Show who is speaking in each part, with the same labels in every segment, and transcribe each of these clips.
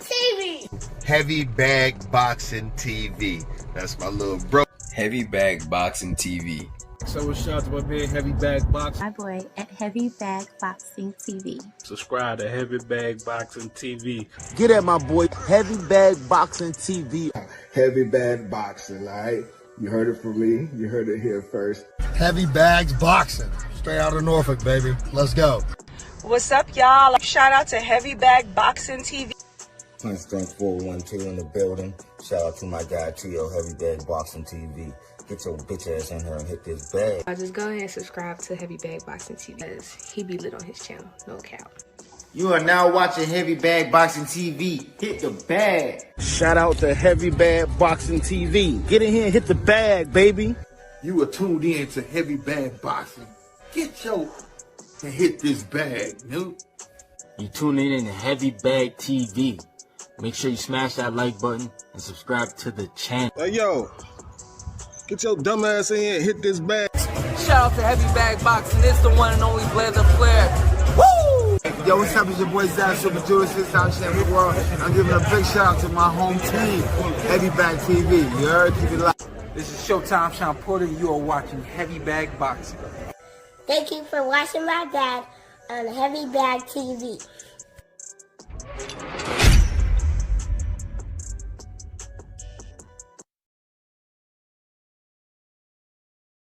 Speaker 1: TV.
Speaker 2: Heavy Bag Boxing TV. That's my little bro.
Speaker 3: Heavy Bag Boxing TV.
Speaker 4: So shout out to my man Heavy Bag Boxing.
Speaker 5: My boy at Heavy Bag Boxing TV.
Speaker 4: Subscribe to Heavy Bag Boxing TV.
Speaker 6: Get at my boy Heavy Bag Boxing TV.
Speaker 7: Heavy Bag Boxing, all right? You heard it from me. You heard it here first.
Speaker 8: Heavy Bags Boxing. Straight out of Norfolk, baby. Let's go.
Speaker 9: What's up, y'all? Shout out to Heavy Bag Boxing TV.
Speaker 10: Strength 412 in the building. Shout out to my guy Tio, Heavy Bag Boxing TV. Get your bitch ass in here and hit this bag.
Speaker 11: Just go ahead and subscribe to Heavy Bag Boxing TV because he be lit on his channel, no cap.
Speaker 12: You are now watching Heavy Bag Boxing TV. Hit the bag.
Speaker 6: Shout out to Heavy Bag Boxing TV. Get in here and hit the bag, baby.
Speaker 13: You are tuned in to Heavy Bag Boxing. Get your and hit this bag, dude.
Speaker 14: You tuning in to Heavy Bag TV. Make sure you smash that like button and subscribe to the channel.
Speaker 15: Hey, yo, get your dumb ass in here and hit this bag.
Speaker 16: Shout out to Heavy Bag Boxing. It's the one and only Blazer Flair. Woo!
Speaker 12: Yo, what's up? It's your boy Zach, Super Judas, 6-time champion world. I'm giving a big shout out to my home team, Heavy Bag TV. You heard? Keep it live.
Speaker 16: This is Showtime Sean Porter. You are watching Heavy Bag Boxing.
Speaker 1: Thank you for watching my dad on Heavy Bag TV.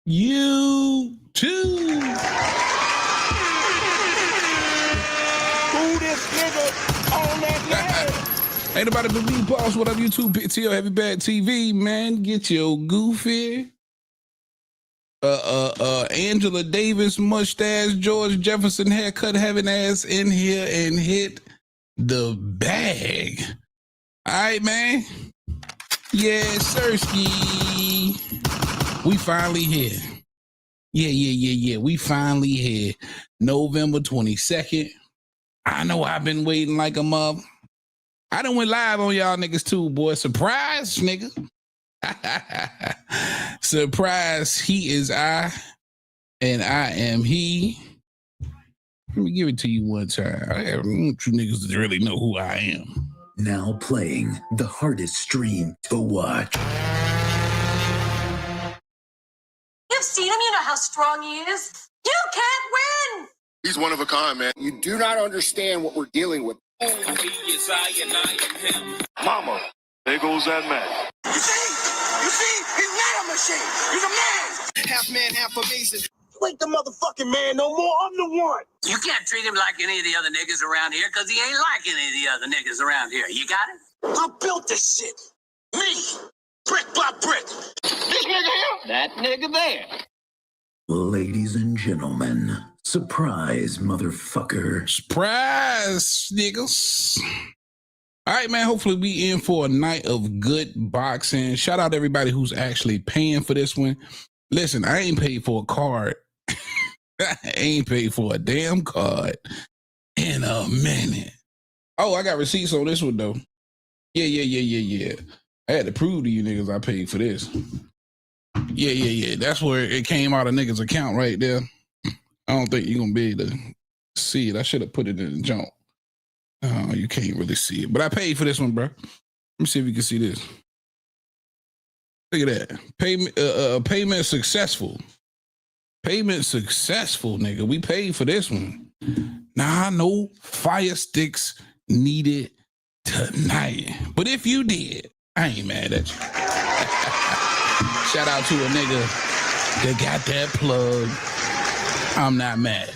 Speaker 17: You too.
Speaker 6: Who this nigga on that
Speaker 17: Ain't nobody but me, boss. What up, YouTube? PTO Heavy Bag TV, man. Get your goofy. Angela Davis mustache, George Jefferson haircut, having ass in here and hit the bag. All right, man. Yeah, Sirski. We finally here. Yeah. We finally here. November 22nd. I know I've been waiting like a month. I done went live on y'all niggas too, boy. Surprise, nigga. Surprise, he is I, and I am he. Let me give it to you one time. I want you niggas to really know who I am.
Speaker 18: Now playing the hardest stream to watch.
Speaker 19: You've seen him, you know how strong he is. You can't win!
Speaker 20: He's one of a kind, man. You do not understand what we're dealing with.
Speaker 21: Mama, there goes that man.
Speaker 22: You see, he's not a machine. He's a man.
Speaker 23: Half man, half amazing.
Speaker 6: You ain't the motherfucking man no more. I'm the one.
Speaker 24: You can't treat him like any of the other niggas around here because he ain't like any of the other niggas around here. You got it?
Speaker 22: I built this shit. Me. Brick by brick. This nigga here.
Speaker 24: That nigga there.
Speaker 18: Ladies and gentlemen, surprise, motherfucker.
Speaker 17: Surprise, niggas. All right, man. Hopefully we in for a night of good boxing. Shout out to everybody who's actually paying for this one. Listen, I ain't paid for a card. I ain't paid for a damn card in a minute. Oh, I got receipts on this one, though. Yeah. I had to prove to you niggas I paid for this. Yeah. That's where it came out of niggas' account right there. I don't think you're going to be able to see it. I should have put it in the junk. Oh, you can't really see it. But I paid for this one, bro. Let me see if you can see this. Look at that. Payment successful. Payment successful, nigga. We paid for this one. Nah, no fire sticks needed tonight. But if you did, I ain't mad at you. Shout out to a nigga that got that plug. I'm not mad.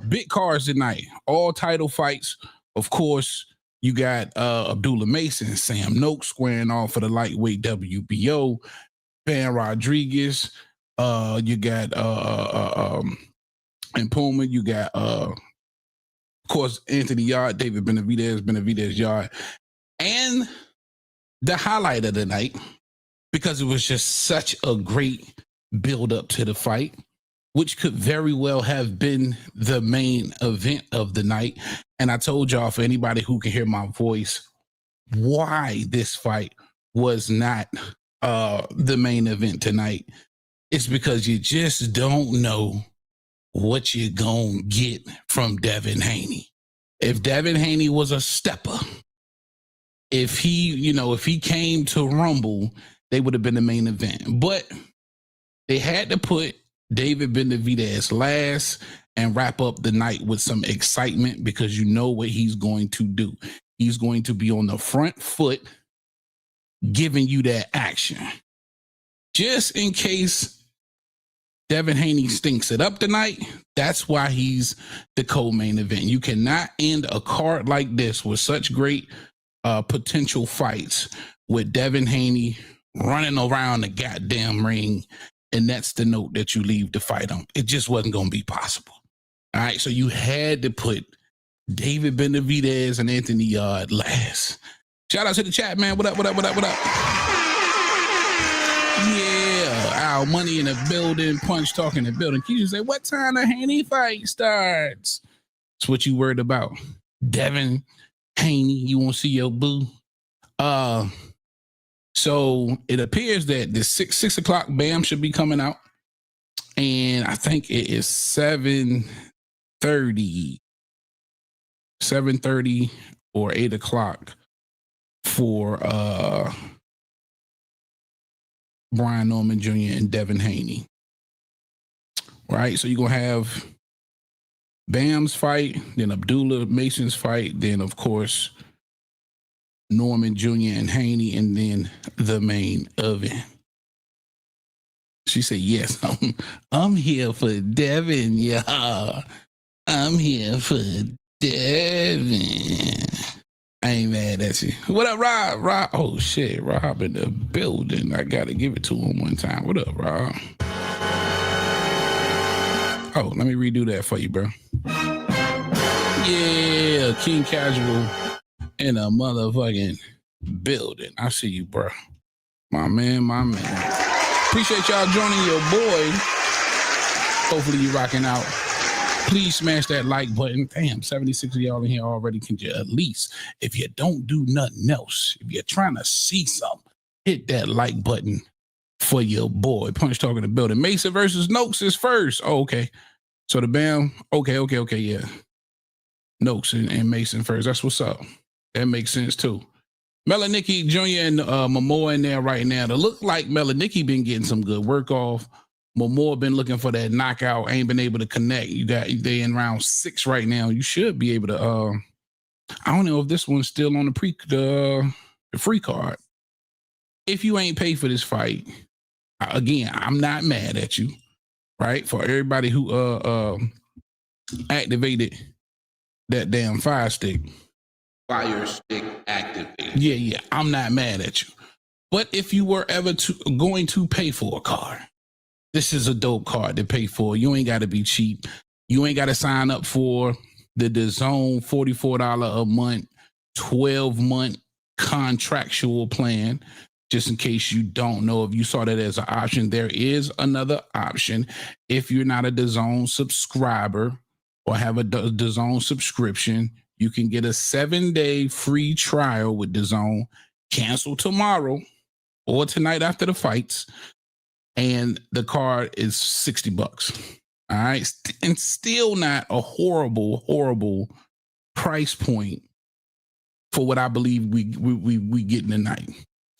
Speaker 17: Big cards tonight. All title fights. Of course, you got Abdullah Mason, Sam Noakes squaring off for the lightweight WBO. Van Rodriguez. You got in Pullman. You got of course Anthony Yarde, David Benavidez Yarde, and the highlight of the night, because it was just such a great build up to the fight, which could very well have been the main event of the night. And I told y'all, for anybody who can hear my voice, why this fight was not the main event tonight. It's because you just don't know what you're going to get from Devin Haney. If Devin Haney was a stepper, if he came to Rumble, they would have been the main event. But they had to put David Benavidez last and wrap up the night with some excitement, because you know what he's going to do. He's going to be on the front foot giving you that action. Just in case Devin Haney stinks it up tonight, that's why he's the co-main event. You cannot end a card like this with such great potential fights with Devin Haney running around the goddamn ring, and that's the note that you leave the fight on. It just wasn't going to be possible. All right, so you had to put David Benavidez and Anthony Yarde last. Shout out to the chat, man. What up, what up, what up, what up? Yeah, our money in the building, Punch talking in the building. Keisha say, what time the Haney fight starts? That's what you worried about. Devin Haney, you want to see your boo? So it appears that the 6 o'clock BAM should be coming out. And I think it is 7:30 or 8 o'clock for Brian Norman Jr. and Devin Haney. Right? So you're going to have Bam's fight, then Abdullah Mason's fight, then, of course, Norman Jr. and Haney, and then the main event. She said, yes, I'm here for Devin, yeah. I'm here for Devin. I ain't mad at you. What up, Rob? Rob, oh shit, Rob in the building. I gotta give it to him one time. What up, Rob? Oh, let me redo that for you, bro. Yeah, King Casual in a motherfucking building. I see you, bro. My man, my man. Appreciate y'all joining your boy. Hopefully you rocking out. Please smash that like button. Damn, 76 of y'all in here already. Can you at least, if you don't do nothing else, if you're trying to see something, hit that like button for your boy. Punch talking the building. Mason versus Noakes is first. Oh, okay. So the BAM. Okay, yeah. Noakes and Mason first. That's what's up. That makes sense too. Melanicki Jr. and Momoa in there right now. To look like Melanicki been getting some good work off. Momoa been looking for that knockout, ain't been able to connect. They in round 6 right now. You should be able to. I don't know if this one's still on the free card. If you ain't paid for this fight, again, I'm not mad at you, right? For everybody who activated that damn fire stick activated. Yeah, I'm not mad at you. But if you were ever going to pay for a card, this is a dope card to pay for. You ain't got to be cheap. You ain't got to sign up for the DAZN $44 a month, 12-month contractual plan. Just in case you don't know, if you saw that as an option, there is another option. If you're not a DAZN subscriber or have a DAZN subscription, you can get a 7-day free trial with DAZN. Cancel tomorrow or tonight after the fights, and the card is $60. All right, and still not a horrible price point for what I believe we getting tonight.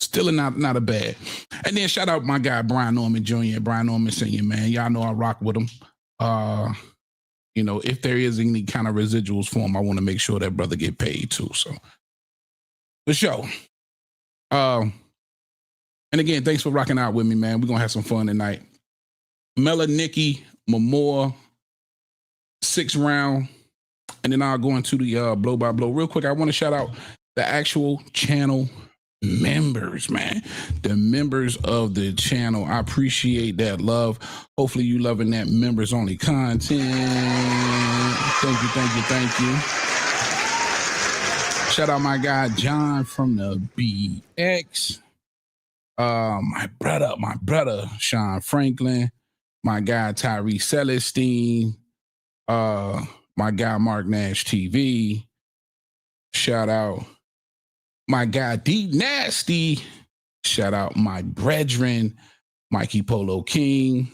Speaker 17: Still not a bad. And then shout out my guy Brian Norman Jr. Brian Norman Sr. Man, y'all know I rock with him. If there is any kind of residuals for him, I want to make sure that brother get paid too. So for sure. And again, thanks for rocking out with me, man. We're gonna have some fun tonight. Melanicki, Momoa, 6th round, and then I'll go into the blow by blow. Real quick, I want to shout out the actual channel members, man. The members of the channel. I appreciate that love. Hopefully you loving that members only content. Thank you. Shout out my guy John from the BX. My brother Sean Franklin, my guy Tyree Celestine, my guy Mark Nash TV. Shout out my guy D Nasty. Shout out my brethren, Mikey Polo King.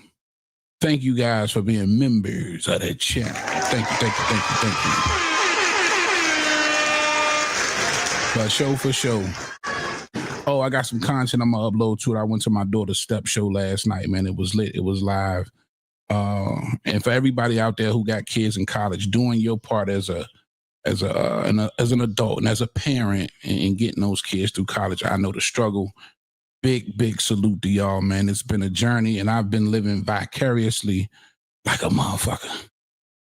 Speaker 17: Thank you guys for being members of the channel. Thank you. For sure. Oh, I got some content I'm gonna upload to it. I went to my daughter's step show last night, man. It was lit. It was live. And for everybody out there who got kids in college, doing your part as an adult and as a parent and getting those kids through college, I know the struggle. Big salute to y'all, man. It's been a journey, and I've been living vicariously like a motherfucker.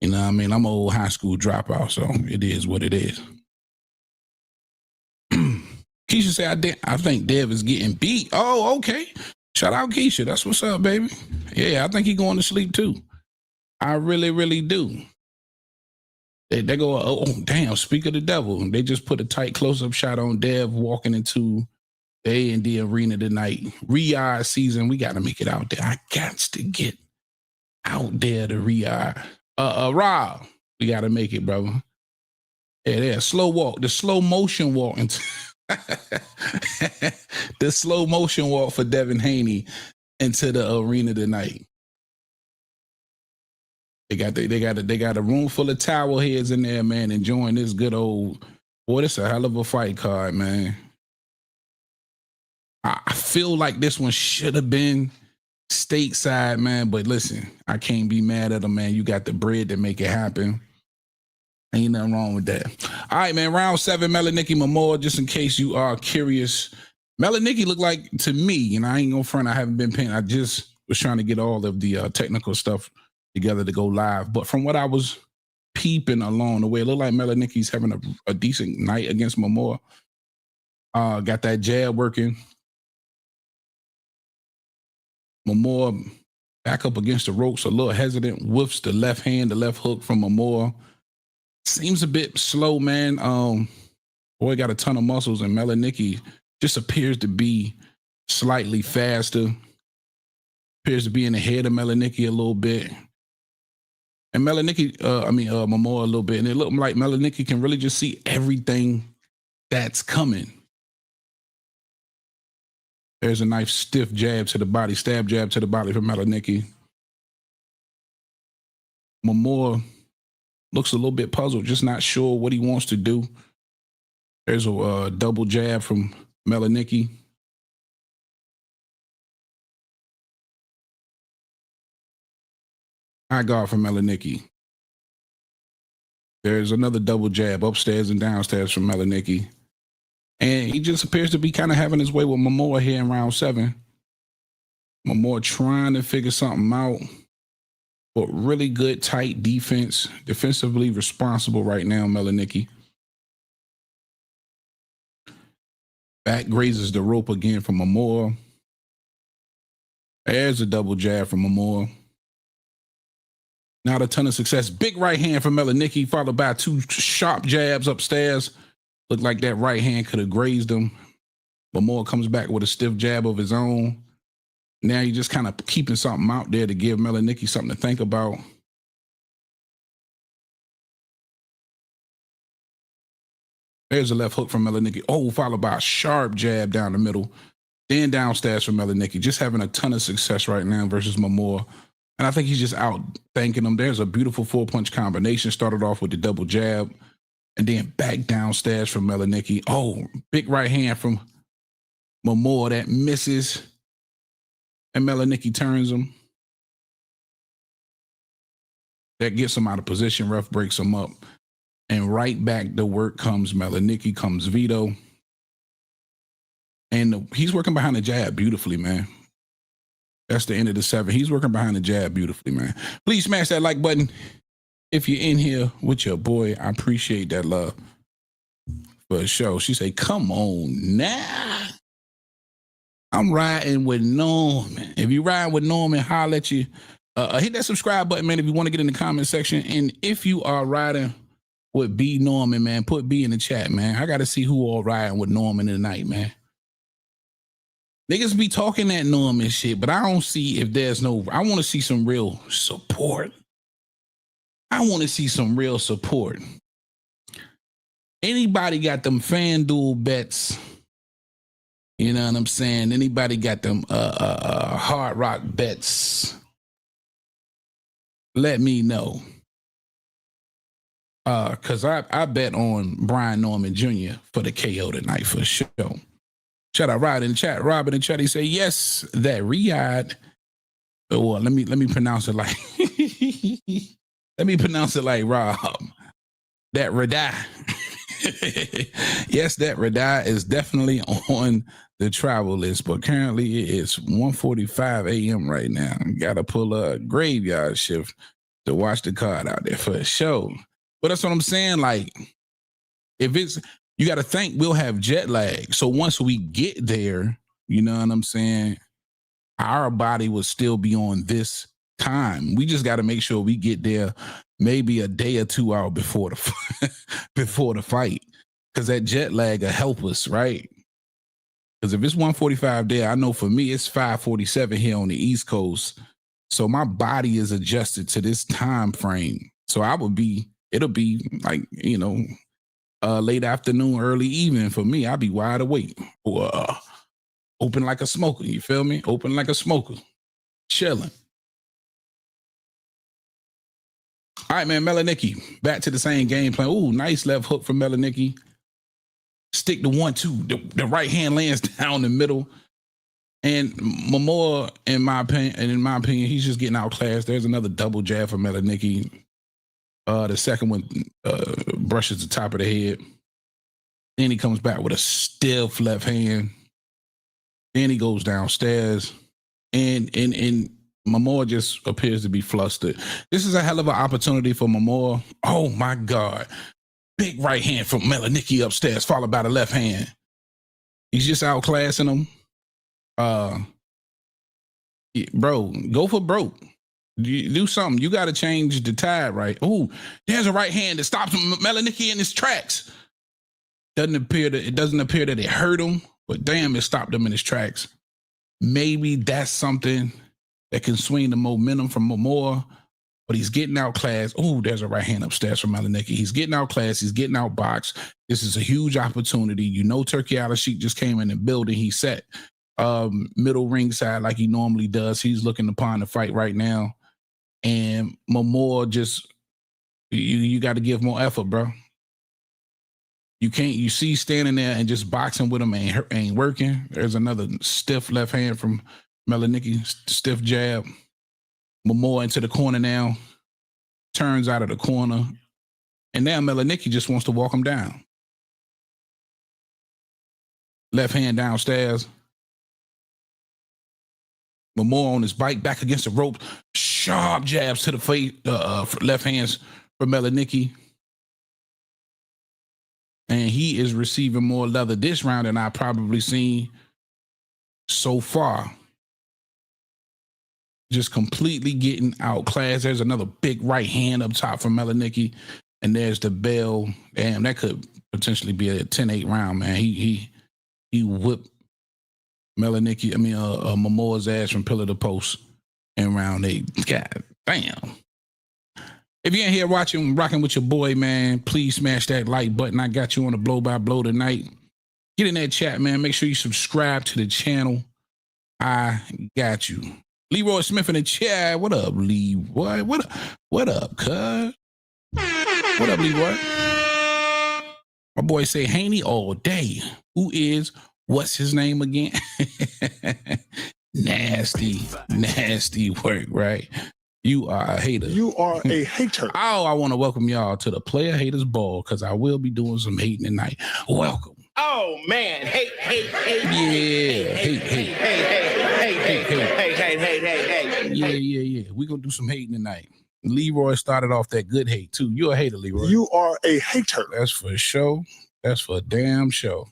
Speaker 17: You know what I mean? I'm an old high school dropout, so it is what it is. Keisha said, I think Dev is getting beat. Oh, okay. Shout out Keisha. That's what's up, baby. Yeah, I think he's going to sleep too. I really do. They go, oh, damn, speak of the devil. They just put a tight close-up shot on Dev walking into the A&D Arena tonight. Riyadh season, we got to make it out there. I got to get out there to Riyadh. Rob, we got to make it, brother. Yeah, slow walk, the slow motion walk into the slow motion walk for Devin Haney into the arena tonight. They got a room full of towel heads in there, man, enjoying this good old. Boy, this a hell of a fight card, man. I feel like this one should have been stateside, man. But listen, I can't be mad at them, man. You got the bread to make it happen. Ain't nothing wrong with that. All right, man. Round 7, Melanicki Momoa. Just in case you are curious, Melanicki looked like, to me, and I ain't gonna front, I haven't been paying. I just was trying to get all of the technical stuff together to go live. But from what I was peeping along the way, it looked like Melanicki's having a decent night against Momoa. Got that jab working. Momoa back up against the ropes, a little hesitant, whiffs the left hand, the left hook from Momoa. Seems a bit slow, man. Boy got a ton of muscles, and Melanicki just appears to be slightly faster. Appears to be in the head of Melanicki a little bit. And Momoa a little bit. And it looked like Melanicki can really just see everything that's coming. There's a nice stiff jab to the body, stab jab to the body from Melanicki. Momoa looks a little bit puzzled, just not sure what he wants to do. There's a double jab from Melanicki. High guard from Melanicki. There's another double jab upstairs and downstairs from Melanicki. And he just appears to be kind of having his way with Momoa here in round 7. Momoa trying to figure something out. But really good, tight defense. Defensively responsible right now, Melanicki. Back grazes the rope again from Momoa. There's a double jab from Momoa. Not a ton of success. Big right hand from Melanicki, followed by 2 sharp jabs upstairs. Looked like that right hand could have grazed him. Momoa comes back with a stiff jab of his own. Now you're just kind of keeping something out there to give Melanicki something to think about. There's a left hook from Melanicki. Oh, followed by a sharp jab down the middle. Then downstairs from Melanicki. Just having a ton of success right now versus Momoa. And I think he's just out thanking him. There's a beautiful 4-punch combination. Started off with the double jab. And then back downstairs from Melanicki. Oh, big right hand from Momoa that misses. And Melanicki turns him. That gets him out of position. Ref breaks him up. And right back to work comes Melanicki, comes Vito. And he's working behind the jab beautifully, man. That's the end of the 7. He's working behind the jab beautifully, man. Please smash that like button. If you're in here with your boy, I appreciate that love. For sure. She say, come on now. I'm riding with Norman. If you ride with Norman, holler at you. Hit that subscribe button, man, if you want to get in the comment section. And if you are riding with B Norman, man, put B in the chat, man. I got to see who all riding with Norman tonight, man. Niggas be talking that Norman shit, but I don't see if there's no, I want to see some real support. I want to see some real support. Anybody got them FanDuel bets? You know what I'm saying? Anybody got them Hard Rock bets? Let me know. Cause I bet on Brian Norman Jr. for the KO tonight for sure. Shout out Rod in the chat. Robin in the chat, he say yes, that Riyadh. Well, let me pronounce it like let me pronounce it like Rob. That Radai. Yes, that Radai is definitely on the travel list, but currently it's 1:45 a.m. right now. Gotta pull a graveyard shift to watch the card out there for a show. But that's what I'm saying. Like, if it's, you got to think we'll have jet lag. So once we get there, you know what I'm saying? Our body will still be on this time. We just got to make sure we get there maybe a day or 2 hours before the before the fight, because that jet lag will help us, right? Because if it's 1:45 there, I know for me it's 5:47 here on the East Coast, so my body is adjusted to this time frame. So it'll be like, you know, late afternoon, early evening for me. I'll be wide awake, open like a smoker. You feel me? Open like a smoker, chilling. All right, man. Melanicki, back to the same game plan. Ooh, nice left hook from Melanicki. Stick the 1-2. The right hand lands down the middle. And Momoa, in my opinion, he's just getting outclassed. There's another double jab for Melanicki. The second one brushes the top of the head. Then he comes back with a stiff left hand. Then he goes downstairs. And Momoa just appears to be flustered. This is a hell of an opportunity for Momoa. Oh, my God. Big right hand from Melanicki upstairs, followed by the left hand. He's just outclassing him. Bro, go for broke. Do something. You got to change the tide, right? Oh, there's a right hand that stops Melanicki in his tracks. It doesn't appear that it hurt him, but damn, it stopped him in his tracks. Maybe that's something that can swing the momentum from Momoa, but he's getting outclassed. Oh, there's a right hand upstairs from Melanicki. He's getting outclassed. He's getting outboxed. This is a huge opportunity. You know, Turkey Al-Sheikh just came in the building. He set middle ringside like he normally does. He's looking upon the fight right now. And Momoa just, you got to give more effort, bro. You see standing there and just boxing with him ain't working. There's another stiff left hand from Melanicki, stiff jab. Momoa into the corner now, turns out of the corner. And now Melanicki just wants to walk him down. Left hand downstairs. Momoa on his bike, back against the rope. Sharp jabs to the face, left hands for Melanicki. And he is receiving more leather this round than I've probably seen so far. Just completely getting outclassed. There's another big right hand up top from Melanicki. And there's the bell. Damn, that could potentially be a 10-8 round, man. He whipped Momoa's ass from pillar to post in round 8. God damn. If you ain't here rocking with your boy, man, please smash that like button. I got you on the blow by blow tonight. Get in that chat, man. Make sure you subscribe to the channel. I got you. Leroy Smith in the chat. What up, Leroy? What up, cuz? What up, Leroy? My boy say Haney all day. What's his name again? Nasty work, right? You are a hater.
Speaker 15: You are a hater.
Speaker 17: Oh, I want to welcome y'all to the Player Haters Ball, because I will be doing some hating tonight. Welcome.
Speaker 6: Oh, man. Hate.
Speaker 17: Yeah. Hate. Yeah. We're going to do some hating tonight. Leroy started off that good hate, too. You're a hater, Leroy.
Speaker 15: You are a hater.
Speaker 17: That's for sure. That's for a damn show.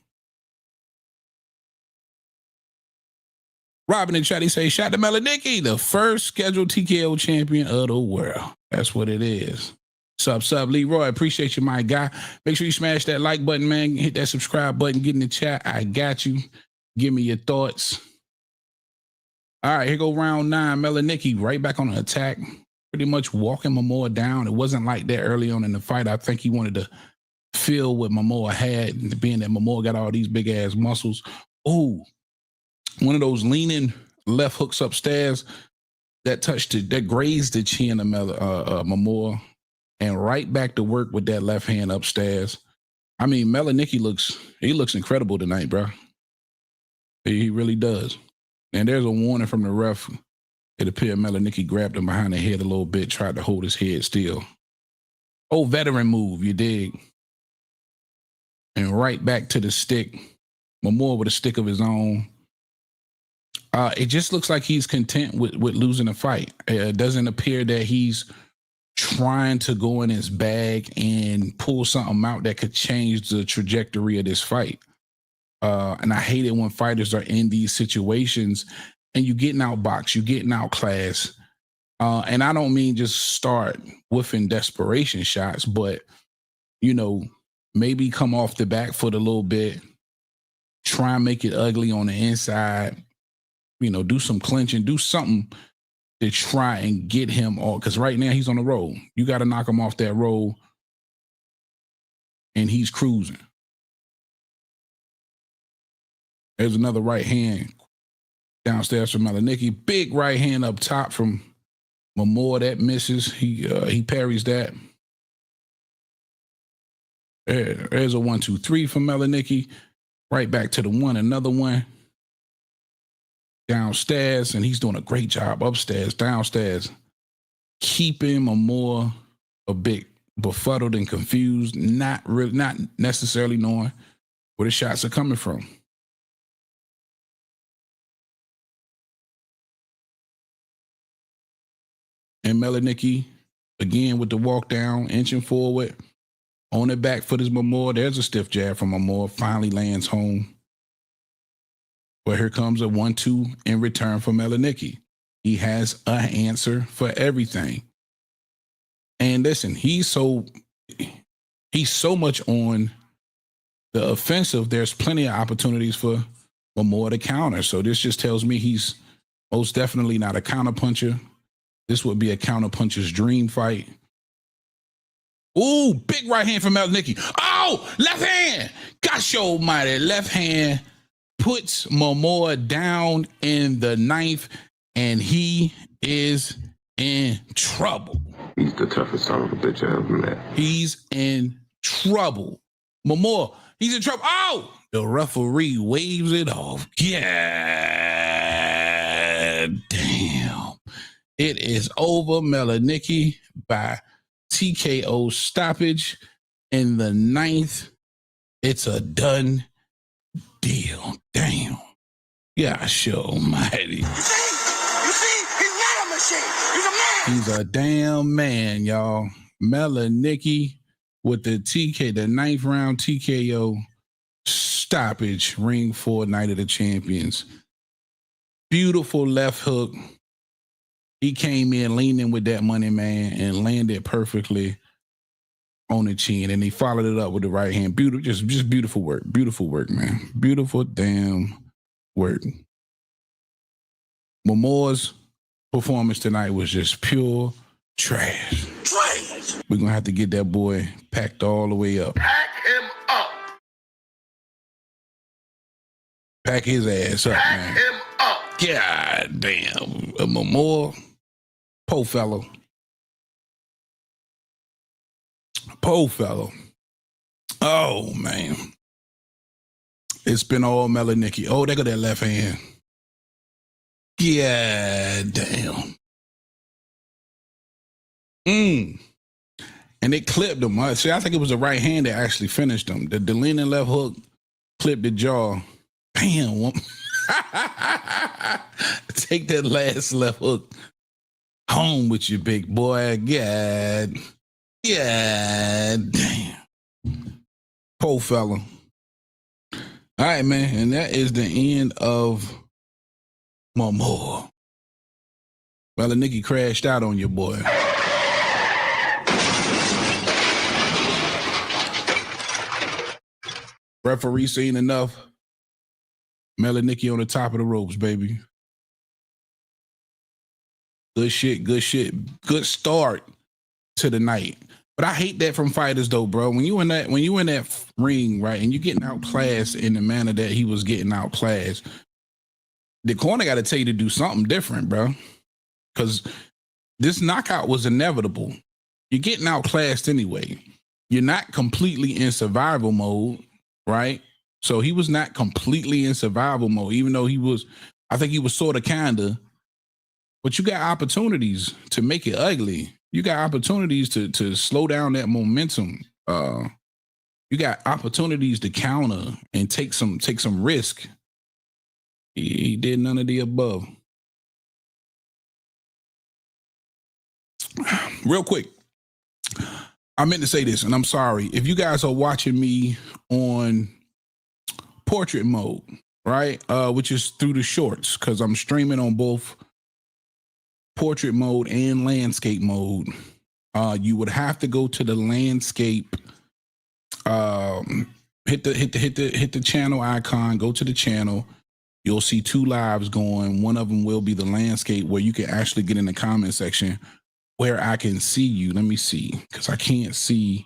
Speaker 17: Robin in chat, he say, shout to Melanicki, the first scheduled TKO champion of the world. That's what it is. Sup, Leroy. Appreciate you, my guy. Make sure you smash that like button, man. Hit that subscribe button. Get in the chat. I got you. Give me your thoughts. All right, here go round 9. Melanicki right back on the attack. Pretty much walking Momoa down. It wasn't like that early on in the fight. I think he wanted to feel what Momoa had, being that Momoa got all these big-ass muscles. Ooh. One of those leaning left hooks upstairs that grazed the chin of Momoa. and right back to work with that left hand upstairs. I mean, Melanicki looks incredible tonight, bro. He really does. And there's a warning from the ref. It appeared Melanicki grabbed him behind the head a little bit, tried to hold his head still. Oh, veteran move, you dig? And right back to the stick. Momoa with a stick of his own. It just looks like he's content with losing a fight. It doesn't appear that he's trying to go in his bag and pull something out that could change the trajectory of this fight. And I hate it when fighters are in these situations and you getting outboxed, you getting outclassed. And I don't mean just start whiffing desperation shots, but, you know, maybe come off the back foot a little bit, try and make it ugly on the inside, you know, do some clinching, do something to try and get him off. Because right now he's on the roll. You got to knock him off that roll, and he's cruising. There's another right hand downstairs from Melanicki. Big right hand up top from Momoa. That misses. He parries that. There's a 1-2-3 from Melanicki. Right back to the one. Another one. Downstairs, and he's doing a great job upstairs, downstairs, keeping Momoa a bit befuddled and confused, not necessarily knowing where the shots are coming from. And Melanicki, again with the walk down, inching forward, on the back foot is Momoa. There's a stiff jab from Momoa, finally lands home. But here comes a 1-2 in return for Melanicki. He has an answer for everything. And listen, he's so much on the offensive. There's plenty of opportunities for Momoa to counter. So this just tells me he's most definitely not a counterpuncher. This would be a counterpuncher's dream fight. Ooh, big right hand from Melanicki. Oh, left hand. Gosh almighty, left hand puts Momoa down in the ninth, and he is in trouble.
Speaker 2: He's the toughest son of a bitch I ever met.
Speaker 17: He's in trouble. Momoa, he's in trouble. Oh! The referee waves it off. Yeah. Damn. It is over. Melanicki by TKO stoppage in the ninth. It's a done deal. Damn. Gosh almighty.
Speaker 22: You see, he's not a machine. He's a man.
Speaker 17: He's a damn man, y'all. Melanicki with the ninth round TKO stoppage, ring for Night of the Champions. Beautiful left hook. He came in leaning with that money, man, and landed perfectly on the chin, and he followed it up with the right hand. Beautiful, just beautiful work. Beautiful work, man. Beautiful damn work. Momoa's performance tonight was just pure trash. We're gonna have to get that boy packed all the way up.
Speaker 22: Pack him up.
Speaker 17: Pack his ass up, man.
Speaker 22: Pack him up.
Speaker 17: God damn. Momoa, poor fellow. Poor fellow. Oh, man. It's been all Melanicki. Oh, they got that left hand. Yeah, damn. And it clipped him. See, I think it was the right hand that actually finished him. The leaning left hook clipped the jaw. Bam. Take that last left hook home with you, big boy. God. Yeah, damn. Poor fella. All right, man. And that is the end of Momoa. Melanicki crashed out on your boy. Referee seen enough. Melanicki on the top of the ropes, baby. Good shit, good shit. Good start to the night. But I hate that from fighters though, bro. When you in that ring, right, and you getting outclassed in the manner that he was getting outclassed, the corner got to tell you to do something different, bro. Because this knockout was inevitable. You're getting outclassed anyway. You're not completely in survival mode, right? So he was not completely in survival mode, even though I think he was sort of kinda, but you got opportunities to make it ugly. You got opportunities to slow down that momentum. You got opportunities to counter and take some risk. He did none of the above. Real quick, I meant to say this, and I'm sorry. If you guys are watching me on portrait mode, right, which is through the shorts, because I'm streaming on both portrait mode and landscape mode, you would have to go to the landscape, hit the channel icon, go to the channel. You'll see 2 lives going. One of them will be the landscape, where you can actually get in the comment section where I can see you. Let me see, because I can't see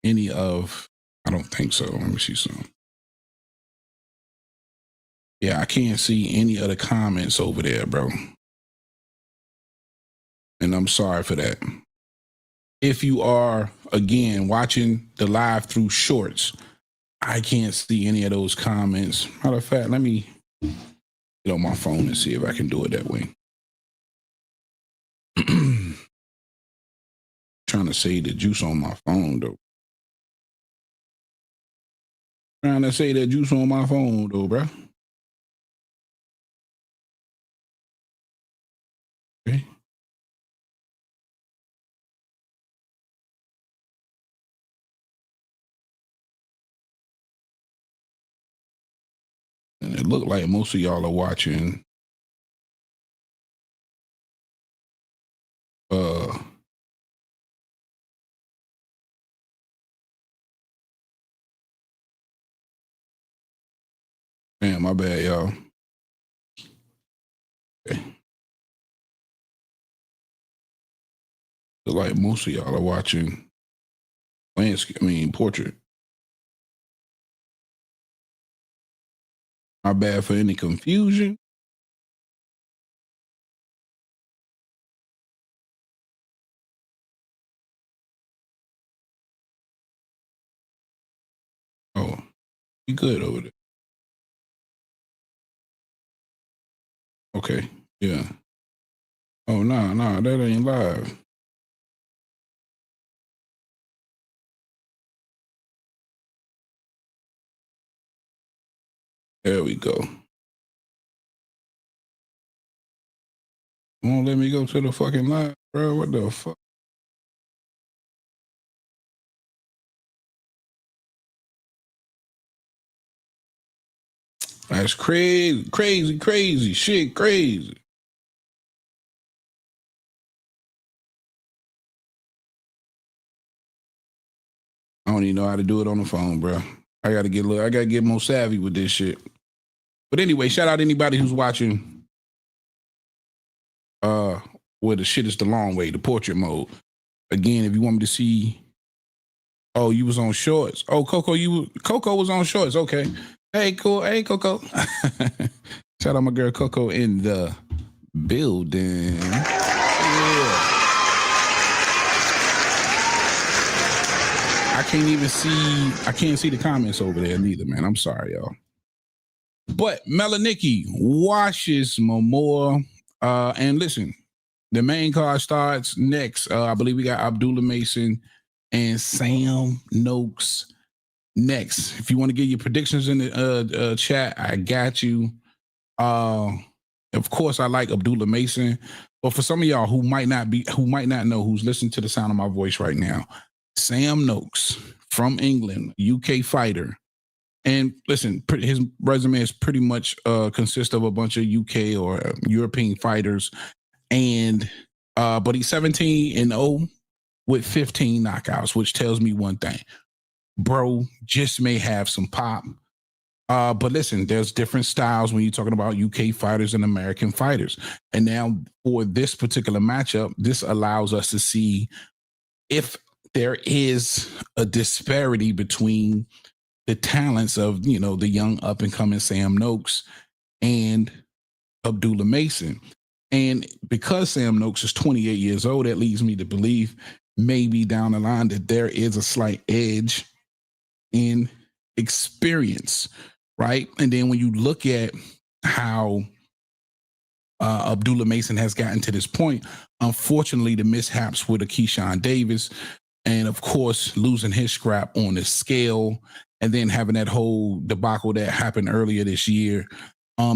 Speaker 17: any of, I don't think so. Let me see some. Yeah, I can't see any of the comments over there, bro. And I'm sorry for that. If you are, again, watching the live through shorts, I can't see any of those comments. Matter of fact, let me get on my phone and see if I can do it that way. Trying to say the juice on my phone, though. Trying to say that juice on my phone, though, bro. Okay. And it looked like most of y'all are watching. Damn, my bad, y'all. Okay. Look like most of y'all are watching portrait. My bad for any confusion. Oh, you good over there? Okay, yeah. Oh, nah, that ain't live. There we go. Won't let me go to the fucking live, bro. What the fuck? That's crazy shit, crazy. I don't even know how to do it on the phone, bro. I gotta get more savvy with this shit. But anyway, shout out anybody who's watching where the shit is the long way, the portrait mode. Again, if you want me to see, oh, you was on shorts. Oh, Coco was on shorts. Okay. Hey, cool. Hey, Coco. Shout out my girl Coco in the building. Yeah. I can't see the comments over there neither, man. I'm sorry, y'all. But Melaniki washes Momoa. And listen, the main card starts next. I believe we got Abdullah Mason and Sam Noakes next. If you want to get your predictions in the chat, I got you. Of course, I like Abdullah Mason, but for some of y'all who might not know, who's listening to the sound of my voice right now, Sam Noakes from England, UK fighter. And listen, his resume is pretty much consists of a bunch of UK or European fighters, and but he's 17-0 with 15 knockouts, which tells me one thing: bro just may have some pop. But listen, there's different styles when you're talking about UK fighters and American fighters. And now for this particular matchup, this allows us to see if there is a disparity between the talents of, you know, the young up and coming Sam Noakes and Abdullah Mason. And because Sam Noakes is 28 years old, that leads me to believe maybe down the line that there is a slight edge in experience, right? And then when you look at how Abdullah Mason has gotten to this point, unfortunately, the mishaps with Keyshawn Davis, and of course, losing his scrap on the scale, and then having that whole debacle that happened earlier this year,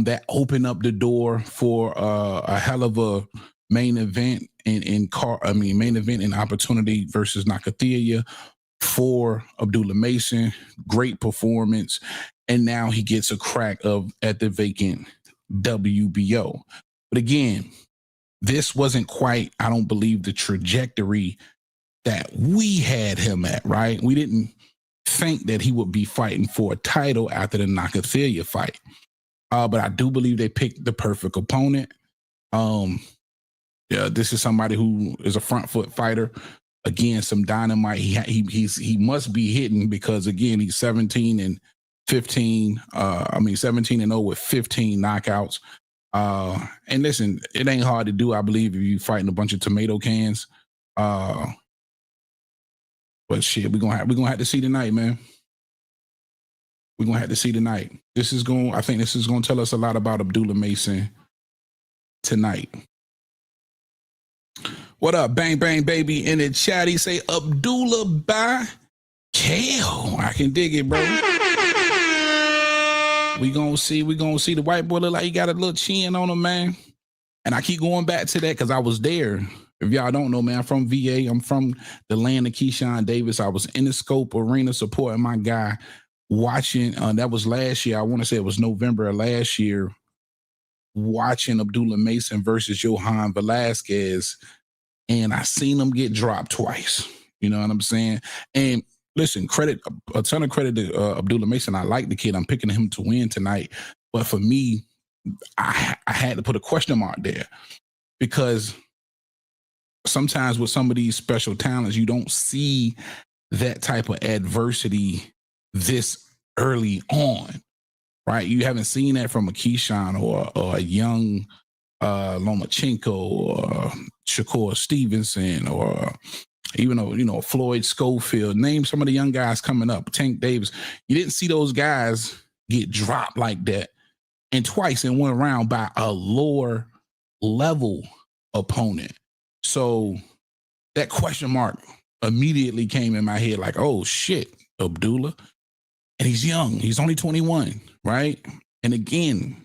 Speaker 17: that opened up the door for a hell of a main event main event and opportunity versus Nakathila for Abdullah Mason. Great performance, and now he gets a crack at the vacant WBO. But again, this wasn't quite, I don't believe, the trajectory that we had him at, right? We didn't think that he would be fighting for a title after the Nakathila fight. But I do believe they picked the perfect opponent. This is somebody who is a front foot fighter. Again, some dynamite. He must be hitting because, again, he's 17 and 15. 17 and 0 with 15 knockouts. And listen, it ain't hard to do, I believe, if you fighting a bunch of tomato cans. But shit, we're gonna have to see tonight, man. We're gonna have to see tonight. I think this is gonna tell us a lot about Abdullah Mason tonight. What up, bang bang baby in the chat? He say Abdullah by KO. I can dig it, bro. We gonna see the white boy look like he got a little chin on him, man. And I keep going back to that because I was there. If y'all don't know, man, I'm from VA. I'm from the land of Keyshawn Davis. I was in the Scope Arena supporting my guy, watching. That was last year. I want to say it was November of last year. Watching Abdullah Mason versus Johan Velasquez, and I seen him get dropped twice. You know what I'm saying? And listen, a ton of credit to Abdullah Mason. I like the kid. I'm picking him to win tonight. But for me, I had to put a question mark there because sometimes with some of these special talents, you don't see that type of adversity this early on, right? You haven't seen that from a Keyshawn or a young Lomachenko or Shakur Stevenson or even Floyd Schofield. Name some of the young guys coming up. Tank Davis. You didn't see those guys get dropped like that, and twice in one round by a lower level opponent. So that question mark immediately came in my head like, oh shit, Abdullah. And he's young. He's only 21, right? And again,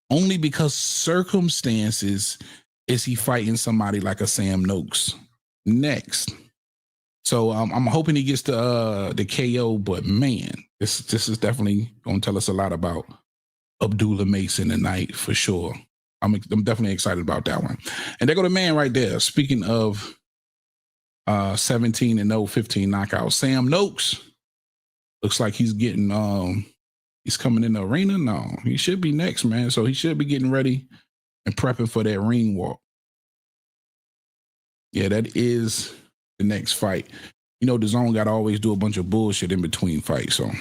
Speaker 17: only because circumstances is he fighting somebody like a Sam Noakes next. So I'm hoping he gets the KO, but man, this is definitely going to tell us a lot about Abdullah Mason tonight for sure. I'm definitely excited about that one. And there go the man right there. Speaking of 17 and 0, 15 knockouts, Sam Noakes looks like he's getting he's coming in the arena. No, he should be next, man. So he should be getting ready and prepping for that ring walk. Yeah, that is the next fight. You know, the zone got to always do a bunch of bullshit in between fights. So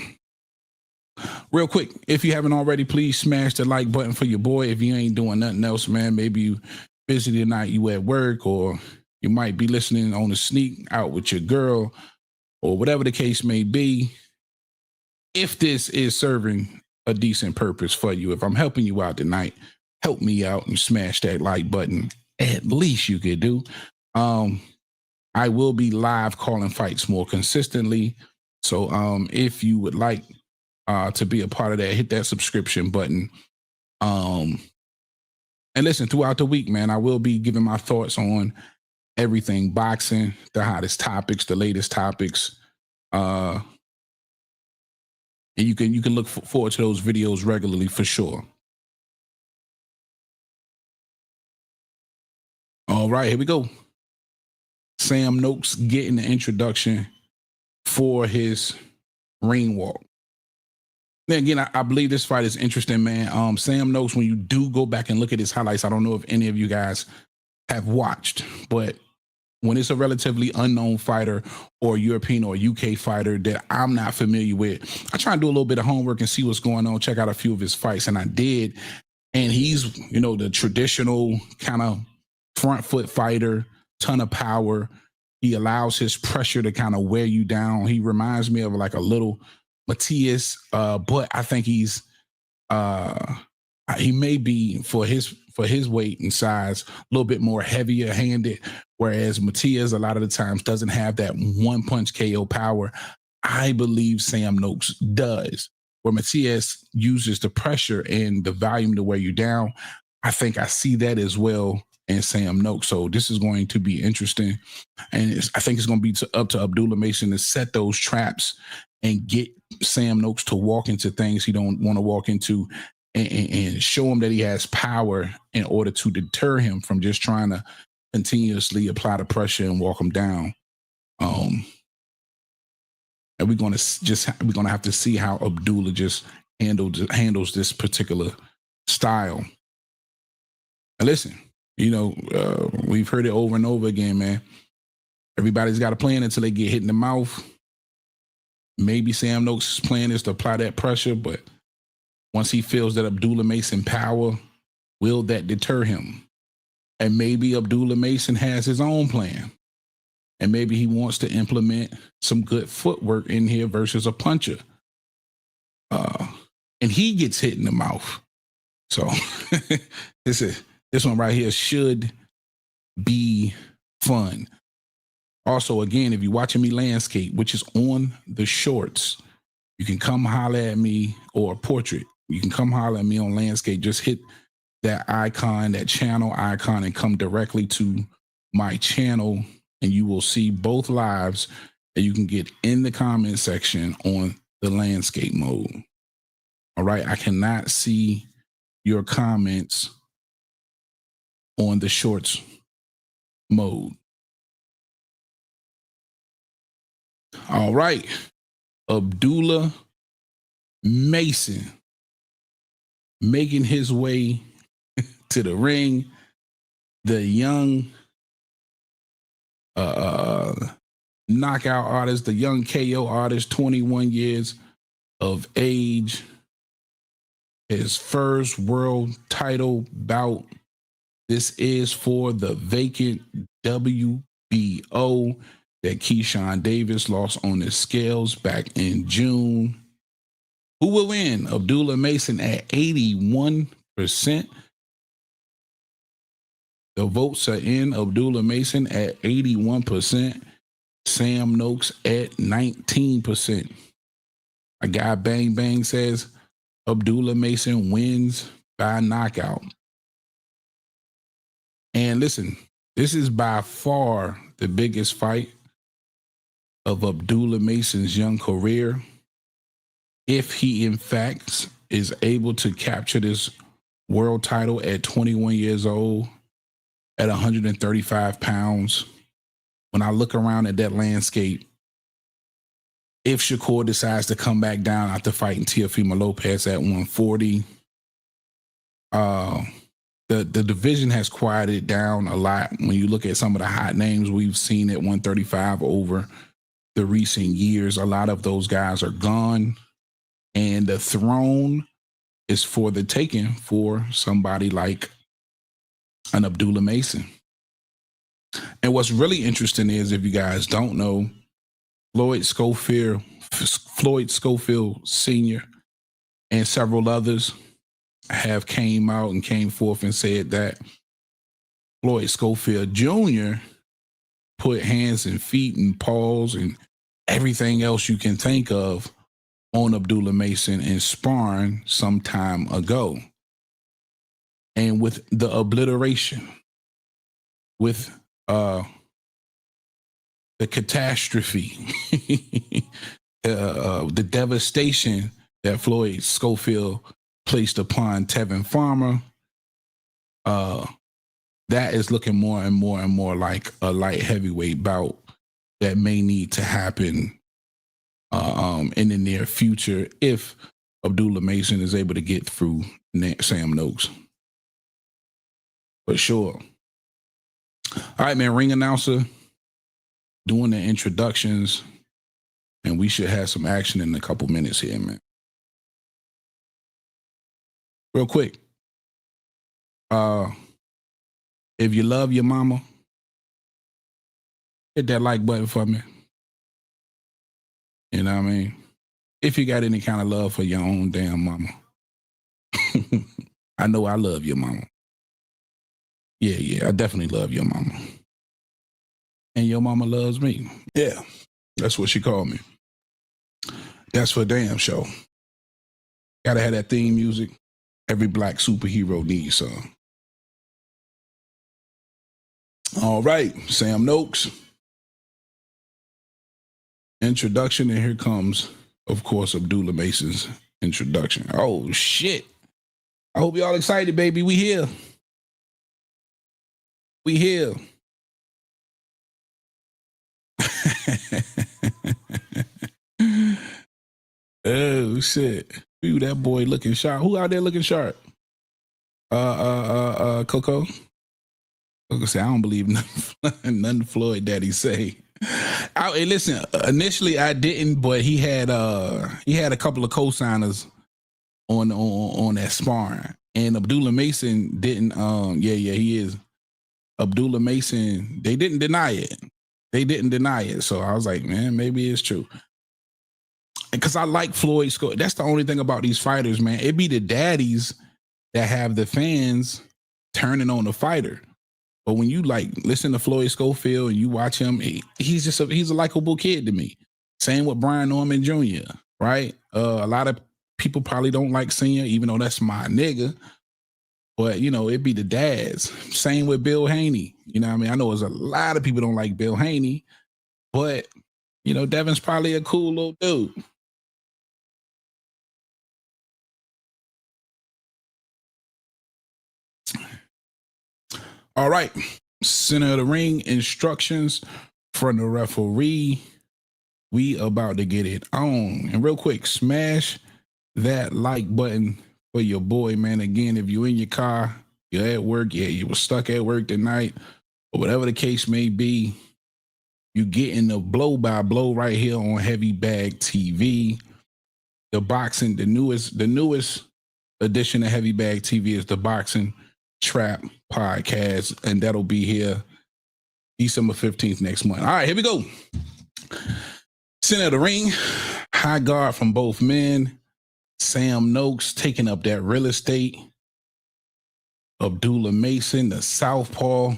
Speaker 17: real quick, if you haven't already, please smash the like button for your boy. If you ain't doing nothing else, man, maybe you busy tonight, you at work, or you might be listening on a sneak out with your girl, or whatever the case may be. If this is serving a decent purpose for you, if I'm helping you out tonight, help me out and smash that like button. At least you could do. I will be live calling fights more consistently. So if you would like to be a part of that, hit that subscription button. And listen, throughout the week, man, I will be giving my thoughts on everything boxing, the hottest topics, the latest topics. And you can look forward to those videos regularly for sure. All right, here we go. Sam Noakes getting the introduction for his ring walk. Then again, I believe this fight is interesting, man. Sam Noakes, when you do go back and look at his highlights, I don't know if any of you guys have watched, but when it's a relatively unknown fighter or European or UK fighter that I'm not familiar with, I try and do a little bit of homework and see what's going on, check out a few of his fights, and I did. And he's, you know, the traditional kind of front foot fighter, ton of power. He allows his pressure to kind of wear you down. He reminds me of like a little Matias, but I think he may be for his weight and size a little bit more heavier handed, whereas Matias a lot of the times doesn't have that one punch KO power. I believe Sam Noakes does, where Matias uses the pressure and the volume to wear you down. I think I see that as well in Sam Noakes. So this is going to be interesting. And I think it's going to be up to Abdullah Mason to set those traps and get Sam Noakes to walk into things he don't want to walk into, and show him that he has power in order to deter him from just trying to continuously apply the pressure and walk him down. And we're gonna have to see how Abdullah just handles this particular style. And listen, you know, we've heard it over and over again, man. Everybody's got a plan until they get hit in the mouth. Maybe Sam Noakes' plan is to apply that pressure, but once he feels that Abdullah Mason power, will that deter him? And maybe Abdullah Mason has his own plan. And maybe he wants to implement some good footwork in here versus a puncher. And he gets hit in the mouth. So this one right here should be fun. Also, again, if you're watching me landscape, which is on the shorts, you can come holler at me, or portrait. You can come holler at me on landscape. Just hit that icon, that channel icon, and come directly to my channel, and you will see both lives that you can get in the comment section on the landscape mode. All right. I cannot see your comments on the shorts mode. All right. Abdullah Mason making his way to the ring. The young knockout artist, the young KO artist, 21 years of age. His first world title bout. This is for the vacant WBO that Keyshawn Davis lost on the scales back in June. Who will win? Abdullah Mason at 81%. The votes are in. Abdullah Mason at 81%. Sam Noakes at 19%. A guy Bang Bang says Abdullah Mason wins by knockout. And listen, this is by far the biggest fight of Abdullah Mason's young career. If he, in fact, is able to capture this world title at 21 years old, at 135 pounds, when I look around at that landscape, if Shakur decides to come back down after fighting Teofimo Lopez at 140, the division has quieted down a lot. When you look at some of the hot names we've seen at 135 over the recent years, a lot of those guys are gone. And the throne is for the taking for somebody like an Abdullah Mason. And what's really interesting is, if you guys don't know, Floyd Schofield Sr. and several others have came out and came forth and said that Floyd Schofield Jr. put hands and feet and paws and everything else you can think of on Abdullah Mason in sparring some time ago. And with the obliteration, with the catastrophe, the devastation that Floyd Schofield placed upon Tevin Farmer, that is looking more and more and more like a light heavyweight bout that may need to happen in the near future if Abdullah Mason is able to get through Sam Noakes. For sure. All right, man, ring announcer doing the introductions, and we should have some action in a couple minutes here, man. Real quick, If you love your mama, hit that like button for me. You know what I mean? If you got any kind of love for your own damn mama. I know I love your mama. Yeah, I definitely love your mama. And your mama loves me. Yeah, that's what she called me. That's for damn show. Gotta have that theme music. Every black superhero needs some. All right, Sam Noakes. Introduction, and here comes, of course, Abdullah Mason's introduction. Oh, shit. I hope y'all excited, baby. We here. We here. Oh, shit. Ooh, that boy looking sharp. Who out there looking sharp? Coco? Coco say, I don't believe nothing Floyd Daddy say. Hey, listen, initially I didn't, but he had a couple of co-signers on that sparring. And Abdullah Mason didn't, he is. Abdullah Mason, they didn't deny it. So I was like, man, maybe it's true. Because I like Floyd Schofield. That's the only thing about these fighters, man. It be the daddies that have the fans turning on the fighter. But when you like listen to Floyd Schofield and you watch him, he's a likable kid to me. Same with Brian Norman Jr., right? A lot of people probably don't like Senior, even though that's my nigga. But, you know, it be the dads. Same with Bill Haney. You know what I mean? I know there's a lot of people don't like Bill Haney, but, you know, Devin's probably a cool little dude. All right. Center of the ring instructions from the referee. We about to get it on. And real quick, smash that like button for your boy, man. Again, if you're in your car, you're at work, you were stuck at work tonight, or whatever the case may be, you getting the blow by blow right here on Heavy Bag TV. The boxing, the newest edition of Heavy Bag TV is the Boxing Trap Podcast, and that'll be here December 15th next month. All right, here we go. Center of the ring, high guard from both men. Sam Noakes taking up that real estate. Abdullah Mason, the southpaw.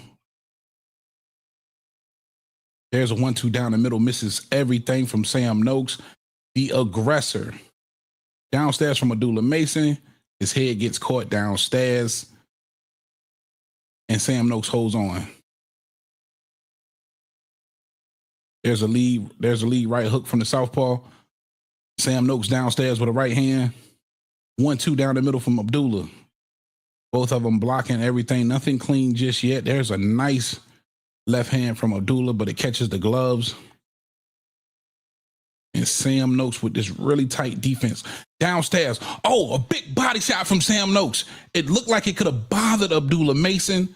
Speaker 17: There's a 1-2 down the middle, misses everything from Sam Noakes. The aggressor. Downstairs from Abdullah Mason. His head gets caught downstairs. And Sam Noakes holds on. There's a lead right hook from the southpaw. Sam Noakes downstairs with a right hand. 1-2 down the middle from Abdullah. Both of them blocking everything. Nothing clean just yet. There's a nice left hand from Abdullah, but it catches the gloves. And Sam Noakes with this really tight defense. Downstairs. Oh, a big body shot from Sam Noakes. It looked like it could have bothered Abdullah Mason.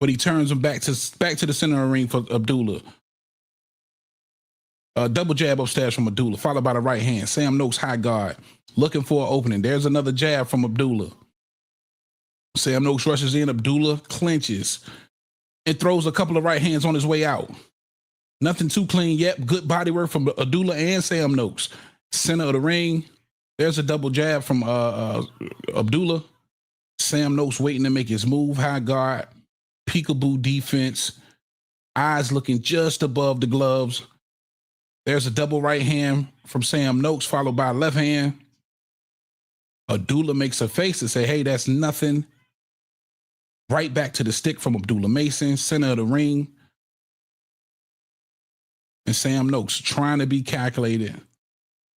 Speaker 17: But he turns him back to the center of the ring for Abdullah. Double jab upstairs from Abdullah, followed by the right hand. Sam Noakes high guard, looking for an opening. There's another jab from Abdullah. Sam Noakes rushes in. Abdullah clinches and throws a couple of right hands on his way out. Nothing too clean yet. Good body work from Abdullah and Sam Noakes. Center of the ring. There's a double jab from Abdullah. Sam Noakes waiting to make his move. High guard. Peekaboo defense. Eyes looking just above the gloves. There's a double right hand from Sam Noakes, followed by a left hand. Abdullah makes a face to say, hey, that's nothing. Right back to the stick from Abdullah Mason, center of the ring. And Sam Noakes trying to be calculated,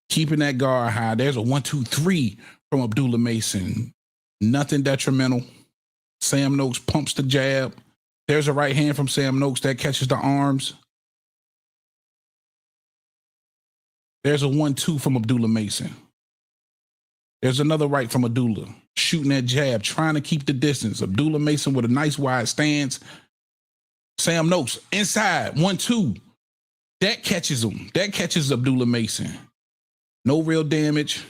Speaker 17: keeping that guard high. There's a 1-2-3 from Abdullah Mason. Nothing detrimental. Sam Noakes pumps the jab. There's a right hand from Sam Noakes that catches the arms. There's a 1-2 from Abdullah Mason. There's another right from Abdullah, shooting that jab, trying to keep the distance. Abdullah Mason with a nice wide stance. Sam Noakes inside, 1-2. That catches him. That catches Abdullah Mason. No real damage.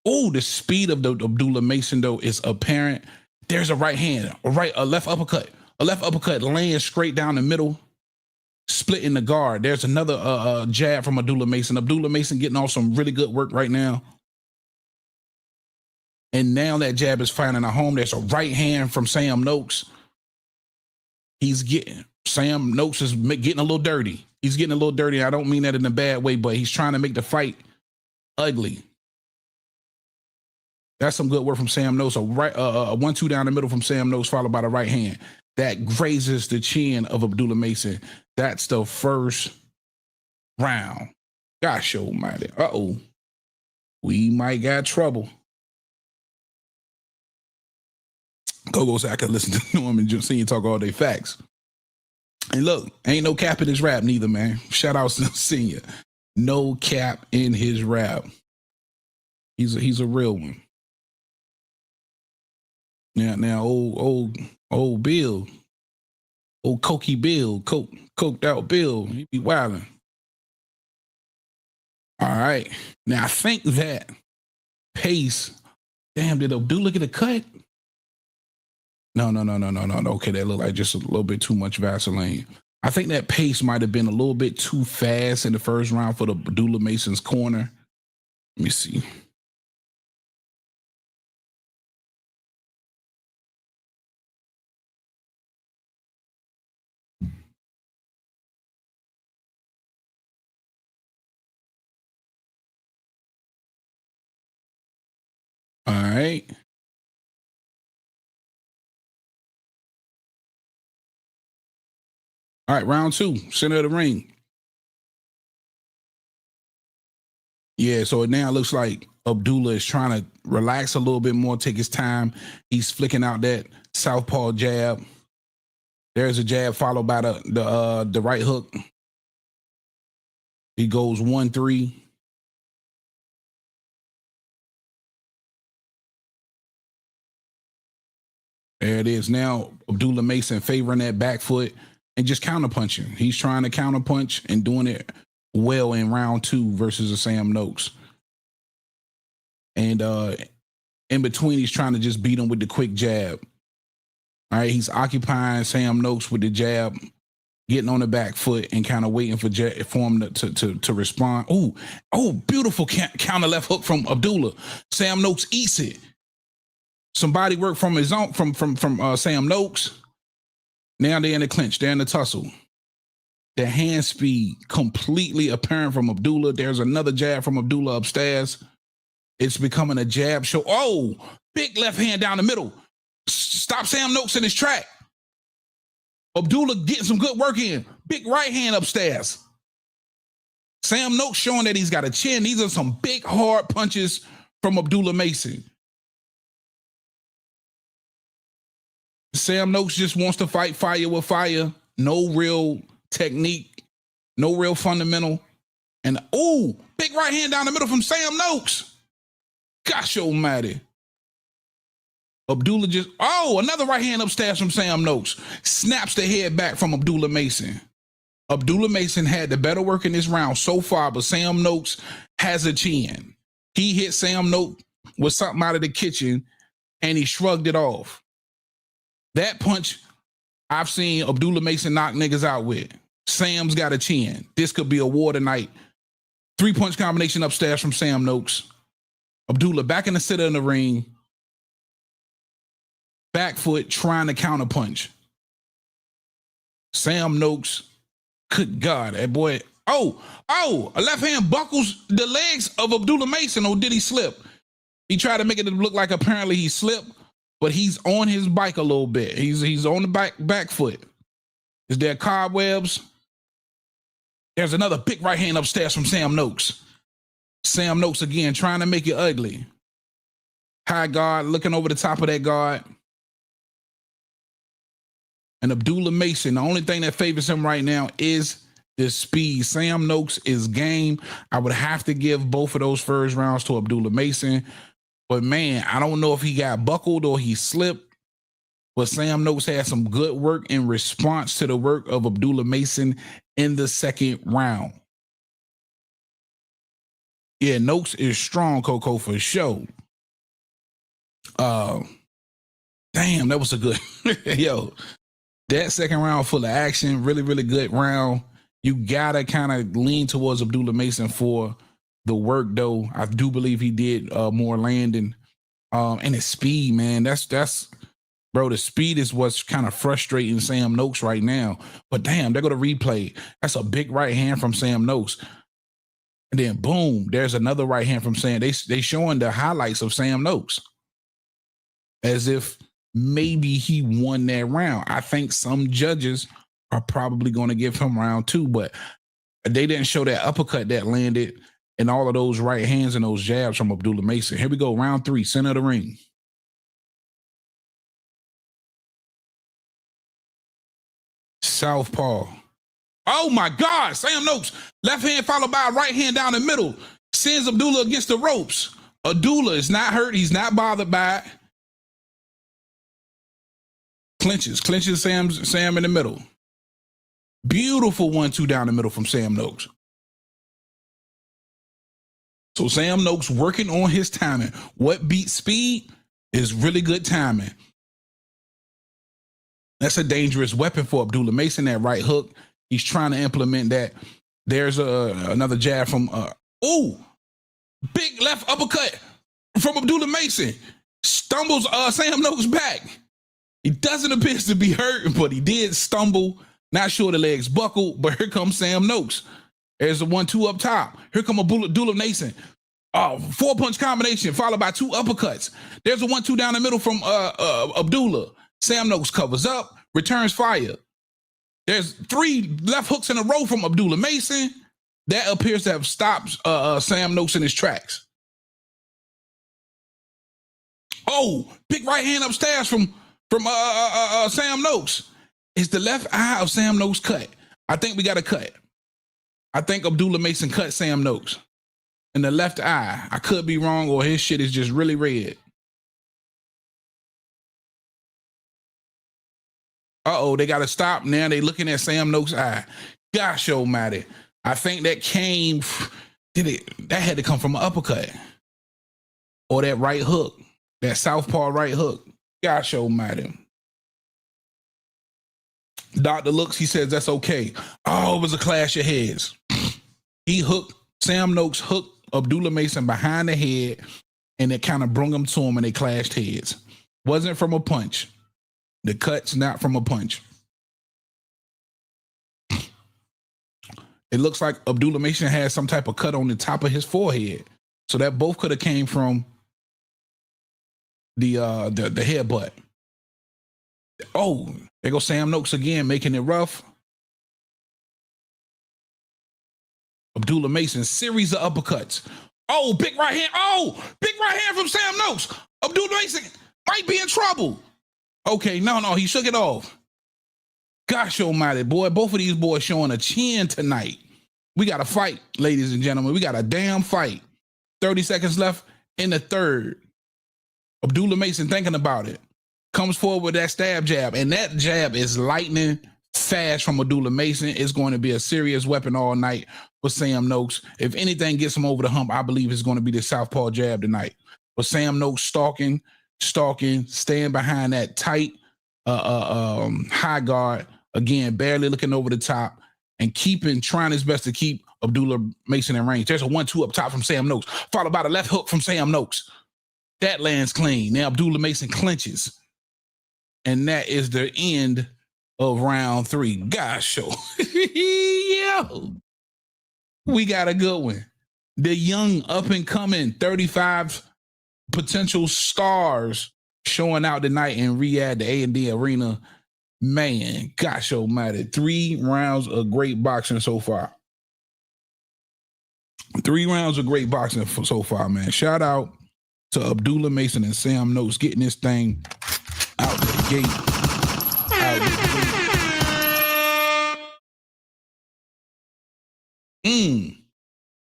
Speaker 17: Oh, the speed of the Abdullah Mason, though, is apparent. There's a right hand, a left uppercut. A left uppercut laying straight down the middle, splitting the guard. There's another jab from Abdullah Mason. Abdullah Mason getting off some really good work right now. And now that jab is finding a home. There's a right hand from Sam Noakes. Sam Noakes is getting a little dirty. He's getting a little dirty. I don't mean that in a bad way, but he's trying to make the fight ugly. That's some good work from Sam Noakes. A 1-2 down the middle from Sam Noakes, followed by the right hand. That grazes the chin of Abdullah Mason. That's the first round. Gosh almighty. Uh-oh. We might got trouble. Gogo said I could listen to him and just see you talk all day facts. And look, ain't no cap in his rap neither, man. Shout out to Senior. No cap in his rap. He's a real one. Now old Bill, old Cokey Bill, coked out Bill, he be wilding. All right. Now I think that pace, damn, did Abdullah get a cut? No. Okay, that looked like just a little bit too much Vaseline. I think that pace might have been a little bit too fast in the first round for the Abdullah Mason's corner. Let me see. All right. All right, round 2, center of the ring. Yeah, so it now looks like Abdullah is trying to relax a little bit more, take his time. He's flicking out that southpaw jab. There's a jab followed by the right hook. He goes 1-3. There it is. Now Abdullah Mason favoring that back foot and just counterpunching. He's trying to counterpunch and doing it well in round 2 versus a Sam Noakes. And in between, he's trying to just beat him with the quick jab. All right, he's occupying Sam Noakes with the jab, getting on the back foot and kind of waiting for him to respond. Oh, beautiful counter left hook from Abdullah. Sam Noakes eats it. Some body work from his own from Sam Noakes. Now they're in the clinch. They're in the tussle. The hand speed completely apparent from Abdullah. There's another jab from Abdullah upstairs. It's becoming a jab show. Oh, big left hand down the middle. Stop Sam Noakes in his track. Abdullah getting some good work in. Big right hand upstairs. Sam Noakes showing that he's got a chin. These are some big, hard punches from Abdullah Mason. Sam Noakes just wants to fight fire with fire. No real technique. No real fundamental. And, big right hand down the middle from Sam Noakes. Gosh almighty. Abdullah another right hand upstairs from Sam Noakes. Snaps the head back from Abdullah Mason. Abdullah Mason had the better work in this round so far, but Sam Noakes has a chin. He hit Sam Noakes with something out of the kitchen, and he shrugged it off. That punch I've seen Abdullah Mason knock niggas out with. Sam's got a chin. This could be a war tonight. 3-punch combination upstairs from Sam Noakes. Abdullah back in the center of the ring. Back foot trying to counterpunch. Sam Noakes, good God, that boy. A left hand buckles the legs of Abdullah Mason, or did he slip? He tried to make it look like apparently he slipped, but he's on his bike a little bit. He's on the back foot. Is there cobwebs? There's another big right hand upstairs from Sam Noakes. Sam Noakes again trying to make it ugly. High guard, looking over the top of that guard. And Abdullah Mason, the only thing that favors him right now is the speed. Sam Noakes is game. I would have to give both of those first rounds to Abdullah Mason. But man, I don't know if he got buckled or he slipped. But Sam Noakes had some good work in response to the work of Abdullah Mason in the second round. Yeah, Noakes is strong, Coco, for sure. Damn, that was a good yo. That second round full of action, really, really good round. You gotta kind of lean towards Abdullah Mason for the work, though. I do believe he did more landing. And his speed, man. That's bro, the speed is what's kind of frustrating Sam Noakes right now. But damn, they're gonna replay. That's a big right hand from Sam Noakes. And then boom, there's another right hand from Sam. They showing the highlights of Sam Noakes as if maybe he won that round. I think some judges are probably going to give him round 2, but they didn't show that uppercut that landed and all of those right hands and those jabs from Abdullah Mason. Here we go, round 3, center of the ring. Southpaw. Oh my God, Sam Noakes. Left hand followed by a right hand down the middle. Sends Abdullah against the ropes. Abdullah is not hurt. He's not bothered by it. Clinches Sam in the middle. Beautiful 1-2 down the middle from Sam Noakes. So Sam Noakes working on his timing. What beats speed is really good timing. That's a dangerous weapon for Abdullah Mason, that right hook. He's trying to implement that. There's another jab from, big left uppercut from Abdullah Mason. Stumbles Sam Noakes back. He doesn't appear to be hurt, but he did stumble. Not sure the legs buckled, but here comes Sam Noakes. There's a 1-2 up top. Here come Abdullah Mason. 4-punch combination followed by 2 uppercuts. There's a 1-2 down the middle from Abdullah. Sam Noakes covers up, returns fire. There's 3 left hooks in a row from Abdullah Mason. That appears to have stopped Sam Noakes in his tracks. Oh, big right hand upstairs from Sam Noakes. Is the left eye of Sam Noakes cut? I think we got a cut. I think Abdullah Mason cut Sam Noakes in the left eye. I could be wrong, or his shit is just really red. They got to stop. Now they looking at Sam Noakes' eye. Gosh almighty. I think that that had to come from an uppercut. Or that right hook. That southpaw right hook. Gosh almighty. Doctor looks, he says, that's okay. Oh, it was a clash of heads. Sam Noakes hooked Abdullah Mason behind the head, and it kind of brung him to him, and they clashed heads. Wasn't from a punch. The cut's not from a punch. It looks like Abdullah Mason has some type of cut on the top of his forehead. So that both could have came from the headbutt. Oh, there goes Sam Noakes again, making it rough. Abdullah Mason, series of uppercuts. Oh, big right hand. Oh, big right hand from Sam Noakes. Abdullah Mason might be in trouble. Okay, no, he shook it off. Gosh almighty, boy, both of these boys showing a chin tonight. We got a fight, ladies and gentlemen. We got a damn fight. 30 seconds left in the third. Abdullah Mason thinking about it. Comes forward with that stab jab, and that jab is lightning fast from Abdullah Mason. It's going to be a serious weapon all night for Sam Noakes. If anything gets him over the hump, I believe it's going to be the southpaw jab tonight. But Sam Noakes stalking, staying behind that tight high guard, again, barely looking over the top, and trying his best to keep Abdullah Mason in range. There's a 1-2 up top from Sam Noakes, followed by the left hook from Sam Noakes. That lands clean. Now Abdullah Mason clinches. And that is the end of round 3. Gosh, yo, we got a good one. The young up-and-coming 35 potential stars showing out tonight in Riyadh, the A&D Arena. Man, gosh almighty. 3 rounds of great boxing so far. 3 rounds of great boxing so far, man. Shout out to Abdullah Mason and Sam Noakes getting this thing out the gate.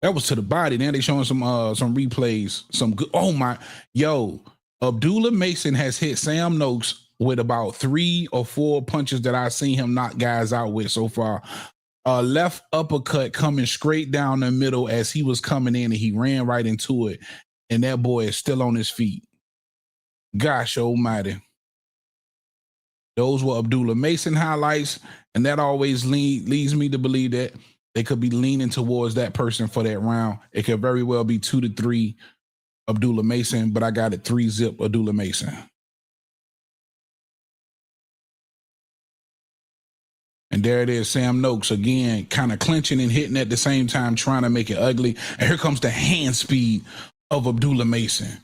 Speaker 17: That was to the body. Now they showing some replays. Some good. Oh my, Abdullah Mason has hit Sam Noakes with about 3 or 4 punches that I've seen him knock guys out with so far. left uppercut coming straight down the middle as he was coming in, and he ran right into it. And that boy is still on his feet. Gosh almighty. Those were Abdullah Mason highlights, and that always leads me to believe that they could be leaning towards that person for that round. It could very well be 2-3 Abdullah Mason, but I got it 3-zip Abdullah Mason. And there it is, Sam Noakes again, kind of clinching and hitting at the same time, trying to make it ugly. And here comes the hand speed of Abdullah Mason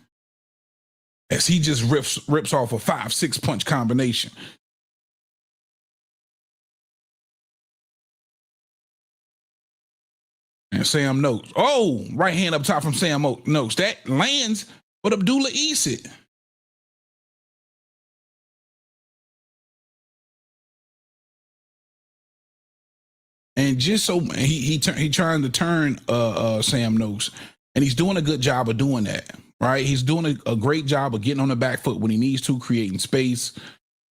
Speaker 17: as he just rips off a 5-6 punch combination. And Sam Noakes. Oh, right hand up top from Sam Noakes. That lands, but Abdullah eats it. And just so he trying to turn Sam Noakes, and he's doing a good job of doing that, right? He's doing a great job of getting on the back foot when he needs to, creating space,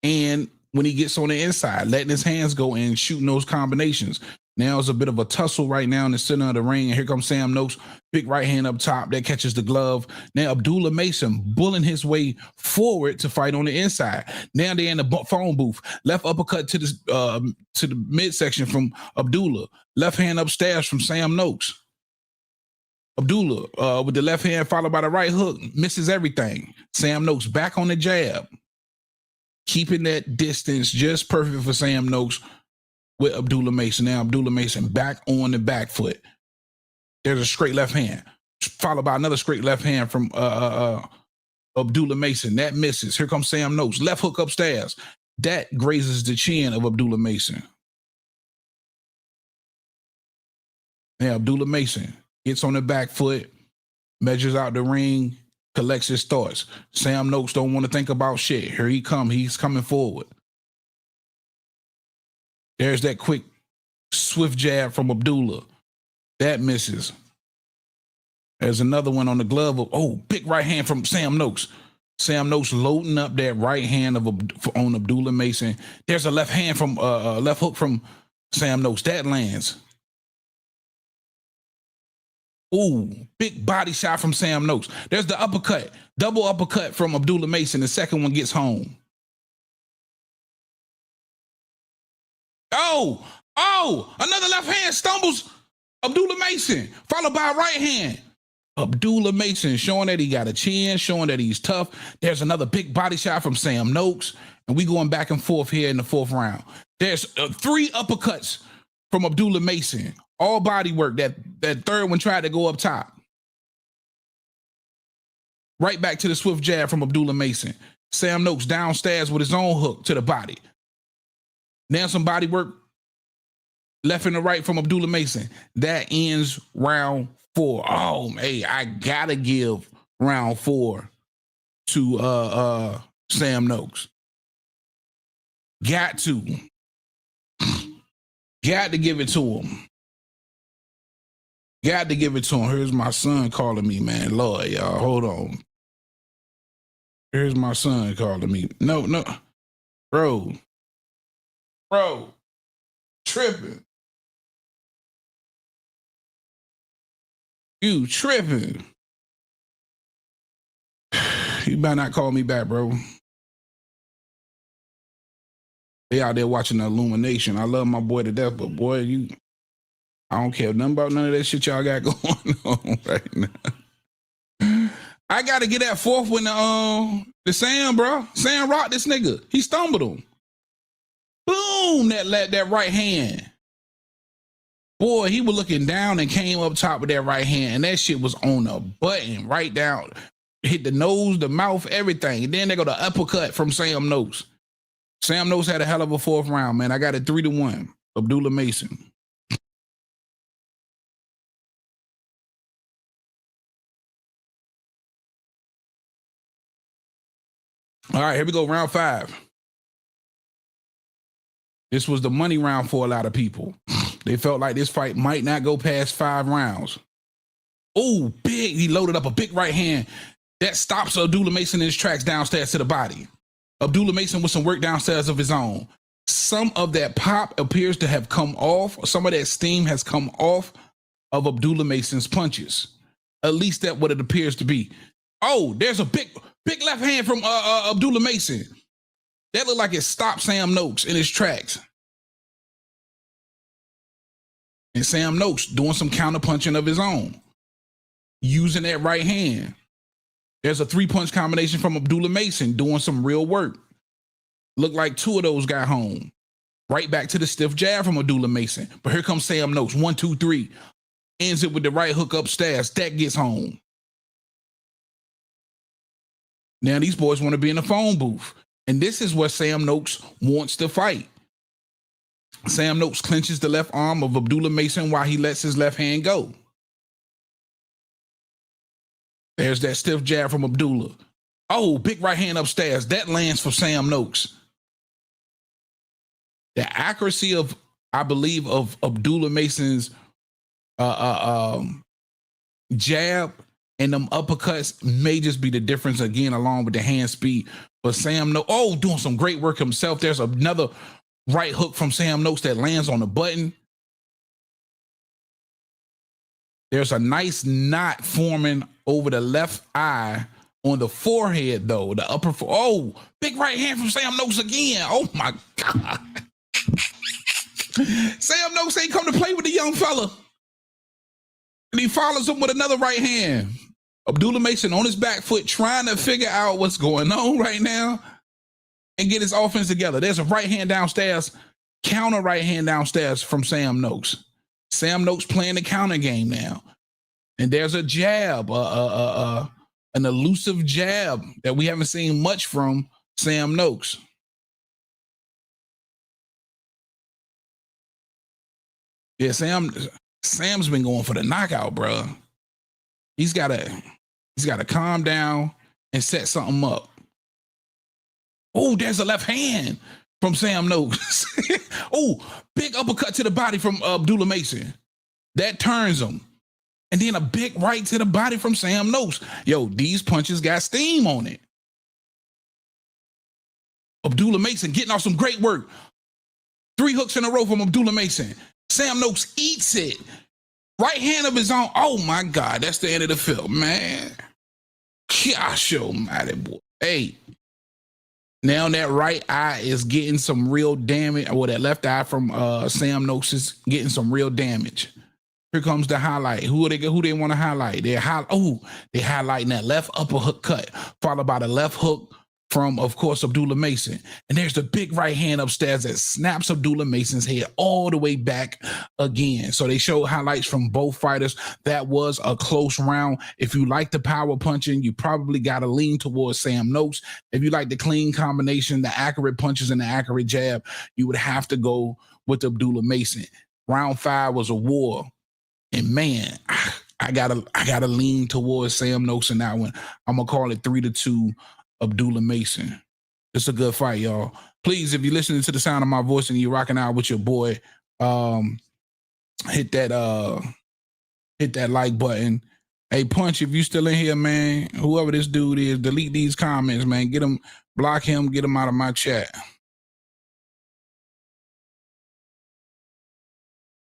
Speaker 17: and when he gets on the inside, letting his hands go and shooting those combinations. Now it's a bit of a tussle right now in the center of the ring, and here comes Sam Noakes, big right hand up top that catches the glove. Now Abdullah Mason bulling his way forward to fight on the inside. Now they're in the phone booth. Left uppercut to the midsection from Abdullah. Left hand upstairs from Sam Noakes. Abdullah with the left hand followed by the right hook, misses everything. Sam Noakes back on the jab, keeping that distance just perfect for Sam Noakes with Abdullah Mason. Now Abdullah Mason back on the back foot. There's a straight left hand, followed by another straight left hand from Abdullah Mason. That misses. Here comes Sam Noakes. Left hook upstairs. That grazes the chin of Abdullah Mason. Now Abdullah Mason gets on the back foot, measures out the ring, collects his thoughts. Sam Noakes don't want to think about shit. Here he comes. He's coming forward. There's that quick, swift jab from Abdullah. That misses. There's another one on the glove of, big right hand from Sam Noakes. Sam Noakes loading up that right hand on Abdullah Mason. There's a left hand from, left hook from Sam Noakes. That lands. Ooh, big body shot from Sam Noakes. There's the uppercut, double uppercut from Abdullah Mason. The second one gets home. Another left hand stumbles Abdullah Mason, followed by a right hand. Abdullah Mason showing that he got a chin, showing that he's tough. There's another big body shot from Sam Noakes, and we going back and forth here in the fourth round. There's 3 uppercuts from Abdullah Mason, all body work. That third one tried to go up top. Right back to the swift jab from Abdullah Mason. Sam Noakes downstairs with his own hook to the body. Now some body work left and the right from Abdullah Mason. That ends round 4. I gotta give round 4 to Sam Noakes. Got to give it to him. Got to give it to him. Here's my son calling me, man. Lord, y'all, hold on. Here's my son calling me. No. Bro, tripping. You tripping. You better not call me back, bro. They out there watching the Illumination. I love my boy to death, but boy, I don't care nothing about none of that shit y'all got going on right now. I got to get that fourth one to Sam, bro. Sam rocked this nigga. He stumbled him. Boom, that right hand. Boy, he was looking down and came up top with that right hand, and that shit was on a button right down. Hit the nose, the mouth, everything. And then they go the uppercut from Sam Noakes. Sam Noakes had a hell of a fourth round, man. I got it 3-1. Abdullah Mason. All right, here we go, round 5. This was the money round for a lot of people. They felt like this fight might not go past 5 rounds. Oh, big. He loaded up a big right hand. That stops Abdullah Mason in his tracks downstairs to the body. Abdullah Mason with some work downstairs of his own. some of that pop appears to have come off. Some of that steam has come off of Abdullah Mason's punches. At least that's what it appears to be. Oh, there's a big left hand from Abdullah Mason. That looked like it stopped Sam Noakes in his tracks. And Sam Noakes doing some counter punching of his own, using that right hand. There's a 3-punch combination from Abdullah Mason doing some real work. Looked like 2 of those got home. Right back to the stiff jab from Abdullah Mason. But here comes Sam Noakes. 1, 2, 3. Ends it with the right hook upstairs. That gets home. Now these boys want to be in the phone booth. And this is where Sam Noakes wants to fight. Sam Noakes clenches the left arm of Abdullah Mason while he lets his left hand go. There's that stiff jab from Abdullah. Oh, big right hand upstairs. That lands for Sam Noakes. The accuracy of, I believe, of Abdullah Mason's jab and them uppercuts may just be the difference again, along with the hand speed. But Sam Noakes, doing some great work himself. There's another right hook from Sam Noakes that lands on the button. There's a nice knot forming over the left eye on the forehead, though. The upper, big right hand from Sam Noakes again. Oh my God. Sam Noakes ain't come to play with the young fella. And he follows him with another right hand. Abdullah Mason on his back foot trying to figure out what's going on right now and get his offense together. There's a right hand downstairs, counter right hand downstairs from Sam Noakes. Sam Noakes playing the counter game now. And there's a jab, an elusive jab that we haven't seen much from Sam Noakes. Yeah, Sam's been going for the knockout, bro. He's got to calm down and set something up. Oh, there's a left hand from Sam Noakes. Oh, big uppercut to the body from Abdullah Mason. That turns him. And then a big right to the body from Sam Noakes. Yo, these punches got steam on it. Abdullah Mason getting off some great work. 3 hooks in a row from Abdullah Mason. Sam Noakes eats it. Right hand of his own. Oh my God, that's the end of the film, man. Gosh almighty, boy. Hey, now that right eye is getting some real damage. Well, that left eye from Sam Noakes is getting some real damage. Here comes the highlight. Who they want to highlight? They're highlighting that left upper hook cut, followed by the left hook from, of course, Abdullah Mason. And there's the big right hand upstairs that snaps Abdullah Mason's head all the way back again. So they show highlights from both fighters. That was a close round. If you like the power punching, you probably got to lean towards Sam Noakes. If you like the clean combination, the accurate punches and the accurate jab, you would have to go with Abdullah Mason. Round 5 was a war. And man, I gotta lean towards Sam Noakes in that one. I'm gonna call it 3-2 Abdullah Mason. It's a good fight, y'all. Please, if you're listening to the sound of my voice and you're rocking out with your boy, hit that like button. Hey, Punch, if you still in here, man, whoever this dude is, delete these comments, man. Get him, block him, get him out of my chat.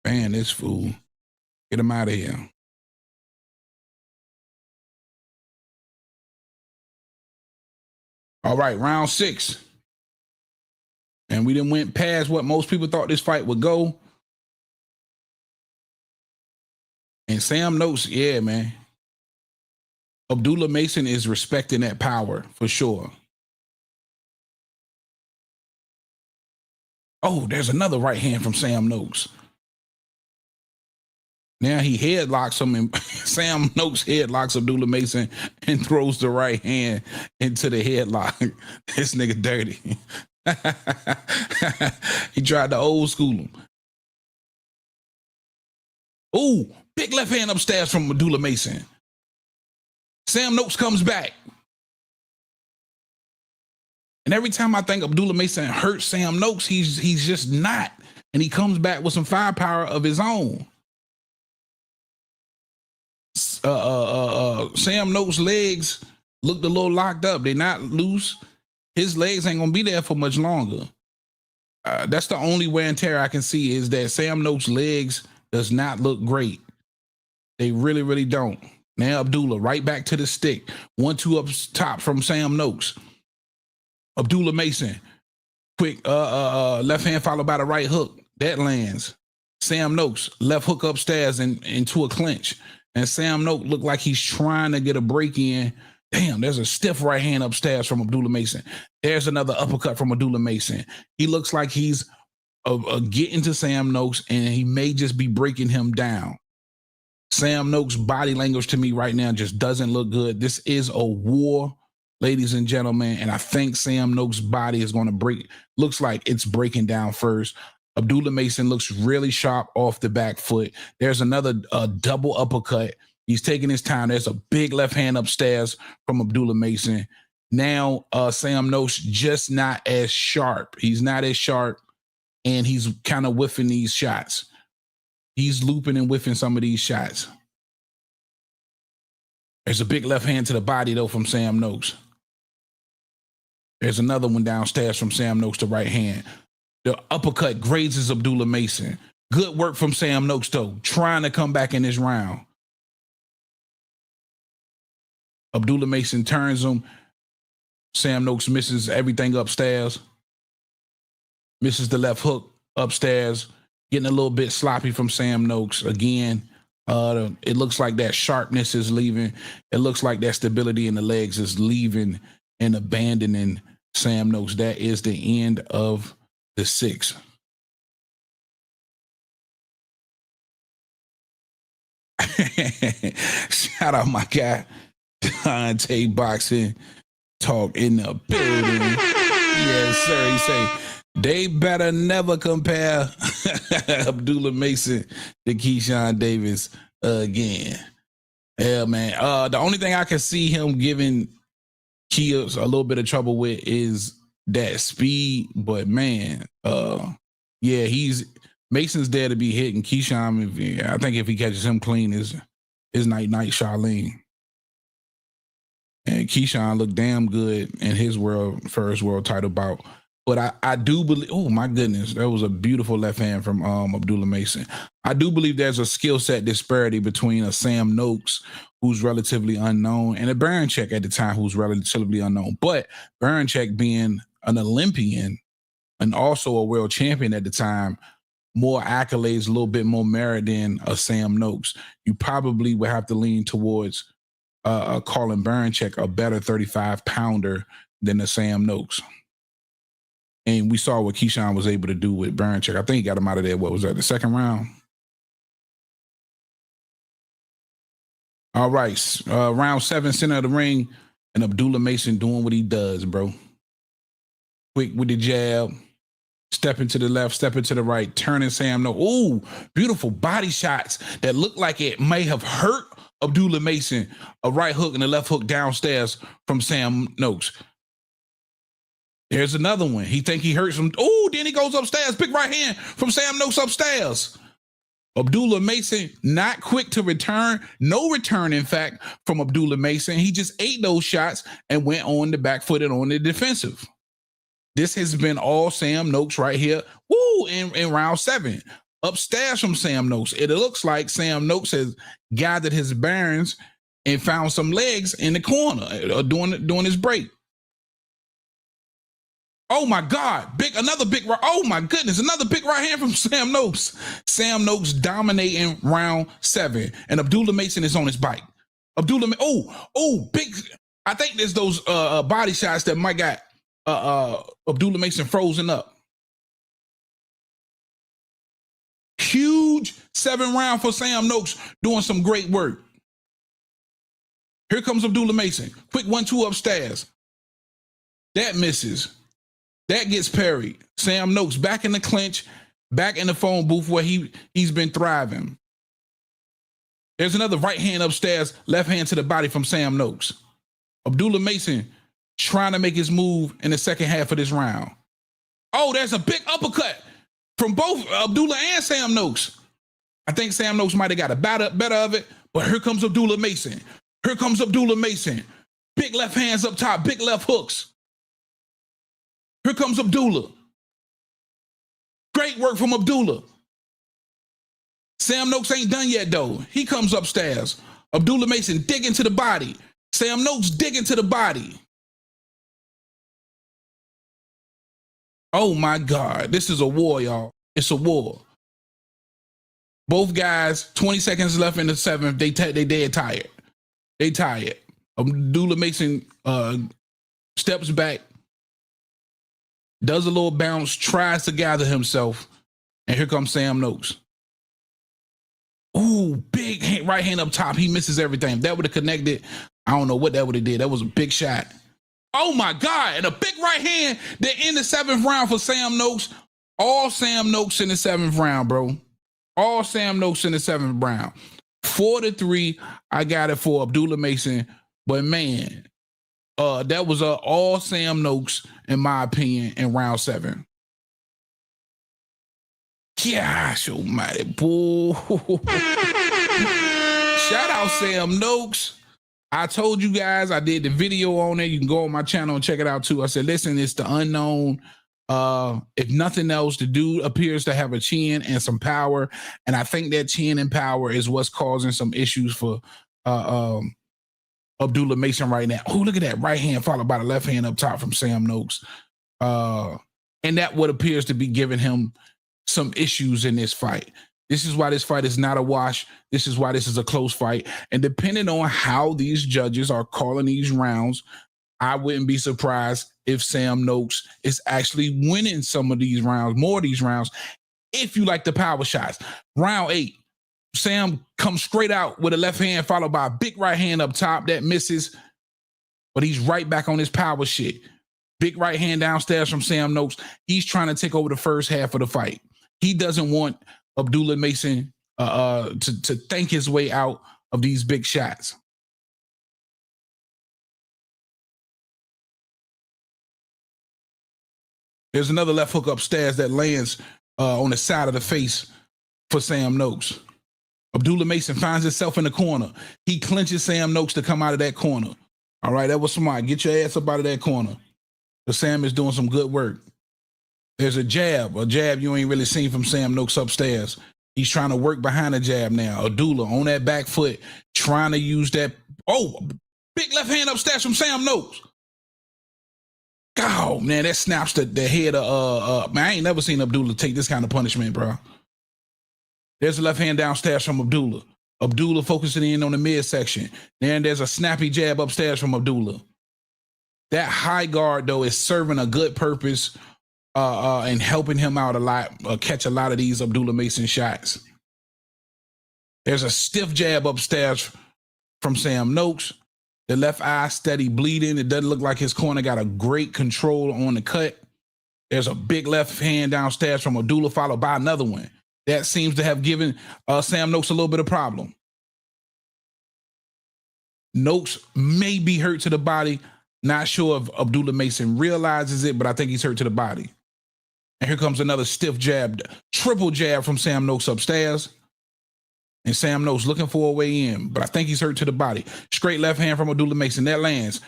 Speaker 17: Man, this fool. Get him out of here. All right, round 6. And we done went past what most people thought this fight would go. And Sam Noakes, yeah, man. Abdullah Mason is respecting that power for sure. Oh, there's another right hand from Sam Noakes. Now he headlocks him, and Sam Noakes headlocks Abdullah Mason and throws the right hand into the headlock. This nigga dirty. He tried to old school him. Ooh, big left hand upstairs from Abdullah Mason. Sam Noakes comes back. And every time I think Abdullah Mason hurts Sam Noakes, he's just not. And he comes back with some firepower of his own. Sam Noakes' legs looked a little locked up. They're not loose. His legs ain't gonna be there for much longer. That's the only wear and tear I can see is that Sam Noakes' legs does not look great. They really, really don't. Now Abdullah right back to the stick. 1-2 up top from Sam Noakes. Abdullah Mason. Quick left hand followed by the right hook. That lands. Sam Noakes, left hook upstairs and into a clinch. And Sam Noakes looked like he's trying to get a break in. Damn, there's a stiff right hand upstairs from Abdullah Mason. There's another uppercut from Abdullah Mason. He looks like he's getting to Sam Noakes, and he may just be breaking him down. Sam Noakes' body language to me right now just doesn't look good. This is a war, ladies and gentlemen, and I think Sam Noakes' body is going to break. Looks like it's breaking down first. Abdullah Mason looks really sharp off the back foot. There's another double uppercut. He's taking his time. There's a big left hand upstairs from Abdullah Mason. Now, Sam Noakes just not as sharp. He's not as sharp, and he's kind of whiffing these shots. He's looping and whiffing some of these shots. There's a big left hand to the body, though, from Sam Noakes. There's another one downstairs from Sam Noakes, the right hand. The uppercut grazes Abdullah Mason. Good work from Sam Noakes, though, trying to come back in this round. Abdullah Mason turns him. Sam Noakes misses everything upstairs. Misses the left hook upstairs. Getting a little bit sloppy from Sam Noakes. Again, it looks like that sharpness is leaving. It looks like that stability in the legs is leaving and abandoning Sam Noakes. That is the end of the 6th. Shout out my guy, Dante Boxing Talk in the building. Yes, sir. He say, they better never compare Abdullah Mason to Keyshawn Davis again. Yeah, man. The only thing I can see him giving Keys a little bit of trouble with is that speed. But, man, yeah, Mason's there to be hitting. Keyshawn, I think if he catches him clean, is night Charlene. And Keyshawn looked damn good in his first world title bout. But I do believe, oh my goodness, that was a beautiful left hand from Abdullah Mason. I do believe there's a skill set disparity between a Sam Noakes, who's relatively unknown, and a Baranchek at the time, who's relatively unknown. But Baranchek being an Olympian and also a world champion at the time, more accolades, a little bit more merit than a Sam Noakes. You probably would have to lean towards calling Baranchek a better 35-pounder than a Sam Noakes. And we saw what Keyshawn was able to do with Baranchek. I think he got him out of there, what was that, the second round? All right, round 7, center of the ring, and Abdullah Mason doing what he does, bro. Quick with the jab, stepping to the left, stepping to the right, turning Sam Noakes. Ooh, beautiful body shots that look like it may have hurt Abdullah Mason. A right hook and a left hook downstairs from Sam Noakes. There's another one. He think he hurts him. Oh, then he goes upstairs. Big right hand from Sam Noakes upstairs. Abdullah Mason not quick to return. No return, in fact, from Abdullah Mason. He just ate those shots and went on the back foot and on the defensive. This has been all Sam Noakes right here. Woo, in round 7. Upstairs from Sam Noakes. It looks like Sam Noakes has gathered his bearings and found some legs in the corner during his break. Oh my God, oh my goodness, another big right hand from Sam Noakes. Sam Noakes dominating round 7, and Abdullah Mason is on his bike. Big, I think there's those body shots that might got Abdullah Mason frozen up. Huge 7 round for Sam Noakes doing some great work. Here comes Abdullah Mason. Quick 1-2 upstairs. That misses. That gets parried. Sam Noakes back in the clinch, back in the phone booth where he's been thriving. There's another right hand upstairs, left hand to the body from Sam Noakes. Abdullah Mason trying to make his move in the second half of this round. Oh, there's a big uppercut from both Abdullah and Sam Noakes. I think Sam Noakes might have got a better of it, but here comes Abdullah Mason. Here comes Abdullah Mason. Big left hands up top, big left hooks. Here comes Abdullah. Great work from Abdullah. Sam Noakes ain't done yet, though. He comes upstairs. Abdullah Mason digging to the body. Sam Noakes digging to the body. Oh, my God. This is a war, y'all. It's a war. Both guys, 20 seconds left in the seventh. They dead tired. They tired. Abdullah Mason steps back, does a little bounce, tries to gather himself, and here comes Sam Noakes. Ooh, big right hand up top. He misses everything. If that would have connected, I don't know what that would have did. That was a big shot. Oh, my God. And a big right hand that in the seventh round for Sam Noakes. All Sam Noakes in the seventh round, bro. All Sam Noakes in the seventh round. 4-3, I got it for Abdullah Mason. But, man, that was all Sam Noakes, in my opinion, in round 7. Gosh almighty, boy. Shout out Sam Noakes. I told you guys, I did the video on it. You can go on my channel and check it out too. I said, listen, it's the unknown. If nothing else, the dude appears to have a chin and some power. And I think that chin and power is what's causing some issues for Abdullah Mason right now. Oh, look at that right hand followed by the left hand up top from Sam Noakes. And that what appears to be giving him some issues in this fight. This is why this fight is not a wash. This is why this is a close fight. And depending on how these judges are calling these rounds, I wouldn't be surprised if Sam Noakes is actually winning some of these rounds, more of these rounds, if you like the power shots. Round 8, Sam comes straight out with a left hand followed by a big right hand up top that misses, but he's right back on his power shit. Big right hand downstairs from Sam Noakes. He's trying to take over the first half of the fight. He doesn't want Abdullah Mason to think his way out of these big shots. There's another left hook upstairs that lands on the side of the face for Sam Noakes. Abdullah Mason finds himself in the corner. He clinches Sam Noakes to come out of that corner. All right, that was smart. Get your ass up out of that corner. But Sam is doing some good work. There's a jab you ain't really seen from Sam Noakes upstairs. He's trying to work behind the jab now. Abdullah on that back foot, trying to use that. Oh, big left hand upstairs from Sam Noakes. Oh, man, that snaps the head of, man, I ain't never seen Abdullah take this kind of punishment, bro. There's a left hand downstairs from Abdullah. Abdullah focusing in on the midsection. Then there's a snappy jab upstairs from Abdullah. That high guard, though, is serving a good purpose and helping him out a lot, catch a lot of these Abdullah Mason shots. There's a stiff jab upstairs from Sam Noakes. The left eye steady bleeding. It doesn't look like his corner got a great control on the cut. There's a big left hand downstairs from Abdullah, followed by another one. That seems to have given Sam Noakes a little bit of problem. Noakes may be hurt to the body. Not sure if Abdullah Mason realizes it, but I think he's hurt to the body. And here comes another stiff jab, triple jab from Sam Noakes upstairs. And Sam Noakes looking for a way in, but I think he's hurt to the body. Straight left hand from Abdullah Mason. That lands.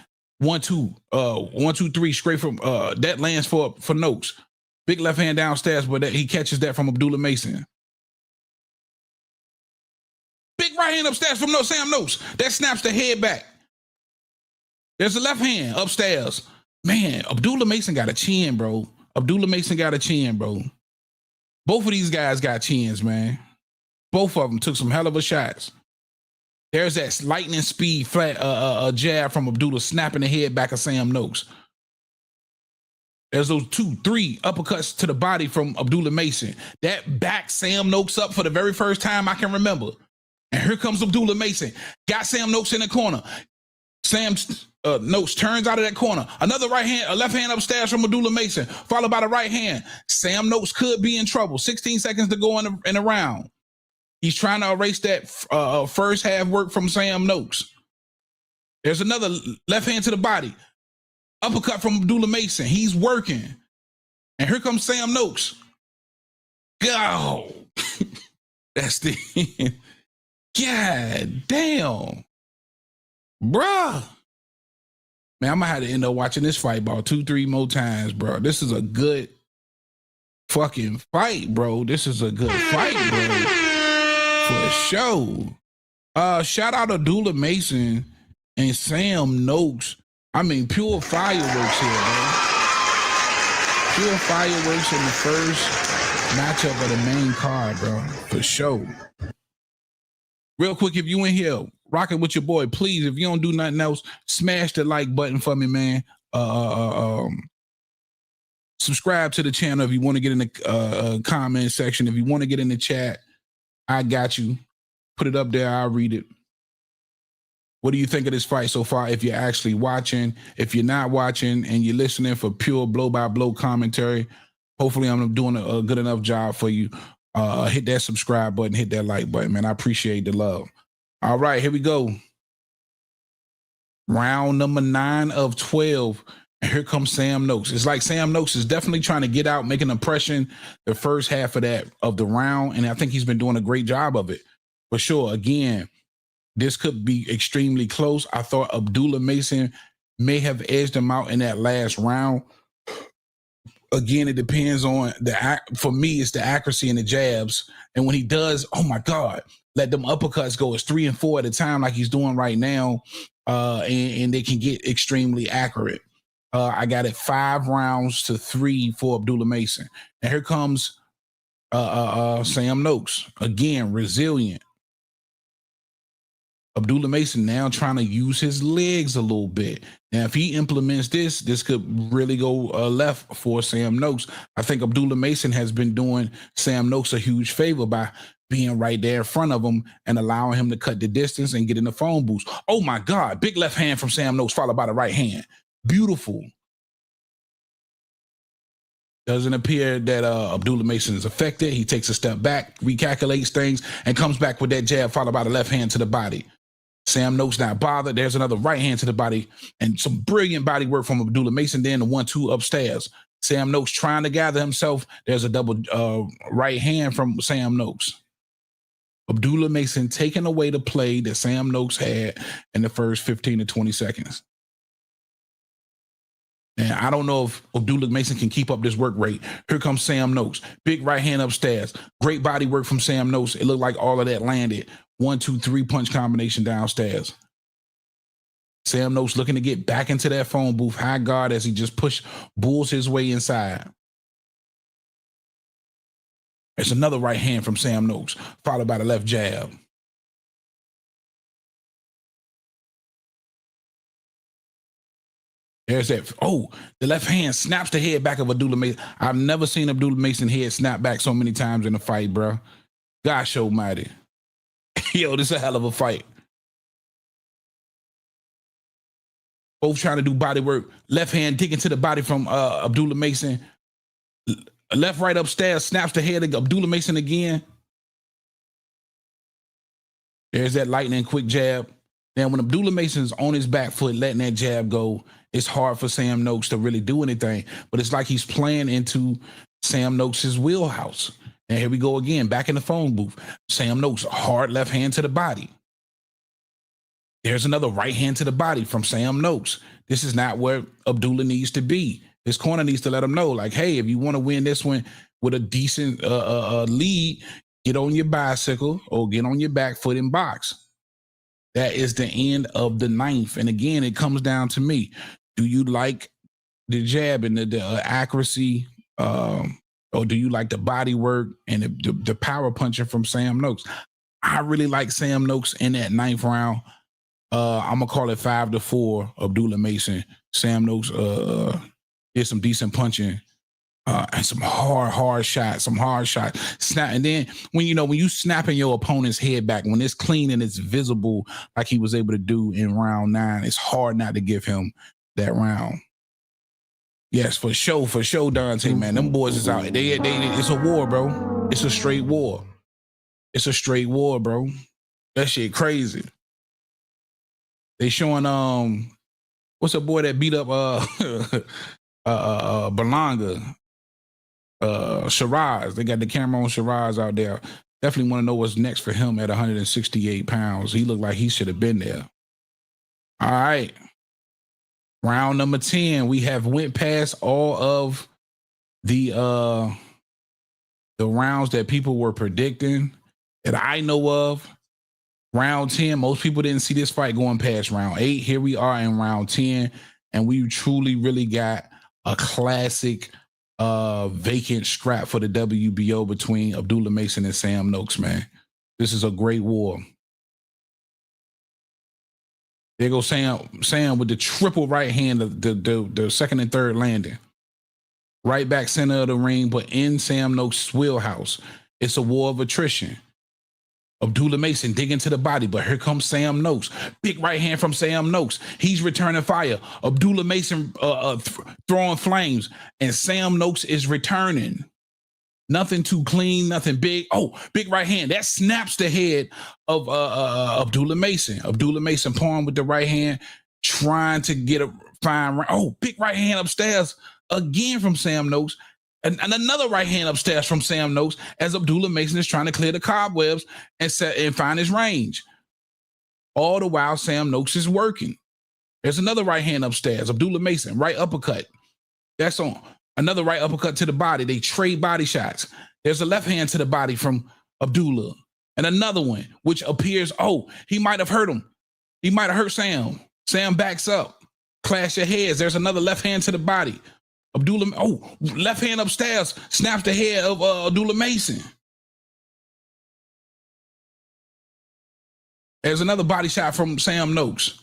Speaker 17: 1-2, 3, straight from, that lands for Noakes. Big left hand downstairs, but he catches that from Abdullah Mason. Big right hand upstairs from Sam Noakes. That snaps the head back. There's a left hand upstairs. Man, Abdullah Mason got a chin, bro. Abdullah Mason got a chin, bro. Both of these guys got chins, man. Both of them took some hell of a shots. There's that lightning speed flat jab from Abdullah snapping the head back of Sam Noakes. There's those 2, 3 uppercuts to the body from Abdullah Mason. That backed Sam Noakes up for the very first time I can remember. And here comes Abdullah Mason. Got Sam Noakes in the corner. Sam Noakes turns out of that corner. Another right hand, a left hand upstairs from Abdullah Mason, followed by the right hand. Sam Noakes could be in trouble. 16 seconds to go in the round. He's trying to erase that first half work from Sam Noakes. There's another left hand to the body. Uppercut from Abdullah Mason. He's working. And here comes Sam Noakes. Go. That's the end. God damn. Bruh. Man, I'm going to have to end up watching this fight about 2-3 more times, bro. This is a good fucking fight, bro. This is a good fight, bro. For sure. Shout out Abdullah Mason and Sam Noakes. I mean, pure fireworks here, bro. Pure fireworks in the first matchup of the main card, bro. For sure. Real quick, if you in here rocking with your boy, please, if you don't do nothing else, smash the like button for me, man. Subscribe to the channel if you want to get in the comment section. If you want to get in the chat, I got you. Put it up there. I'll read it. What do you think of this fight so far? If you're actually watching, if you're not watching and you're listening for pure blow-by-blow commentary, hopefully I'm doing a good enough job for you. Hit that subscribe button, hit that like button, man. I appreciate the love. All right, here we go. Round number 9 of 12. And here comes Sam Noakes. It's like Sam Noakes is definitely trying to get out, make an impression the first half of the round. And I think he's been doing a great job of it. For sure. Again, this could be extremely close. I thought Abdullah Mason may have edged him out in that last round. Again, it depends on for me, it's the accuracy and the jabs. And when he does, oh my God, let them uppercuts go as 3 and 4 at a time, like he's doing right now. And they can get extremely accurate. I got it 5 rounds to 3 for Abdullah Mason. And here comes Sam Noakes. Again, resilient. Abdullah Mason now trying to use his legs a little bit. Now, if he implements this could really go left for Sam Noakes. I think Abdullah Mason has been doing Sam Noakes a huge favor by being right there in front of him and allowing him to cut the distance and get in the phone booth. Oh my God, big left hand from Sam Noakes followed by the right hand. Beautiful. Doesn't appear that Abdullah Mason is affected. He takes a step back, recalculates things, and comes back with that jab followed by the left hand to the body. Sam Noakes not bothered. There's another right hand to the body and some brilliant body work from Abdullah Mason. Then the 1-2 upstairs. Sam Noakes trying to gather himself. There's a double right hand from Sam Noakes. Abdullah Mason taking away the play that Sam Noakes had in the first 15 to 20 seconds. And I don't know if Abdullah Mason can keep up this work rate. Here comes Sam Noakes. Big right hand upstairs. Great body work from Sam Noakes. It looked like all of that landed. 1-2-3 punch combination downstairs. Sam Noakes looking to get back into that phone booth. High guard as he just bulls his way inside. There's another right hand from Sam Noakes, followed by the left jab. There's that. Oh, the left hand snaps the head back of Abdullah Mason. I've never seen Abdullah Mason head snap back so many times in a fight, bro. Gosh almighty. Yo, this is a hell of a fight. Both trying to do body work. Left hand digging to the body from Abdullah Mason. Left, right upstairs, snaps the head of Abdullah Mason again. There's that lightning quick jab. Now, when Abdullah Mason's on his back foot, letting that jab go, it's hard for Sam Noakes to really do anything. But it's like he's playing into Sam Noakes' wheelhouse. And here we go again, back in the phone booth. Sam Noakes, hard left hand to the body. There's another right hand to the body from Sam Noakes. This is not where Abdullah needs to be. His corner needs to let him know, like, hey, if you want to win this one with a decent lead, get on your bicycle or get on your back foot and box. That is the end of the 9th. And again, it comes down to me. Do you like the jab and the accuracy, or do you like the body work and the power punching from Sam Noakes? I really like Sam Noakes in that 9th round. I'm going to call it 5-4, Abdullah Mason. Sam Noakes did some decent punching and some hard shots, Snap. And then when you snapping your opponent's head back, when it's clean and it's visible like he was able to do in round 9, it's hard not to give him that round. Yes, for sure, Dante, man. Them boys is out. It's a war, bro. It's a straight war. It's a straight war, bro. That shit crazy. They showing what's a boy that beat up Berlanga? Shiraz. They got the camera on Shiraz out there. Definitely want to know what's next for him at 168 pounds. He looked like he should have been there. All right. Round number 10. We have went past all of the the rounds that people were predicting that I know of. Round 10, most people didn't see this fight going past round 8. Here we are in round 10, and we truly really got a classic vacant scrap for the WBO between Abdullah Mason and Sam Noakes, man. This is a great war. There goes Sam with the triple right hand, the second and third landing. Right back center of the ring, but in Sam Noakes' wheelhouse. It's a war of attrition. Abdullah Mason digging to the body, but here comes Sam Noakes. Big right hand from Sam Noakes. He's returning fire. Abdullah Mason throwing flames, and Sam Noakes is returning. Nothing too clean, nothing big. Oh, big right hand. That snaps the head of Abdullah Mason. Abdullah Mason pawing with the right hand, trying to get a fine round. Oh, big right hand upstairs again from Sam Noakes. And another right hand upstairs from Sam Noakes as Abdullah Mason is trying to clear the cobwebs and find his range. All the while, Sam Noakes is working. There's another right hand upstairs. Abdullah Mason, right uppercut. That's on. Another right uppercut to the body. They trade body shots. There's a left hand to the body from Abdullah. And another one, which appears, he might have hurt him. He might have hurt Sam. Sam backs up. Clash your heads. There's another left hand to the body. Abdullah, left hand upstairs, snaps the head of Abdullah Mason. There's another body shot from Sam Noakes.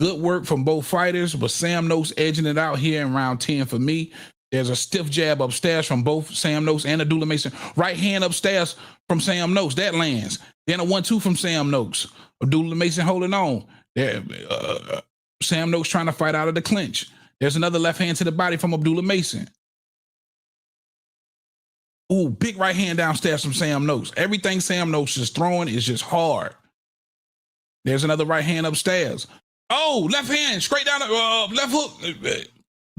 Speaker 17: Good work from both fighters, but Sam Noakes edging it out here in round 10 for me. There's a stiff jab upstairs from both Sam Noakes and Abdullah Mason. Right hand upstairs from Sam Noakes. That lands. Then a 1-2 from Sam Noakes. Abdullah Mason holding on. There, Sam Noakes trying to fight out of the clinch. There's another left hand to the body from Abdullah Mason. Ooh, big right hand downstairs from Sam Noakes. Everything Sam Noakes is throwing is just hard. There's another right hand upstairs. Oh, left hand straight down the left hook.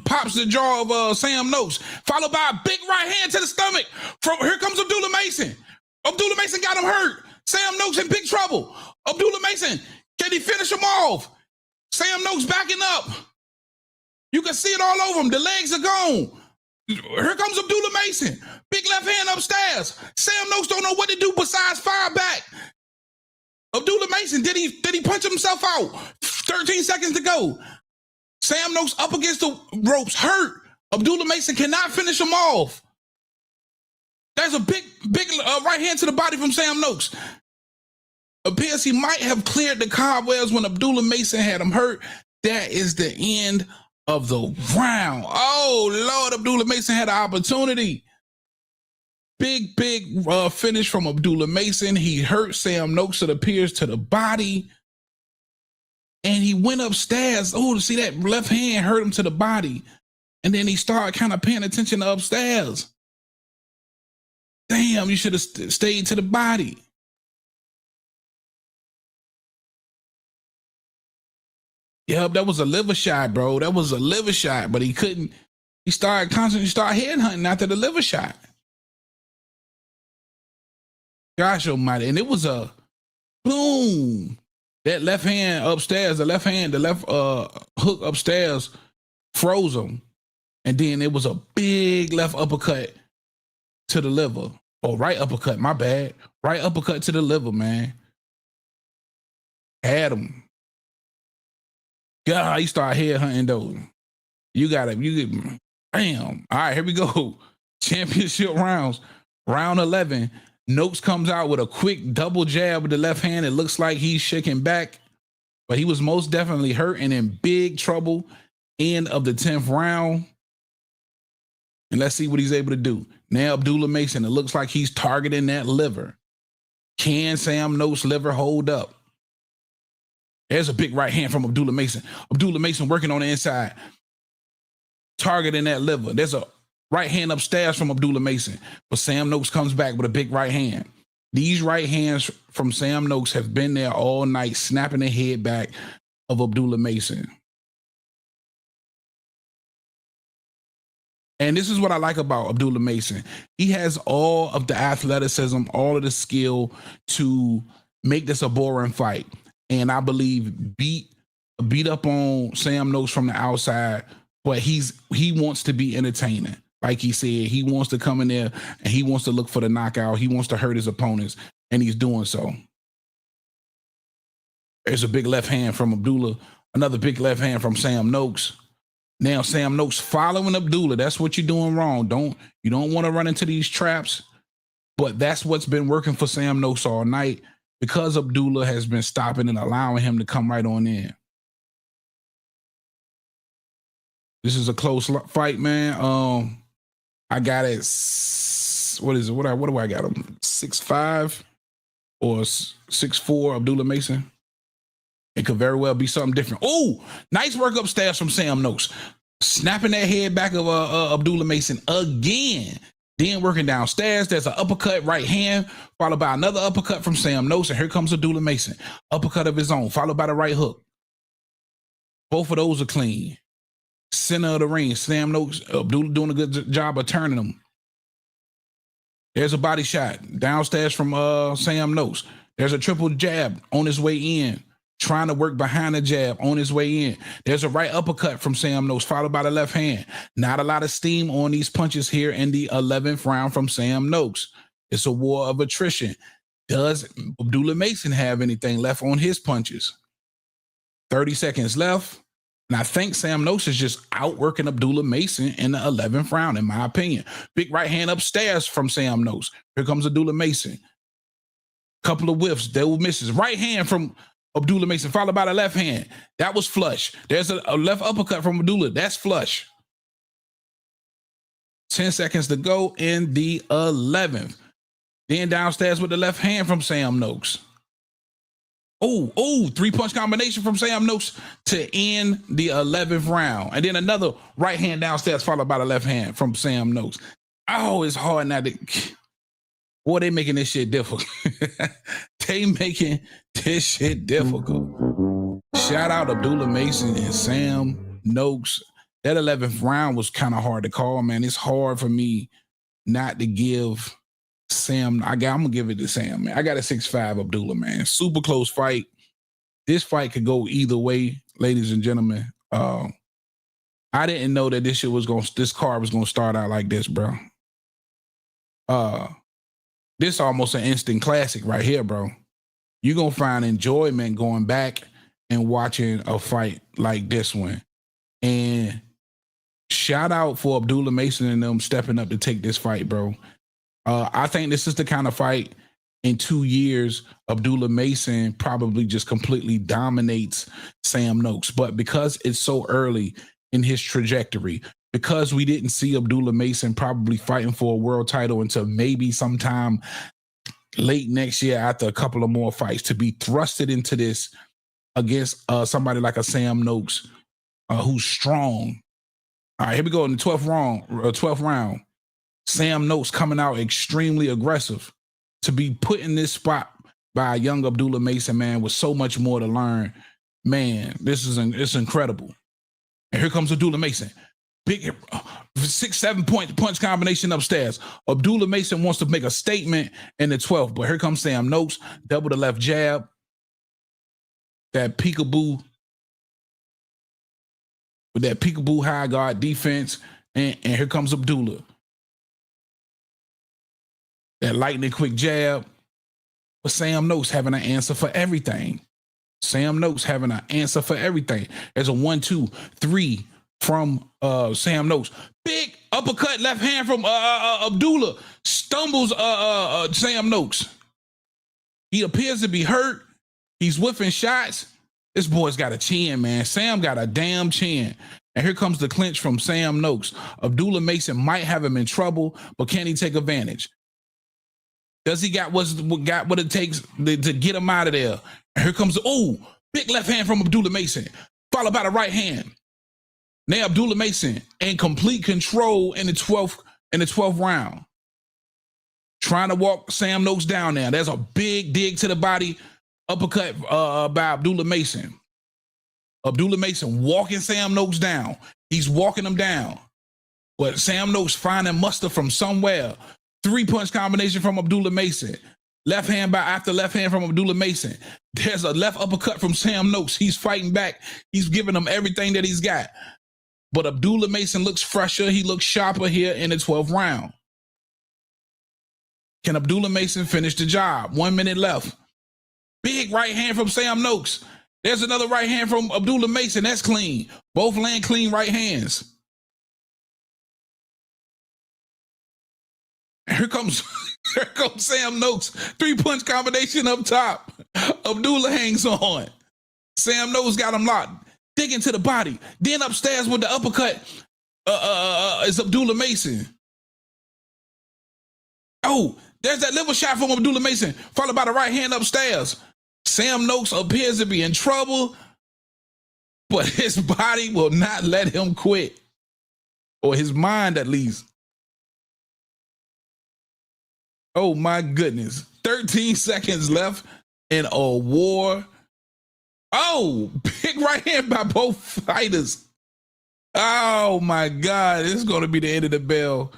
Speaker 17: Pops the jaw of Sam Noakes, followed by a big right hand to the stomach. Here comes Abdullah Mason. Abdullah Mason got him hurt. Sam Noakes in big trouble. Abdullah Mason, can he finish him off? Sam Noakes backing up. You can see it all over him. The legs are gone. Here comes Abdullah Mason. Big left hand upstairs. Sam Noakes don't know what to do besides fire back. Abdullah Mason, did he punch himself out? 13 seconds to go. Sam Noakes up against the ropes, hurt. Abdullah Mason cannot finish him off. There's a big right hand to the body from Sam Noakes. Appears he might have cleared the cobwebs when Abdullah Mason had him hurt. That is the end of the round. Oh, Lord, Abdullah Mason had an opportunity. Big finish from Abdullah Mason. He hurt Sam Noakes, it appears, to the body. And he went upstairs. Oh, to see that left hand hurt him to the body. And then he started kind of paying attention to upstairs. Damn, you should have stayed to the body. Yep, that was a liver shot, bro. That was a liver shot, but he couldn't. He started headhunting after the liver shot. Gosh almighty. And it was a boom. That left hand upstairs, the left hook upstairs froze him. And then it was a big left uppercut to the liver. Oh, right uppercut, my bad. Right uppercut to the liver, man. Had him. God, he started headhunting though. Bam. All right, here we go. Championship rounds. Round 11. Noakes comes out with a quick double jab with the left hand. It looks like he's shaking back, but he was most definitely hurt and in big trouble. End of the 10th round. And let's see what he's able to do. Now Abdullah Mason, it looks like he's targeting that liver. Can Sam Noakes' liver hold up? There's a big right hand from Abdullah Mason. Abdullah Mason working on the inside, targeting that liver. There's a right hand upstairs from Abdullah Mason, but Sam Noakes comes back with a big right hand. These right hands from Sam Noakes have been there all night, snapping the head back of Abdullah Mason. And this is what I like about Abdullah Mason. He has all of the athleticism, all of the skill to make this a boring fight. And I believe beat up on Sam Noakes from the outside, but he wants to be entertaining. Like he said, he wants to come in there and he wants to look for the knockout. He wants to hurt his opponents, and he's doing so. There's a big left hand from Abdullah. Another big left hand from Sam Noakes. Now Sam Noakes following Abdullah. That's what you're doing wrong. You don't want to run into these traps, but that's what's been working for Sam Noakes all night because Abdullah has been stopping and allowing him to come right on in. This is a close fight, man. I got it. What is it? What do I got him? 6'5" or 6'4" Abdullah Mason. It could very well be something different. Oh, nice work upstairs from Sam Noakes. Snapping that head back of Abdullah Mason again. Then working downstairs. There's an uppercut right hand, followed by another uppercut from Sam Noakes. And here comes Abdullah Mason. Uppercut of his own, followed by the right hook. Both of those are clean. Center of the ring. Sam Noakes, Abdullah doing a good job of turning them. There's a body shot downstairs from Sam Noakes. There's a triple jab on his way in. Trying to work behind the jab on his way in. There's a right uppercut from Sam Noakes, followed by the left hand. Not a lot of steam on these punches here in the 11th round from Sam Noakes. It's a war of attrition. Does Abdullah Mason have anything left on his punches? 30 seconds left. And I think Sam Noakes is just outworking Abdullah Mason in the 11th round, in my opinion. Big right hand upstairs from Sam Noakes. Here comes Abdullah Mason. Couple of whiffs. There were misses. Right hand from Abdullah Mason, followed by the left hand. That was flush. There's a left uppercut from Abdullah. That's flush. 10 seconds to go in the 11th. Then downstairs with the left hand from Sam Noakes. Oh, three-punch combination from Sam Noakes to end the 11th round. And then another right hand downstairs, followed by the left hand from Sam Noakes. Oh, it's hard now to... Boy, they making this shit difficult. They making this shit difficult. Shout out Abdullah Mason and Sam Noakes. That 11th round was kind of hard to call, man. It's hard for me not to give Sam. I'm going to give it to Sam, man. I got a 6'5" Abdullah, man. Super close fight. This fight could go either way, ladies and gentlemen. I didn't know that this card was going to start out like this, bro. This almost an instant classic right here, bro. You're going to find enjoyment going back and watching a fight like this one. And shout out for Abdullah Mason and them stepping up to take this fight, bro. I think this is the kind of fight in 2 years, Abdullah Mason probably just completely dominates Sam Noakes. But because it's so early in his trajectory, because we didn't see Abdullah Mason probably fighting for a world title until maybe sometime late next year after a couple of more fights, to be thrusted into this against somebody like a Sam Noakes who's strong. All right, here we go in the 12th round. Sam Noakes coming out extremely aggressive. To be put in this spot by a young Abdullah Mason, man, with so much more to learn. Man, it's incredible. And here comes Abdullah Mason. Big 6-7 point punch combination upstairs. Abdullah Mason wants to make a statement in the 12th, but here comes Sam Noakes, double the left jab. That peekaboo with that peekaboo high guard defense, and here comes Abdullah. That lightning quick jab. But Sam Noakes having an answer for everything. Sam Noakes having an answer for everything. There's a 1-2-3 from Sam Noakes. Big uppercut left hand from Abdullah. Stumbles Sam Noakes. He appears to be hurt. He's whiffing shots. This boy's got a chin, man. Sam got a damn chin. And here comes the clinch from Sam Noakes. Abdullah Mason might have him in trouble, but can he take advantage? Does he got what it takes to get him out of there? And here comes big left hand from Abdullah Mason, followed by the right hand. Now Abdullah Mason in complete control in the 12th round. Trying to walk Sam Noakes down now. There's a big dig to the body, uppercut by Abdullah Mason. Abdullah Mason walking Sam Noakes down. He's walking him down. But Sam Noakes finding muster from somewhere. 3-punch combination from Abdullah Mason. Left hand after left hand from Abdullah Mason. There's a left uppercut from Sam Noakes. He's fighting back. He's giving him everything that he's got. but Abdullah Mason looks fresher. He looks sharper here in the 12th round. Can Abdullah Mason finish the job? 1 minute left. Big right hand from Sam Noakes. There's another right hand from Abdullah Mason. That's clean. Both land clean right hands. Here comes Sam Noakes. 3-punch combination up top. Abdullah hangs on. Sam Noakes got him locked. Digging to the body. Then upstairs with the uppercut is Abdullah Mason. Oh, there's that liver shot from Abdullah Mason, followed by the right hand upstairs. Sam Noakes appears to be in trouble, but his body will not let him quit. Or his mind, at least. Oh, my goodness. 13 seconds left in a war. Oh, big right hand by both fighters. Oh, my God. This is going to be the end of the bell.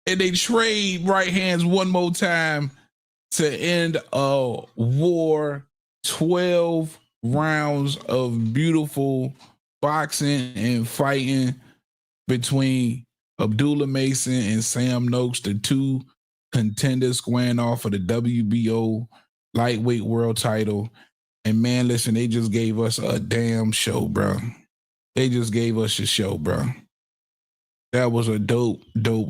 Speaker 17: And they trade right hands one more time to end a war. 12 rounds of beautiful boxing and fighting between Abdullah Mason and Sam Noakes, the two contenders squaring off for the WBO lightweight world title. And man, listen, they just gave us a damn show, bro. They just gave us a show, bro. That was a dope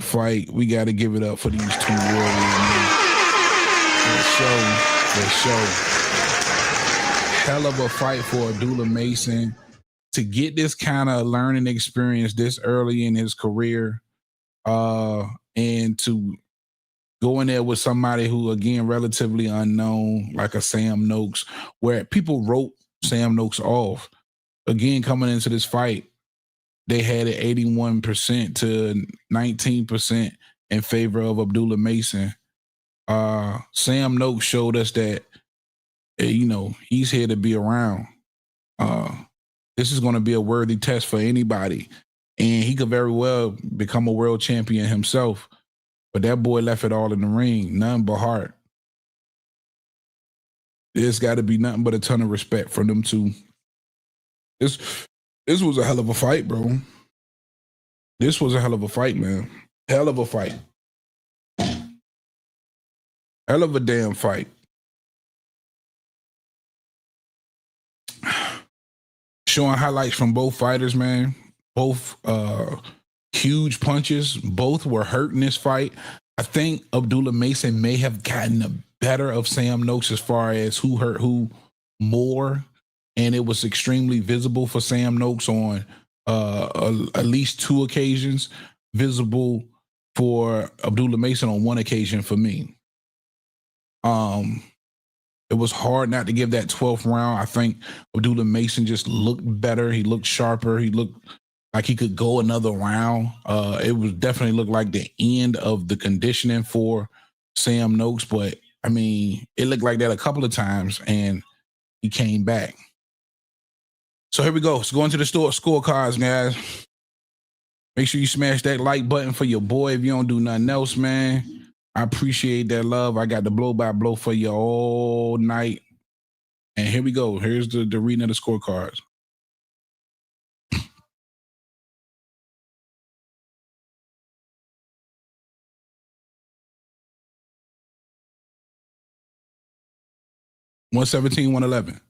Speaker 17: fight. We got to give it up for these two warriors, man. The show. Hell of a fight for Abdullah Mason to get this kind of learning experience this early in his career, and to go in there with somebody who, again, relatively unknown, like a Sam Noakes, where people wrote Sam Noakes off. Again, coming into this fight, they had it 81% to 19% in favor of Abdullah Mason. Sam Noakes showed us that, you know, he's here to be around. This is going to be a worthy test for anybody. And he could very well become a world champion himself. But that boy left it all in the ring, nothing but heart. There's got to be nothing but a ton of respect for them two. This was a hell of a fight, bro. This was a hell of a fight, man. Hell of a fight. Hell of a damn fight. Showing highlights from both fighters, man. Both huge punches. Both were hurt in this fight. I think Abdullah Mason may have gotten the better of Sam Noakes as far as who hurt who more. And it was extremely visible for Sam Noakes on at least 2 occasions. Visible for Abdullah Mason on 1 occasion for me. It was hard not to give that 12th round. I think Abdullah Mason just looked better. He looked sharper. He looked like he could go another round. It was definitely looked like the end of the conditioning for Sam Noakes. But, I mean, it looked like that a couple of times, and he came back. So here we go. Let's go into the scorecards, guys. Make sure you smash that like button for your boy if you don't do nothing else, man. I appreciate that love. I got the blow-by-blow for you all night. And here we go. Here's the reading of the scorecards. $117, $111.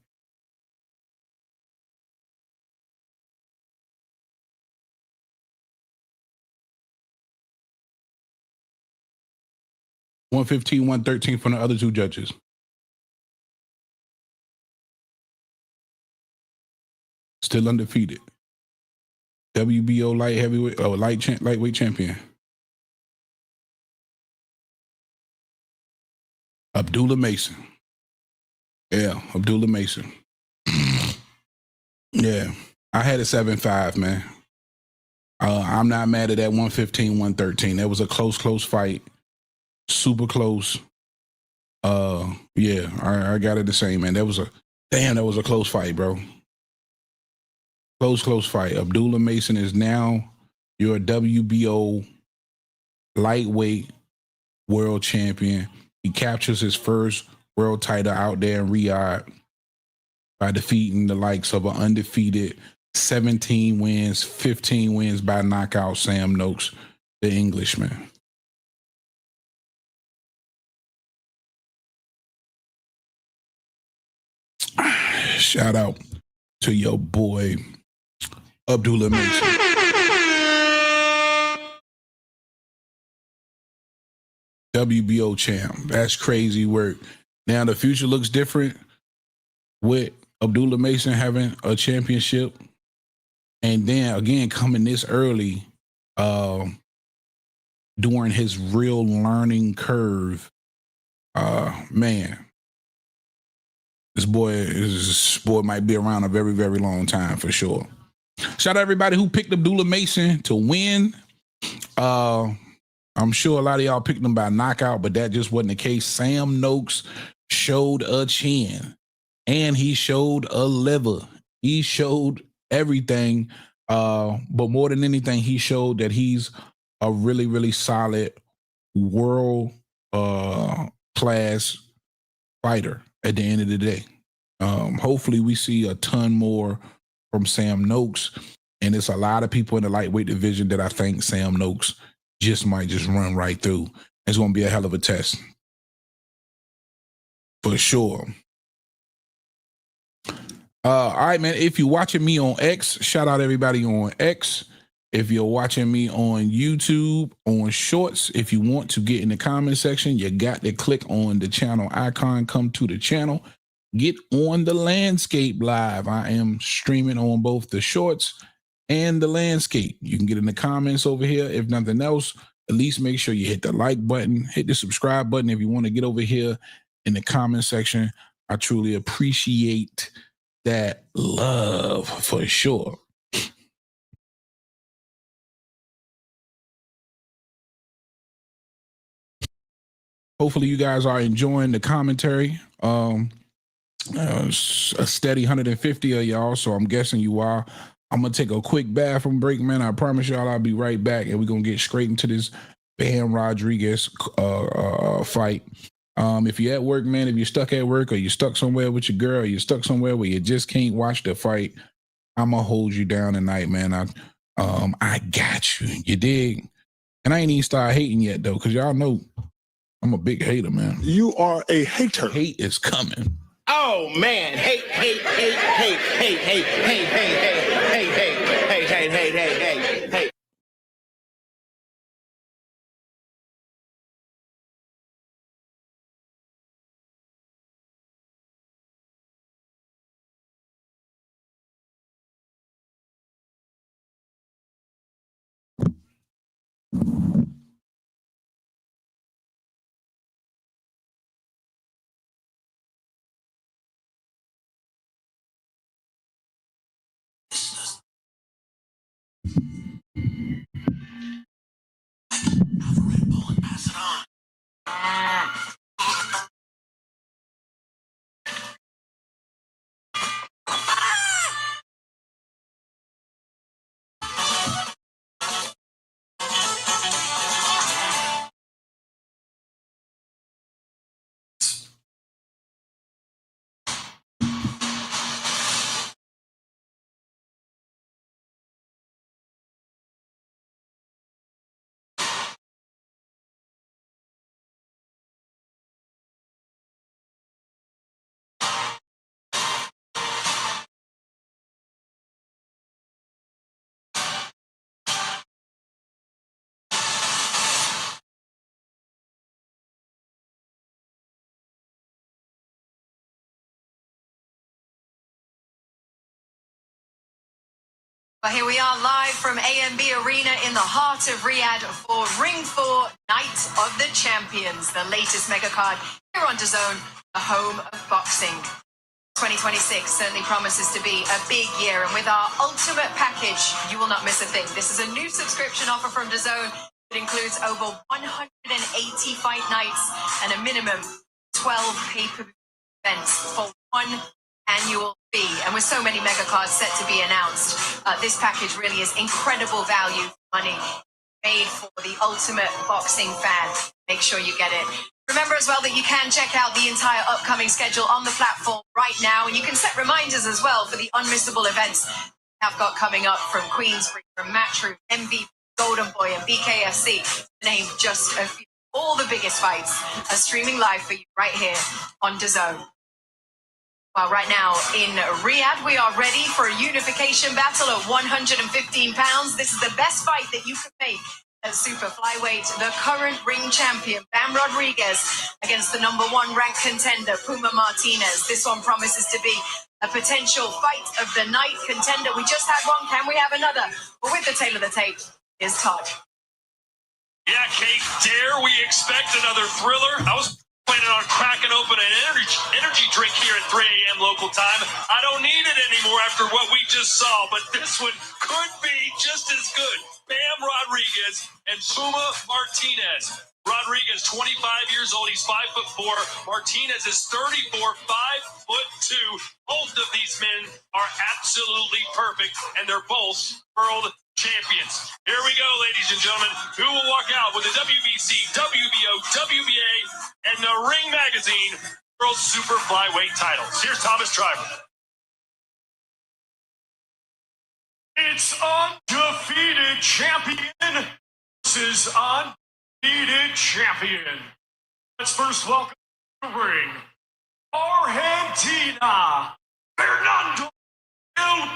Speaker 17: $115, $113 from the other 2 judges. Still undefeated. WBO lightweight champion. Abdullah Mason. Yeah, Abdullah Mason. Yeah, I had a 7-5, man. I'm not mad at that 115, 113. That was a close fight. Super close. Yeah, I got it the same, man. That was a close fight, bro. Close fight. Abdullah Mason is now your WBO lightweight world champion. He captures his first world title out there in Riyadh by defeating the likes of an undefeated 17 wins, 15 wins by knockout. Sam Noakes, the Englishman. Shout out to your boy, Abdullah Mason. WBO champ. That's crazy work. Now the future looks different with Abdullah Mason having a championship. And then again, coming this early, during his real learning curve, man, this boy might be around a very, very long time for sure. Shout out everybody who picked Abdullah Mason to win. I'm sure a lot of y'all picked him by knockout, but that just wasn't the case. Sam Noakes showed a chin, and he showed a liver. He showed everything, but more than anything, he showed that he's a really, really solid world class fighter at the end of the day. Hopefully we see a ton more from Sam Noakes, and it's a lot of people in the lightweight division that I think Sam Noakes might just run right through. It's going to be a hell of a test. For sure. All right, man. If you're watching me on X, shout out everybody on X. If you're watching me on YouTube, on Shorts, if you want to get in the comment section, you got to click on the channel icon, come to the channel, get on the Landscape Live. I am streaming on both the Shorts and the Landscape. You can get in the comments over here. If nothing else, at least make sure you hit the like button, hit the subscribe button if you want to get over here in the comment section. I truly appreciate that love for sure. Hopefully you guys are enjoying the commentary. A steady 150 of y'all, so I'm guessing you are. I'm going to take a quick bathroom break, man. I promise y'all I'll be right back, and we're going to get straight into this Bam Rodriguez fight. If you're at work, man, if you're stuck at work or you're stuck somewhere with your girl, or you're stuck somewhere where you just can't watch the fight, I'm going to hold you down tonight, man. I got you. You dig? And I ain't even started hating yet, though, because y'all know I'm a big hater, man.
Speaker 15: You are a hater.
Speaker 17: Hate is coming.
Speaker 6: Oh man, hate.
Speaker 19: Well, here we are live from AMB Arena in the heart of Riyadh for Ring 4 Night of the Champions, the latest mega card here on DAZN, the home of boxing. 2026 certainly promises to be a big year, and with our ultimate package, you will not miss a thing. This is a new subscription offer from DAZN. It includes over 180 fight nights and a minimum 12 pay-per-view events for one annual fee. And with so many mega cards set to be announced, this package really is incredible value for money, made for the ultimate boxing fan. Make sure you get it. Remember as well that you can check out the entire upcoming schedule on the platform right now, and you can set reminders as well for the unmissable events have got coming up from Queensbury, from Matchroom, MVP, Golden Boy, and BKFC, to name just a few. All the biggest fights are streaming live for you right here on DAZN. Well, right now in Riyadh, we are ready for a unification battle at 115 pounds. This is the best fight that you could make at super flyweight. The current ring champion, Bam Rodriguez, against the #1 ranked contender, Puma Martinez. This one promises to be a potential fight of the night contender. We just had one. Can we have another? Well, with the tail of the tape is Todd.
Speaker 21: Yeah, Kate, dare we expect another thriller? I was planning on cracking open an energy drink here at 3 a.m. local time. I don't need it anymore after what we just saw, but this one could be just as good. Bam Rodriguez and Puma Martinez. Rodriguez, 25 years old. He's 5'4". Martinez is 34, 5'2". Both of these men are absolutely perfect, and they're both world champions. Here we go, ladies and gentlemen. Who will walk out with the WBC, WBO, WBA, and the Ring Magazine World Super Flyweight titles? Here's Thomas Driver. It's undefeated champion versus undefeated champion. Let's first welcome to the ring, Argentina, Fernando El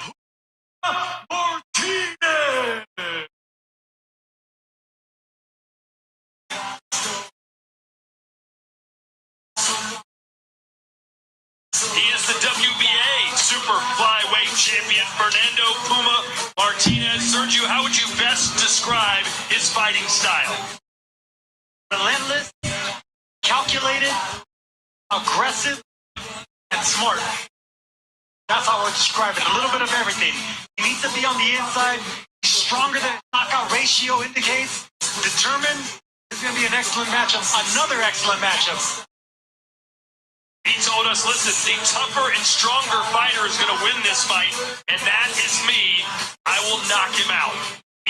Speaker 21: Martinez. He is the WBA Super Flyweight Champion, Fernando Puma Martinez. Sergio, how would you best describe his fighting style?
Speaker 3: Relentless, calculated, aggressive, and smart. That's how I would describe it. A little bit of everything. He needs to be on the inside. He's stronger than his knockout ratio indicates. Determined. It's going to be an excellent matchup. Another excellent matchup.
Speaker 21: He told us, listen, the tougher and stronger fighter is going to win this fight, and that is me. I will knock him out.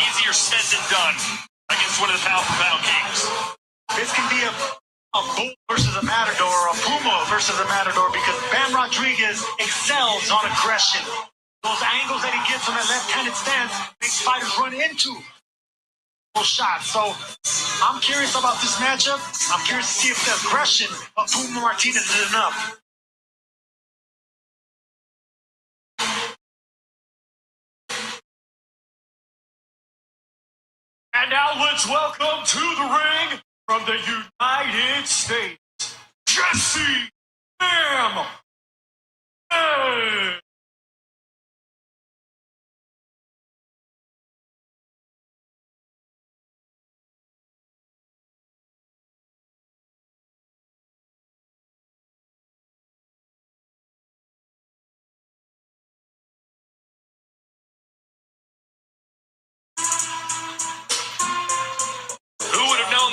Speaker 21: Easier said than done against one of the pound-for-pound kings.
Speaker 3: This can be a bull versus a matador, or a puma versus a matador, because Bam Rodriguez excels on aggression. Those angles that he gets from that left-handed stance makes fighters run into shots. So I'm curious about this matchup. I'm curious to see if the aggression of Puma Martinez is enough.
Speaker 21: And now let's welcome to the ring from the United States, Jesse Bam. Hey.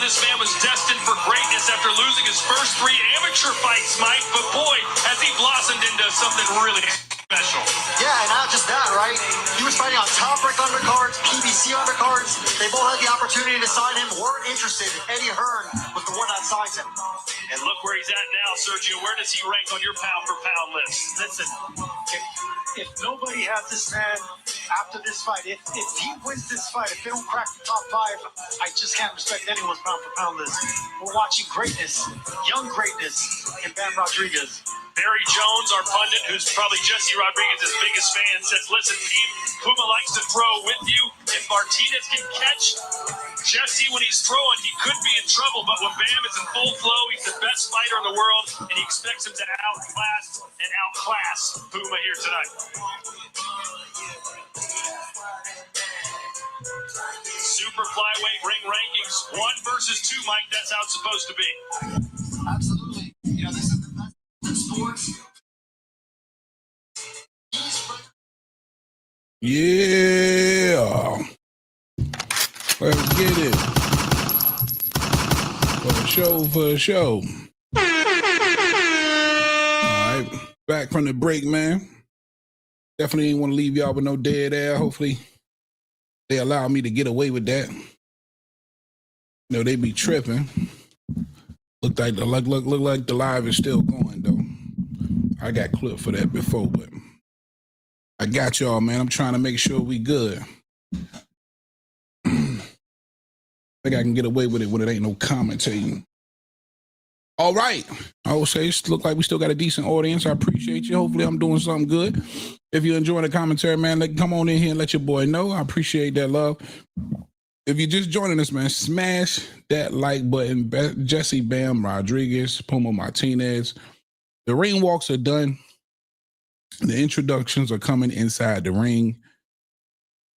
Speaker 21: This man was destined for greatness after losing his first 3 amateur fights, Mike, but boy, has he blossomed into something really special.
Speaker 3: Yeah, and not just that, right? He was fighting on top rank undercards, PBC undercards. They both had the opportunity to sign him, weren't interested. Eddie Hearn was the one that signed him.
Speaker 21: And look where he's at now, Sergio. Where does he rank on your pound-for-pound list?
Speaker 3: Listen, if nobody has this man after this fight, if he wins this fight, if they don't crack the top 5, I just can't respect anyone's pound-for-pound list. We're watching greatness, young greatness in Bam Rodriguez.
Speaker 21: Barry Jones, our pundit, who's probably Jesse Rodriguez's biggest fan, says, listen, team, Puma likes to throw with you. If Martinez can catch Jesse when he's throwing, he could be in trouble. But when Bam is in full flow, he's the best fighter in the world, and he expects him to outclass and outclass Puma here tonight. Super flyweight ring rankings, 1 versus 2, Mike. That's how it's supposed to be.
Speaker 3: Absolutely. You know, this is the best in sports.
Speaker 17: Yeah. Let's get it. For the show. All right. Back from the break, man. Definitely didn't want to leave y'all with no dead air. Hopefully they allow me to get away with that. You know, they be tripping. Look like the live is still going, though. I got clip for that before, but I got y'all, man. I'm trying to make sure we good. I think I can get away with it when it ain't no commentating. All right. I will say it look like we still got a decent audience. I appreciate you. Hopefully I'm doing something good. If you're enjoying the commentary, man, come on in here and let your boy know. I appreciate that love. If you're just joining us, man, smash that like button. Jesse Bam Rodriguez, Puma Martinez. The ring walks are done. The introductions are coming inside the ring.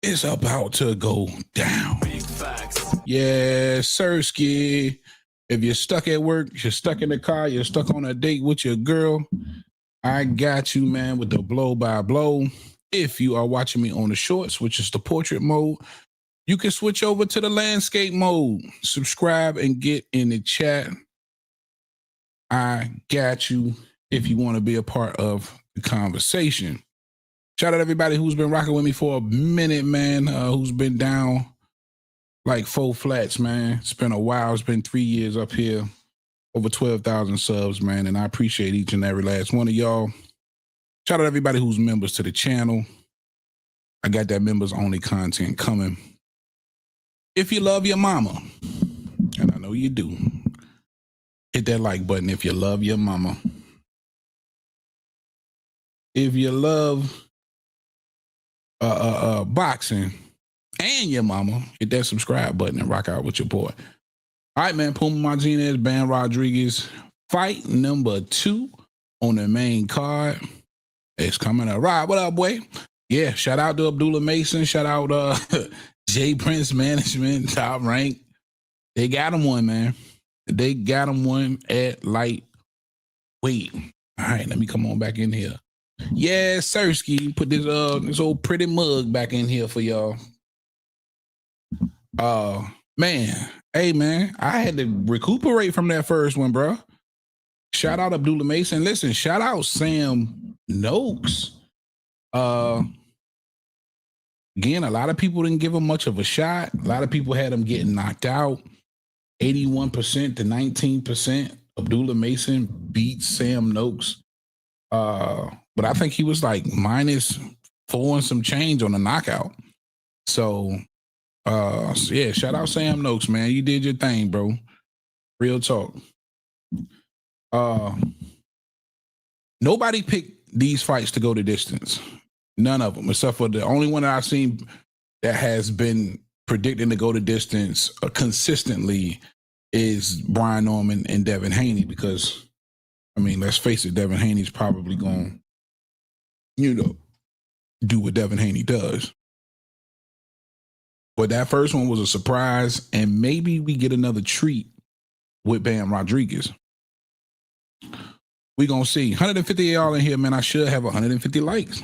Speaker 17: It's about to go down. Big facts. Yeah, Sirski. If you're stuck at work, you're stuck in the car, you're stuck on a date with your girl, I got you, man, with the blow by blow. If you are watching me on the shorts, which is the portrait mode, you can switch over to the landscape mode. Subscribe and get in the chat. I got you if you want to be a part of the conversation. Shout out everybody who's been rocking with me for a minute, man, who's been down like 4 flats, man. It's been a while. It's been 3 years up here, over 12,000 subs, man, and I appreciate each and every last one of y'all. Shout out everybody who's members to the channel. I got that members-only content coming. If you love your mama, and I know you do, hit that like button if you love your mama. If you love boxing and your mama, hit that subscribe button and rock out with your boy. All right, man, Puma Martinez, Bam Rodriguez, fight number 2 on the main card. It's coming up. Right, what up, boy? Yeah, shout out to Abdullah Mason. Shout out J Prince Management, Top Rank. They got him one, man. They got him one at lightweight. All right, let me come on back in here. Yeah, Sirski, put this old pretty mug back in here for y'all. Man, hey man, I had to recuperate from that first one, bro. Shout out Abdullah Mason. Listen, shout out Sam Noakes. Again, a lot of people didn't give him much of a shot. A lot of people had him getting knocked out. 81% to 19%. Abdullah Mason beat Sam Noakes. But I think he was like -4 and some change on the knockout. So yeah, shout out Sam Noakes, man. You did your thing, bro. Real talk. Nobody picked these fights to go the distance. None of them, except for the only one that I've seen that has been predicting to go the distance consistently is Brian Norman and Devin Haney, because, I mean, let's face it, Devin Haney's probably going to, do what Devin Haney does. But that first one was a surprise, and maybe we get another treat with Bam Rodriguez. We gonna see. 150 of y'all in here, man. I should have 150 likes.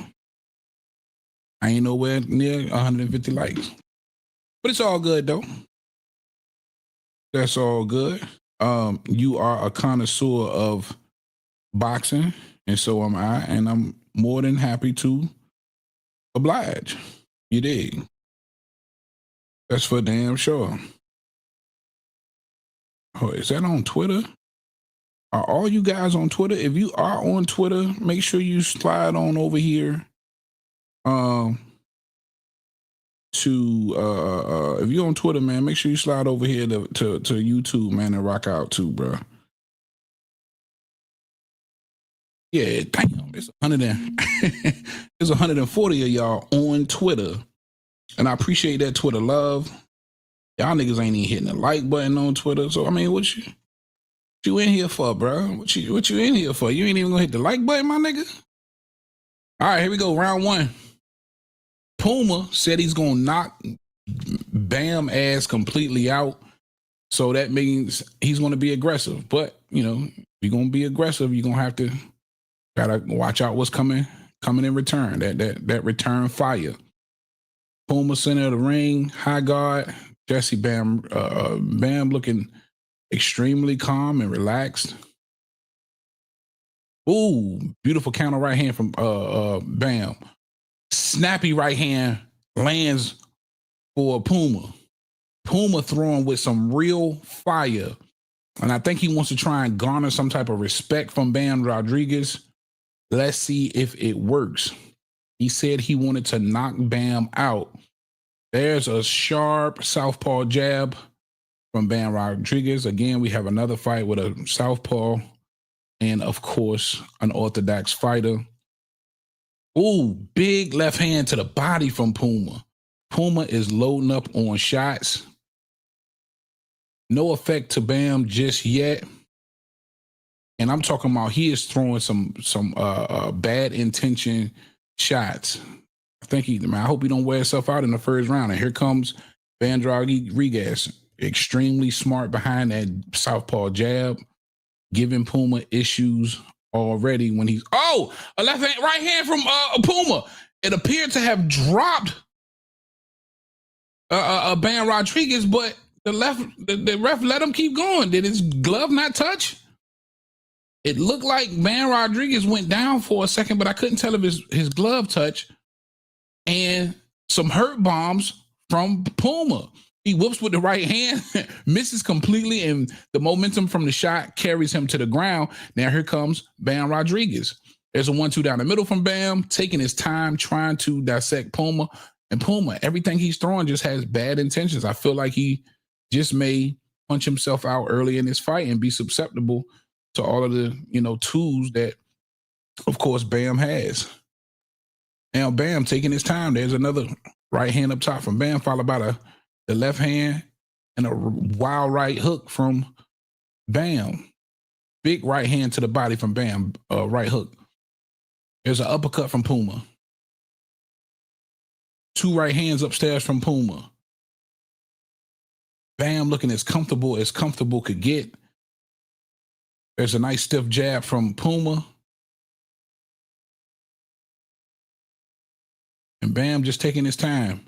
Speaker 17: I ain't nowhere near 150 likes. But it's all good, though. That's all good. You are a connoisseur of boxing, and so am I, and I'm more than happy to oblige. You dig? That's for damn sure. Oh, is that on Twitter? Are all you guys on Twitter? If you are on Twitter, make sure you slide on over here. If you're on Twitter, man, make sure you slide over here to YouTube, man, and rock out too, bro. Yeah, damn, there's 140 of y'all on Twitter, and I appreciate that Twitter love. Y'all niggas ain't even hitting the like button on Twitter, so I mean, what you in here for, bro? What you in here for? You ain't even gonna hit the like button, my nigga? All right, here we go, round 1. Puma said he's gonna knock Bam ass completely out, so that means he's gonna be aggressive. But you know, if you're gonna be aggressive, you're gonna have to gotta watch out what's coming in return. That return fire. Puma center of the ring, high guard. Jesse Bam looking extremely calm and relaxed. Ooh, beautiful counter right hand from Bam. Snappy right hand lands for Puma. Puma throwing with some real fire. And I think he wants to try and garner some type of respect from Bam Rodriguez. Let's see if it works. He said he wanted to knock Bam out. There's a sharp southpaw jab from Bam Rodriguez. Again, we have another fight with a southpaw and, of course, an orthodox fighter. Ooh, big left hand to the body from Puma. Puma is loading up on shots. No effect to Bam just yet. And I'm talking about he is throwing some bad intention shots. I think I hope he don't wear himself out in the first round. And here comes Bam Rodriguez, extremely smart behind that southpaw jab, giving Puma issues already when he's a left hand, right hand from Puma. It appeared to have dropped Bam Rodriguez, but the ref let him keep going. Did his glove not touch? It looked like Bam Rodriguez went down for a second, but I couldn't tell if his glove touched. And some hurt bombs from Puma. He whoops with the right hand, misses completely, and the momentum from the shot carries him to the ground. Now here comes Bam Rodriguez. There's a 1-2 down the middle from Bam, taking his time, trying to dissect Puma. And Puma, everything he's throwing just has bad intentions. I feel like he just may punch himself out early in this fight and be susceptible to all of the, tools that, of course, Bam has. Now, Bam taking his time. There's another right hand up top from Bam, followed by the left hand and a wild right hook from Bam. Big right hand to the body from Bam, right hook. There's an uppercut from Puma. 2 right hands upstairs from Puma. Bam looking as comfortable could get. There's a nice stiff jab from Puma. And Bam just taking his time.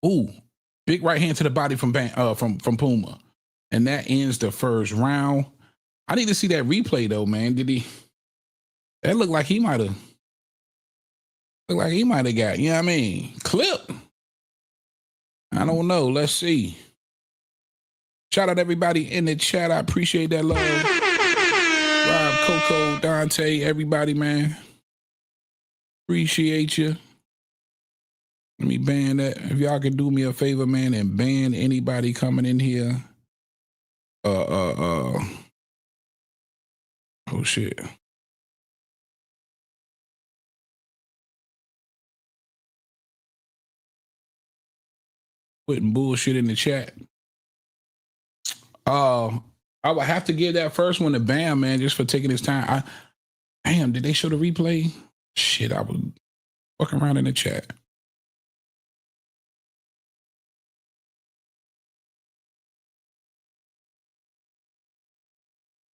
Speaker 17: Ooh, big right hand to the body from from Puma. And that ends the first round. I need to see that replay though, man. That looked like he might have got, clipped. I don't know. Let's see. Shout out everybody in the chat. I appreciate that love. Rob, Coco, Dante, everybody, man. Appreciate you. Let me ban that. If y'all can do me a favor, man, and ban anybody coming in here. Oh shit. Putting bullshit in the chat. I would have to give that first one to Bam, man, just for taking his time. Damn, did they show the replay? Shit, I was fucking around in the chat.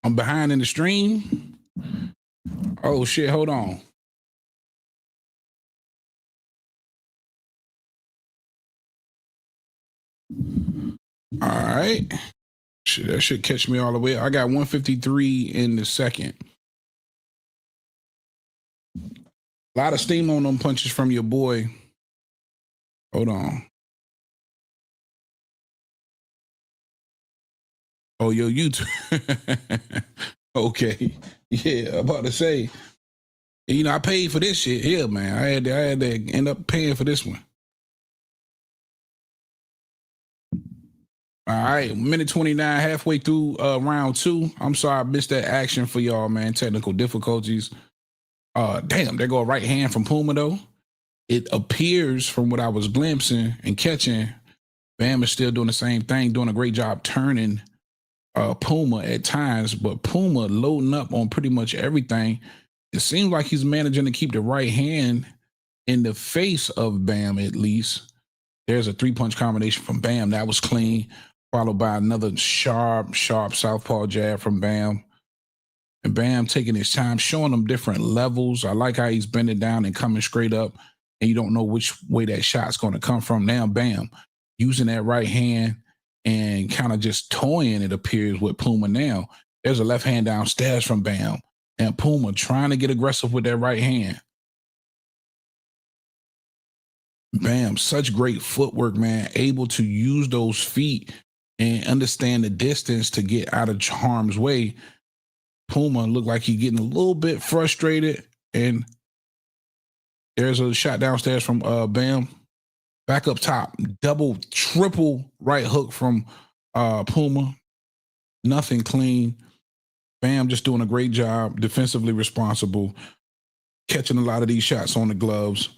Speaker 17: I'm behind in the stream. Oh shit, hold on. All right. Shit, that should catch me all the way. I got 153 in the second. A lot of steam on them punches from your boy. Hold on. Oh, yo, YouTube. Okay. Yeah, I'm about to say. I paid for this shit here, man. I had to end up paying for this one. All right, minute 29, halfway through round 2. I'm sorry I missed that action for y'all, man. Technical difficulties. Damn, there go a right hand from Puma, though. It appears from what I was glimpsing and catching, Bam is still doing the same thing, doing a great job turning Puma at times, but Puma loading up on pretty much everything. It seems like he's managing to keep the right hand in the face of Bam, at least. There's a 3-punch combination from Bam. That was clean, followed by another sharp southpaw jab from Bam. And Bam taking his time, showing them different levels. I like how he's bending down and coming straight up, and you don't know which way that shot's going to come from. Now, Bam using that right hand and kind of just toying, it appears, with Puma now. There's a left hand downstairs from Bam, and Puma trying to get aggressive with that right hand. Bam, such great footwork, man. Able to use those feet and understand the distance to get out of harm's way. Puma looked like he's getting a little bit frustrated, and There's a shot downstairs from Bam. Back up top, double, triple right hook from Puma. Nothing clean. Bam just doing a great job, defensively responsible, catching a lot of these shots on the gloves.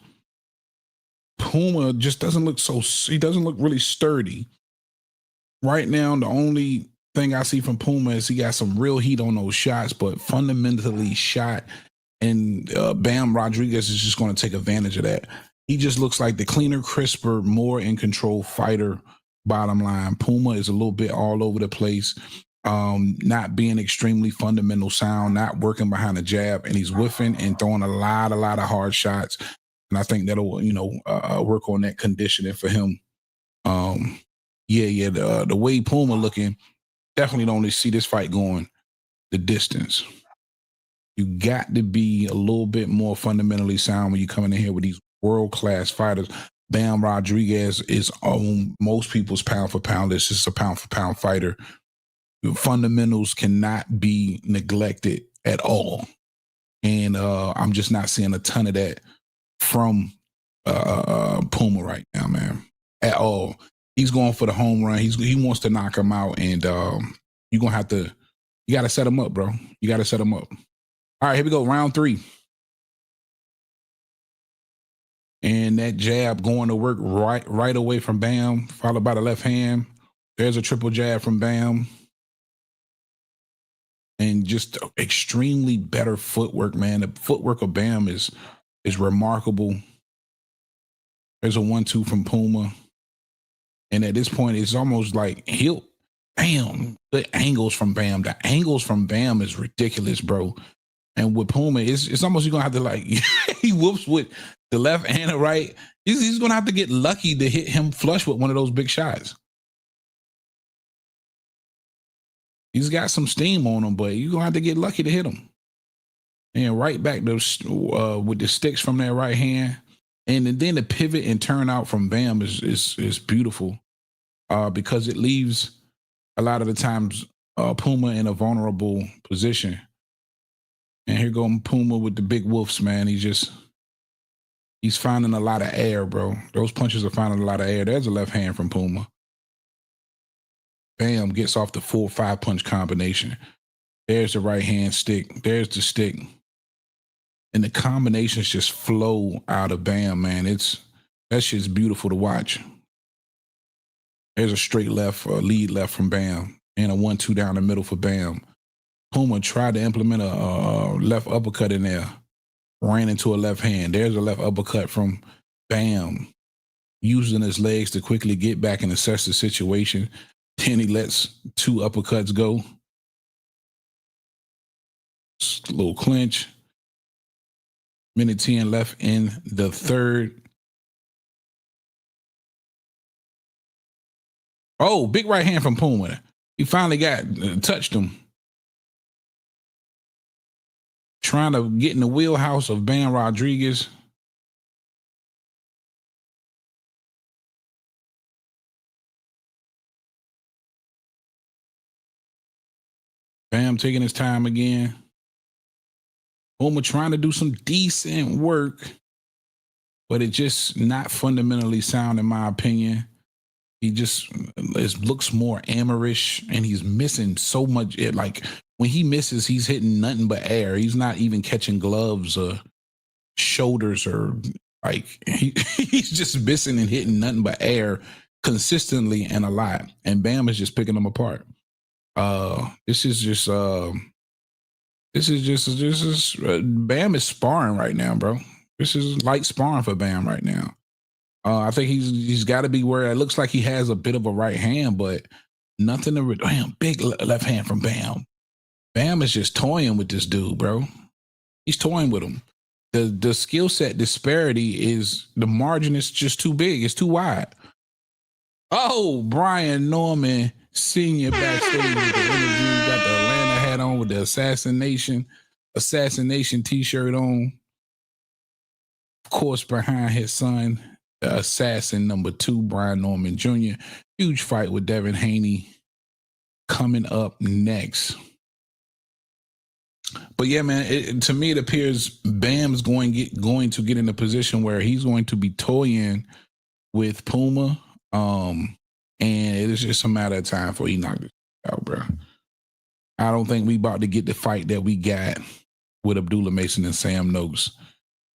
Speaker 17: Puma just doesn't look he doesn't look really sturdy. Right now, the only thing I see from Puma is he got some real heat on those shots, but fundamentally shot. And Bam Rodriguez is just going to take advantage of that. He just looks like the cleaner, crisper, more in control fighter, bottom line. Puma is a little bit all over the place, not being extremely fundamental sound, not working behind the jab, and he's whiffing and throwing a lot of hard shots. And I think that'll, work on that conditioning for him. The way Puma looking, definitely don't see this fight going the distance. You got to be a little bit more fundamentally sound when you come in here with these world-class fighters. Bam Rodriguez is on most people's pound for pound list. It's a pound for pound fighter. Fundamentals cannot be neglected at all. And I'm just not seeing a ton of that from Puma right now, man, at all. He's going for the home run. He wants to knock him out, and you got to set him up, bro. You got to set him up. All right, here we go, round 3. And that jab going to work right away from Bam, followed by the left hand. There's a triple jab from Bam. And just extremely better footwork, man. The footwork of Bam is remarkable. There's a 1-2 from Puma. And at this point, it's almost like Bam, the angles from Bam. The angles from Bam is ridiculous, bro. And with Puma, it's almost you're going to have to he whoops with the left and the right. He's going to have to get lucky to hit him flush with one of those big shots. He's got some steam on him, but you're going to have to get lucky to hit him. And right back with the sticks from that right hand. And then the pivot and turn out from Bam is beautiful because it leaves a lot of the times Puma in a vulnerable position. And here goes Puma with the big wolves, man. He's finding a lot of air, bro. Those punches are finding a lot of air. There's a left hand from Puma. Bam gets off the 4-5 punch combination. There's the right hand stick. There's the stick. And the combinations just flow out of Bam, man. That shit's beautiful to watch. There's a straight left, lead left from Bam, and a 1-2 down the middle for Bam. Puma tried to implement a left uppercut in there, ran into a left hand. There's a left uppercut from Bam, using his legs to quickly get back and assess the situation. Then he lets 2 uppercuts go. Just a little clinch. Minute 10 left in the third. Oh, big right hand from Puma. He finally touched him. Trying to get in the wheelhouse of Bam Rodriguez. Bam taking his time again. Puma trying to do some decent work, but it just not fundamentally sound in my opinion. He just looks more amateurish, and he's missing so much. Like when he misses, he's hitting nothing but air. He's not even catching gloves or shoulders, or like he's just missing and hitting nothing but air consistently and a lot. And Bam is just picking them apart. This is just Bam is sparring right now, bro. This is light sparring for Bam right now. I think he's got to be where it looks like he has a bit of a right hand, but nothing to damn big left hand from Bam. Bam is just toying with this dude, bro. He's toying with him. The skill set disparity is, the margin is just too big. It's too wide. Oh, Brian Norman Sr. backstage with the interview, got the Atlanta hat on with the assassination t-shirt on. Of course, behind his son, the assassin number 2, Brian Norman Jr. Huge fight with Devin Haney coming up next. But But yeah, man, to me, it appears Bam's going to get in a position where he's going to be toying with Puma. And it is just a matter of time before he knocks it out, bro. I don't think we about to get the fight that we got with Abdullah Mason and Sam Noakes.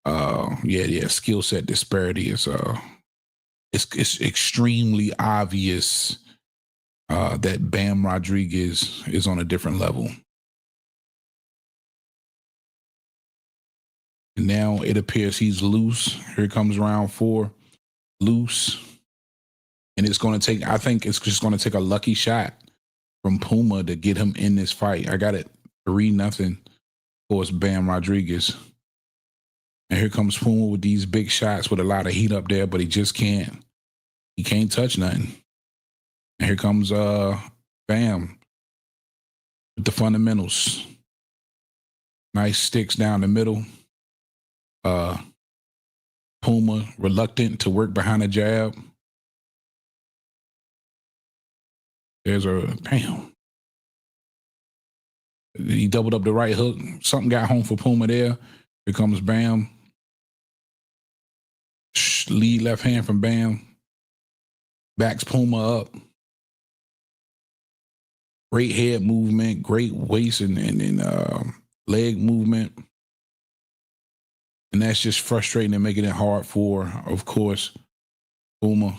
Speaker 17: Skill set disparity is it's extremely obvious that Bam Rodriguez is on a different level. And now it appears he's loose. Here comes round 4, loose. And it's going to take, I think it's just going to take a lucky shot from Puma to get him in this fight. I got it 3-0 for Bam Rodriguez. And here comes Puma with these big shots with a lot of heat up there, but he just can't. He can't touch nothing. And here comes Bam with the fundamentals. Nice sticks down the middle. Puma reluctant to work behind a jab. There's a bam. He doubled up the right hook. Something got home for Puma there. Here comes Bam. Lead left hand from Bam. Backs Puma up. Great head movement, great waist and leg movement. And that's just frustrating and making it hard for, of course, Puma.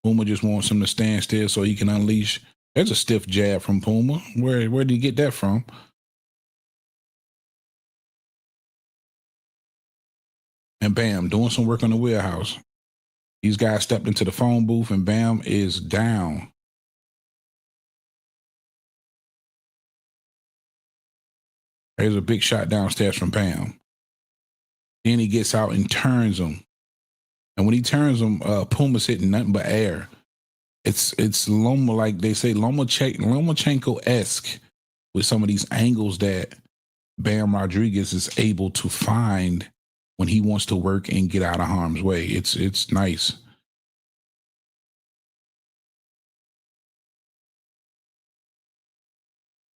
Speaker 17: Puma just wants him to stand still so he can unleash. There's a stiff jab from Puma. Where did he get that from? And Bam, doing some work on the wheelhouse. These guys stepped into the phone booth and Bam is down. There's a big shot downstairs from Bam. Then he gets out and turns him. And when he turns him, Puma's hitting nothing but air. It's Loma, like they say, Lomachenko-esque with some of these angles that Bam Rodriguez is able to find when he wants to work and get out of harm's way. It's nice.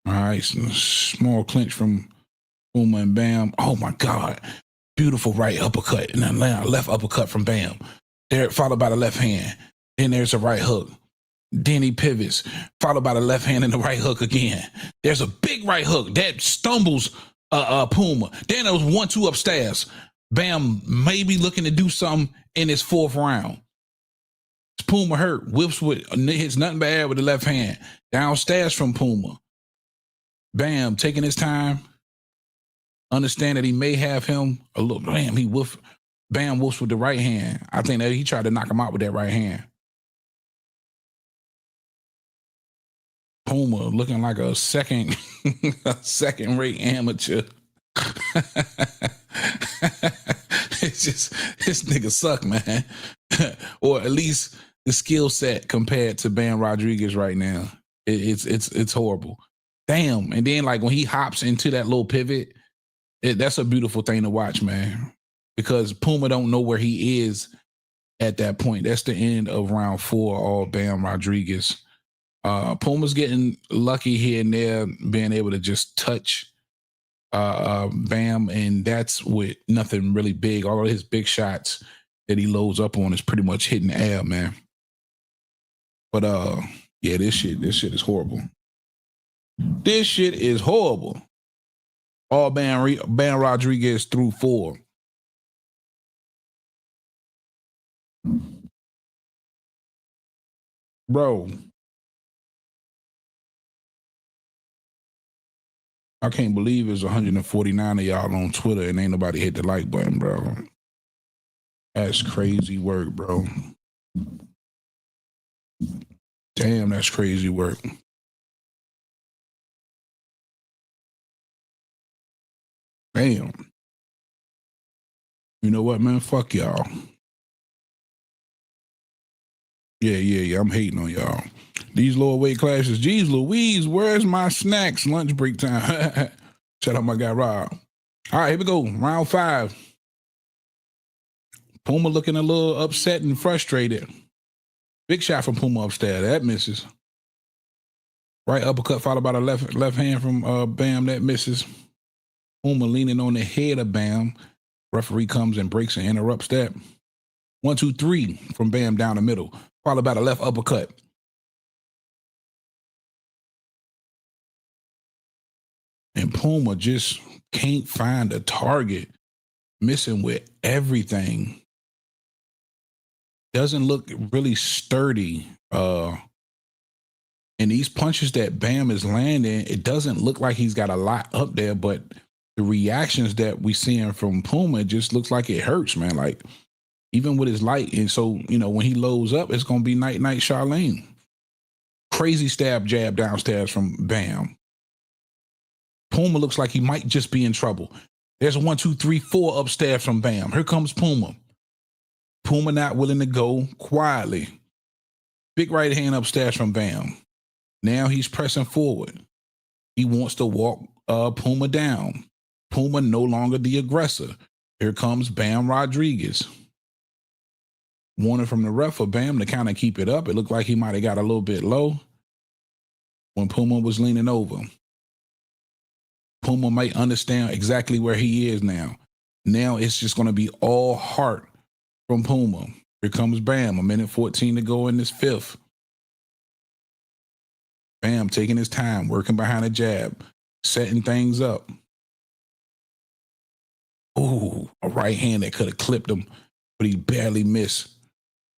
Speaker 17: All right, small clinch from Puma and Bam. Oh my God. Beautiful right uppercut and then left uppercut from Bam. There, followed by the left hand. Then there's a right hook. Then he pivots, followed by the left hand and the right hook again. There's a big right hook that stumbles Puma. Then there was 1-2 upstairs. Bam maybe looking to do something in his 4th round. Puma hurt, whips with, hits nothing but air with the left hand. Downstairs from Puma. Bam taking his time. Understand that he may have him a little. Bam, Bam whoops with the right hand. I think that he tried to knock him out with that right hand. Puma looking like a second rate amateur. It's just, this nigga suck, man. Or at least the skill set compared to Bam Rodriguez right now. It's horrible. Damn. And then like when he hops into that little pivot, that's a beautiful thing to watch, man. Because Puma don't know where he is at that point. That's the end of round 4, all Bam Rodriguez. Puma's getting lucky here and there, being able to just touch Bam, and that's with nothing really big. All of his big shots that he loads up on is pretty much hitting the air, man. But yeah, this shit is horrible. This shit is horrible. All Bam Rodriguez through 4. Bro. I can't believe there's 149 of y'all on Twitter and ain't nobody hit the like button, bro. That's crazy work, bro. Damn, that's crazy work. Damn. You know what, man? Fuck y'all. Yeah. I'm hating on y'all. These lower weight classes, geez Louise, where's my snacks? Lunch break time. Shout out my guy Rob. All right, here we go. Round 5. Puma looking a little upset and frustrated. Big shot from Puma upstairs. That misses. Right uppercut followed by the left hand from Bam that misses. Puma leaning on the head of Bam. Referee comes and breaks and interrupts that. 1, 2, 3 from Bam down the middle, followed by the left uppercut. And Puma just can't find a target, missing with everything. Doesn't look really sturdy. And these punches that Bam is landing, it doesn't look like he's got a lot up there, but the reactions that we seeing from Puma, it just looks like it hurts, man. Like, even with his light. And so, you know, when he loads up, it's going to be night, Charlene. Crazy stab jab downstairs from Bam. Puma looks like he might just be in trouble. There's a 1, 2, 3, 4 upstairs from Bam. Here comes Puma. Puma not willing to go quietly. Big right hand upstairs from Bam. Now he's pressing forward. He wants to walk Puma down. Puma no longer the aggressor. Here comes Bam Rodriguez. Warning from the ref for Bam to kind of keep it up. It looked like he might have got a little bit low when Puma was leaning over. Puma might understand exactly where he is now. Now it's just going to be all heart from Puma. Here comes Bam, 1:14 to go in this fifth. Bam taking his time, working behind a jab, setting things up. Ooh, a right hand that could have clipped him, but he barely missed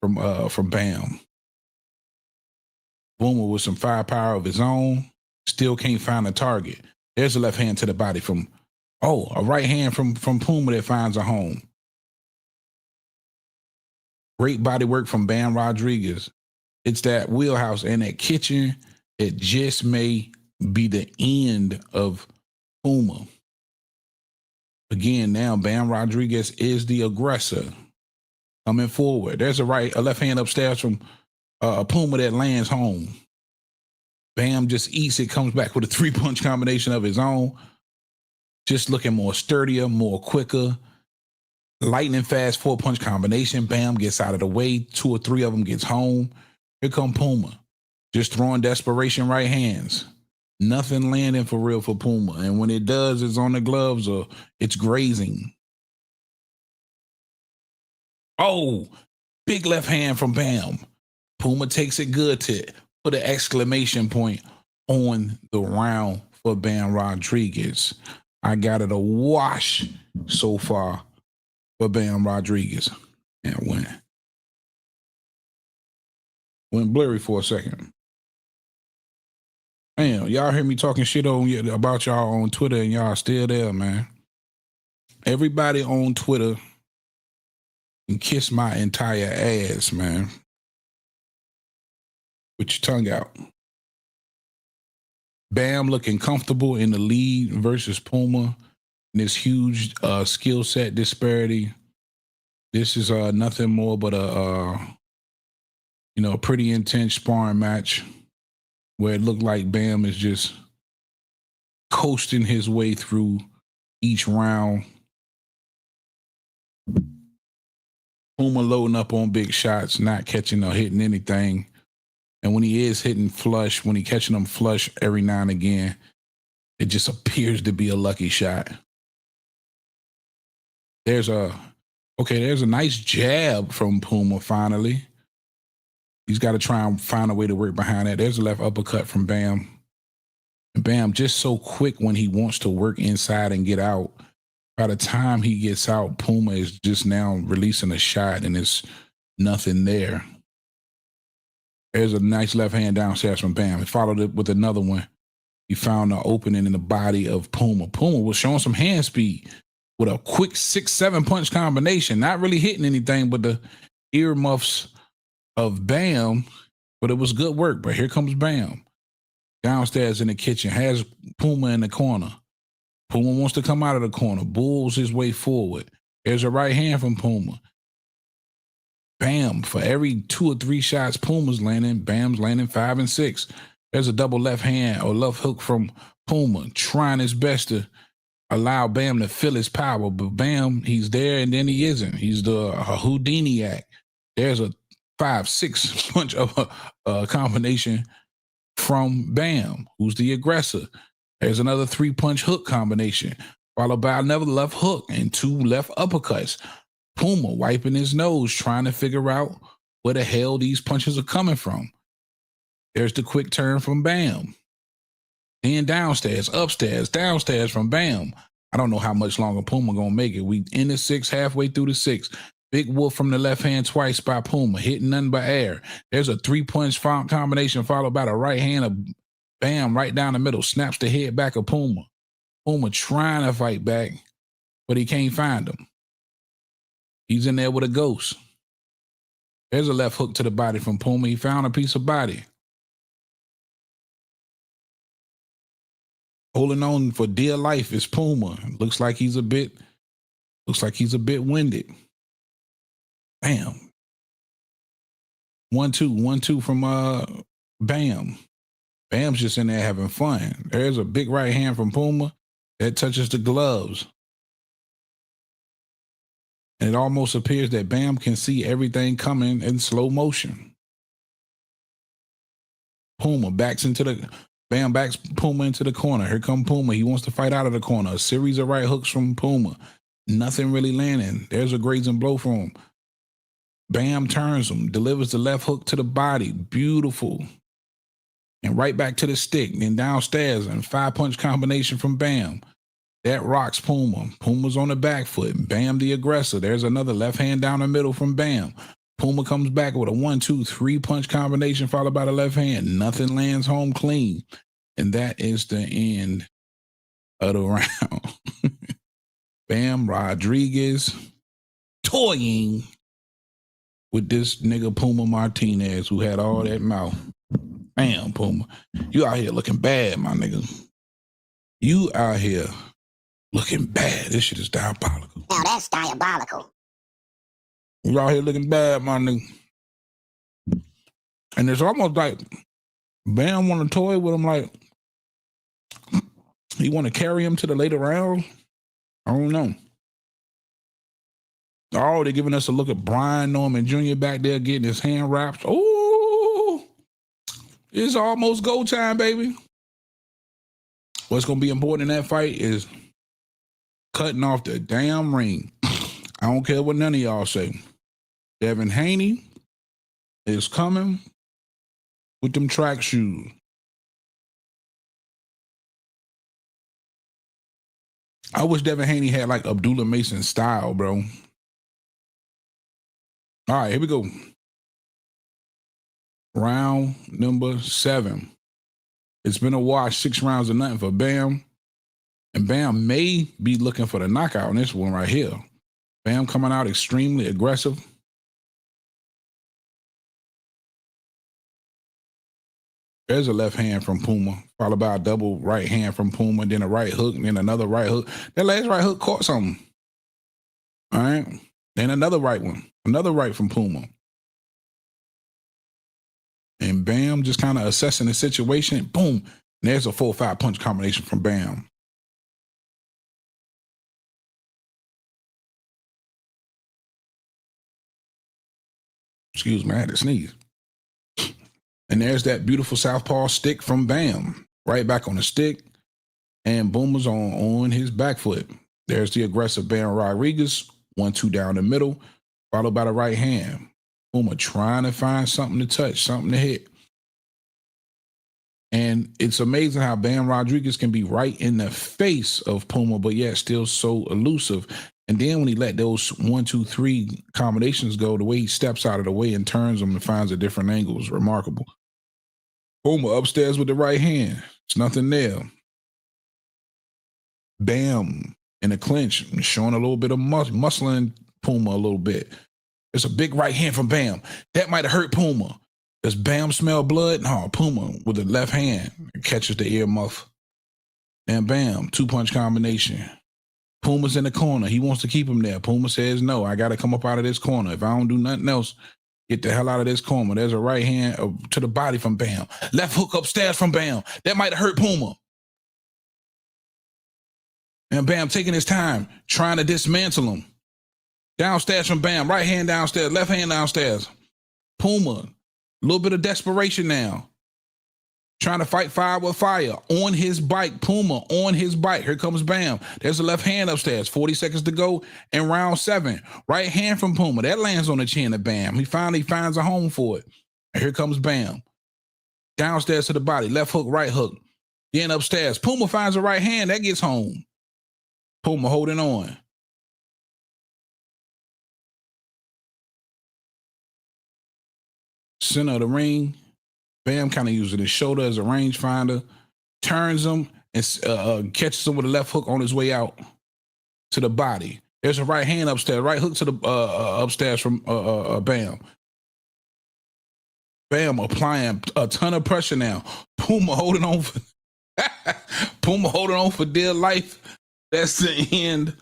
Speaker 17: from Bam. Puma with some firepower of his own, still can't find a target. There's a left hand to the body from, a right hand from Puma that finds a home. Great body work from Bam Rodriguez. It's that wheelhouse and that kitchen. It just may be the end of Puma. Again, now Bam Rodriguez is the aggressor. Coming forward. There's a left hand upstairs from Puma that lands home. Bam just eats it, comes back with a 3-punch combination of his own. Just looking more sturdier, more quicker. Lightning fast 4-punch combination. Bam gets out of the way. 2 or 3 of them gets home. Here come Puma. Just throwing desperation right hands. Nothing landing for real for Puma. And when it does, it's on the gloves or it's grazing. Oh, big left hand from Bam. Puma takes it good to put an exclamation point on the round for Bam Rodriguez. I got it a wash so far for Bam Rodriguez. And went blurry for a second. Damn, y'all hear me talking shit about y'all on Twitter and y'all still there, man. Everybody on Twitter can kiss my entire ass, man. With your tongue out. Bam looking comfortable in the lead versus Puma. And this huge skill set disparity. This is nothing more but a pretty intense sparring match where it looked like Bam is just coasting his way through each round. Puma loading up on big shots, not catching or hitting anything. And when he is hitting flush, when he catching them flush every now and again, it just appears to be a lucky shot. There's a nice jab from Puma finally. He's got to try and find a way to work behind that. There's a left uppercut from Bam. And Bam just so quick when he wants to work inside and get out. By the time he gets out, Puma is just now releasing a shot and it's nothing there. There's a nice left hand downstairs from Bam. He followed it with another one. He found an opening in the body of Puma. Puma was showing some hand speed with a quick 6-7 punch combination. Not really hitting anything but the earmuffs of Bam, but it was good work. But here comes Bam. Downstairs in the kitchen, has Puma in the corner. Puma wants to come out of the corner, bulls his way forward. There's a right hand from Puma. Bam, for every 2 or 3 shots Puma's landing, Bam's landing 5 and 6. There's a double left hand or left hook from Puma, trying his best to allow Bam to feel his power. But Bam, he's there and then he isn't. He's the Houdini act. There's a 5-6 punch of a combination from Bam, who's the aggressor. There's another 3-punch hook combination, followed by another left hook and 2 left uppercuts. Puma wiping his nose, trying to figure out where the hell these punches are coming from. There's the quick turn from Bam. Then downstairs, upstairs, downstairs from Bam. I don't know how much longer Puma gonna make it. We in the 6th, halfway through the 6th. Big whoop from the left hand twice by Puma, hitting nothing but air. There's a 3-punch combination followed by the right hand of Bam right down the middle. Snaps the head back of Puma. Puma trying to fight back, but he can't find him. He's in there with a ghost. There's a left hook to the body from Puma. He found a piece of body. Holding on for dear life is Puma. Looks like he's a bit winded. Bam. 1-2 from Bam. Bam's just in there having fun. There's a big right hand from Puma that touches the gloves. And it almost appears that Bam can see everything coming in slow motion. Puma backs Puma into the corner. Here come Puma. He wants to fight out of the corner. A series of right hooks from Puma. Nothing really landing. There's a grazing blow from him. Bam turns him, delivers the left hook to the body. Beautiful. And right back to the stick. Then downstairs and 5-punch combination from Bam. That rocks Puma. Puma's on the back foot. Bam the aggressor. There's another left hand down the middle from Bam. Puma comes back with a 1-2-3-punch combination followed by the left hand. Nothing lands home clean. And that is the end of the round. Bam Rodriguez toying with this nigga Puma Martinez who had all that mouth. Bam, Puma. You out here looking bad, my nigga. You out here looking bad. This shit is diabolical.
Speaker 4: Now that's diabolical.
Speaker 17: You out here looking bad, my nigga. And it's almost like Bam want to toy with him, like he want to carry him to the later round. I don't know. Oh, they're giving us a look at Brian Norman Jr. back there getting his hand wrapped. Oh, it's almost go time, baby. What's going to be important in that fight is cutting off the damn ring. I don't care what none of y'all say. Devin Haney is coming with them track shoes. I wish Devin Haney had like Abdullah Mason style, bro. All right, here we go. Round number 7. It's been a wash, 6 rounds of nothing for Bam. And Bam may be looking for the knockout in this one right here. Bam coming out extremely aggressive. There's a left hand from Puma, followed by a double right hand from Puma, then a right hook, and then another right hook. That last right hook caught something. All right. Then another right one. Another right from Puma. And Bam just kind of assessing the situation. Boom. And there's a 4-5 punch combination from Bam. Excuse me, I had to sneeze. And there's that beautiful southpaw stick from Bam. Right back on the stick. And Boomer's on his back foot. There's the aggressive Bam Rodriguez. 1-2 down the middle, followed by the right hand. Puma trying to find something to touch, something to hit. And it's amazing how Bam Rodriguez can be right in the face of Puma, but yet still so elusive. And then when he let those 1-2-3 combinations go, the way he steps out of the way and turns them and finds a different angle is remarkable. Puma upstairs with the right hand. It's nothing there. Bam in the clinch, showing a little bit of muscling Puma a little bit. There's a big right hand from Bam. That might have hurt Puma. Does Bam smell blood? No, Puma with the left hand catches the earmuff. And Bam, 2-punch combination. Puma's in the corner. He wants to keep him there. Puma says, no, I got to come up out of this corner. If I don't do nothing else, get the hell out of this corner. There's a right hand to the body from Bam. Left hook upstairs from Bam. That might have hurt Puma. And Bam taking his time, trying to dismantle him. Downstairs from Bam, right hand downstairs, left hand downstairs. Puma, a little bit of desperation now. Trying to fight fire with fire on his bike. Puma on his bike. Here comes Bam. There's a left hand upstairs. 40 seconds to go in round 7. Right hand from Puma. That lands on the chin of Bam. He finally finds a home for it. And here comes Bam. Downstairs to the body. Left hook, right hook. Then upstairs. Puma finds a right hand. That gets home. Puma holding on. Center of the ring. Bam kind of using his shoulder as a rangefinder, turns him and catches him with a left hook on his way out to the body. There's a right hand upstairs, right hook to the upstairs from Bam. Bam applying a ton of pressure now. Puma holding on for Puma holding on for dear life. That's the end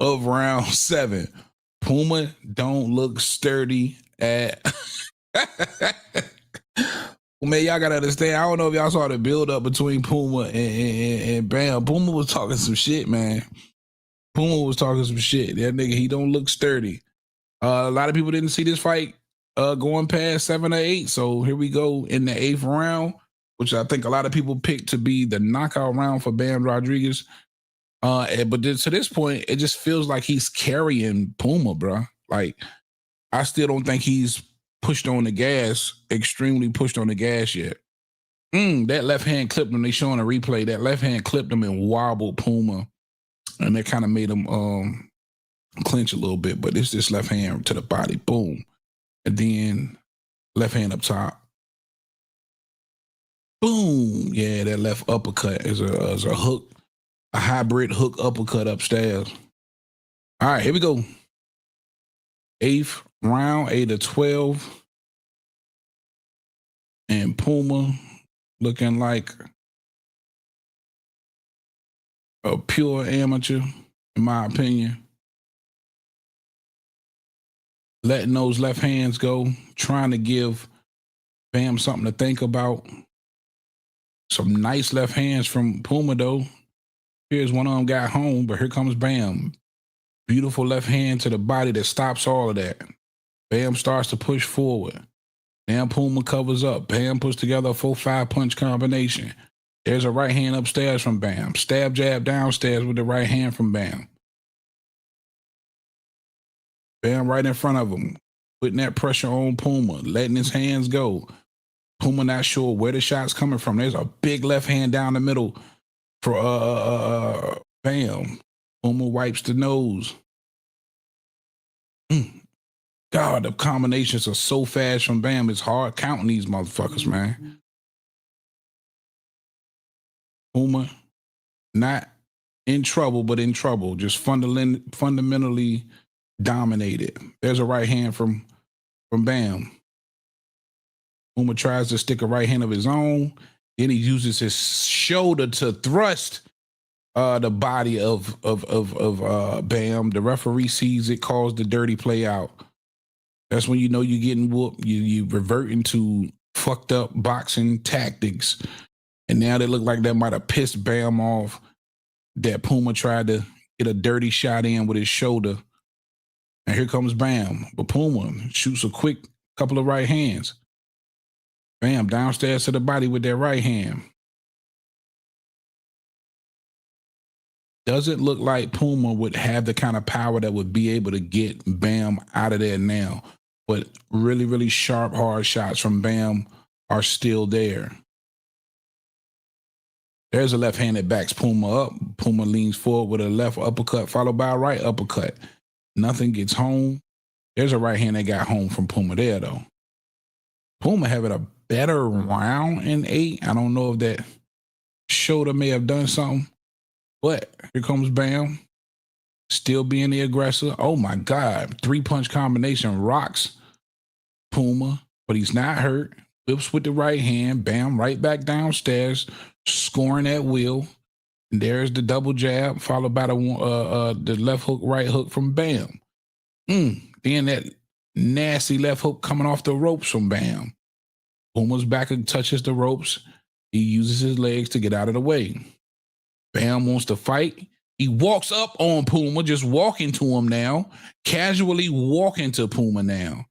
Speaker 17: of round 7. Puma don't look sturdy at. Man, y'all gotta understand. I don't know if y'all saw the build up between Puma and Bam. Puma was talking some shit, man. Puma was talking some shit. That nigga, he don't look sturdy. A lot of people didn't see this fight going past 7 or 8. So here we go in the 8th round, which I think a lot of people picked to be the knockout round for Bam Rodriguez. But to this point, it just feels like he's carrying Puma, bro. Like, I still don't think he's pushed on the gas, extremely pushed on the gas yet. That left hand clipped him. They showing a replay. That left hand clipped him and wobbled Puma. And that kind of made him clinch a little bit. But it's this left hand to the body. Boom. And then left hand up top. Boom. Yeah, that left uppercut is a hook, a hybrid hook uppercut upstairs. All right, here we go. 8th round, 8 of 12. And Puma looking like a pure amateur, in my opinion. Letting those left hands go, trying to give Bam something to think about. Some nice left hands from Puma, though. Here's one of them got home, but here comes Bam. Beautiful left hand to the body that stops all of that. Bam starts to push forward. Now Puma covers up. Bam puts together a 4-5 punch combination. There's a right hand upstairs from Bam. Stab jab downstairs with the right hand from Bam. Bam right in front of him, putting that pressure on Puma, letting his hands go. Puma not sure where the shot's coming from. There's a big left hand down the middle for Bam. Puma wipes the nose. God, the combinations are so fast from Bam. It's hard counting these motherfuckers, man. Puma, not in trouble, but in trouble. Just fundamentally dominated. There's a right hand from Bam. Puma tries to stick a right hand of his own. Then he uses his shoulder to thrust the body of Bam. The referee sees it, calls the dirty play out. That's when you know you're getting whooped. You reverting to fucked up boxing tactics. And now they look like that might have pissed Bam off, that Puma tried to get a dirty shot in with his shoulder. And here comes Bam. But Puma shoots a quick couple of right hands. Bam, downstairs to the body with that right hand. Doesn't look like Puma would have the kind of power that would be able to get Bam out of there now. But really, really sharp, hard shots from Bam are still there. There's a left hand that backs Puma up. Puma leans forward with a left uppercut followed by a right uppercut. Nothing gets home. There's a right hand that got home from Puma there, though. Puma having a better round in 8. I don't know if that shoulder may have done something. But here comes Bam, still being the aggressor. Oh, my God. 3-punch combination rocks Puma, but he's not hurt. Whips with the right hand. Bam, right back downstairs, scoring at will. And there's the double jab, followed by the left hook, right hook from Bam. Then that nasty left hook coming off the ropes from Bam. Puma's back and touches the ropes. He uses his legs to get out of the way. Bam wants to fight. He walks up on Puma, just walking to him now, casually walking to Puma now.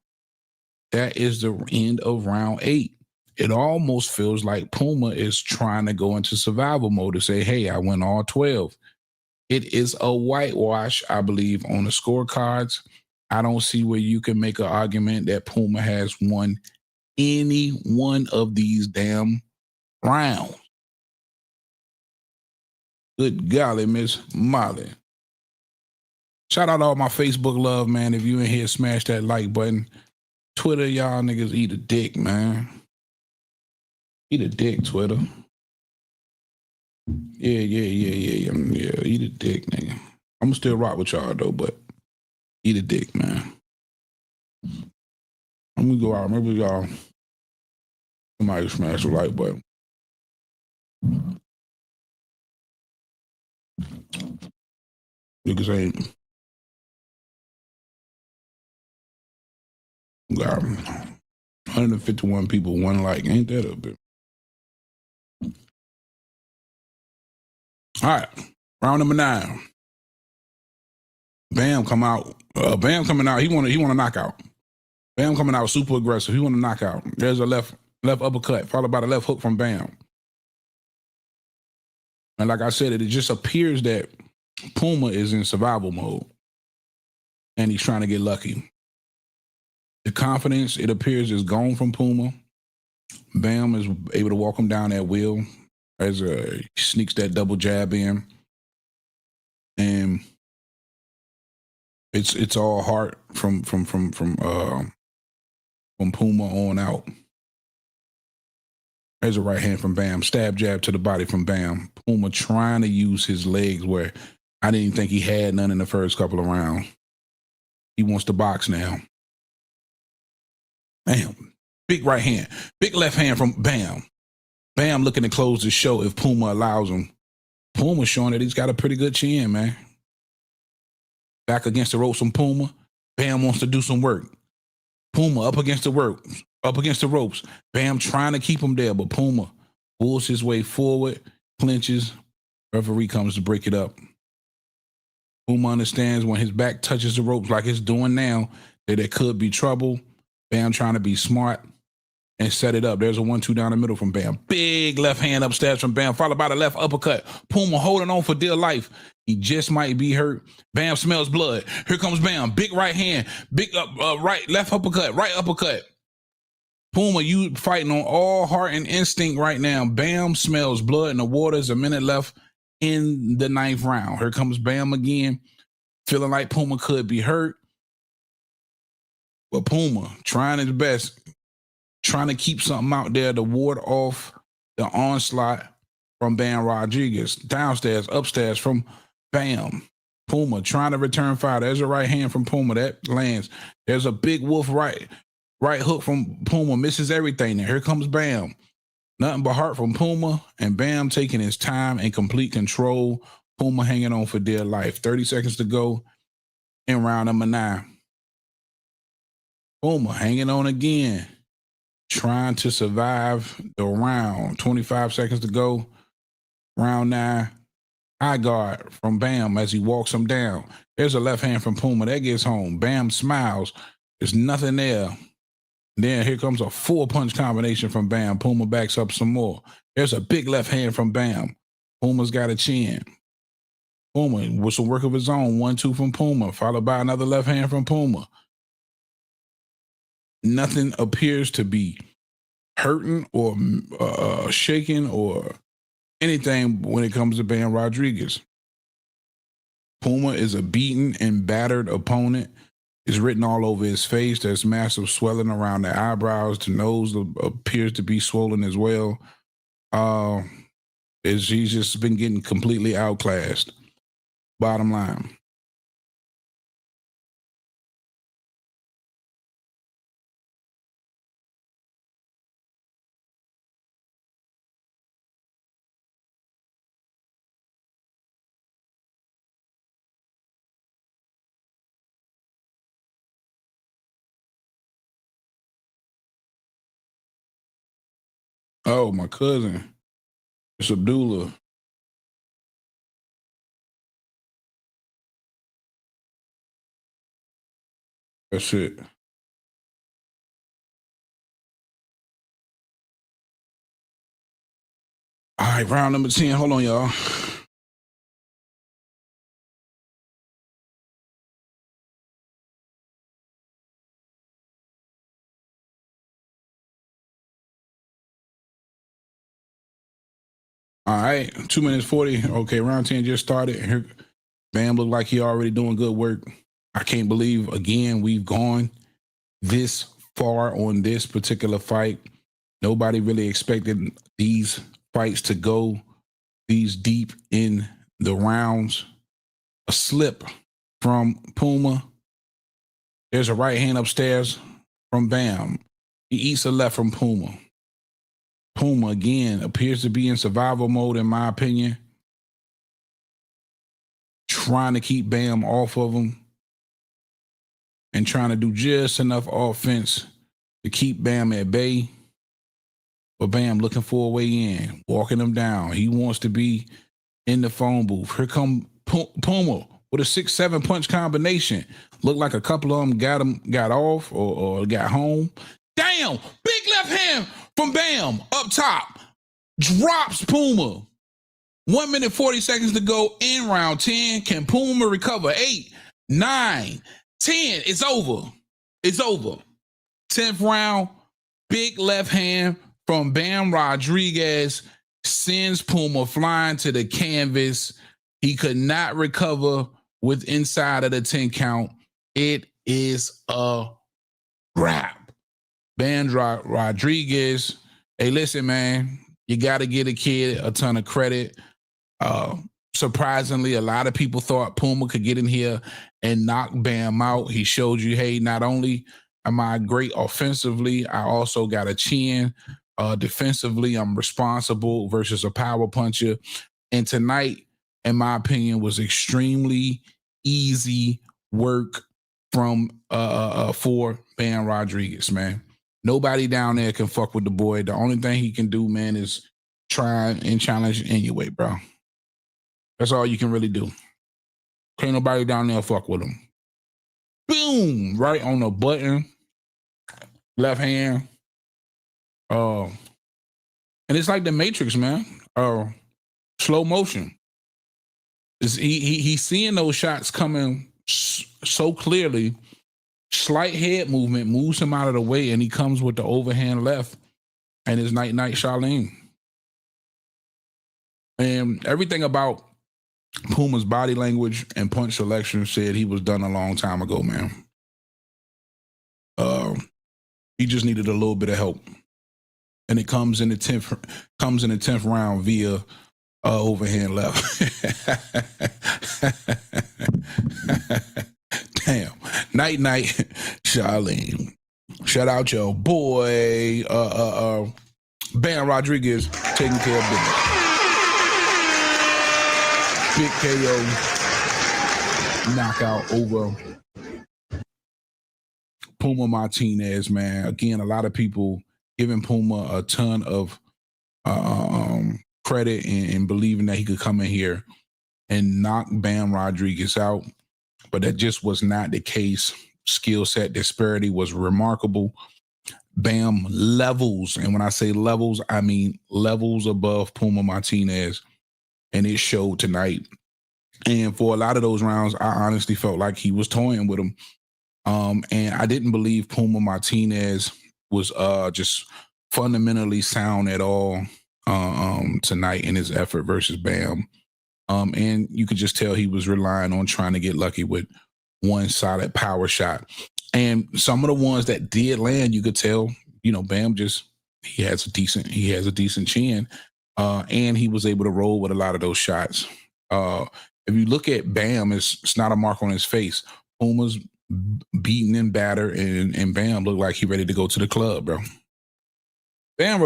Speaker 17: That is the end of round 8. it almost feels like Puma is trying to go into survival mode to say, hey, I went all 12. It is a whitewash, I believe, on the scorecards. I don't see where you can make an argument that Puma has won any one of these damn rounds. Good golly, Miss Molly. Shout out to all my Facebook love, man. If you in here, smash that like button. Twitter, y'all niggas eat a dick, man. Eat a dick, Twitter. Yeah. Eat a dick, nigga. I'm gonna still rock with y'all though, but eat a dick, man. I'm gonna go out. Maybe y'all somebody smash the like button. Niggas ain't got 151 people, one like. Ain't that a bit? All right, round number 9. Bam come out. Bam coming out. He want a knockout. Bam coming out super aggressive. He want a knockout. There's a left uppercut followed by the left hook from Bam. And like I said, it just appears that Puma is in survival mode, and he's trying to get lucky. The confidence, it appears, is gone from Puma. Bam is able to walk him down at will as he sneaks that double jab in, and it's all heart from Puma on out. There's a right hand from Bam, stab jab to the body from Bam. Puma trying to use his legs where I didn't think he had none in the first couple of rounds. He wants to box now. Bam. Big right hand. Big left hand from Bam. Bam looking to close the show if Puma allows him. Puma showing that he's got a pretty good chin, man. Back against the ropes from Puma. Bam wants to do some work. Puma up against the ropes. Bam trying to keep him there, but Puma pulls his way forward, clinches. Referee comes to break it up. Puma understands when his back touches the ropes like it's doing now that there could be trouble. Bam trying to be smart and set it up. There's a 1-2 down the middle from Bam. Big left hand upstairs from Bam, followed by the left uppercut. Puma holding on for dear life. He just might be hurt. Bam smells blood. Here comes Bam. Big right hand. Big right, left uppercut. Right uppercut. Puma, you fighting on all heart and instinct right now. Bam smells blood in the water. There's a minute left in the 9th round. Here comes Bam again. Feeling like Puma could be hurt. But Puma trying his best. Trying to keep something out there to ward off the onslaught from Bam Rodriguez. Downstairs, upstairs from Bam. Puma trying to return fire. There's a right hand from Puma that lands. There's a big wolf right hook from Puma. Misses everything there. Here comes Bam. Nothing but heart from Puma, and Bam taking his time and complete control. Puma hanging on for dear life. 30 seconds to go in round number 9. Puma hanging on again. Trying to survive the round. 25 seconds to go. Round 9. High guard from Bam as he walks him down. There's a left hand from Puma. That gets home. Bam smiles. There's nothing there. Then here comes a 4-punch combination from Bam. Puma backs up some more. There's a big left hand from Bam. Puma's got a chin. Puma with some work of his own. 1-2 from Puma, followed by another left hand from Puma. Nothing appears to be hurting or shaking or anything when it comes to Bam Rodriguez. Puma is a beaten and battered opponent. It's written all over his face. There's massive swelling around the eyebrows. The nose appears to be swollen as well. He's just been getting completely outclassed. Bottom line. Oh, my cousin. It's Abdullah. That's it. right, round number 10. Hold on, y'all. All right, 2 minutes 40. Okay, round 10 just started. Here, Bam looked like he already doing good work. I can't believe, again, we've gone this far on this particular fight. Nobody really expected these fights to go these deep in the rounds. A slip from Puma. There's a right hand upstairs from Bam. He eats a left from Puma. Puma, again, appears to be in survival mode, in my opinion. Trying to keep Bam off of him and trying to do just enough offense to keep Bam at bay. But Bam looking for a way in, walking him down. He wants to be in the phone booth. Here come Puma with a 6-7 punch combination. Looked like a couple of them got off or got home. Damn, big left hand from Bam up top. Drops Puma. 1 minute, 40 seconds to go in round 10. Can Puma recover? 8, 9, 10. It's over. It's over. 10th round, big left hand from Bam Rodriguez sends Puma flying to the canvas. He could not recover with inside of the 10 count. It is a wrap. Bam Rodriguez, hey, listen, man, you got to give a kid a ton of credit. Surprisingly, a lot of people thought Puma could get in here and knock Bam out. He showed you, hey, not only am I great offensively, I also got a chin. Defensively, I'm responsible versus a power puncher. And tonight, in my opinion, was extremely easy work from for Bam Rodriguez, man. Nobody down there can fuck with the boy. The only thing he can do, man, is try and challenge anyway, bro. That's all you can really do. Can't nobody down there fuck with him. Boom! Right on the button. Left hand. And it's like the Matrix, man. Slow motion. He's seeing those shots coming so clearly. Slight head movement moves him out of the way, and he comes with the overhand left and his night Charlene. And everything about Puma's body language and punch selection said he was done a long time ago, man. He just needed a little bit of help. And it comes in the 10th round via overhand left. Damn. Night, Charlene. Shout out your boy, Bam Rodriguez, taking care of business. Big KO, knockout over Puma Martinez, man. Again, a lot of people giving Puma a ton of credit and believing that he could come in here and knock Bam Rodriguez out. But that just was not the case. Skill set disparity was remarkable. Bam levels, and when I say levels, I mean levels above Puma Martinez, and it showed tonight. And for a lot of those rounds, I honestly felt like he was toying with him. And I didn't believe Puma Martinez was just fundamentally sound at all tonight in his effort versus Bam. And you could just tell he was relying on trying to get lucky with one solid power shot. And some of the ones that did land, you could tell, Bam he has a decent chin. And he was able to roll with a lot of those shots. If you look at Bam, it's not a mark on his face. Puma's beaten and battered, and Bam looked like he ready to go to the club, bro. Bam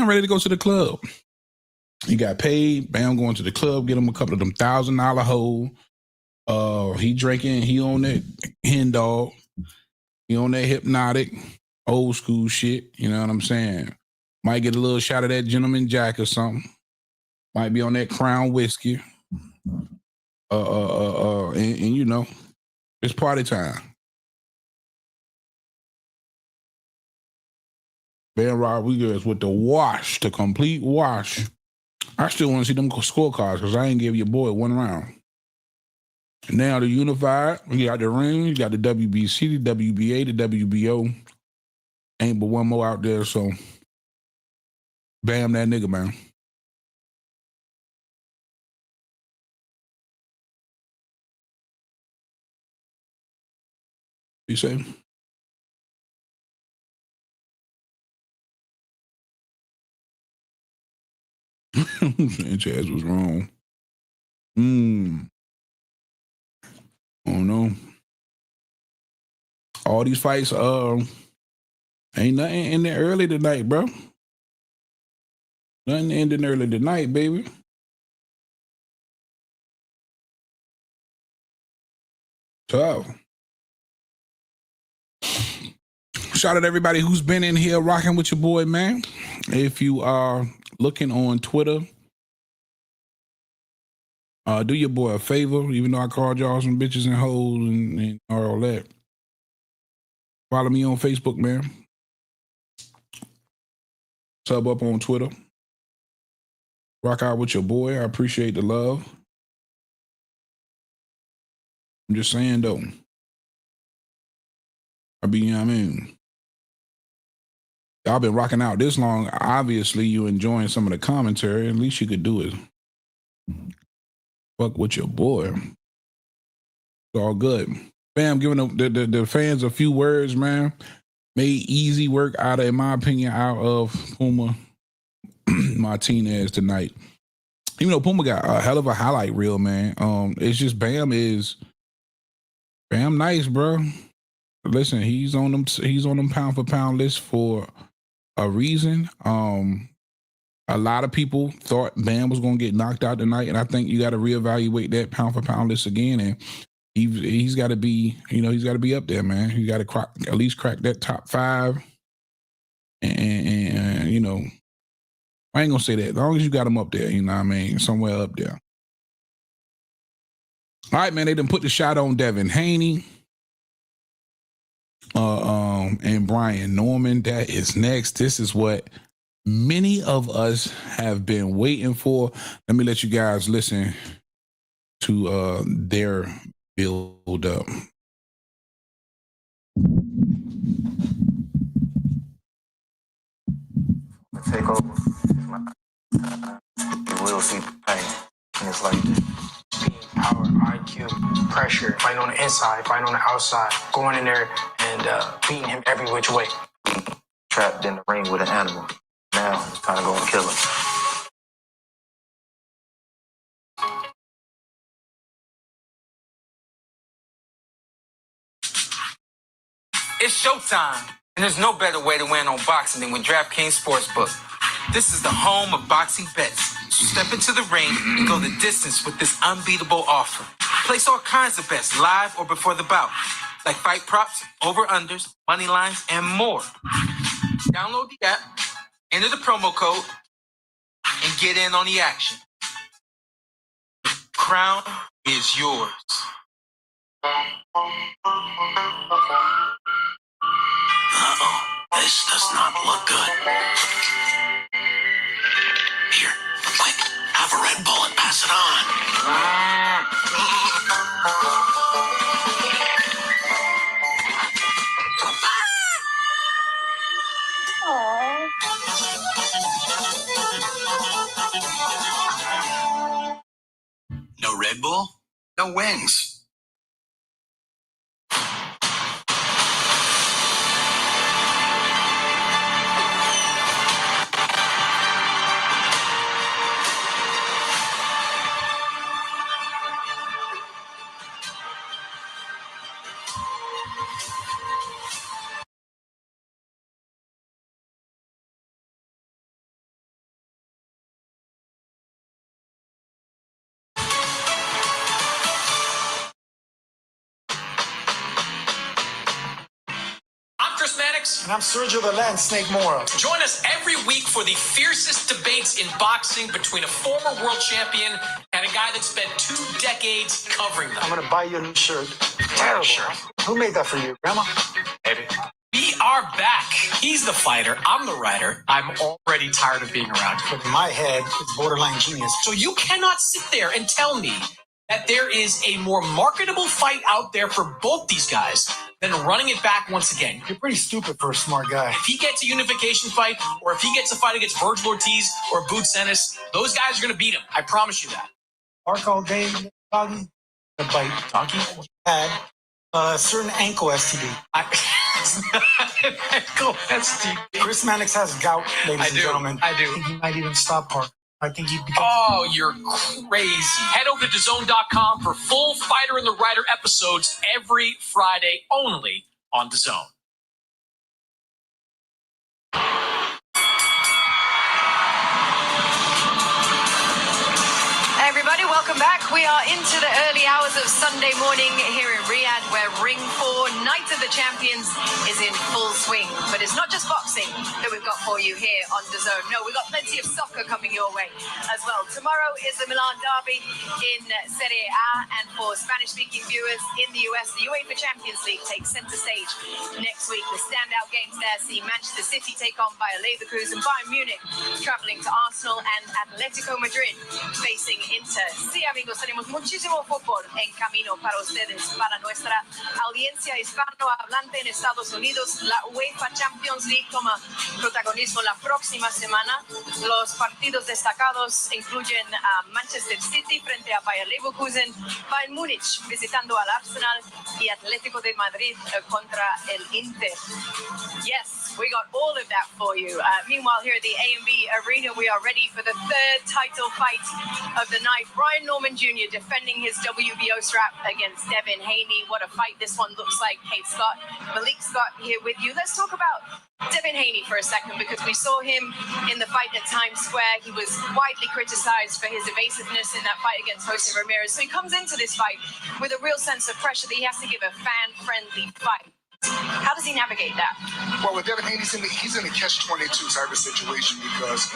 Speaker 17: ready to go to the club. He got paid. Bam going to the club, get him a couple of them $1,000 hole. He drinking. He on that hen dog. He on that hypnotic, old school shit. You know what I'm saying? Might get a little shot of that Gentleman Jack or something. Might be on that Crown whiskey. And it's party time. Bam Rodriguez with the complete wash. I still want to see them scorecards because I ain't give your boy one round. And now the unified, you got the ring, you got the WBC, the WBA, the WBO. Ain't but one more out there, so bam that nigga, man. You say? Sanchez was wrong. Oh no. All these fights, ain't nothing in there early tonight, bro. Nothing ending early tonight, baby. So, shout out to everybody who's been in here rocking with your boy, man. If you are looking on Twitter, do your boy a favor, even though I called y'all some bitches and hoes and all that. Follow me on Facebook, man. Sub up on Twitter. Rock out with your boy. I appreciate the love. I'm just saying, though. You know what I mean? Y'all been rocking out this long. Obviously, you enjoying some of the commentary. At least you could do it. Fuck with your boy. It's all good. Bam, giving the fans a few words, man. Made easy work out of, in my opinion, out of Puma Martinez tonight. Even though Puma got a hell of a highlight reel, man. It's just Bam nice, bro. Listen, he's on them pound for pound list for a reason. A lot of people thought Bam was gonna get knocked out tonight, and I think you got to reevaluate that pound for pound list again. And he's got to be, he's got to be up there, man. He got to at least crack that top 5. And I ain't gonna say that. As long as you got him up there, you know what I mean, somewhere up there. All right, man. They done put the shot on Devin Haney. And Brian Norman. That is next. This is what many of us have been waiting for. Let me let you guys listen to their build up.
Speaker 4: Take over. You will see the pain. And it's like speed, power, IQ, pressure, fighting on the inside, fighting on the outside, going in there and beating him every which way. Trapped in the ring with an animal. Now it's time to go and kill him.
Speaker 5: It's showtime, and there's no better way to win on boxing than with DraftKings Sportsbook. This is the home of boxing bets. So step into the ring and go the distance with this unbeatable offer. Place all kinds of bets live or before the bout, like fight props, over-unders, money lines, and more. Download the app, enter the promo code, and get in on the action. The crown is yours.
Speaker 22: This does not look good. Here, quick, have a Red Bull and pass it on.
Speaker 5: No Red Bull, no wings.
Speaker 3: And I'm Sergio the Land Snake Mora.
Speaker 7: Join us every week for the fiercest debates in boxing between a former world champion and a guy that spent 2 decades covering them.
Speaker 3: I'm going to buy you a new shirt. Terrible. Shirt. Who made that for you, Grandma?
Speaker 7: Maybe. We are back. He's the fighter. I'm the writer. I'm already tired of being around. But in my head, it's borderline genius. So you cannot sit there and tell me that there is a more marketable fight out there for both these guys than running it back once again.
Speaker 3: You're pretty stupid for a smart guy.
Speaker 7: If he gets a unification fight, or if he gets a fight against Virgil Ortiz or Boots Ennis, those guys are going to beat him. I promise you that.
Speaker 3: Mark all day, doggy. The bite, doggy. Had a certain ankle STD.
Speaker 7: Ankle STD.
Speaker 3: Chris Mannix has gout, ladies and gentlemen.
Speaker 7: I do.
Speaker 3: I think he might even stop Parker. I think he'd become...
Speaker 7: Oh, you're crazy. Head over to DAZN.com for full Fighter and the Writer episodes every Friday only on DAZN.
Speaker 19: Everybody, welcome back. We are into the early hours of Sunday morning here in Riyadh, where Ring 4, Night of the Champions, is in full swing. But it's not just boxing that we've got for you here on DAZN. No, we've got plenty of soccer coming your way as well. Tomorrow is the Milan derby in Serie A, and for Spanish-speaking viewers in the US, the UEFA Champions League takes center stage next week. The standout games there see Manchester City take on Bayer Leverkusen, Bayern Munich traveling to Arsenal, and Atletico Madrid facing Inter. Sí, amigos, tenemos muchísimo fútbol en camino para ustedes, para nuestra audiencia hispanohablante en Estados Unidos. La UEFA Champions League toma protagonismo la próxima semana. Los partidos destacados incluyen a Manchester City frente a Bayer Leverkusen, Bayern Múnich visitando al Arsenal y Atlético de Madrid contra el Inter. Yes, we got all of that for you. Meanwhile, here at the A&B Arena, we are ready for the third title fight of the night. Brian Norman Jr. defending his WBO strap against Devin Haney. What a fight this one looks like. Kate Scott, Malik Scott here with you. Let's talk about Devin Haney for a second, because we saw him in the fight at Times Square. He was widely criticized for his evasiveness in that fight against Jose Ramirez. So he comes into this fight with a real sense of pressure that he has to give a fan-friendly fight. How does he navigate that?
Speaker 20: Well, with Devin Haney, he's in a catch-22 type of situation, because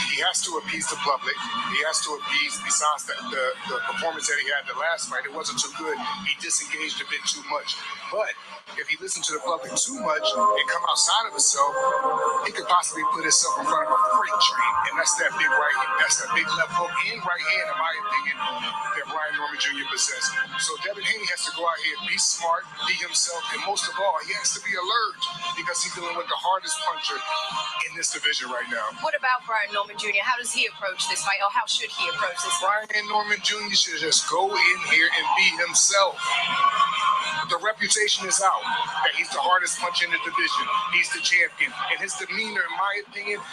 Speaker 20: he has to appease the public. He has to appease, besides the performance that he had the last fight, it wasn't too good. He disengaged a bit too much. But if he listened to the public too much and come outside of himself, he could possibly put himself in front of a freight train. And that's that big right hand. That's that big left hook and right hand, in my opinion, that Brian Norman Jr. possesses. So Devin Haney has to go out here, be smart, be himself, and most of all, he has to be alert, because he's dealing with the hardest puncher in this division right now.
Speaker 19: What about Brian Norman Jr.? How does he approach this fight, or how should he approach this fight?
Speaker 20: Brian Norman Jr. should just go in here and be himself. The reputation is out that he's the hardest puncher in the division. He's the champion. And his demeanor, in my opinion,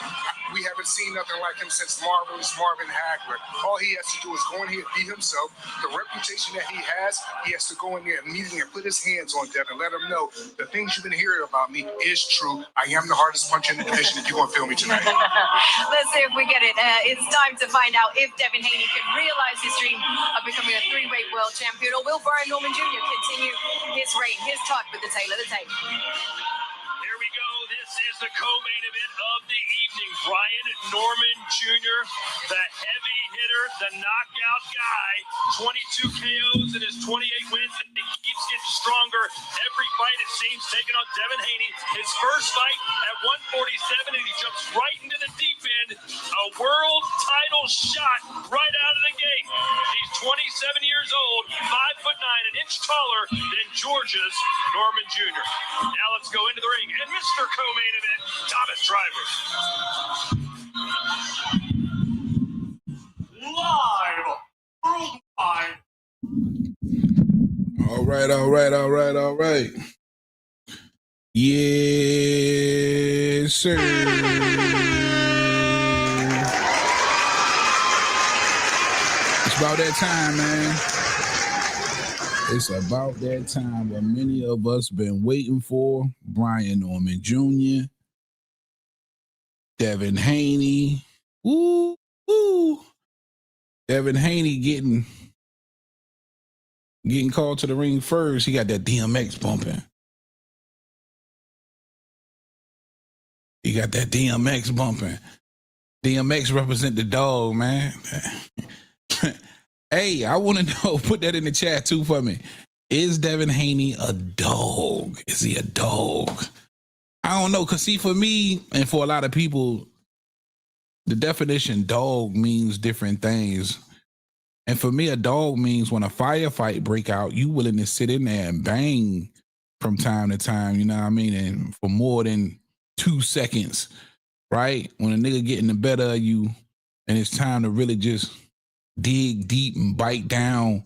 Speaker 20: we haven't seen nothing like him since Marvelous Marvin Hagler. All he has to do is go in here and be himself. The reputation that he has to go in there immediately and put his hands on Devin. Let him know the things you've been hearing about me is true. I am the hardest puncher in the division. If you want to feel me tonight.
Speaker 19: Let's see if we get it. It's time to find out if Devin Haney can realize his dream of becoming a three-weight world champion, or will Brian Norman Jr. continue his reign? His talk with the tail of the tape.
Speaker 21: Here we go. This is the co-main event of the evening. Brian Norman Jr., the heavy hitter, the knockout guy, 22 KOs in his 28 wins, and he keeps getting stronger every fight, it seems, taking on Devin Haney. His first fight at 147, and he jumps right into the deep end. A world title shot right out of the gate. He's 27 years old, 5'9", an inch taller than Georgia's Norman Jr. Now let's go into the ring. And Mr. Co-Main Event, Thomas Driver. Live.
Speaker 17: All right. Yes, sir. It's about that time, man. It's about that time that many of us been waiting for. Brian Norman Jr., Devin Haney. Woo. Devin Haney getting called to the ring first. He got that DMX bumping. DMX represent the dog, man. Hey, I want to know, put that in the chat too for me. Is Devin Haney a dog? Is he a dog? I don't know, cause see, for me and for a lot of people, the definition dog means different things. And for me, a dog means when a firefight break out, you willing to sit in there and bang from time to time, you know what I mean? And for more than 2 seconds, right? When a nigga getting the better of you and it's time to really just dig deep and bite down,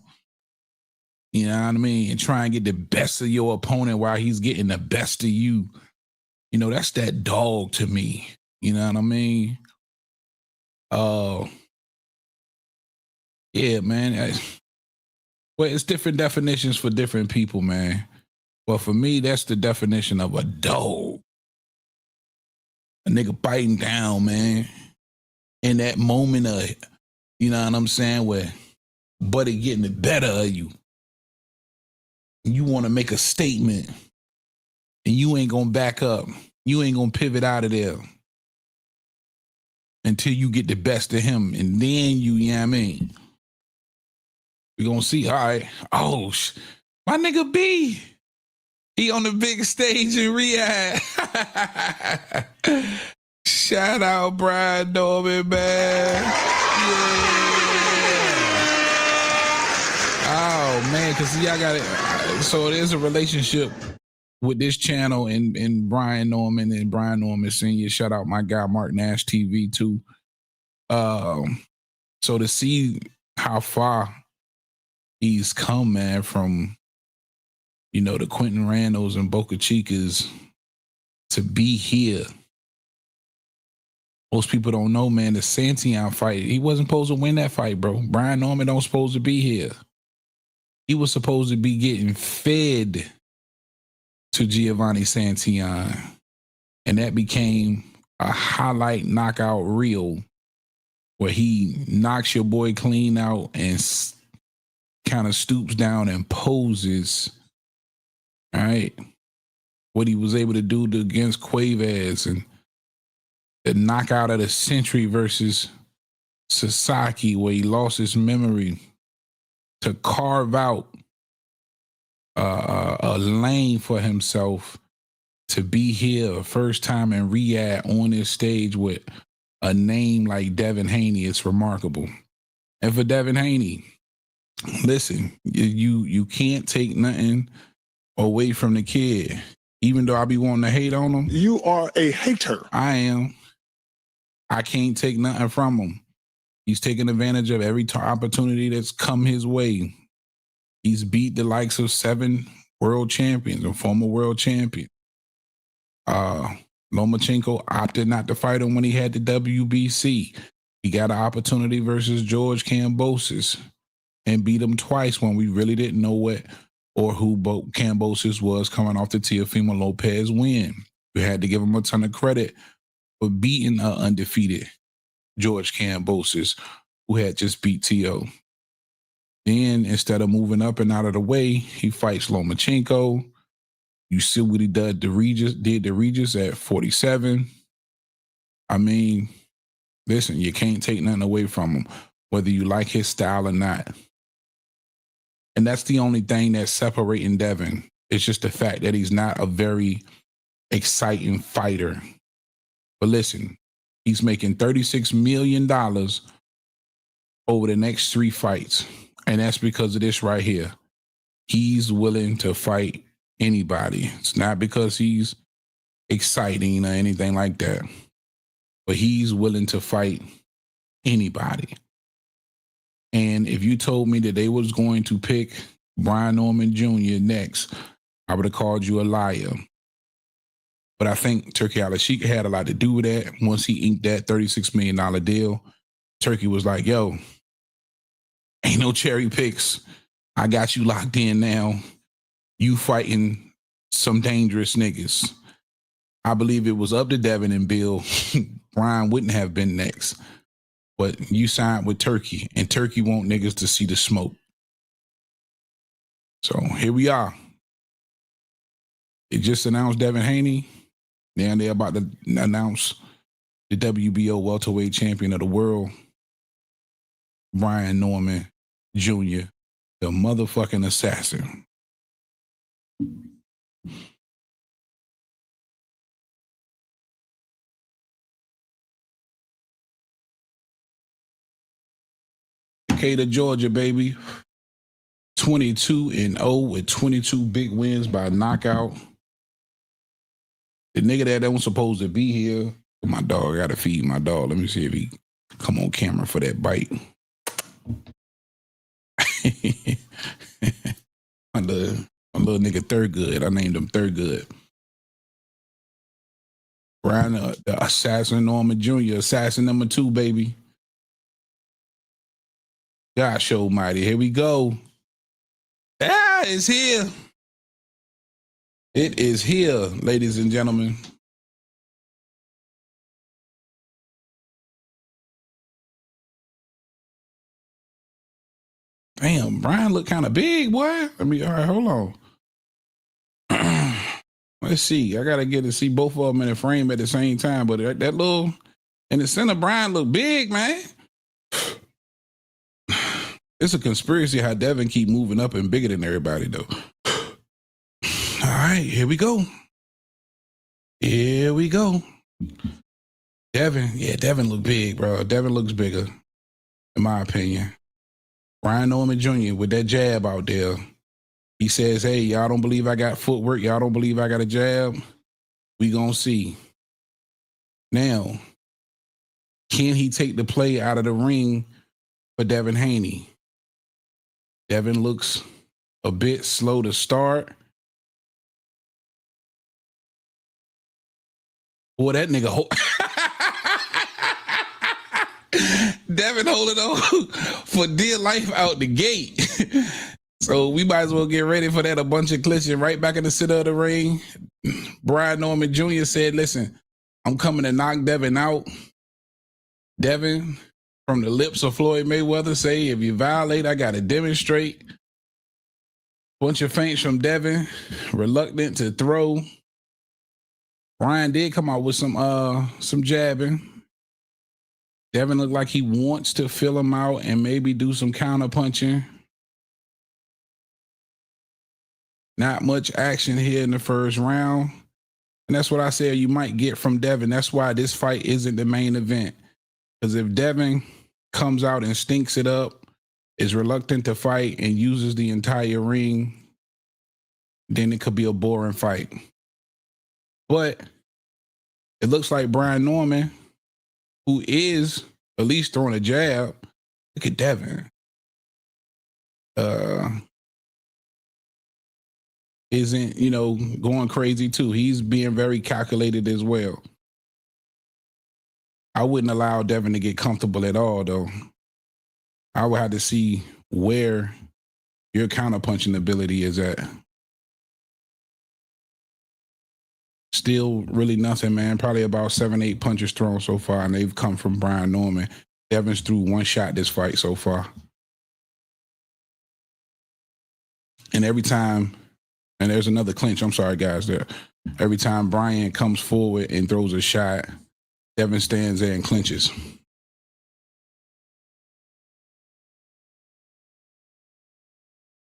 Speaker 17: you know what I mean? And try and get the best of your opponent while he's getting the best of you. You know, that's that dog to me. You know what I mean? Yeah, man. Well, it's different definitions for different people, man. But for me, that's the definition of a dog. A nigga biting down, man. In that moment of, you know what I'm saying, where buddy getting the better of you. You want to make a statement and you ain't gonna back up. You ain't gonna pivot out of there until you get the best of him. And then you know what I mean? We're gonna see, all right. Oh, my nigga B. He on the big stage in Riyadh. Shout out Brian Norman, man. Yeah. Oh, man, because y'all got it. So there's a relationship with this channel and Brian Norman and Brian Norman Sr. Shout out my guy, Mark Nash TV, too. So to see how far he's come, man, from, you know, the Quentin Randos and Boca Chicas to be here. Most people don't know, man, the Santion fight, he wasn't supposed to win that fight, bro. Brian Norman don't supposed to be here. He was supposed to be getting fed to Giovanni Santion. And that became a highlight knockout reel where he knocks your boy clean out and kind of stoops down and poses, all right, what he was able to do against Cuevas, and the knockout of the century versus Sasaki, where he lost his memory to carve out a lane for himself to be here first time in Riyadh on this stage with a name like Devin Haney. It's remarkable. And for Devin Haney, listen, you can't take nothing away from the kid. Even though I be wanting to hate on him.
Speaker 13: You are a hater.
Speaker 17: I am. I can't take nothing from him. He's taking advantage of every opportunity that's come his way. He's beat the likes of 7 world champions and former world champion. Lomachenko opted not to fight him when he had the WBC. He got an opportunity versus George Kambosos and beat him twice when we really didn't know what or who Kambosos was coming off the Teofimo Lopez win. We had to give him a ton of credit for beating undefeated George Kambosos, who had just beat Teo. Then, instead of moving up and out of the way, he fights Lomachenko. You see what he did to Regis at 47. I mean, listen, you can't take nothing away from him, whether you like his style or not. And that's the only thing that's separating Devin. It's just the fact that he's not a very exciting fighter. But listen, he's making $36 million over the next 3 fights. And that's because of this right here. He's willing to fight anybody. It's not because he's exciting or anything like that. But he's willing to fight anybody. And if you told me that they was going to pick Brian Norman Jr. next, I would have called you a liar. But I think Turki Al-Sheikh had a lot to do with that. Once he inked that $36 million deal, Turki was like, yo, ain't no cherry picks. I got you locked in now. You fighting some dangerous niggas. I believe it was up to Devin and Bill. Brian wouldn't have been next. But you signed with Turki, and Turki want niggas to see the smoke. So here we are. They just announced Devin Haney. Now they're about to announce the WBO welterweight champion of the world, Brian Norman Jr., the motherfucking assassin. Decatur, Georgia, baby. 22-0 with 22 big wins by knockout. The nigga that was supposed to be here. My dog, I gotta feed my dog. Let me see if he come on camera for that bite. my little nigga Thurgood. I named him Thurgood. Brian, the assassin Norman Jr., assassin number 2, baby. Gosh almighty, here we go. Ah, it's here. It is here, ladies and gentlemen. Damn, Brian look kind of big, boy. All right, hold on. Let's see. I gotta get to see both of them in the frame at the same time. But that little in the center, Brian look big, man. It's a conspiracy how Devin keep moving up and bigger than everybody, though. All right, here we go. Here we go. Devin look big, bro. Devin looks bigger, in my opinion. Brian Norman Jr. with that jab out there. He says, hey, y'all don't believe I got footwork. Y'all don't believe I got a jab. We gonna see. Now, can he take the play out of the ring for Devin Haney? Devin looks a bit slow to start. Boy, that nigga Devin holding on for dear life out the gate. So we might as well get ready for that. A bunch of clinching right back in the center of the ring. Brian Norman Jr. said, listen, I'm coming to knock Devin out. Devin, from the lips of Floyd Mayweather, say, if you violate, I got to demonstrate. Bunch of feints from Devin, reluctant to throw. Brian did come out with some jabbing. Devin looked like he wants to fill him out and maybe do some counter punching. Not much action here in the first round. And that's what I said you might get from Devin. That's why this fight isn't the main event. Because if Devin comes out and stinks it up, is reluctant to fight, and uses the entire ring, then it could be a boring fight. But it looks like Brian Norman, who is at least throwing a jab. Look at Devin. Isn't, going crazy too. He's being very calculated as well. I wouldn't allow Devin to get comfortable at all, though. I would have to see where your counterpunching ability is at. Still really nothing, man. Probably about 7-8 punches thrown so far, and they've come from Brian Norman. Devin's threw one shot this fight so far. And every time, and there's another clinch, I'm sorry, guys, there. Every time Brian comes forward and throws a shot, Devin stands there and clinches.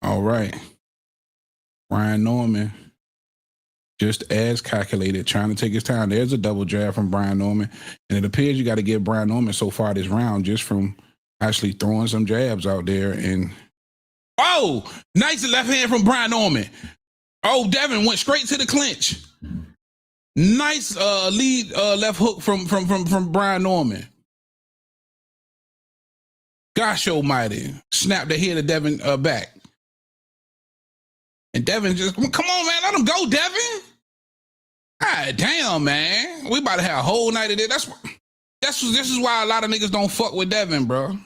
Speaker 17: All right. Brian Norman, just as calculated, trying to take his time. There's a double jab from Brian Norman. And it appears you got to give Brian Norman so far this round just from actually throwing some jabs out there. And oh, nice left hand from Brian Norman. Oh, Devin went straight to the clinch. Nice lead left hook from Brian Norman. Gosh almighty. Snapped the head of Devin back. And Devin just, come on, man, let him go, Devin. God damn, man. We about to have a whole night of this. This is why a lot of niggas don't fuck with Devin, bro.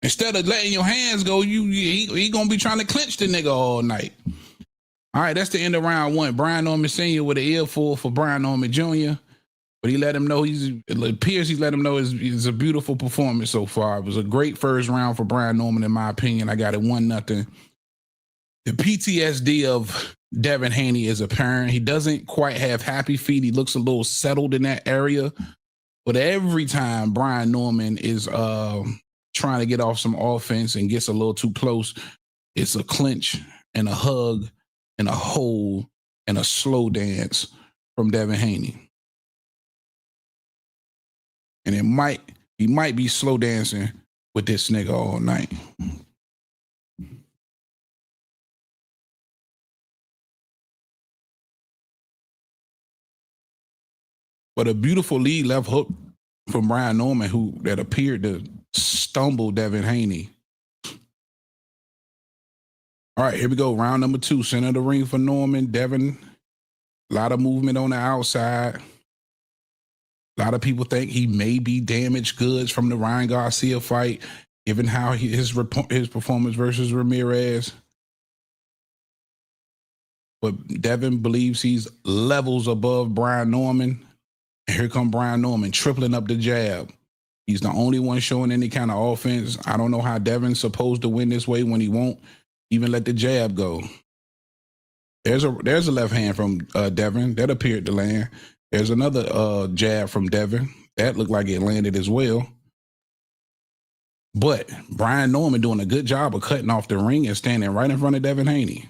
Speaker 17: Instead of letting your hands go, he gonna be trying to clinch the nigga all night. All right, that's the end of round one. Brian Norman Sr. with an earful for Brian Norman Jr. But he let him know it appears he let him know it's a beautiful performance so far. It was a great first round for Brian Norman, in my opinion. I got it 1-0. The PTSD of Devin Haney is apparent. He doesn't quite have happy feet. He looks a little settled in that area. But every time Brian Norman is trying to get off some offense and gets a little too close, it's a clinch and a hug and a hold and a slow dance from Devin Haney. And it might He might be slow dancing with this nigga all night. But a beautiful lead left hook from Brian Norman, that appeared to stumble Devin Haney. All right, here we go. Round number 2, center of the ring for Norman. Devin, a lot of movement on the outside. A lot of people think he may be damaged goods from the Ryan Garcia fight, given how his performance versus Ramirez. But Devin believes he's levels above Brian Norman. And here come Brian Norman tripling up the jab. He's the only one showing any kind of offense. I don't know how Devin's supposed to win this way when he won't even let the jab go. There's a left hand from Devin that appeared to land. There's another jab from Devin that looked like it landed as well. But Brian Norman doing a good job of cutting off the ring and standing right in front of Devin Haney.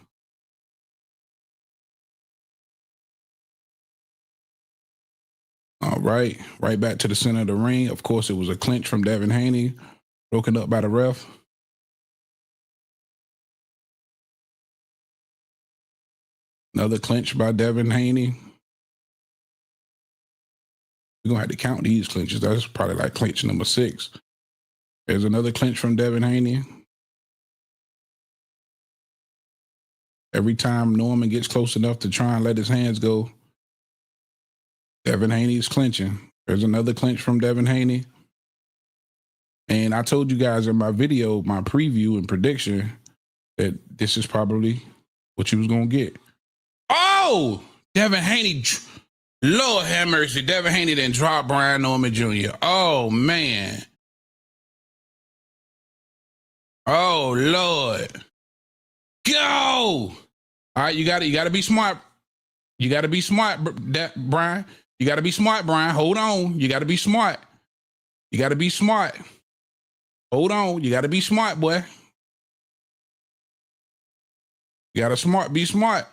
Speaker 17: All right, right back to the center of the ring. Of course, it was a clinch from Devin Haney, broken up by the ref. Another clinch by Devin Haney. We're going to have to count these clinches. That's probably like clinch number 6. There's another clinch from Devin Haney. Every time Norman gets close enough to try and let his hands go, Devin Haney's clinching. There's another clinch from Devin Haney. And I told you guys in my video, my preview and prediction, that this is probably what you was going to get. Oh! Devin Haney, Lord have mercy. Devin Haney didn't drop Brian Norman Jr. Oh, man. Oh, Lord. Go! All right, you got to be smart. You got to be smart, Brian. You got to be smart, Brian. Hold on. You got to be smart. You got to be smart. Hold on. You got to be smart, boy. You got to be smart.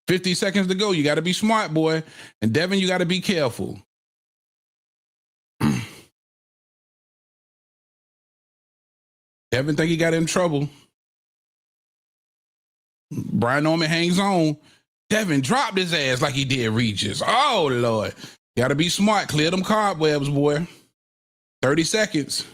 Speaker 17: 50 seconds to go. You got to be smart, boy. And Devin, you got to be careful. Devin think he got in trouble. Brian Norman hangs on. Devin dropped his ass like he did Regis. Oh, Lord. Got to be smart. Clear them cobwebs, boy. 30 seconds.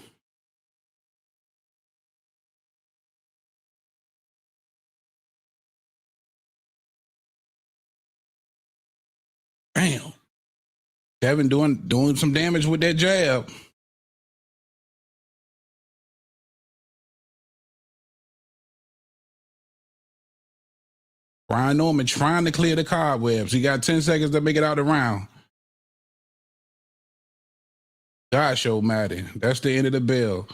Speaker 17: Damn. Devin doing some damage with that jab. Brian Norman trying to clear the cobwebs. He got 10 seconds to make it out the round. Gosh almighty. That's the end of the bell.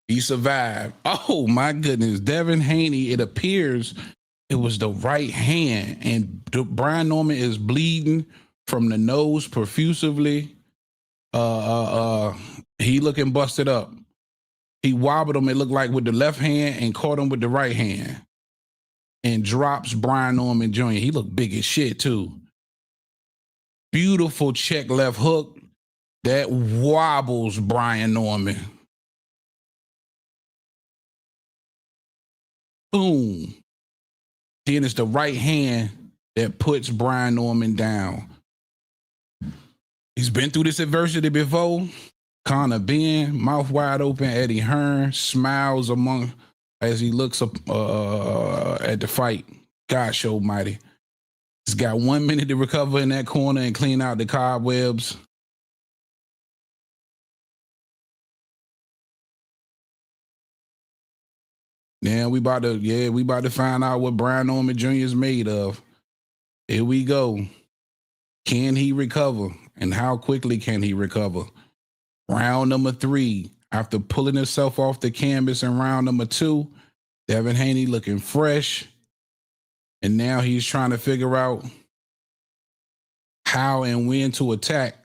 Speaker 17: He survived. Oh, my goodness. Devin Haney, it appears it was the right hand. And Brian Norman is bleeding from the nose profusively. He looking busted up. He wobbled him, it looked like, with the left hand and caught him with the right hand. And drops Brian Norman Jr. He looked big as shit, too. Beautiful check left hook that wobbles Brian Norman. Boom. Then it's the right hand that puts Brian Norman down. He's been through this adversity before. Connor Ben, mouth wide open. Eddie Hearn smiles as he looks up at the fight. Gosh almighty. He's got 1 minute to recover in that corner and clean out the cobwebs. Now we about to find out what Brian Norman Jr. is made of. Here we go. Can he recover? And how quickly can he recover? Round number 3. After pulling himself off the canvas in round number 2, Devin Haney looking fresh. And now he's trying to figure out how and when to attack.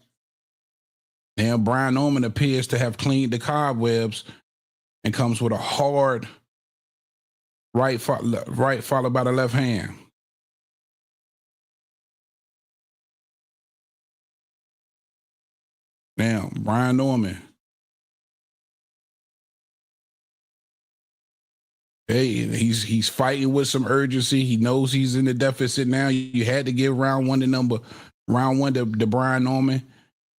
Speaker 17: Now Brian Norman appears to have cleaned the cobwebs and comes with a hard right followed by the left hand. Now, Brian Norman Hey, he's fighting with some urgency. He knows he's in the deficit now. You had to give round one to Brian Norman.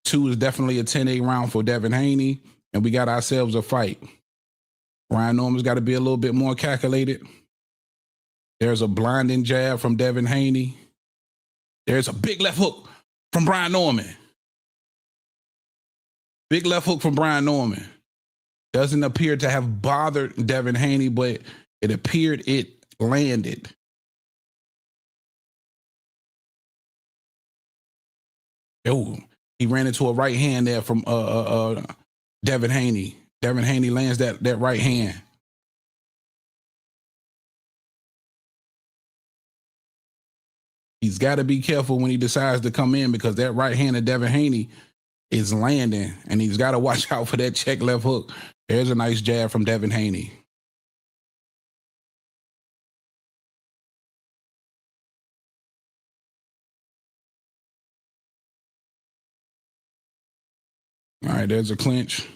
Speaker 17: 2 is definitely a 10-8 round for Devin Haney, and we got ourselves a fight. Brian Norman's got to be a little bit more calculated. There's a blinding jab from Devin Haney. There's a big left hook from Brian Norman. Big left hook from Brian Norman. Doesn't appear to have bothered Devin Haney, but it appeared it landed. Oh, he ran into a right hand there from Devin Haney. Devin Haney lands that right hand. He's got to be careful when he decides to come in because that right hand of Devin Haney is landing, and he's got to watch out for that check left hook. There's a nice jab from Devin Haney. All right, there's a clinch.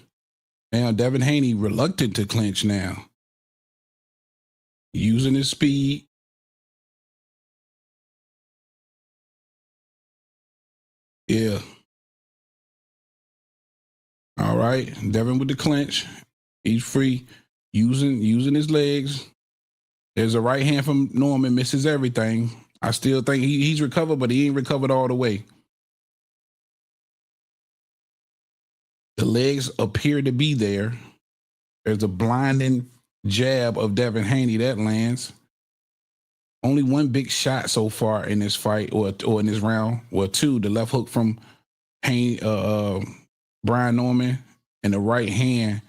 Speaker 17: Now, Devin Haney reluctant to clinch now. Using his speed. Yeah. All right, Devin with the clinch. He's free. Using his legs. There's a right hand from Norman, misses everything. I still think he's recovered, but he ain't recovered all the way. The legs appear to be there. There's a blinding jab of Devin Haney that lands. Only one big shot so far in this fight or in this round. Well, 2, the left hook from Haney, Brian Norman, and the right hand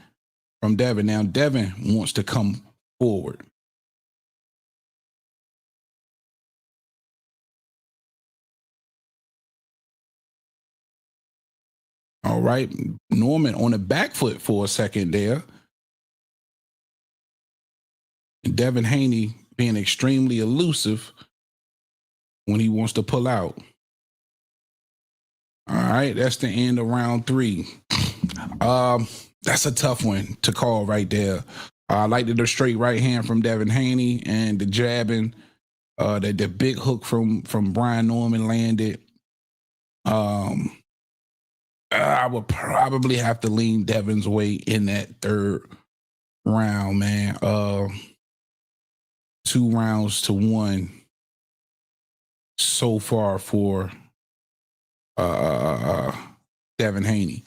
Speaker 17: from Devin. Now, Devin wants to come forward. All right, Norman on the back foot for a second there. And Devin Haney being extremely elusive when he wants to pull out. All right, that's the end of round 3. That's a tough one to call right there. I liked the straight right hand from Devin Haney and the jabbing, the big hook from Brian Norman landed. I would probably have to lean Devin's way in that 3rd round, man. 2 rounds to 1 so far for Devin Haney.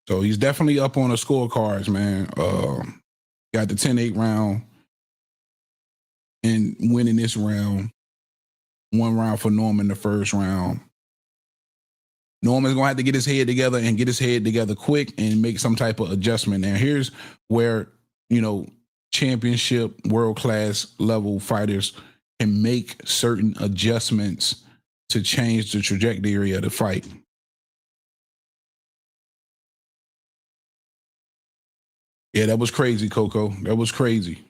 Speaker 17: So he's definitely up on the scorecards, man. Got the 10-8 round and winning this round. 1 round for Norman the first round. Norman's going to have to get his head together and get his head together quick and make some type of adjustment. Now, here's where, championship, world-class level fighters can make certain adjustments to change the trajectory of the fight. Yeah, that was crazy, Coco. That was crazy.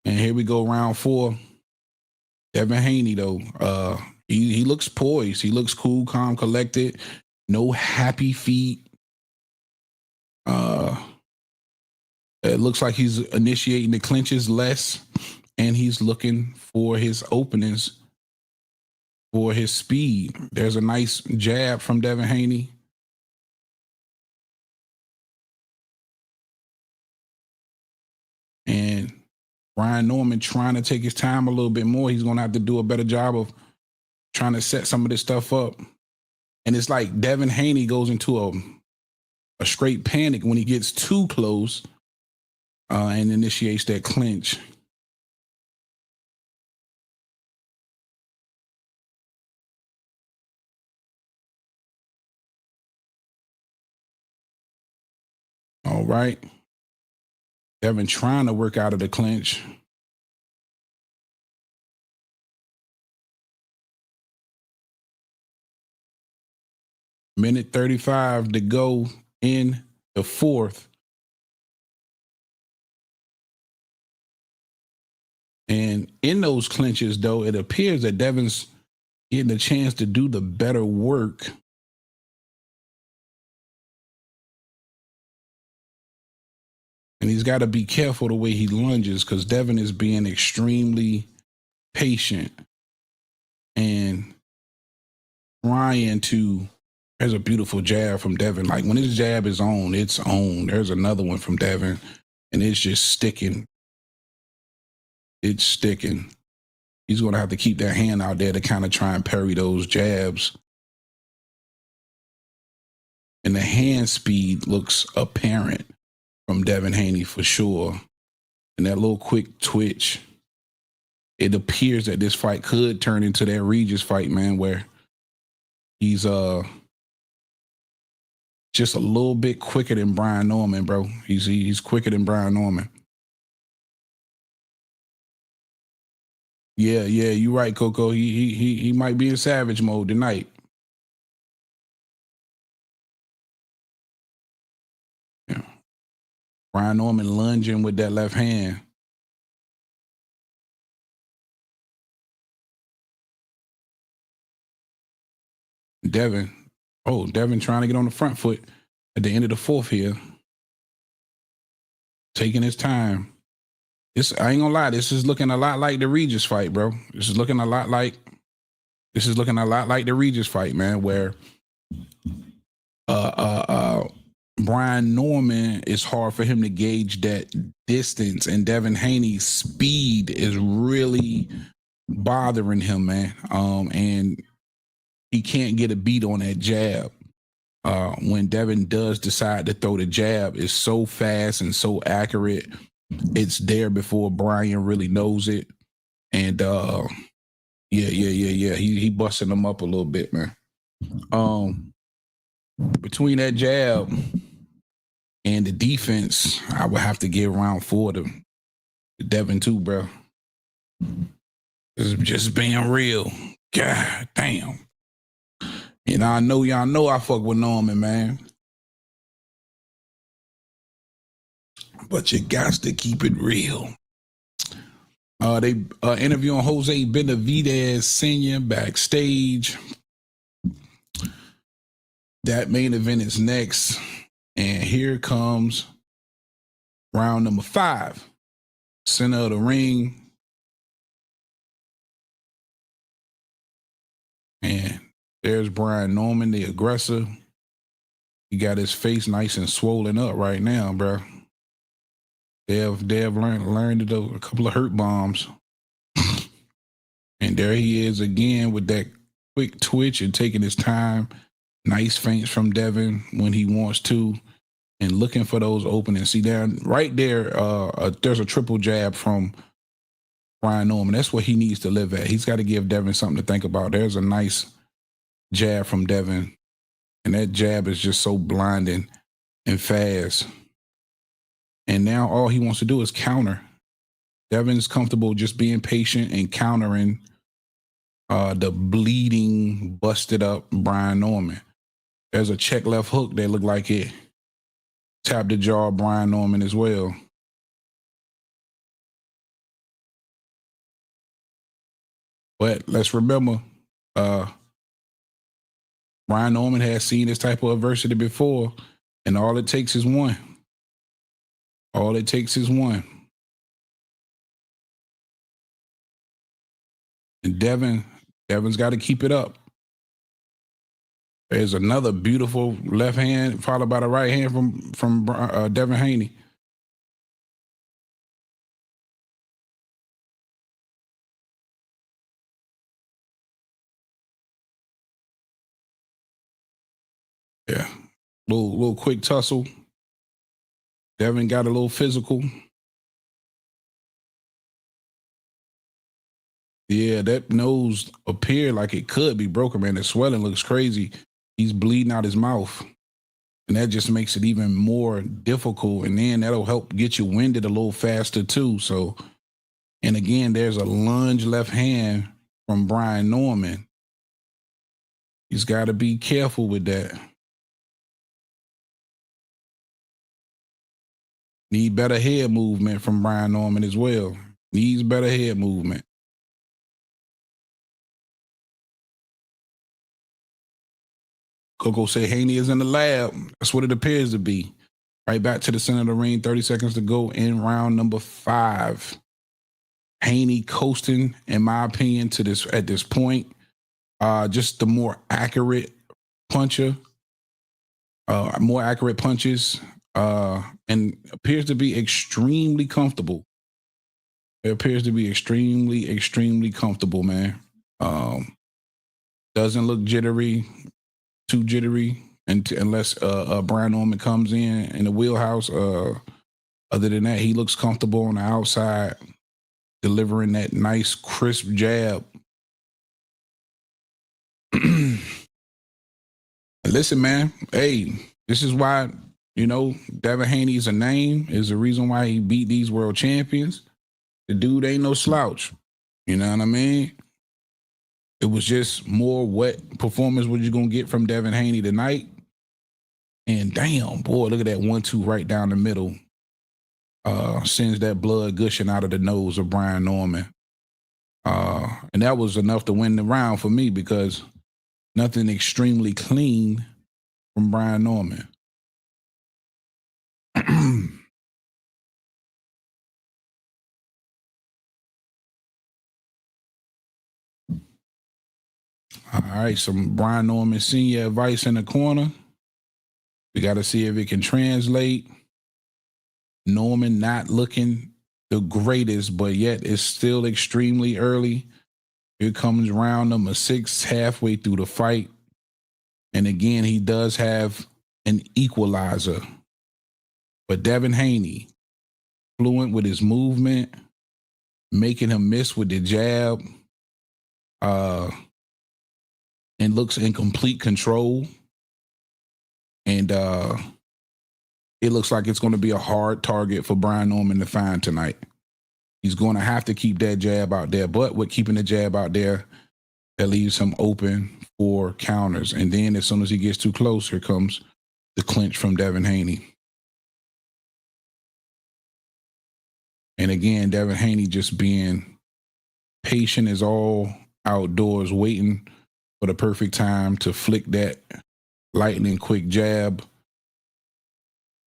Speaker 17: And here we go, round 4. Devin Haney, though, he looks poised. He looks cool, calm, collected. No happy feet. It looks like he's initiating the clinches less, and he's looking for his openings for his speed. There's a nice jab from Devin Haney. And Brian Norman trying to take his time a little bit more. He's going to have to do a better job of trying to set some of this stuff up. And it's like Devin Haney goes into a straight panic when he gets too close and initiates that clinch. All right. Devin trying to work out of the clinch. Minute 35 to go in the 4th. And in those clinches, though, it appears that Devin's getting a chance to do the better work. And he's got to be careful the way he lunges because Devin is being extremely patient and trying to. There's a beautiful jab from Devin. Like when his jab is on, it's on. There's another one from Devin, and it's just sticking. It's sticking. He's going to have to keep that hand out there to kind of try and parry those jabs. And the hand speed looks apparent from Devin Haney for sure. And that little quick twitch, it appears that this fight could turn into that Regis fight, man, where he's just a little bit quicker than Brian Norman, bro. He's quicker than Brian Norman. Yeah, you're right, Coco. He might be in savage mode tonight. Yeah. Brian Norman lunging with that left hand. Devin trying to get on the front foot at the end of the fourth here. Taking his time. I ain't gonna lie, this is looking a lot like the Regis fight, bro. This is looking a lot like the Regis fight, man, where Brian Norman, it's hard for him to gauge that distance, and Devin Haney's speed is really bothering him, man. And he can't get a beat on that jab. When Devin does decide to throw the jab, it's so fast and so accurate. It's there before Brian really knows it. And he busting them up a little bit, man. Between that jab and the defense, I would have to give round 4 to Devin too, bro. Just being real. God damn. And I know y'all know I fuck with Norman, man. But you got to keep it real. They interviewing Jose Benavidez Sr. backstage. That main event is next. And here comes round number 5. Center of the ring. And there's Brian Norman, the aggressor. He got his face nice and swollen up right now, bro. They have learned a couple of hurt bombs. And there he is again with that quick twitch and taking his time. Nice feints from Devin when he wants to and looking for those openings. See down right there, there's a triple jab from Brian Norman. That's what he needs to live at. He's got to give Devin something to think about. There's a nice jab from Devin. And that jab is just so blinding and fast. And now all he wants to do is counter. Devin's comfortable just being patient and countering the bleeding, busted up Brian Norman. There's a check left hook that looked like it tapped the jaw of Brian Norman as well. But let's remember, Brian Norman has seen this type of adversity before, and all it takes is one. All it takes is one. And Devin's got to keep it up. There's another beautiful left hand followed by the right hand from Devin Haney. Yeah, little quick tussle. Devin got a little physical. Yeah, that nose appeared like it could be broken, man. The swelling looks crazy. He's bleeding out his mouth. And that just makes it even more difficult. And then that'll help get you winded a little faster too. So, and again, there's a lunge left hand from Brian Norman. He's got to be careful with that. Need better head movement from Brian Norman as well. Needs better head movement. Coco say Haney is in the lab. That's what it appears to be. Right back to the center of the ring. 30 seconds to go in round number 5. Haney coasting, in my opinion, to this at this point. Just the more accurate puncher, more accurate punches, and appears to be extremely comfortable. It appears to be extremely, extremely comfortable, man. Doesn't look jittery, too jittery, unless Brian Norman comes in the wheelhouse. Other than that, he looks comfortable on the outside, delivering that nice, crisp jab. Listen, man. Hey, this is why, Devin Haney's a name, is the reason why he beat these world champions. The dude ain't no slouch. You know what I mean? It was just more what performance was you going to get from Devin Haney tonight? And damn, boy, look at that 1-2 right down the middle. Sends that blood gushing out of the nose of Brian Norman. And that was enough to win the round for me because nothing extremely clean from Brian Norman. All right, some Brian Norman senior advice in the corner. We got to see if it can translate. Norman not looking the greatest, but yet it's still extremely early. Here comes round number 6, halfway through the fight. And again, he does have an equalizer. But Devin Haney, fluent with his movement, making him miss with the jab, and looks in complete control. And it looks like it's going to be a hard target for Brian Norman to find tonight. He's going to have to keep that jab out there. But with keeping the jab out there, that leaves him open for counters. And then as soon as he gets too close, here comes the clinch from Devin Haney. And again, Devin Haney just being patient as all outdoors, waiting for the perfect time to flick that lightning quick jab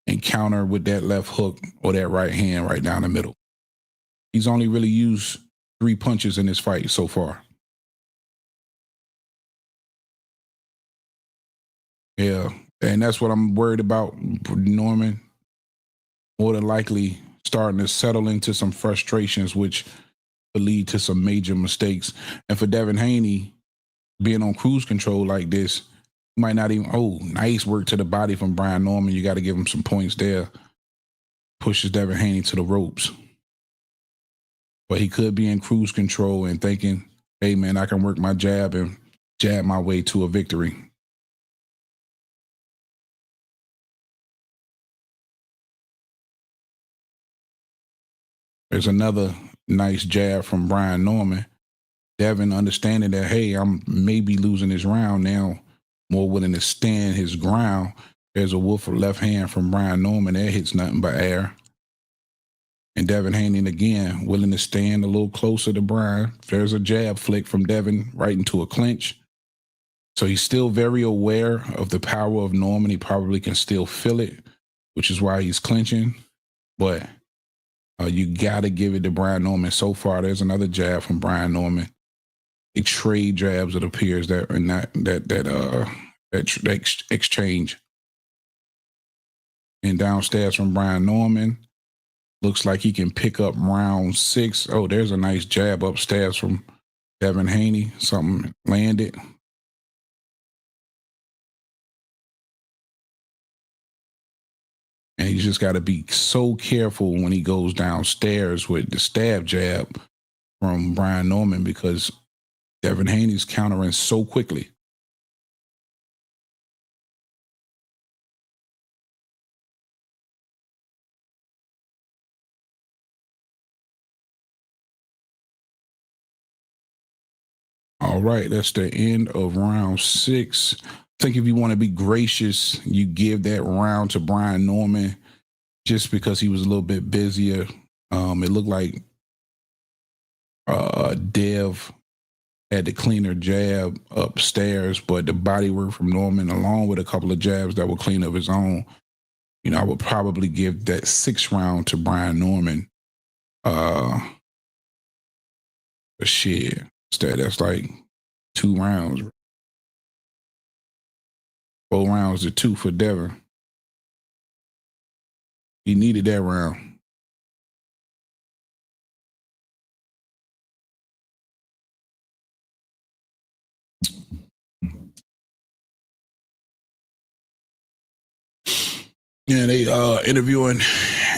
Speaker 17: and counter with that left hook or that right hand right down the middle. He's only really used 3 punches in this fight so far. Yeah, and that's what I'm worried about. Norman more than likely starting to settle into some frustrations, which could lead to some major mistakes. And for Devin Haney, being on cruise control like this, might not even, nice work to the body from Brian Norman. You got to give him some points there. Pushes Devin Haney to the ropes. But he could be in cruise control and thinking, hey, man, I can work my jab and jab my way to a victory. There's another nice jab from Brian Norman. Devin understanding that, hey, I'm maybe losing this round now, more willing to stand his ground. There's a wolf left hand from Brian Norman. That hits nothing but air. And Devin Haney, again, willing to stand a little closer to Brian. There's a jab flick from Devin right into a clinch. So he's still very aware of the power of Norman. He probably can still feel it, which is why he's clinching. But you got to give it to Brian Norman. So far, there's another jab from Brian Norman. They trade jabs, it appears, that in that exchange. And downstairs from Brian Norman, looks like he can pick up round 6. Oh, there's a nice jab upstairs from Devin Haney. Something landed. And you just got to be so careful when he goes downstairs with the stab jab from Brian Norman, because Devin Haney's countering so quickly. All right, that's the end of round 6. I think if you want to be gracious, you give that round to Brian Norman just because he was a little bit busier. It looked like Dev had the cleaner jab upstairs, but the body work from Norman, along with a couple of jabs that were clean of his own, you know, I would probably give that 6th round to Brian Norman. Shit, that's like 2 rounds. 4 rounds to 2 for Devin. He needed that round. Yeah, they interviewing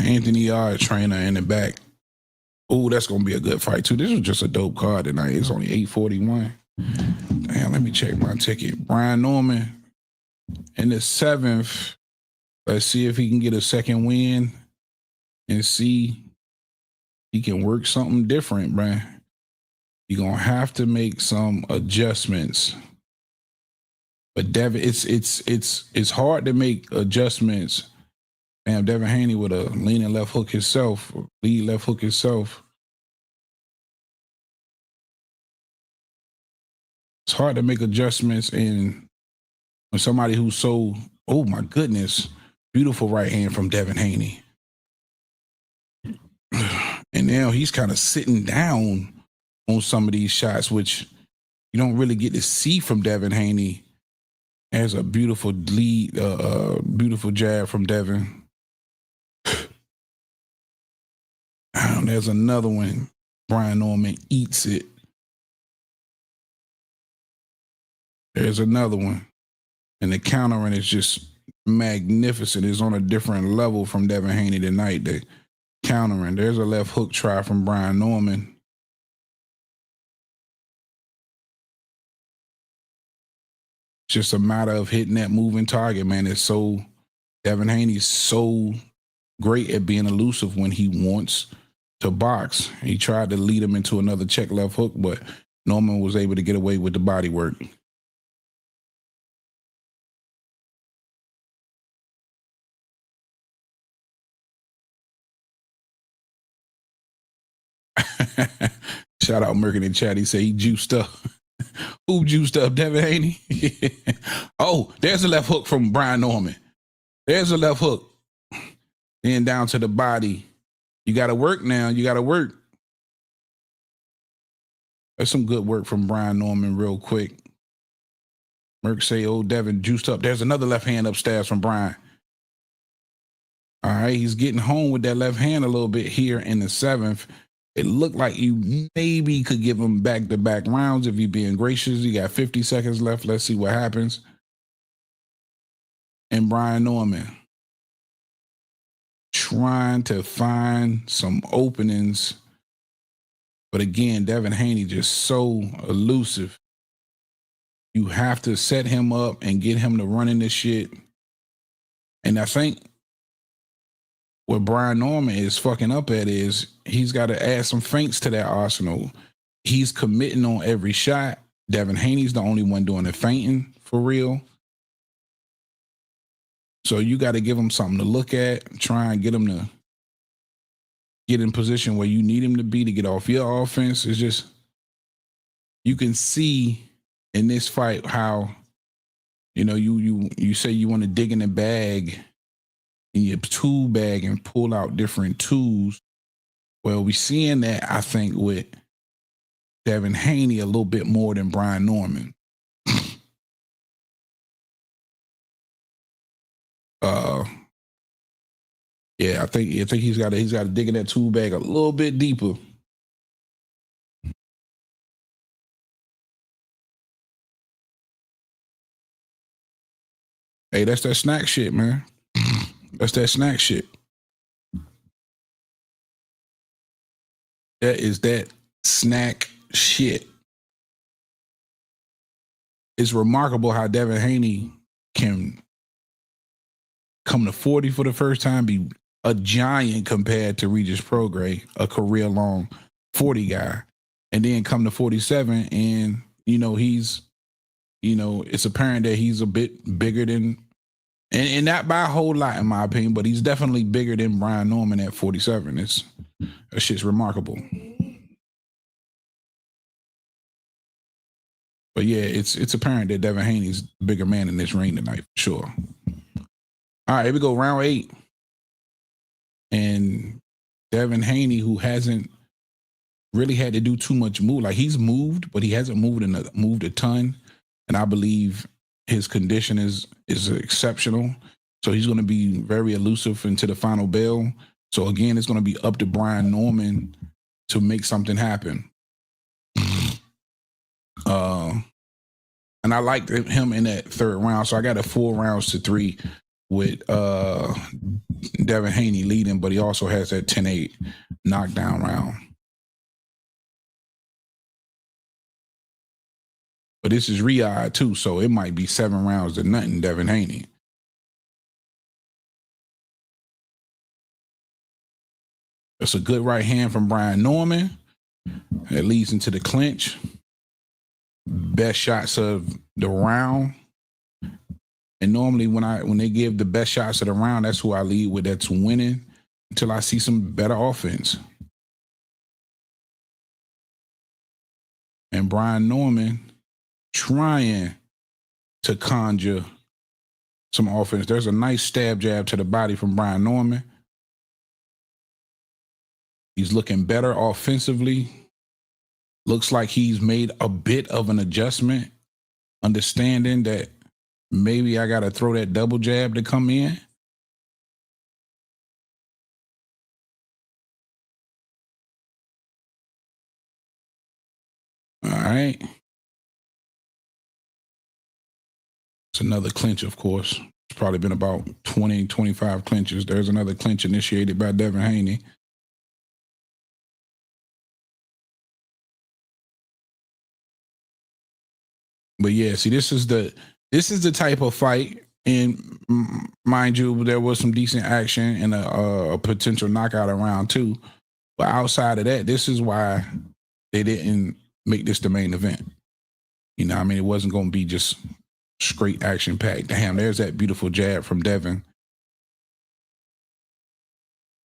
Speaker 17: Anthony Yarde, trainer, in the back. Oh, that's gonna be a good fight too. This was just a dope card tonight. It's only 841. Damn, let me check my ticket. Brian Norman in the 7th. Let's see if he can get a second win and see he can work something different, Brian. You're gonna have to make some adjustments. But Devin, it's hard to make adjustments. Damn, Devin Haney with a leaning left hook himself, lead left hook himself. It's hard to make adjustments in when somebody who's so, oh my goodness, beautiful right hand from Devin Haney. And now he's kind of sitting down on some of these shots, which you don't really get to see from Devin Haney. There's a beautiful lead, beautiful jab from Devin. There's another one. Brian Norman eats it. There's another one. And the countering is just magnificent. It's on a different level from Devin Haney tonight. The countering. There's a left hook try from Brian Norman. It's just a matter of hitting that moving target, man. Devin Haney's so great at being elusive when he wants to box. He tried to lead him into another check left hook, but Norman was able to get away with the body work. Shout out Merkin in chat. He said he juiced up. Who juiced up? Devin Haney? Oh, there's a left hook from Brian Norman. There's a left hook. Then down to the body. You got to work now. You got to work. That's some good work from Brian Norman real quick. Merk say, oh, Devin juiced up. There's another left hand upstairs from Brian. All right, he's getting home with that left hand a little bit here in the 7th. It looked like you maybe could give him back-to-back rounds if you're being gracious. You got 50 seconds left. Let's see what happens. And Brian Norman trying to find some openings. But again, Devin Haney just so elusive. You have to set him up and get him to run in this shit. And I think what Brian Norman is fucking up at is he's got to add some feints to that arsenal. He's committing on every shot. Devin Haney's the only one doing the feinting for real. So you got to give him something to look at, try and get him to get in position where you need him to be to get off your offense. It's just, you can see in this fight how, you know, you say you want to dig in the bag, in your tool bag and pull out different tools. Well, we're seeing that, I think, with Devin Haney a little bit more than Brian Norman. Yeah, I think he's got to dig in that tool bag a little bit deeper. Hey, that's that snack shit, man. That's that snack shit. That is that snack shit. It's remarkable how Devin Haney can come to 40 for the first time, be a giant compared to Regis Prograis, a career-long 40 guy, and then come to 47 and, you know, he's, you know, it's apparent that he's a bit bigger than, and not by a whole lot in my opinion, but he's definitely bigger than Brian Norman at 47. That shit's remarkable. But yeah, it's apparent that Devin Haney's the bigger man in this ring tonight, for sure. All right, here we go, round 8. And Devin Haney, who hasn't really had to do too much move. Like, he's moved, but he hasn't moved a ton. And I believe his condition is exceptional. So he's going to be very elusive into the final bell. So again, it's going to be up to Brian Norman to make something happen. And I liked him in that third round. So I got a 4-3 with Devin Haney leading, but he also has that 10-8 knockdown round. But this is Riyadh too, so it might be 7 rounds to nothing, Devin Haney. It's a good right hand from Brian Norman. It leads into the clinch. Best shots of the round. And normally when they give the best shots of the round, that's who I lead with, that's winning, until I see some better offense. And Brian Norman trying to conjure some offense. There's a nice stab jab to the body from Brian Norman. He's looking better offensively. Looks like he's made a bit of an adjustment, understanding that maybe I got to throw that double jab to come in. All right. It's another clinch, of course. It's probably been about 20, 25 clinches. There's another clinch initiated by Devin Haney. But yeah, see, this is the type of fight, and mind you, there was some decent action and a potential knockout in round 2. But outside of that, this is why they didn't make this the main event. You know, I mean, it wasn't going to be just straight action packed. Damn, there's that beautiful jab from Devin.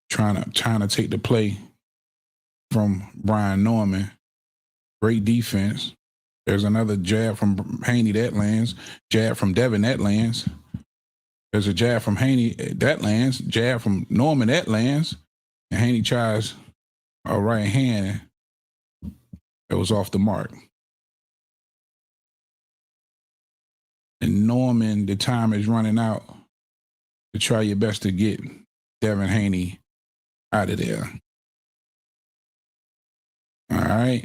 Speaker 17: Trying to take the play from Brian Norman. Great defense. There's another jab from Haney that lands. Jab from Devin that lands. There's a jab from Haney that lands. Jab from Norman that lands. And Haney tries a right hand that was off the mark. And Norman, the time is running out to try your best to get Devin Haney out of there. All right.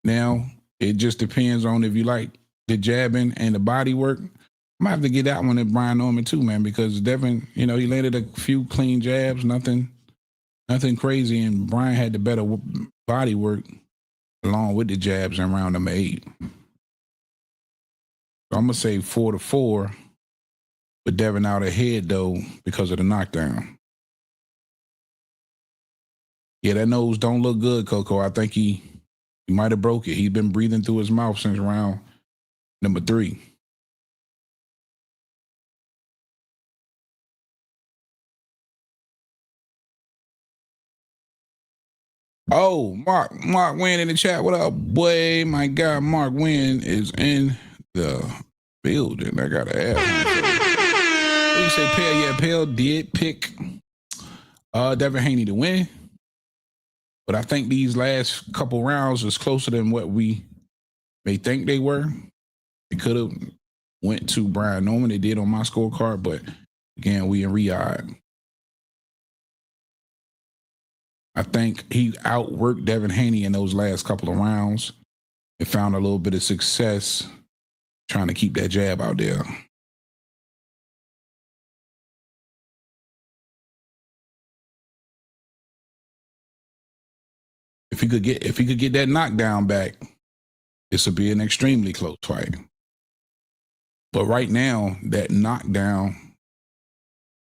Speaker 17: Now, it just depends on if you like the jabbing and the body work. I might have to get that one at Brian Norman too, man, because Devin, you know, he landed a few clean jabs, nothing crazy, and Brian had the better body work along with the jabs in round number 8. So I'm going to say 4-4, but Devin out ahead, though, because of the knockdown. Yeah, that nose don't look good, Coco. I think he might have broke it. He's been breathing through his mouth since round number 3. Oh, Mark Wynn in the chat. What up, boy? My God, Mark Wynn is in the building. I gotta ask him. What do you say, Pale? Yeah, Pale did pick Devin Haney to win. But I think these last couple rounds was closer than what we may think they were. It could have went to Brian Norman. They did on my scorecard, but again, we in Riyadh. I think he outworked Devin Haney in those last couple of rounds and found a little bit of success trying to keep that jab out there. If he could get that knockdown back, this would be an extremely close fight. But right now, that knockdown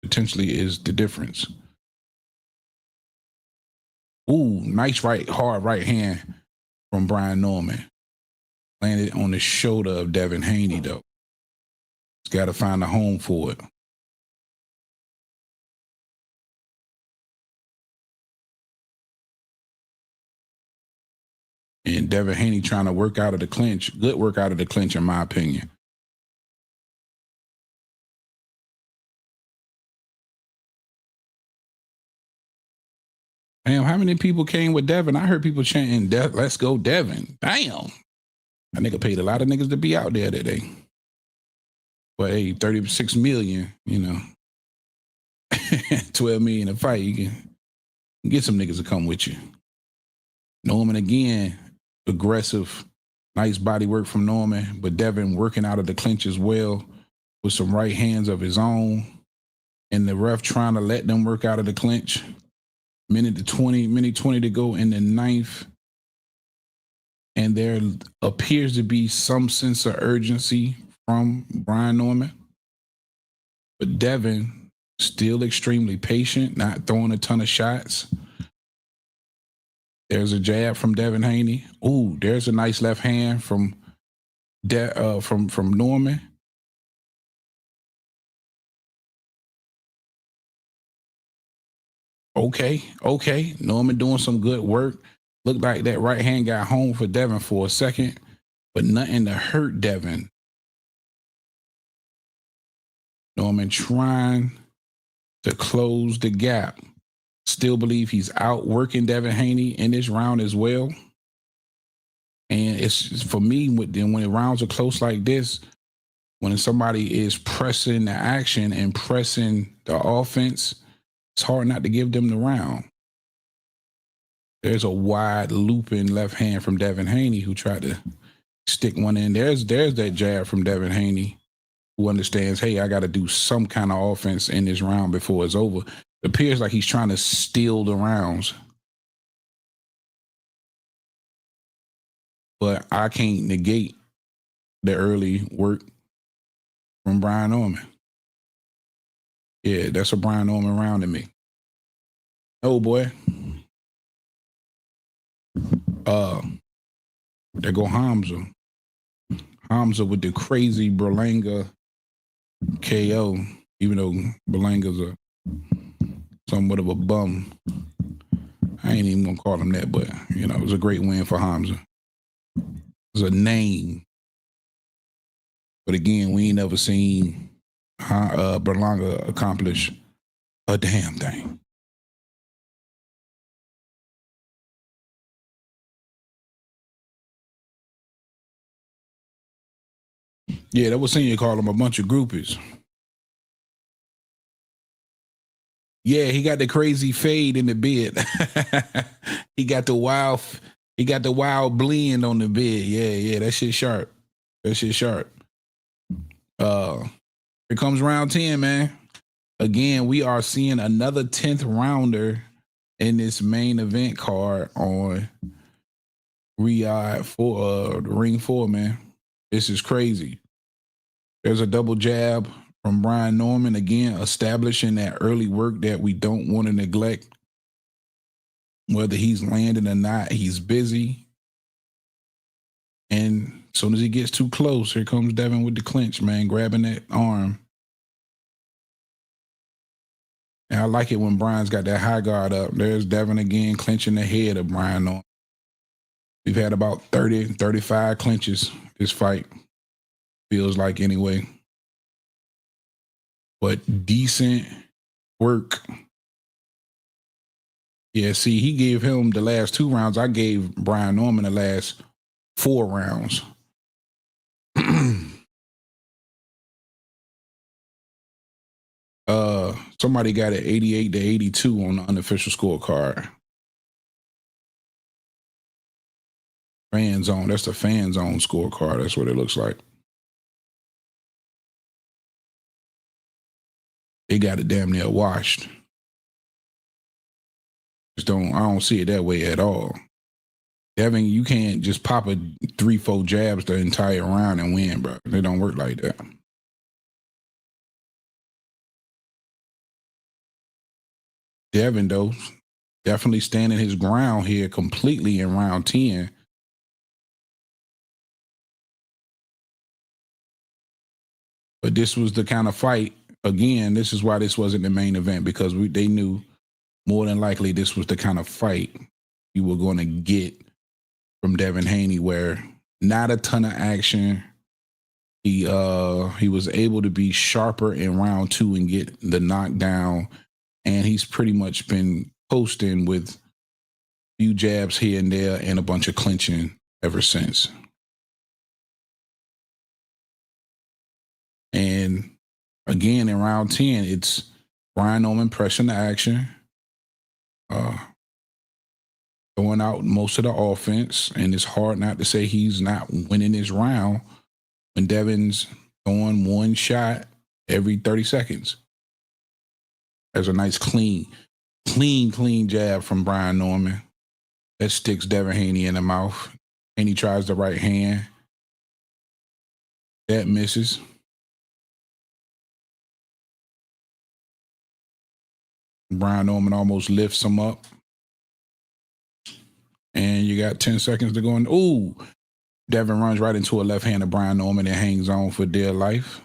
Speaker 17: potentially is the difference. Ooh, nice hard right hand from Brian Norman. Landed on the shoulder of Devin Haney, though. He's got to find a home for it. And Devin Haney trying to work out of the clinch. Good work out of the clinch, in my opinion. Damn, how many people came with Devin? I heard people chanting, let's go Devin. Damn. That nigga paid a lot of niggas to be out there today. But hey, 36 million, you know. 12 million a fight, you can get some niggas to come with you. Norman again, aggressive, nice body work from Norman, but Devin working out of the clinch as well with some right hands of his own. And the ref trying to let them work out of the clinch. Minute 20 to go in the ninth. And there appears to be some sense of urgency from Brian Norman. But Devin still extremely patient, not throwing a ton of shots. There's a jab from Devin Haney. Ooh, there's a nice left hand from Norman. Okay. Norman doing some good work. Looked like that right hand got home for Devin for a second, but nothing to hurt Devin. Norman trying to close the gap. Still believe he's outworking Devin Haney in this round as well. And it's for me, when the rounds are close like this, when somebody is pressing the action and pressing the offense, it's hard not to give them the round. There's a wide looping left hand from Devin Haney who tried to stick one in. There's that jab from Devin Haney who understands, hey, I got to do some kind of offense in this round before it's over. It appears like he's trying to steal the rounds. But I can't negate the early work from Brian Norman. Yeah, that's a Brian Norman round to me. Oh, boy. There go Hamza. Hamza with the crazy Berlanga KO, even though Berlanga's somewhat of a bum. I ain't even gonna call him that, but you know, it was a great win for Hamza. It was a name. But again, we ain't never seen Berlanga accomplish a damn thing. Yeah, that was saying you call him a bunch of groupies. Yeah, he got the crazy fade in the beard. he got the wild blend on the beard. Yeah, that shit sharp. Here comes round 10, man. Again, we are seeing another 10th rounder in this main event card on Riyadh for Ring 4, man. This is crazy. There's a double jab from Brian Norman, again, establishing that early work that we don't want to neglect. Whether he's landing or not, he's busy. And as soon as he gets too close, here comes Devin with the clinch, man, grabbing that arm. And I like it when Brian's got that high guard up. There's Devin again, clinching the head of Brian Norman. We've had about 30, 35 clinches this fight. Feels like anyway. But decent work. Yeah, see, he gave him the last 2 rounds. I gave Brian Norman the last 4 rounds. Somebody got it 88 to 82 on the unofficial scorecard. Fan zone. That's the fan zone scorecard. That's what it looks like. They got it damn near washed. I don't see it that way at all. Devin, you can't just pop a 3-4 jabs the entire round and win, bro. They don't work like that. Devin, though, definitely standing his ground here completely in round 10. But this was the kind of fight, again, this is why this wasn't the main event, because they knew more than likely this was the kind of fight you were going to get from Devin Haney, where not a ton of action. He was able to be sharper in round 2 and get the knockdown, and he's pretty much been posting with a few jabs here and there and a bunch of clinching ever since. And again, in round 10, it's Brian Norman pressing the action, throwing out most of the offense, and it's hard not to say he's not winning this round when Devin's throwing one shot every 30 seconds. There's a nice clean jab from Brian Norman that sticks Devin Haney in the mouth. Haney tries the right hand. That misses. Brian Norman almost lifts him up. And you got 10 seconds to go. Ooh, Devin runs right into a left hand of Brian Norman and hangs on for dear life.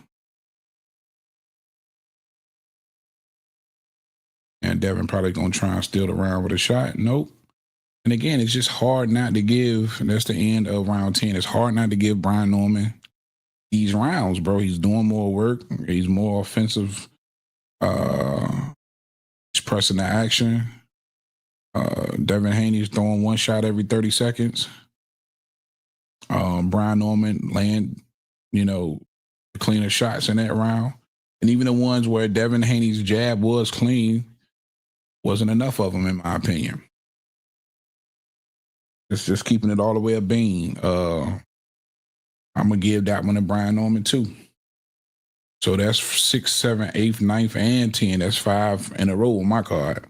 Speaker 17: And Devin probably going to try and steal the round with a shot. Nope. And again, it's just hard not to give, and that's the end of round 10. It's hard not to give Brian Norman these rounds, bro. He's doing more work. He's more offensive. He's pressing the action. Devin Haney's throwing one shot every 30 seconds. Brian Norman laying, cleaner shots in that round. And even the ones where Devin Haney's jab was clean, wasn't enough of them, in my opinion. It's just keeping it all the way a bean. I'm going to give that one to Brian Norman, too. So that's 6, 7, 8, 9, and 10. That's 5 in a row on my card.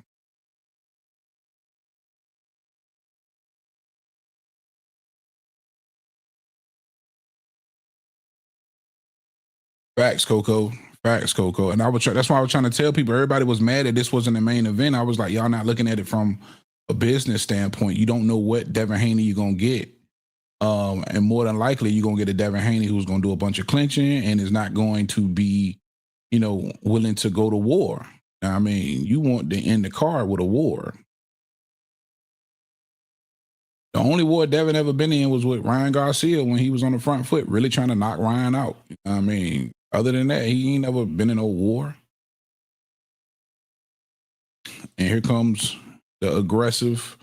Speaker 17: Facts, Coco. Facts, Coco. And that's why I was trying to tell people, everybody was mad that this wasn't the main event. I was like, y'all not looking at it from a business standpoint. You don't know what Devin Haney you're going to get. And more than likely, you're going to get a Devin Haney who's going to do a bunch of clinching and is not going to be, willing to go to war. Now, I mean, you want to end the card with a war. The only war Devin ever been in was with Ryan Garcia when he was on the front foot, really trying to knock Ryan out. I mean, other than that, he ain't never been in no war. And here comes the aggressive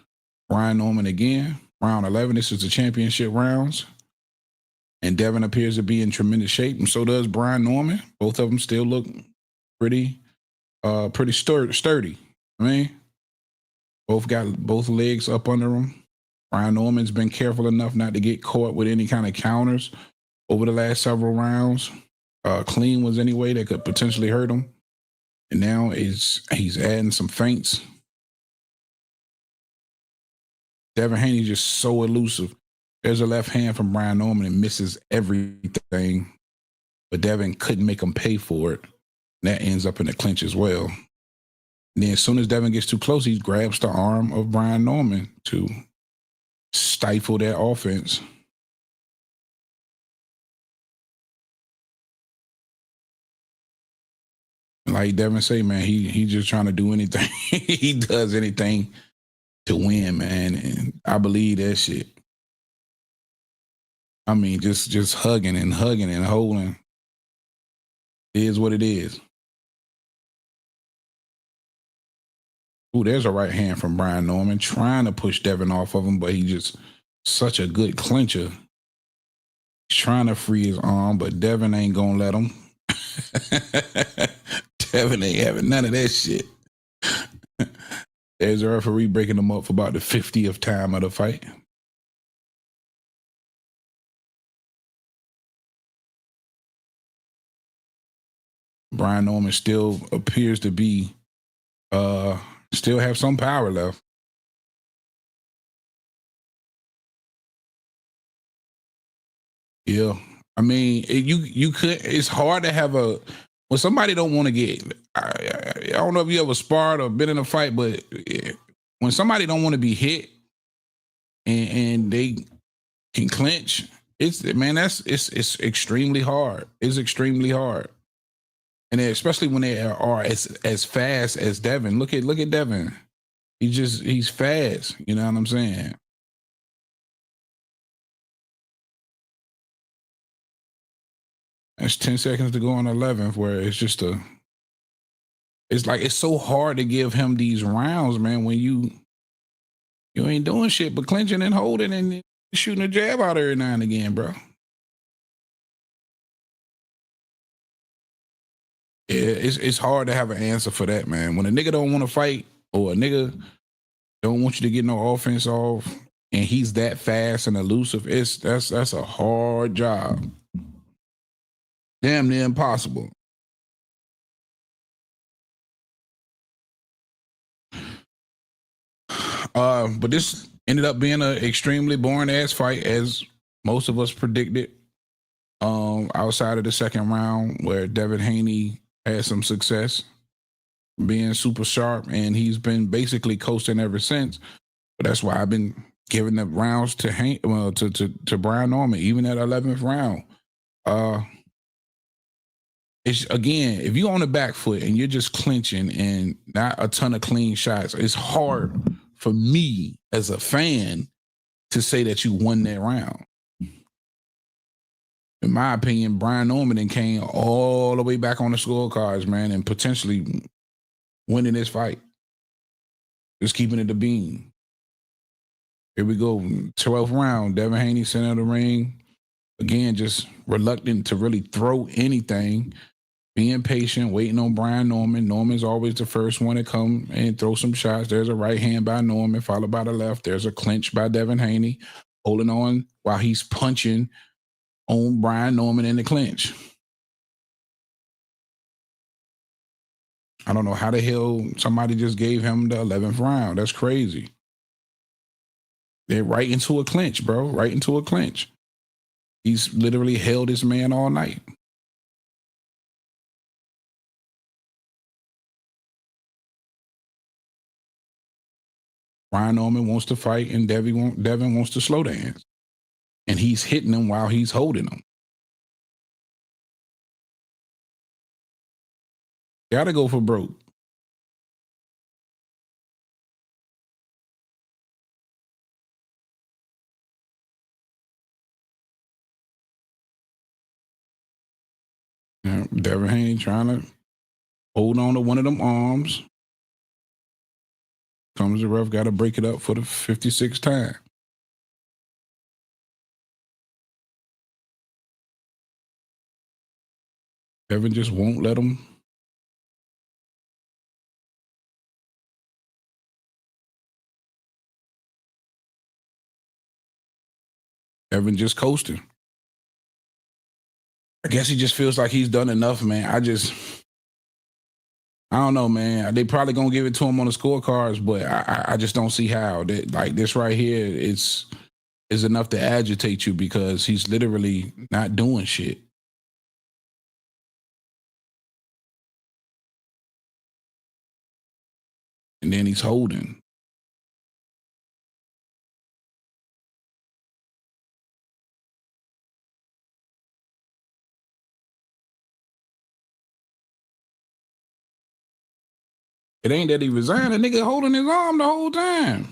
Speaker 17: Brian Norman again. Round 11, this is the championship rounds. And Devin appears to be in tremendous shape, and so does Brian Norman. Both of them still look pretty sturdy. I mean, both got both legs up under them. Brian Norman's been careful enough not to get caught with any kind of counters over the last several rounds. Clean ones anyway that could potentially hurt him. And now he's adding some feints. Devin Haney's just so elusive. There's a left hand from Brian Norman and misses everything. But Devin couldn't make him pay for it. And that ends up in the clinch as well. And then as soon as Devin gets too close, he grabs the arm of Brian Norman to stifle that offense. Like Devin say, man, he just trying to do anything. He does anything to win, man. And I believe that shit. I mean, just hugging and holding. It is what it is. Ooh, there's a right hand from Brian Norman trying to push Devin off of him, but he just such a good clincher. He's trying to free his arm, but Devin ain't gonna let him. Devin ain't having none of that shit. There's a referee breaking him up for about the 50th time of the fight. Brian Norman still appears to be, still have some power left. Yeah. I mean, you could, it's hard to have when somebody don't want to get, I don't know if you ever sparred or been in a fight, but when somebody don't want to be hit and they can clinch, it's extremely hard. It's extremely hard. And especially when they are as fast as Devin. Look at Devin. He's fast. You know what I'm saying? That's 10 seconds to go on 11th, where it's just it's like it's so hard to give him these rounds, man, when you ain't doing shit but clinching and holding and shooting a jab out every now and again, bro. Yeah, it's hard to have an answer for that, man. When a nigga don't want to fight or a nigga don't want you to get no offense off and he's that fast and elusive, that's a hard job. Damn near impossible. But this ended up being an extremely boring ass fight, as most of us predicted. Outside of the second round, where Devin Haney had some success, being super sharp, and he's been basically coasting ever since. But that's why I've been giving the rounds to to Brian Norman, even at 11th round. It's again, if you're on the back foot and you're just clinching and not a ton of clean shots, it's hard for me as a fan to say that you won that round. In my opinion, Brian Norman then came all the way back on the scorecards, man, and potentially winning this fight. Just keeping it a beam. Here we go. 12th round. Devin Haney center of the ring. Again, just reluctant to really throw anything. Being patient, waiting on Brian Norman. Norman's always the first one to come and throw some shots. There's a right hand by Norman, followed by the left. There's a clinch by Devin Haney, holding on while he's punching on Brian Norman in the clinch. I don't know how the hell somebody just gave him the 11th round. That's crazy. They're right into a clinch, bro. Right into a clinch. He's literally held this man all night. Brian Norman wants to fight, and Devin wants to slow dance. And he's hitting him while he's holding him. Gotta go for broke. Yeah, Devin Haney trying to hold on to one of them arms. Comes the ref, got to break it up for the 56th time. Devin just won't let him. Devin just coasting. I guess he just feels like he's done enough, man. I don't know, man. They probably gonna give it to him on the scorecards, but I just don't see how. That, like this right here, is enough to agitate you because he's literally not doing shit. And then he's holding. It ain't that he resigned. The nigga holding his arm the whole time.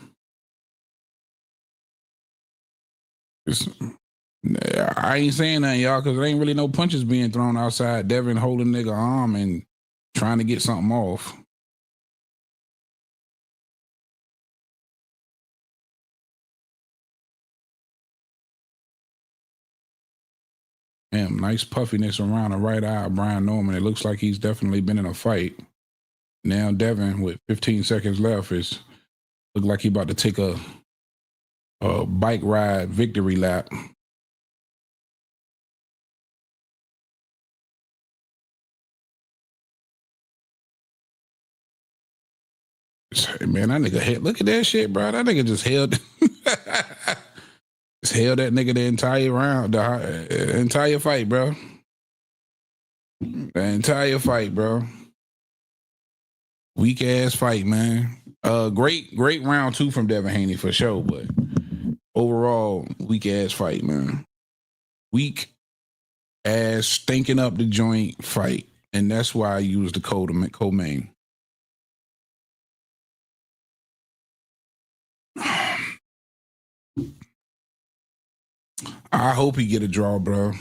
Speaker 17: I ain't saying nothing, y'all, because there ain't really no punches being thrown outside. Devin holding nigga arm and trying to get something off. Damn, nice puffiness around the right eye of Brian Norman. It looks like he's definitely been in a fight. Now Devin, with 15 seconds left, look like he about to take a bike ride victory lap. Man, that nigga hit. Look at that shit, bro. That nigga just held just held that nigga the entire round, the entire fight, bro. The entire fight, bro. Weak ass fight, man. Great round 2 from Devin Haney for sure, but overall, weak ass fight, man. Weak ass stinking up the joint fight. And that's why I used the co-main. I hope he get a draw, bro.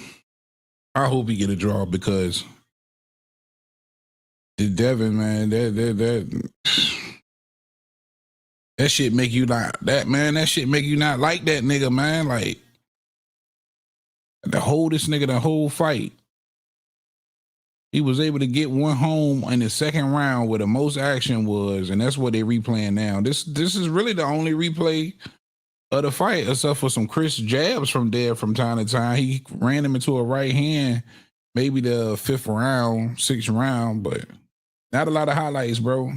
Speaker 17: I hope he get a draw because the Devin, man, that shit make you not that man. That shit make you not like that nigga, man. Like to hold this nigga the whole fight. He was able to get one home in the second round where the most action was, and that's what they replaying now. This is really the only replay of the fight, except for some Chris jabs from there from time to time. He ran him into a right hand, maybe the fifth round, sixth round, but not a lot of highlights, bro.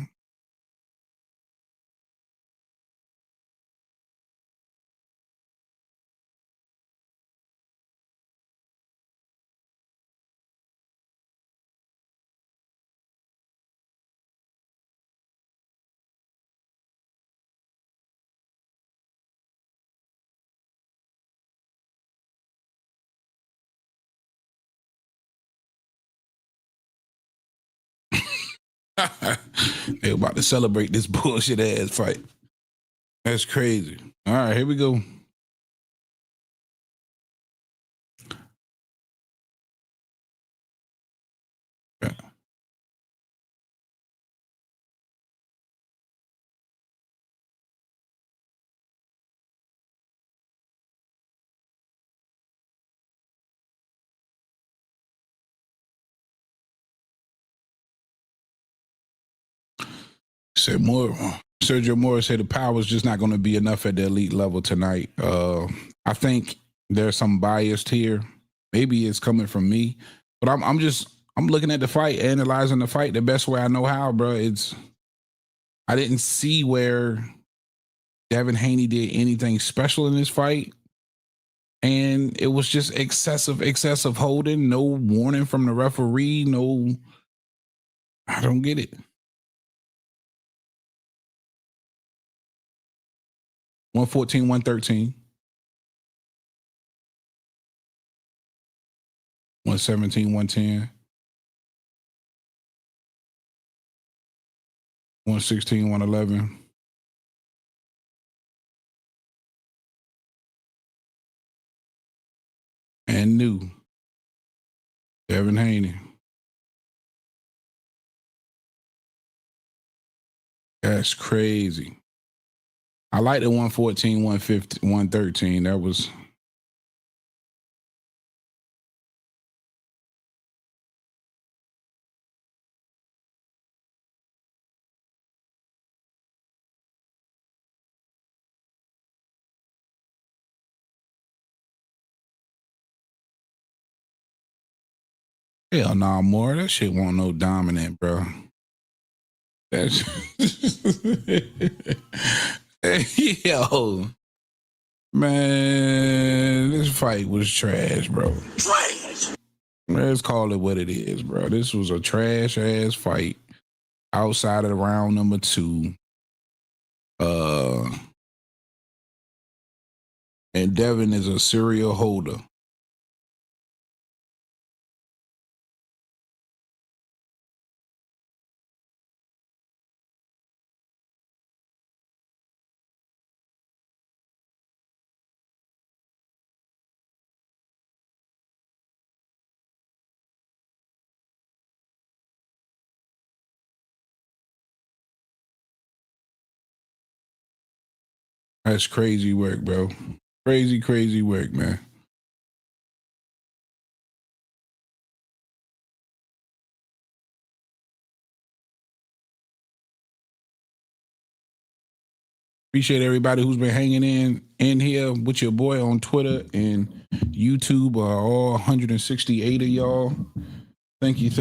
Speaker 17: They about to celebrate this bullshit ass fight. That's crazy. All right, here we go. Said more. Sergio Morris said the power is just not going to be enough at the elite level tonight. I think there's some bias here. Maybe it's coming from me, but I'm looking at the fight, analyzing the fight the best way I know how, bro. I didn't see where Devin Haney did anything special in this fight, and it was just excessive holding. No warning from the referee. No, I don't get it. 114, 113. 117, 110. 116, 111. And new. Devin Haney. That's crazy. I like the 114, 115, 113. That was. Hell nah, more. That shit won't no dominant, bro. That's yo, man, this fight was trash, bro. Trash. Let's call it what it is, bro. This was a trash ass fight outside of round number 2. And Devin is a serial holder. That's crazy work, bro. Crazy work, man. Appreciate everybody who's been hanging in here with your boy on Twitter and YouTube. All 168 of y'all. Thank you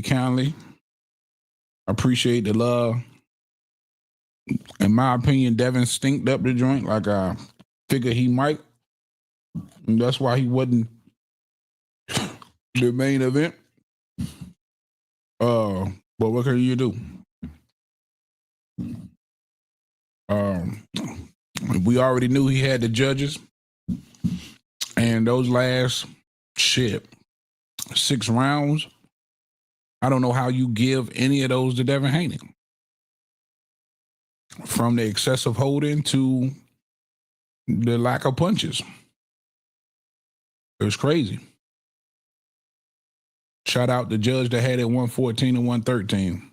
Speaker 17: kindly. I appreciate the love. In my opinion, Devin stinked up the joint like I figured he might. And that's why he wasn't the main event. But what can you do? We already knew he had the judges. And those last 6 rounds, I don't know how you give any of those to Devin Haney. From the excessive holding to the lack of punches. It was crazy. Shout out the judge that had it 114 and 113.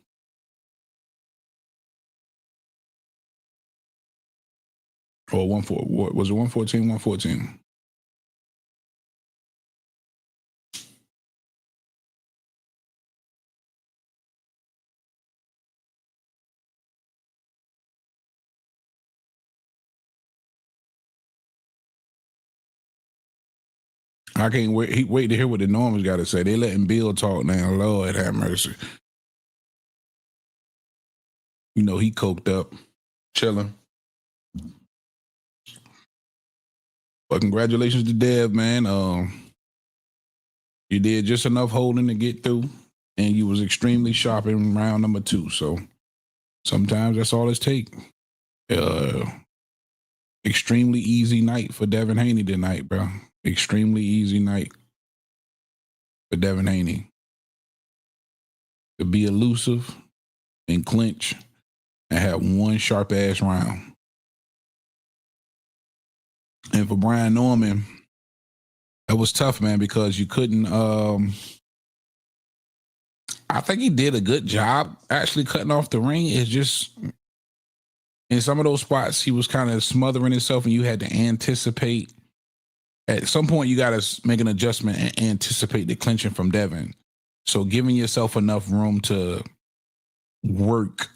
Speaker 17: Or 114. Was it 114, 114? I can't wait to hear what the Normans got to say. They letting Bill talk now. Lord have mercy. You know, he coked up, chilling. But congratulations to Dev, man. You did just enough holding to get through, and you was extremely sharp in round number 2. So sometimes that's all it takes. Extremely easy night for Devin Haney tonight, bro. Extremely easy night for Devin Haney. To be elusive and clinch and have one sharp-ass round. And for Brian Norman, that was tough, man, because you couldn't... I think he did a good job actually cutting off the ring. It's just... In some of those spots, he was kind of smothering himself, and you had to anticipate. At some point, you got to make an adjustment and anticipate the clinching from Devin. So giving yourself enough room to work,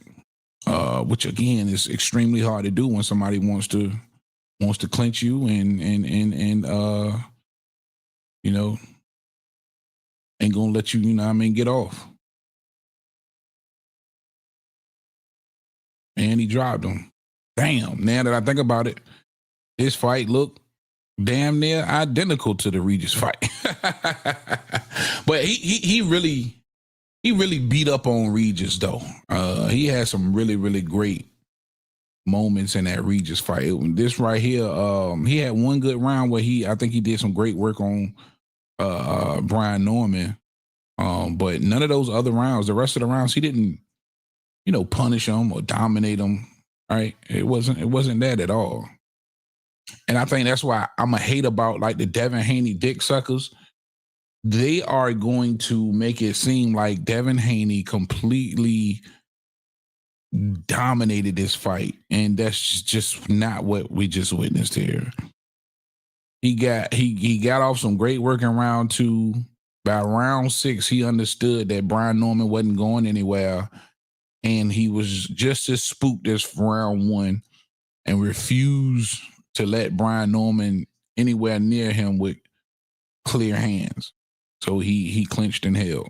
Speaker 17: which again is extremely hard to do when somebody wants to clinch you and you know, ain't gonna let you, get off. And he dropped him. Damn, now that I think about it, this fight looked damn near identical to the Regis fight. But he really beat up on Regis though. He had some really, really great moments in that Regis fight. This right here, he had one good round where I think he did some great work on Brian Norman. But none of those other rounds, the rest of the rounds, he didn't, punish him or dominate him. Right? It wasn't that at all. And I think that's why I'm a hate about like the Devin Haney dick suckers. They are going to make it seem like Devin Haney completely dominated this fight. And that's just not what we just witnessed here. He got off some great work in round 2. By round 6, he understood that Brian Norman wasn't going anywhere. And he was just as spooked as round 1 and refused to let Brian Norman anywhere near him with clear hands. So he clinched and held.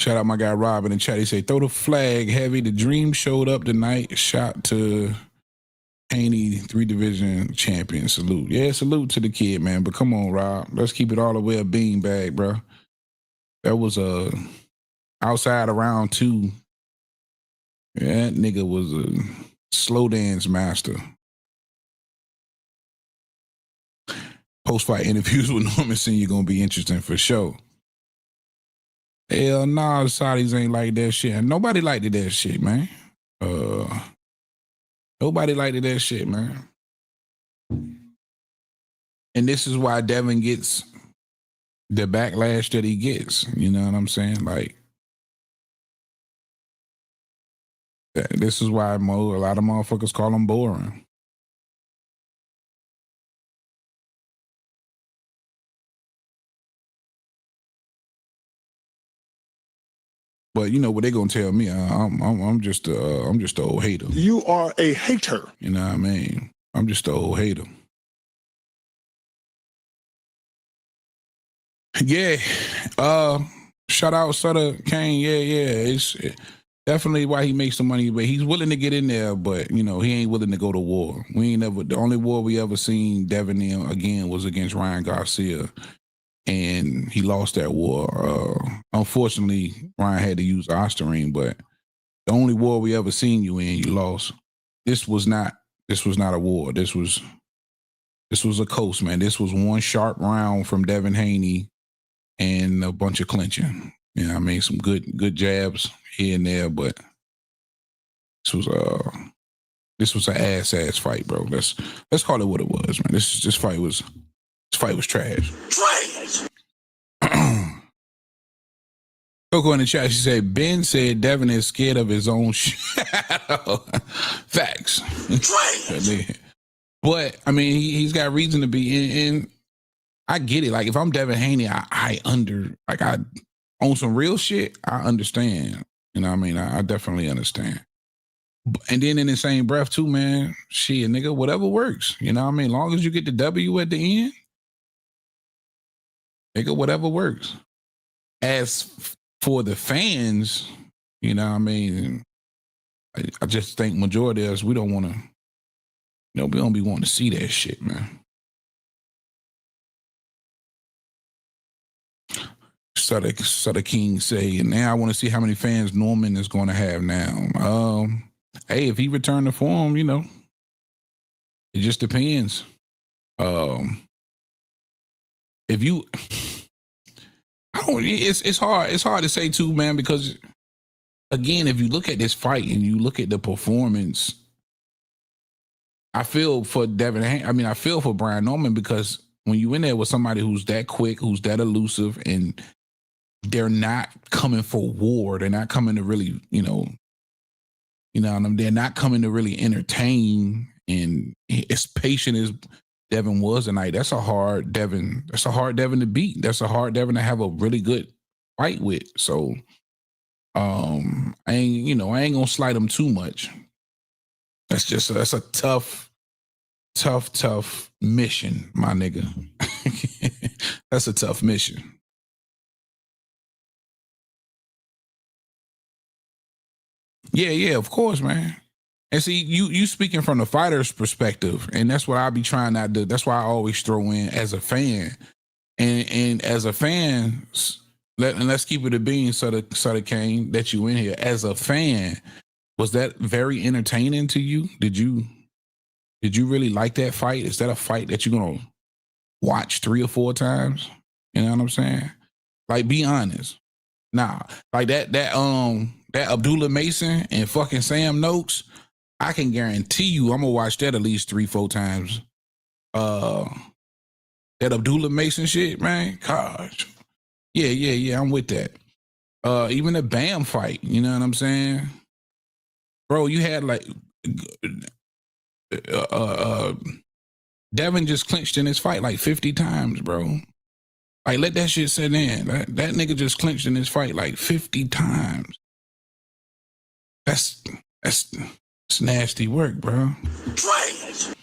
Speaker 17: Shout out my guy Rob in the chat. He said, throw the flag heavy. The dream showed up tonight. Shot to Haney, 3 division champion. Salute. Yeah, salute to the kid, man. But come on, Rob. Let's keep it all the way a beanbag, bro. That was outside of round 2. Yeah, that nigga was a slow dance master. Post-fight interviews with Norman Sr. gonna be interesting for sure. Hell nah, the Saudis ain't like that shit. And nobody liked that shit, man. Nobody liked that shit, man. And this is why Devin gets the backlash that he gets. You know what I'm saying? Like, this is why a lot of motherfuckers call him boring. But you know what they gonna tell me? I'm just an old hater.
Speaker 13: You are a hater.
Speaker 17: You know what I mean? I'm just an old hater. Yeah. Shout out Sutter Kane. Yeah. It's definitely why he makes the money, but he's willing to get in there, but he ain't willing to go to war. The only war we ever seen Devin in again was against Ryan Garcia. And he lost that war. Unfortunately, Ryan had to use Ostarine, but the only war we ever seen you in, you lost. This was not a war. This was a coast, man. This was one sharp round from Devin Haney and a bunch of clinching. You know what I mean? Some good jabs here and there, but this was This was an ass fight, bro. Let's call it what it was, man. This fight was trash.
Speaker 22: Trash.
Speaker 17: Coco in the chat, she said, Ben said Devin is scared of his own shadow. Facts.
Speaker 22: Trash.
Speaker 17: But, I mean, he's got reason to be in. I get it. Like, if I'm Devin Haney, I on some real shit, I understand. You know what I mean? I definitely understand. And then in the same breath, too, man, shit, nigga, whatever works. You know what I mean? As long as you get the W at the end, nigga, whatever works. As for the fans, you know what I mean? I just think majority of us, we don't want to, we don't be wanting to see that shit, man. Sutter King say, and now I want to see how many fans Norman is going to have now. Hey, if he returned to form, it just depends. If you, it's hard to say too, man, because again, if you look at this fight and you look at the performance, I feel for I feel for Brian Norman, because when you in there with somebody who's that quick, who's that elusive, and they're not coming for war, they're not coming to really, they're not coming to really entertain, and as patient as Devin was tonight, that's a hard Devin to beat. That's a hard Devin to have a really good fight with. So I ain't gonna slight him too much. That's a tough mission, my nigga. That's a tough mission. Yeah, of course, man. And see, you speaking from the fighter's perspective, and that's what I be trying not to. That's why I always throw in as a fan, and as a fan, let's keep it a bean, Sutter Kane, that you in here as a fan. Was that very entertaining to you? Did you really like that fight? Is that a fight that you're gonna watch 3 or 4 times? You know what I'm saying? Like, be honest. Nah, like that Abdullah Mason and fucking Sam Noakes, I can guarantee you I'm gonna watch that at least 3-4 times. That Abdullah Mason shit, man. Gosh. Yeah, I'm with that. Even the Bam fight, you know what I'm saying? Bro, you had like Devin just clinched in his fight like 50 times, bro. Like, let that shit sit in. That nigga just clinched in his fight like 50 times. That's nasty work, bro.
Speaker 22: Trash.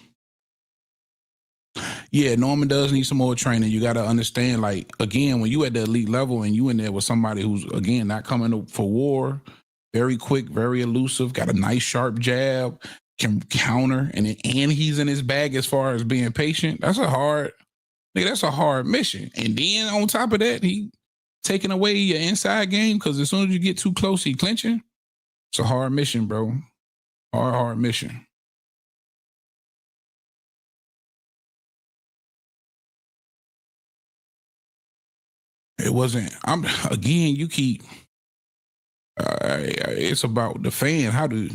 Speaker 17: Yeah, Norman does need some more training. You got to understand, like, again, when you at the elite level and you in there with somebody who's, again, not coming for war, very quick, very elusive, got a nice sharp jab, can counter, and he's in his bag as far as being patient. That's a hard mission. And then on top of that, he taking away your inside game, because as soon as you get too close, he clinching. It's a hard mission, bro. Hard mission. It wasn't. You keep. It's about the fan. How do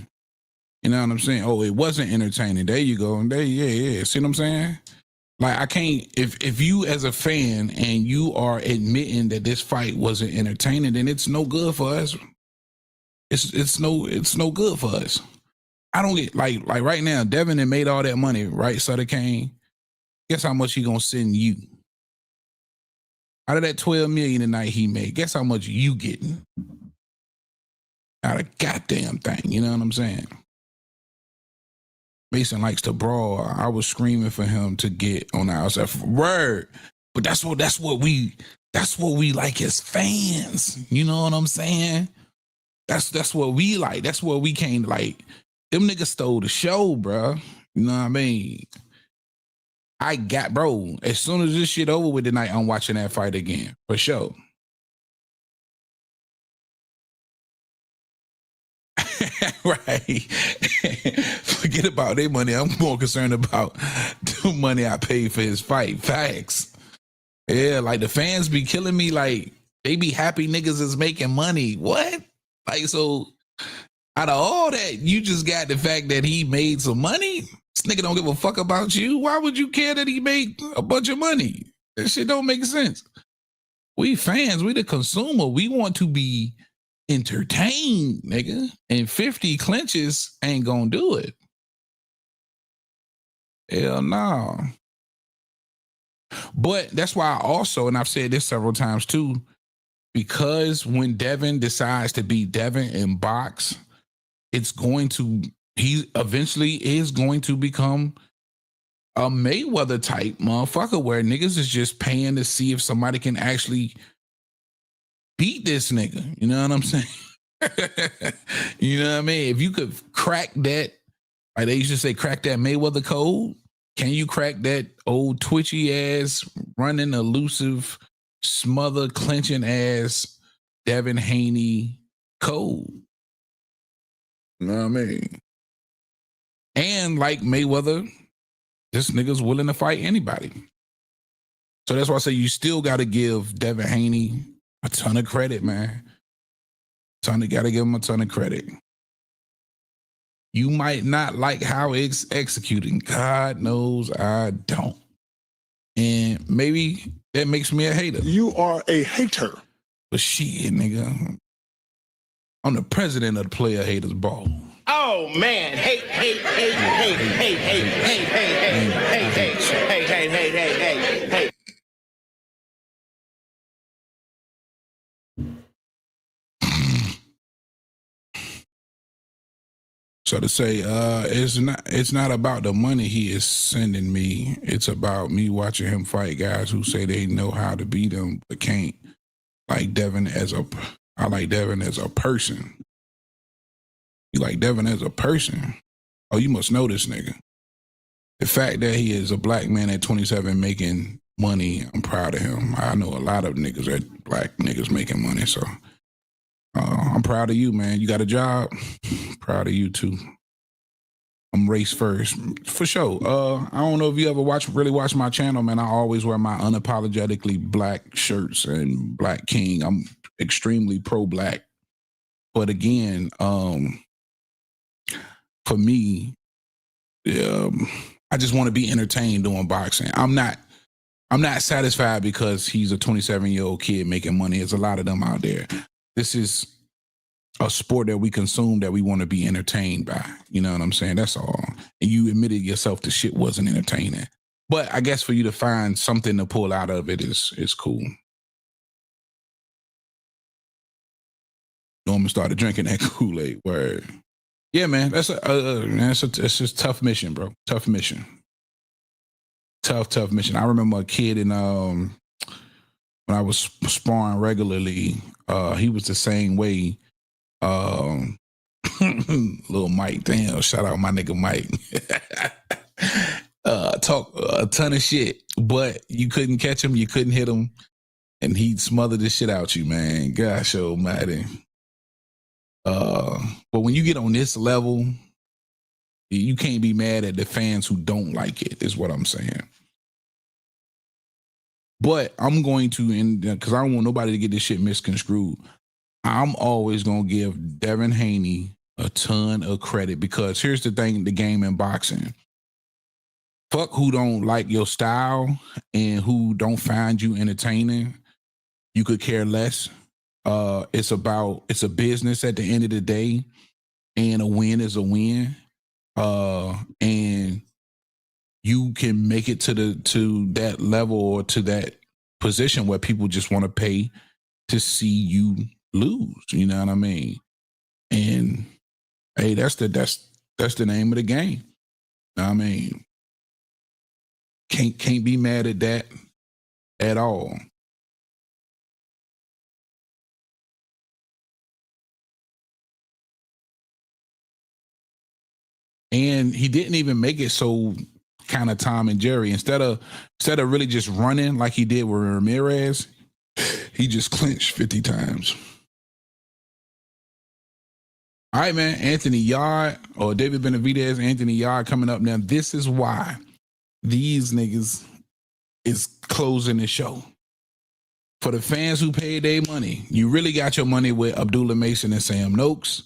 Speaker 17: you know what I'm saying? Oh, it wasn't entertaining. There you go. And yeah. See what I'm saying? Like, I can't. If you as a fan and you are admitting that this fight wasn't entertaining, then it's no good for us. It's no good for us. I don't get like right now. Devin had made all that money, right? Sutter Kane. Guess how much he gonna send you? Out of that $12 million a night he made, guess how much you getting? Not a goddamn thing. You know what I'm saying? Mason likes to brawl. I was screaming for him to get on the outside. Word. But that's what we like as fans. You know what I'm saying? That's what we like. That's what we came like. Them niggas stole the show, bro. You know what I mean? Bro, as soon as this shit over with tonight, I'm watching that fight again. For sure. Right. Forget about their money. I'm more concerned about the money I paid for his fight. Facts. Yeah, like the fans be killing me. Like, they be happy niggas is making money. What? Like, so Out of all that, you just got the fact that he made some money. This nigga don't give a fuck about you. Why would you care that he made a bunch of money? That shit don't make sense. We fans, we the consumer. We want to be entertained, nigga. And 50 clinches ain't gonna do it. Hell no. But that's why I also, and I've said this several times too, because when Devin decides to be Devin in box, he eventually is going to become a Mayweather type motherfucker where niggas is just paying to see if somebody can actually beat this nigga. You know what I'm saying? You know what I mean? If you could crack that, like they used to say, crack that Mayweather code, can you crack that old twitchy ass, running, elusive, smother, clenching ass Devin Haney code? You know what I mean? And like Mayweather, this nigga's willing to fight anybody. So that's why I say you still got to give Devin Haney a ton of credit, man. Got to give him a ton of credit. You might not like how it's executing. God knows I don't. And maybe that makes me a hater.
Speaker 13: You are a hater.
Speaker 17: But shit, nigga. I'm the president of the Player Haters Ball.
Speaker 6: Oh man, hey.
Speaker 17: So to say, it's not about the money he is sending me. It's about me watching him fight guys who say they know how to beat him but can't. I like Devin as a person. You like Devin as a person? Oh, you must know this nigga. The fact that he is a black man at 27 making money, I'm proud of him. I know a lot of niggas that black niggas making money, so I'm proud of you, man. You got a job? Proud of you too. I'm race first for sure. I don't know if you ever really watch my channel, man. I always wear my unapologetically black shirts and Black King. I'm extremely pro-black, but again, for me, I just want to be entertained doing boxing. I'm not satisfied because he's a 27-year-old kid making money. There's a lot of them out there. This is a sport that we consume that we want to be entertained by. You know what I'm saying? That's all. And you admitted yourself the shit wasn't entertaining. But I guess for you to find something to pull out of it is cool. Norman started drinking that Kool-Aid. Word. Yeah, man. It's just tough mission, bro. Tough mission. Tough mission. I remember a kid in when I was sparring regularly, he was the same way. Little Mike, damn, shout out my nigga Mike. Talk a ton of shit, but you couldn't catch him, you couldn't hit him, and he'd smother the shit out you, man. Gosh almighty. But when you get on this level, you can't be mad at the fans who don't like it, is what I'm saying. But I'm going to, because I don't want nobody to get this shit misconstrued, I'm always going to give Devin Haney a ton of credit, because here's the thing, the game in boxing. Fuck who don't like your style and who don't find you entertaining. You could care less. It's a business at the end of the day, and a win is a win. And you can make it to that level or to that position where people just want to pay to see you lose. You know what I mean? And hey, that's the name of the game. I mean, can't be mad at that at all. And he didn't even make it so kind of Tom and Jerry. Instead of really just running like he did with Ramirez, he just clinched 50 times. All right, man. Anthony Yarde or David Benavidez, Anthony Yarde coming up now. This is why these niggas is closing the show. For the fans who paid their money, you really got your money with Abdullah Mason and Sam Noakes.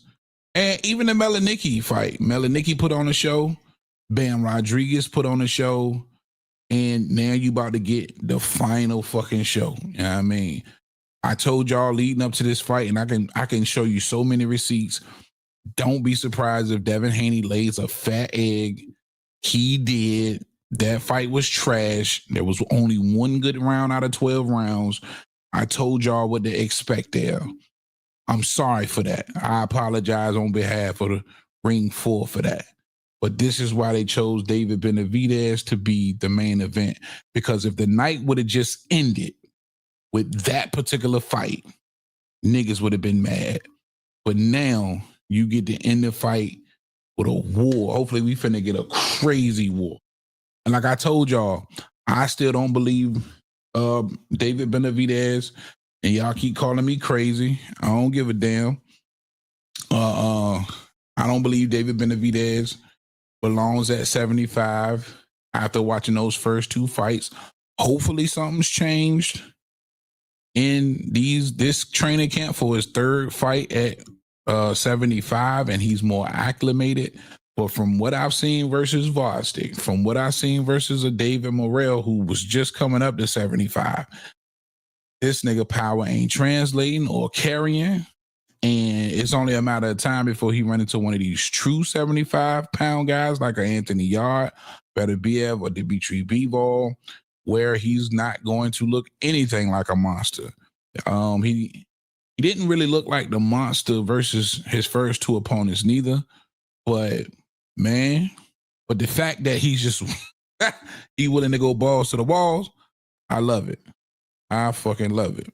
Speaker 17: And even the Melanicki fight. Melanicki put on a show. Bam Rodriguez put on a show. And now you about to get the final fucking show. You know what I mean? I told y'all leading up to this fight, and I can show you so many receipts. Don't be surprised if Devin Haney lays a fat egg. He did. That fight was trash. There was only one good round out of 12 rounds. I told y'all what to expect there. I'm sorry for that. I apologize on behalf of the Ring 4 for that. But this is why they chose David Benavidez to be the main event. Because if the night would have just ended with that particular fight, niggas would have been mad. But now you get to end the fight with a war. Hopefully we finna get a crazy war. And like I told y'all, I still don't believe David Benavidez, and y'all keep calling me crazy. I don't give a damn. I don't believe David Benavidez belongs at 75 after watching those first two fights. Hopefully something's changed in this training camp for his third fight at 75, and he's more acclimated. But from what I've seen versus Vostik, from what I've seen versus a David Morrell who was just coming up to 75, this nigga power ain't translating or carrying. And it's only a matter of time before he run into one of these true 75-pound guys like an Anthony Yarde, Benavidez, or Dimitri Bivol, where he's not going to look anything like a monster. He didn't really look like the monster versus his first two opponents neither. But man, but the fact that he's just he willing to go balls to the walls, I love it. I fucking love it.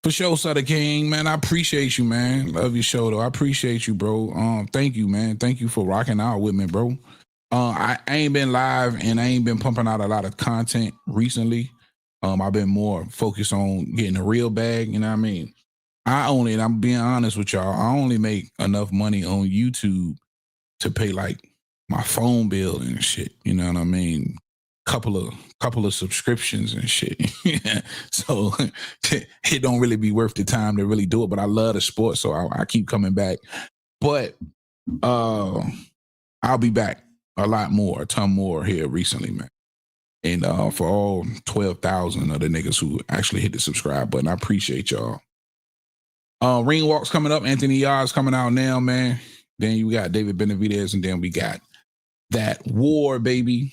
Speaker 17: For sure, Sutter King, man, I appreciate you, man. Love your show, though. I appreciate you, bro. Thank you, man. Thank you for rocking out with me, bro. I ain't been live and I ain't been pumping out a lot of content recently. I've been more focused on getting a real bag, you know what I mean? And I'm being honest with y'all, I only make enough money on YouTube to pay like my phone bill and shit, you know what I mean? Couple of subscriptions and shit. So it don't really be worth the time to really do it, but I love the sport, so I keep coming back. But I'll be back a ton more here recently, man. And for all 12,000 of the niggas who actually hit the subscribe button, I appreciate y'all. Ring Walk's coming up. Anthony Yarde's coming out now, man. Then you got David Benavidez, and then we got that war, baby.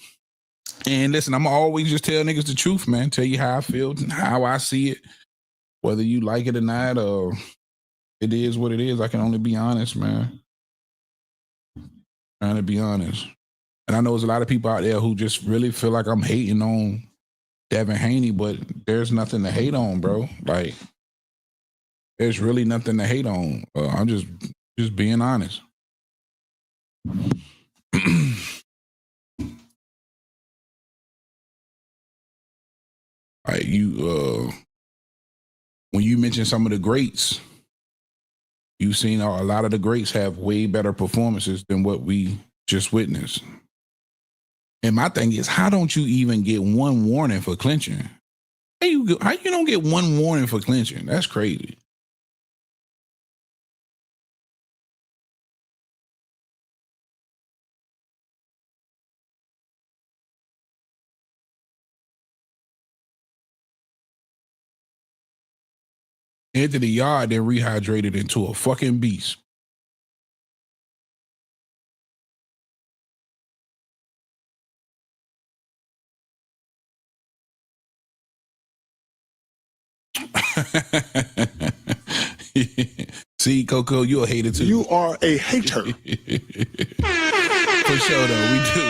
Speaker 17: And listen, I'm always just tell niggas the truth, man. Tell you how I feel, how I see it. Whether you like it or not, or it is what it is. I can only be honest, man. Trying to be honest. And I know there's a lot of people out there who just really feel like I'm hating on Devin Haney, but there's nothing to hate on, bro. Like, there's really nothing to hate on. I'm just being honest. Like when you mention some of the greats, you've seen a lot of the greats have way better performances than what we just witnessed. And my thing is, how don't you even get one warning for clinching? How you don't get one warning for clinching? That's crazy. Anthony Yarde then rehydrated into a fucking beast. See, Coco, you're a hater too.
Speaker 15: You are a hater.
Speaker 17: For sure, though, we do.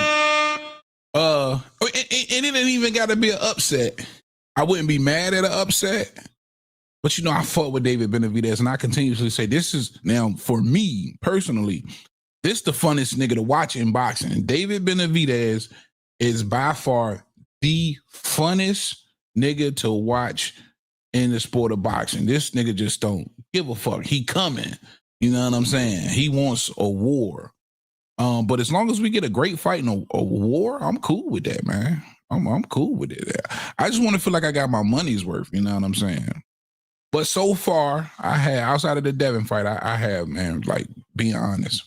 Speaker 17: And it didn't even got to be an upset. I wouldn't be mad at an upset. But, you know, I fought with David Benavidez, and I continuously say this is, now, for me, personally, this the funnest nigga to watch in boxing. David Benavidez is by far the funnest nigga to watch in the sport of boxing. This nigga just don't give a fuck. He coming. You know what I'm saying? He wants a war. But as long as we get a great fight and a war, I'm cool with that, man. I'm cool with it. I just want to feel like I got my money's worth. You know what I'm saying? But so far, I have, outside of the Devin fight, I have, man, like, being honest.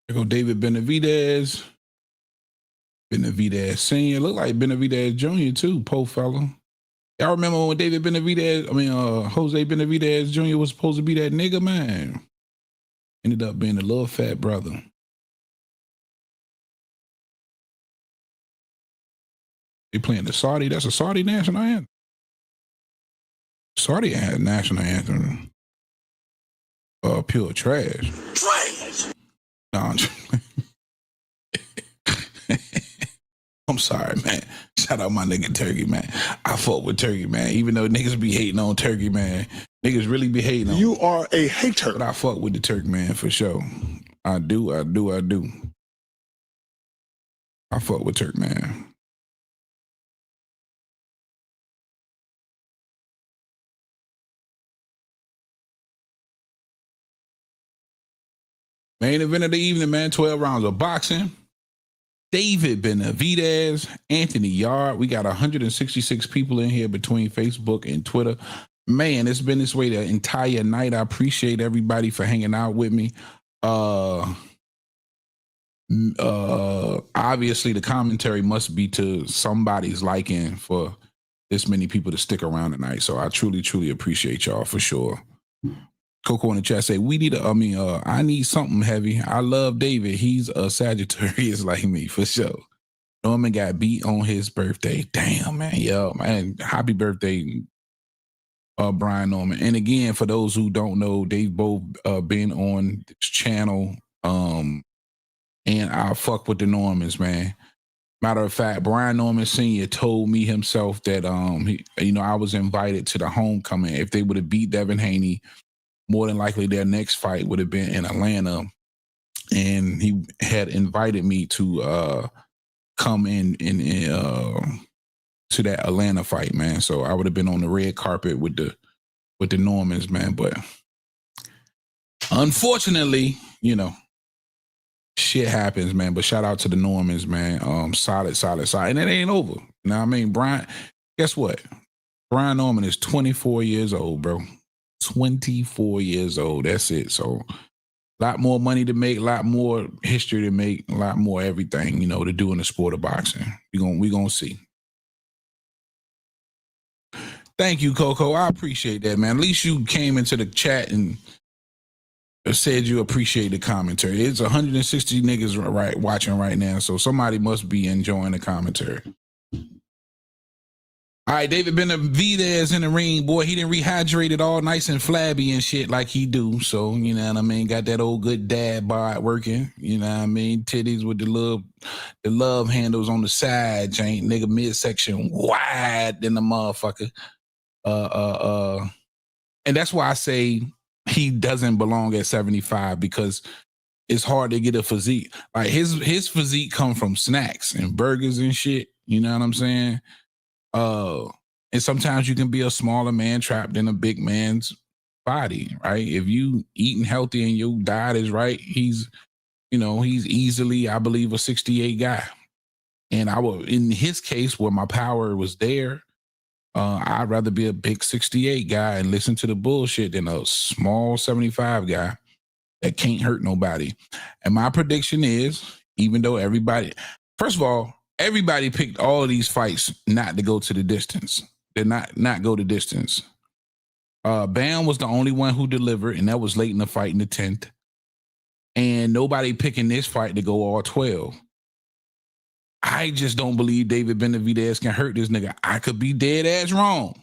Speaker 17: There go David Benavidez. Benavidez Sr. Look like Benavidez Jr. too, poor fella. Y'all remember when Jose Benavidez Jr. was supposed to be that nigga, man? Ended up being a little fat brother. They playing the Saudi. That's a Saudi national anthem. Saudi national anthem. Pure trash.
Speaker 22: Trash.
Speaker 17: No, I'm sorry, man. Shout out my nigga Turkey, man. I fuck with Turkey, man. Even though niggas be hating on Turkey, man. Niggas really be hating on
Speaker 13: You are a hater.
Speaker 17: But I fuck with the Turk, man, for sure. I do. I fuck with Turk, man. Main event of the evening, man. 12 rounds of boxing. David Benavidez, Anthony Yarde. We got 166 people in here between Facebook and Twitter. Man, it's been this way the entire night. I appreciate everybody for hanging out with me. Obviously, the commentary must be to somebody's liking for this many people to stick around tonight. So I truly appreciate y'all for sure. Coco in the chat say, I need something heavy. I love David. He's a Sagittarius like me, for sure. Norman got beat on his birthday. Damn, man. Yo, man. Happy birthday, Brian Norman. And again, for those who don't know, they've both been on this channel. And I fuck with the Normans, man. Matter of fact, Brian Norman Sr. told me himself that I was invited to the homecoming. If they would have beat Devin Haney, more than likely their next fight would have been in Atlanta. And he had invited me to come in to that Atlanta fight, man. So I would have been on the red carpet with the Normans, man. But unfortunately, shit happens, man. But shout out to the Normans, man. Solid. And it ain't over. You know what I mean? Brian, guess what? Brian Norman is 24 years old, bro. 24 years old. That's it. So a lot more money to make, a lot more history to make, a lot more everything, to do in the sport of boxing. We gonna see. Thank you, Coco. I appreciate that, man. At least you came into the chat and said you appreciate the commentary. It's 160 niggas watching right now, so somebody must be enjoying the commentary. All right, David Benavidez in the ring, boy. He done rehydrated all nice and flabby and shit like he do. So, you know what I mean? Got that old good dad bod working. You know what I mean? Titties with the love handles on the side, ain't nigga midsection wide than the motherfucker. And that's why I say he doesn't belong at 75, because it's hard to get a physique. Like his physique come from snacks and burgers and shit. You know what I'm saying? And sometimes you can be a smaller man trapped in a big man's body, right? If you eating healthy and your diet is right, he's easily, I believe, a 68 guy. And in his case, where my power was there, I'd rather be a big 68 guy and listen to the bullshit than a small 75 guy that can't hurt nobody. And my prediction is, even though first of all, everybody picked all of these fights not to go to the distance. They're not go the distance. Bam was the only one who delivered, and that was late in the fight in the 10th. And nobody picking this fight to go all 12. I just don't believe David Benavidez can hurt this nigga. I could be dead ass wrong.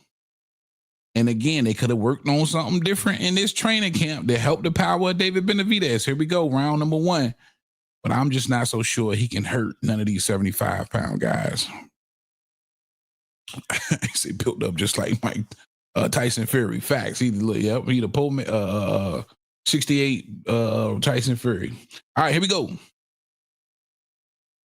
Speaker 17: And again, they could have worked on something different in this training camp that helped the power of David Benavidez. Here we go, round number 1. But I'm just not so sure he can hurt none of these 75-pound guys. He built up just like Mike Tyson Fury. Facts. He the pole 68 Tyson Fury. All right, here we go.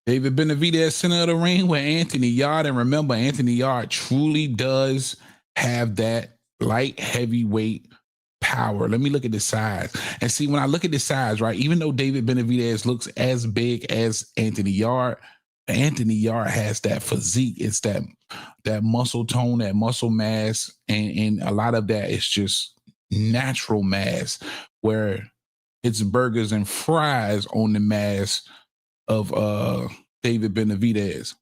Speaker 17: David Benavidez center of the ring with Anthony Yarde. And remember, Anthony Yarde truly does have that light heavyweight power. Let me look at the size. And see, when I look at the size, right, even though David Benavidez looks as big as Anthony Yarde has that physique. It's that muscle tone, that muscle mass, and a lot of that is just natural mass, where it's burgers and fries on the mass of David Benavidez.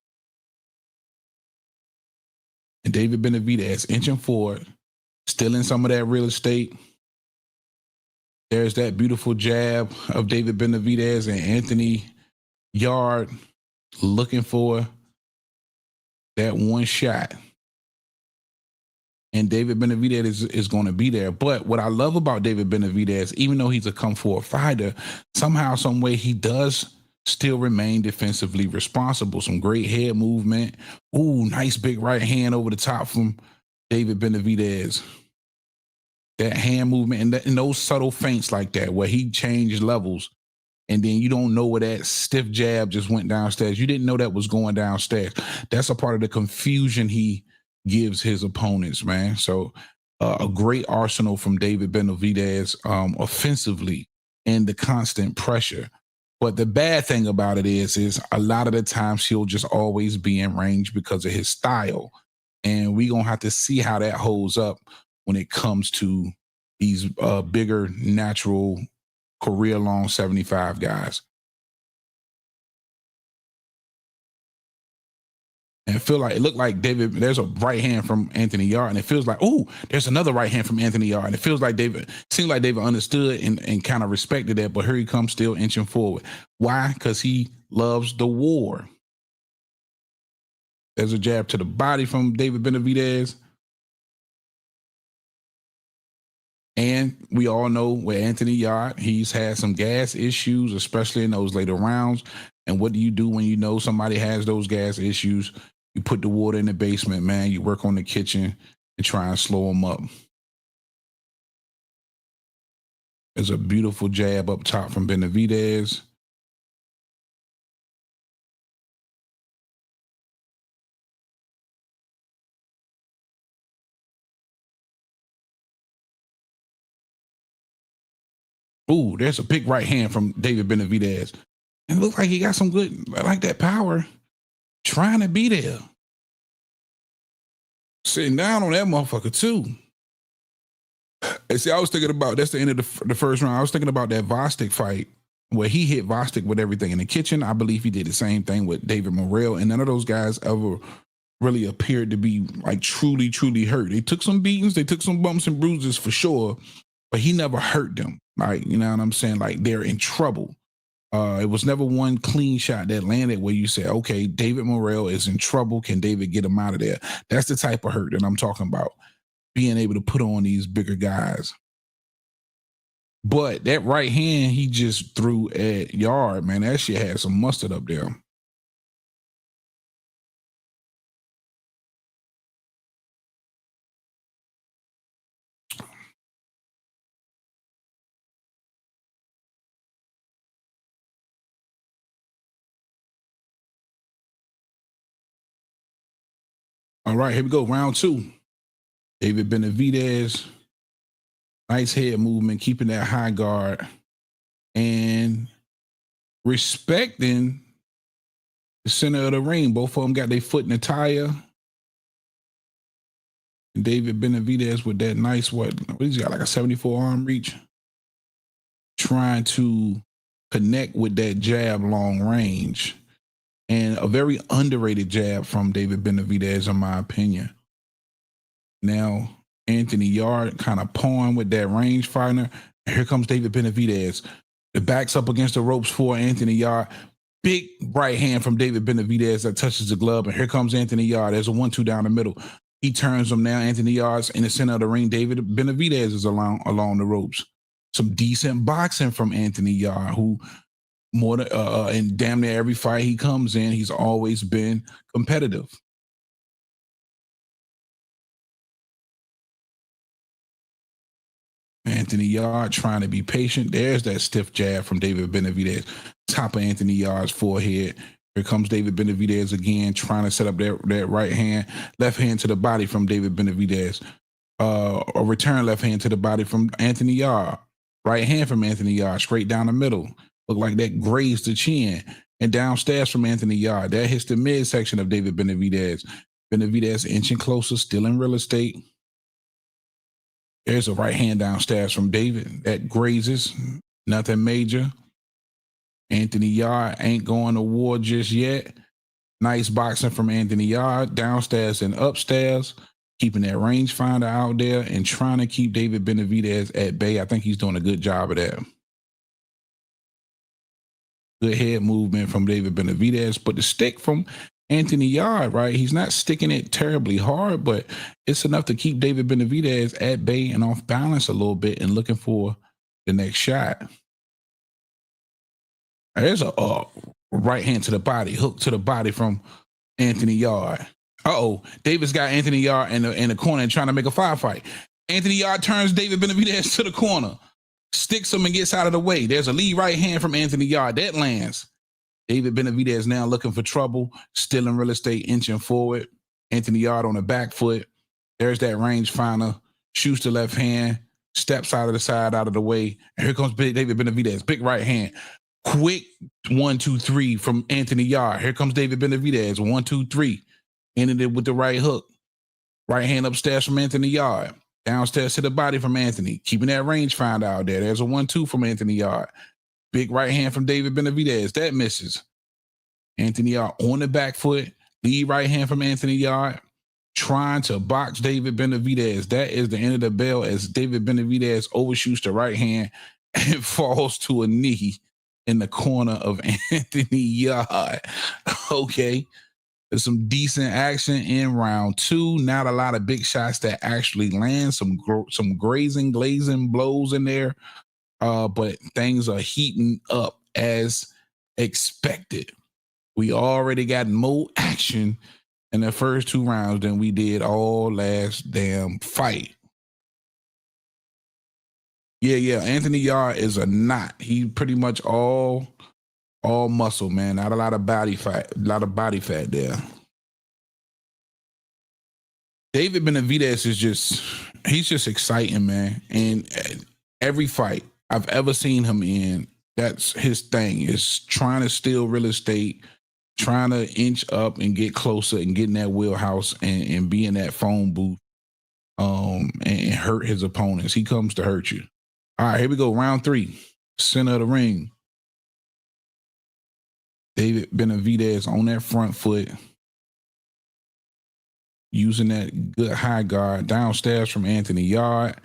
Speaker 17: And David Benavidez inching forward, stealing some of that real estate. There's that beautiful jab of David Benavidez, and Anthony Yarde looking for that one shot. And David Benavidez is going to be there. But what I love about David Benavidez, even though he's a come forward fighter, somehow, some way, he does still remain defensively responsible. Some great head movement. Ooh, nice big right hand over the top from David Benavidez. That hand movement and those subtle feints like that, where he changed levels, and then you don't know where that stiff jab just went downstairs. You didn't know that was going downstairs. That's a part of the confusion he gives his opponents, man. So a great arsenal from David Benavidez offensively, and the constant pressure. But the bad thing about it is a lot of the times he'll just always be in range because of his style. And we're going to have to see how that holds up when it comes to these bigger, natural, career-long 75 guys. And it looked like there's a right hand from Anthony Yarde, and it feels like, oh, there's another right hand from Anthony Yarde. And it seems like David understood and kind of respected that, but here he comes still inching forward. Why? Because he loves the war. There's a jab to the body from David Benavidez. And we all know with Anthony Yarde, he's had some gas issues, especially in those later rounds. And what do you do when you know somebody has those gas issues? You put the water in the basement, man. You work on the kitchen and try and slow them up. There's a beautiful jab up top from Benavidez. Ooh, there's a big right hand from David Benavidez. And it looks like he got some good, like that power, trying to be there. Sitting down on that motherfucker too. And see, I was thinking about, that's the end of the first round. I was thinking about that Vostok fight where he hit Vostok with everything in the kitchen. I believe he did the same thing with David Morrell, and none of those guys ever really appeared to be like truly, truly hurt. They took some beatings, they took some bumps and bruises for sure, but he never hurt them. Like, you know what I'm saying? Like, they're in trouble. It was never one clean shot that landed where you say, okay, David Morrell is in trouble. Can David get him out of there? That's the type of hurt that I'm talking about, being able to put on these bigger guys. But that right hand he just threw at Yarde, man, that shit had some mustard up there. All right, here we go. Round two. David Benavidez. Nice head movement, keeping that high guard and respecting the center of the ring. Both of them got their foot in the tire. And David Benavidez with that nice, what he's got, like a 74 arm reach, trying to connect with that jab long range. And a very underrated jab from David Benavidez, in my opinion. Now, Anthony Yarde kind of pawing with that range fighter. Here comes David Benavidez. The back's up against the ropes for Anthony Yarde. Big right hand from David Benavidez that touches the glove. And here comes Anthony Yarde. There's a 1-2 down the middle. He turns him now. Anthony Yarde's in the center of the ring. David Benavidez is along the ropes. Some decent boxing from Anthony Yarde, who more than in damn near every fight he comes in, he's always been competitive. Anthony Yarde trying to be patient. There's that stiff jab from David Benavidez. Top of Anthony Yarde's forehead. Here comes David Benavidez again, trying to set up that right hand, left hand to the body from David Benavidez. A return left hand to the body from Anthony Yarde. Right hand from Anthony Yarde, straight down the middle. Looked like that grazed the chin. And downstairs from Anthony Yarde. That hits the midsection of David Benavidez. Benavidez inching closer, still in real estate. There's a right hand downstairs from David. That grazes. Nothing major. Anthony Yarde ain't going to war just yet. Nice boxing from Anthony Yarde. Downstairs and upstairs. Keeping that rangefinder out there and trying to keep David Benavidez at bay. I think he's doing a good job of that. Good head movement from David Benavidez, but the stick from Anthony Yarde, right? He's not sticking it terribly hard, but it's enough to keep David Benavidez at bay and off balance a little bit and looking for the next shot. There's a right hand to the body, hook to the body from Anthony Yarde. David's got Anthony Yarde in the corner and trying to make a firefight. Anthony Yarde turns David Benavidez to the corner, sticks him and gets out of the way. There's a lead right hand from Anthony Yarde. That lands. David Benavidez now looking for trouble, still in real estate, inching forward. Anthony Yarde on the back foot. There's that rangefinder, shoots the left hand, steps out of the side, out of the way. And here comes David Benavidez, big right hand. Quick 1, 2, 3 from Anthony Yarde. Here comes David Benavidez, 1, 2, 3. Ended it with the right hook. Right hand upstairs from Anthony Yarde. Downstairs to the body from Anthony. Keeping that rangefinder out there. There's a 1-2 from Anthony Yarde. Big right hand from David Benavidez. That misses. Anthony Yarde on the back foot. Lead right hand from Anthony Yarde. Trying to box David Benavidez. That is the end of the bell as David Benavidez overshoots the right hand and falls to a knee in the corner of Anthony Yarde. Okay. There's some decent action in round 2. Not a lot of big shots that actually land. Some glazing blows in there. But things are heating up as expected. We already got more action in the first 2 rounds than we did all last damn fight. Yeah. Anthony Yarde is a knot. He pretty much all muscle, man. Not a lot of body fat. There. David Benavidez he's just exciting, man. And every fight I've ever seen him in, that's his thing, is trying to steal real estate, trying to inch up and get closer and get in that wheelhouse and be in that phone booth and hurt his opponents. He comes to hurt you. All right, here we go. Round 3, center of the ring. David Benavidez on that front foot, using that good high guard downstairs from Anthony Yarde,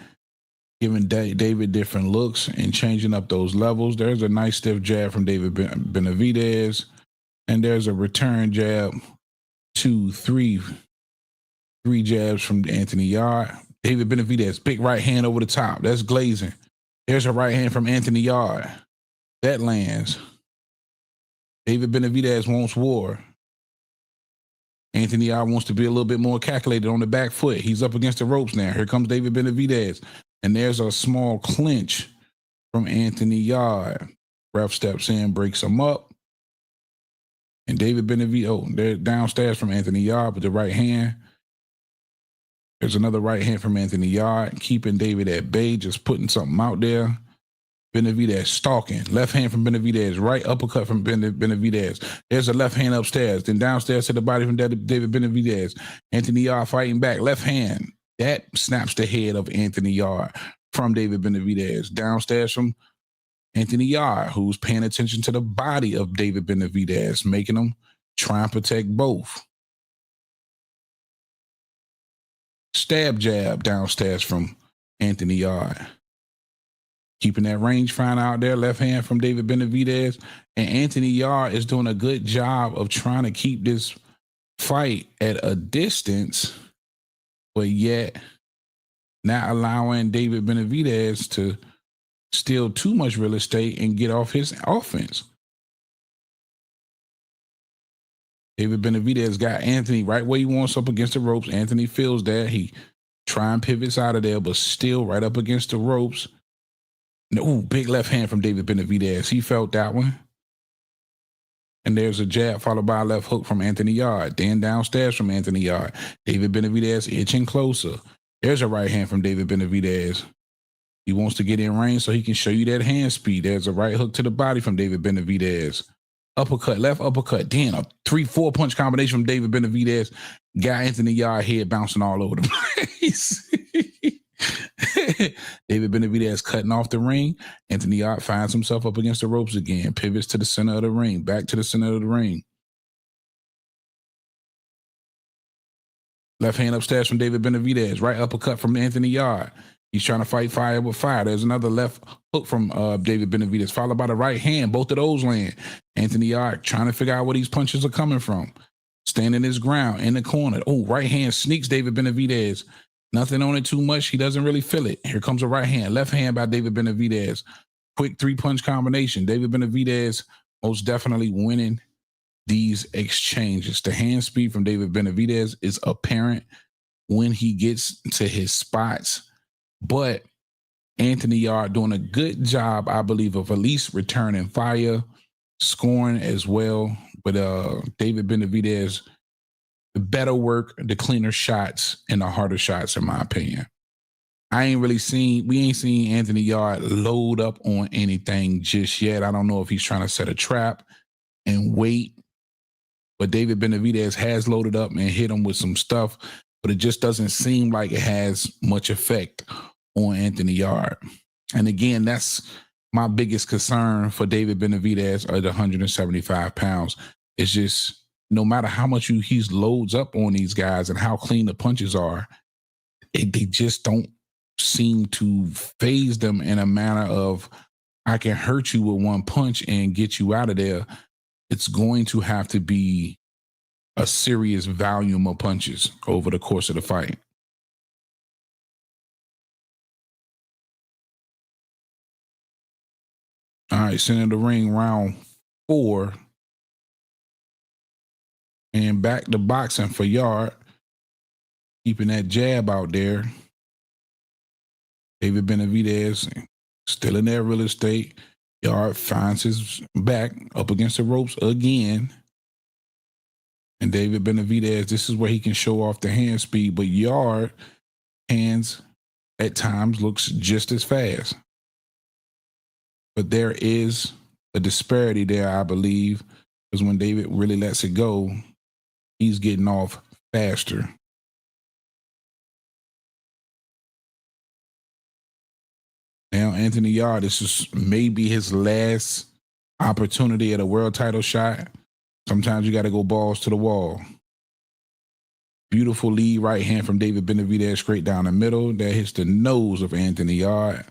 Speaker 17: giving David different looks and changing up those levels. There's a nice stiff jab from David Benavidez, and there's a return jab, 2, 3 jabs from Anthony Yarde. David Benavidez, big right hand over the top. That's glazing. There's a right hand from Anthony Yarde. That lands. David Benavidez wants war. Anthony Yarde wants to be a little bit more calculated on the back foot. He's up against the ropes now. Here comes David Benavidez. And there's a small clinch from Anthony Yarde. Ref steps in, breaks him up. And David Benavidez, they're downstairs from Anthony Yarde with the right hand. There's another right hand from Anthony Yarde, keeping David at bay, just putting something out there. Benavidez stalking. Left hand from Benavidez. Right uppercut from Benavidez. There's a left hand upstairs. Then downstairs to the body from David Benavidez. Anthony Yarde fighting back. Left hand. That snaps the head of Anthony Yarde from David Benavidez. Downstairs from Anthony Yarde, who's paying attention to the body of David Benavidez, making him try and protect both. Stab jab downstairs from Anthony Yarde. Keeping that rangefinder out there, left hand from David Benavidez. And Anthony Yarde is doing a good job of trying to keep this fight at a distance, but yet not allowing David Benavidez to steal too much real estate and get off his offense. David Benavidez got Anthony right where he wants up against the ropes. Anthony feels that. He try and pivots out of there, but still right up against the ropes. Ooh, big left hand from David Benavidez. He felt that one. And there's a jab followed by a left hook from Anthony Yarde. Then downstairs from Anthony Yarde. David Benavidez inching closer. There's a right hand from David Benavidez. He wants to get in range so he can show you that hand speed. There's a right hook to the body from David Benavidez. Uppercut, left uppercut. Then a 3-4 punch combination from David Benavidez. Got Anthony Yarde head bouncing all over the place. David Benavidez cutting off the ring. Anthony Yarde finds himself up against the ropes again. Pivots to the center of the ring. Back to the center of the ring. Left hand upstairs from David Benavidez. Right uppercut from Anthony Yarde. He's trying to fight fire with fire. There's another left hook from David Benavidez, followed by the right hand. Both of those land. Anthony Yarde trying to figure out where these punches are coming from. Standing his ground in the corner. Oh, right hand sneaks David Benavidez. Nothing on it too much. He doesn't really feel it. Here comes a right hand. Left hand by David Benavidez. Quick 3-punch combination. David Benavidez most definitely winning these exchanges. The hand speed from David Benavidez is apparent when he gets to his spots. But Anthony Yarde doing a good job, I believe, of at least returning fire, scoring as well. But David Benavidez, the better work, the cleaner shots, and the harder shots, in my opinion. We ain't seen Anthony Yarde load up on anything just yet. I don't know if he's trying to set a trap and wait. But David Benavidez has loaded up and hit him with some stuff, but it just doesn't seem like it has much effect on Anthony Yarde. And again, that's my biggest concern for David Benavidez at 175 pounds. It's just no matter how much he loads up on these guys and how clean the punches are, they just don't seem to phase them in a manner of, I can hurt you with one punch and get you out of there. It's going to have to be a serious volume of punches over the course of the fight. All right, center of the ring, round 4. And back to boxing for Yarde. Keeping that jab out there. David Benavidez still in their real estate. Yarde finds his back up against the ropes again. And David Benavidez, this is where he can show off the hand speed, but Yarde hands at times looks just as fast. But there is a disparity there, I believe, because when David really lets it go, he's getting off faster. Now, Anthony Yarde, this is maybe his last opportunity at a world title shot. Sometimes you got to go balls to the wall. Beautiful lead right hand from David Benavidez straight down the middle. That hits the nose of Anthony Yarde.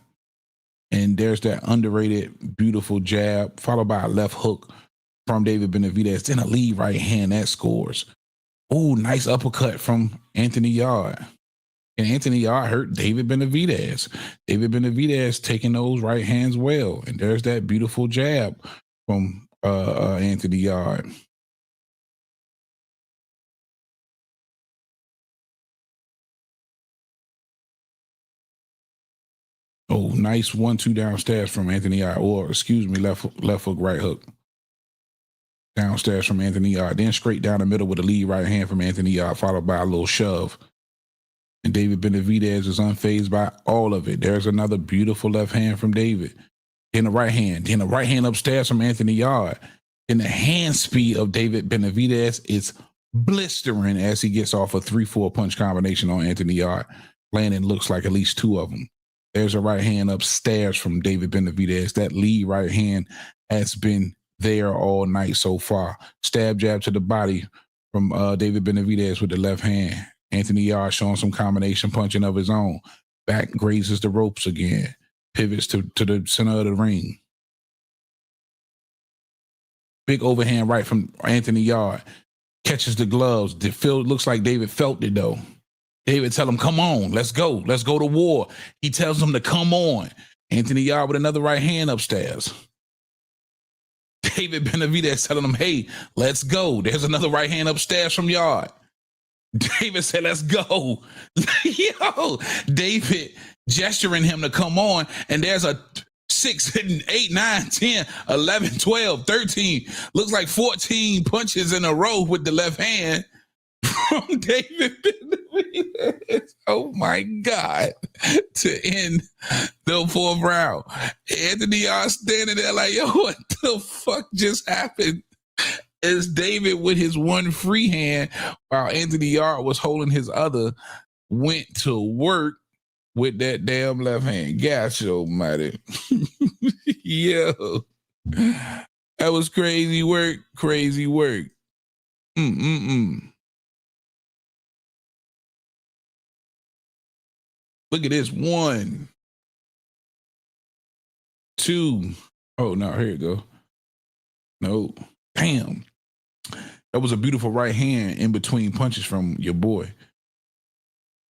Speaker 17: And there's that underrated, beautiful jab, followed by a left hook from David Benavidez. Then a lead right hand that scores. Oh, nice uppercut from Anthony Yarde. And Anthony Yarde hurt David Benavidez. David Benavidez taking those right hands well. And there's that beautiful jab from Anthony Yarde. Oh, nice 1-2 downstairs from Anthony Yarde. Or, excuse me, left hook, right hook. Downstairs from Anthony Yarde. Then straight down the middle with a lead right hand from Anthony Yarde, followed by a little shove. And David Benavidez is unfazed by all of it. There's another beautiful left hand from David. Then the right hand. Then the right hand upstairs from Anthony Yarde. And the hand speed of David Benavidez is blistering as he gets off a 3-4 punch combination on Anthony Yarde. Landing looks like at least 2 of them. There's a right hand upstairs from David Benavidez. That lead right hand has been there all night so far. Stab jab to the body from David Benavidez with the left hand. Anthony Yarde showing some combination punching of his own. Back grazes the ropes again. Pivots to the center of the ring. Big overhand right from Anthony Yarde. Catches the gloves. Looks like David felt it though. David tell him, come on, let's go. Let's go to war. He tells him to come on. Anthony Yarde with another right hand upstairs. David Benavidez telling him, hey, let's go. There's another right hand upstairs from Yarde. David said, let's go. Yo, David gesturing him to come on, and there's a 6, 8, 9, 10, 11, 12, 13. Looks like 14 punches in a row with the left hand from David Benavidez. Oh my God. To end the fourth round. Anthony Yarde standing there like, yo, what the fuck just happened? As David with his one free hand, while Anthony Yarde was holding his other, went to work with that damn left hand. Gosh almighty. Yo. That was crazy work. Crazy work. Look at this. 1, 2. Oh, no, here you go. No. Damn. That was a beautiful right hand in between punches from your boy.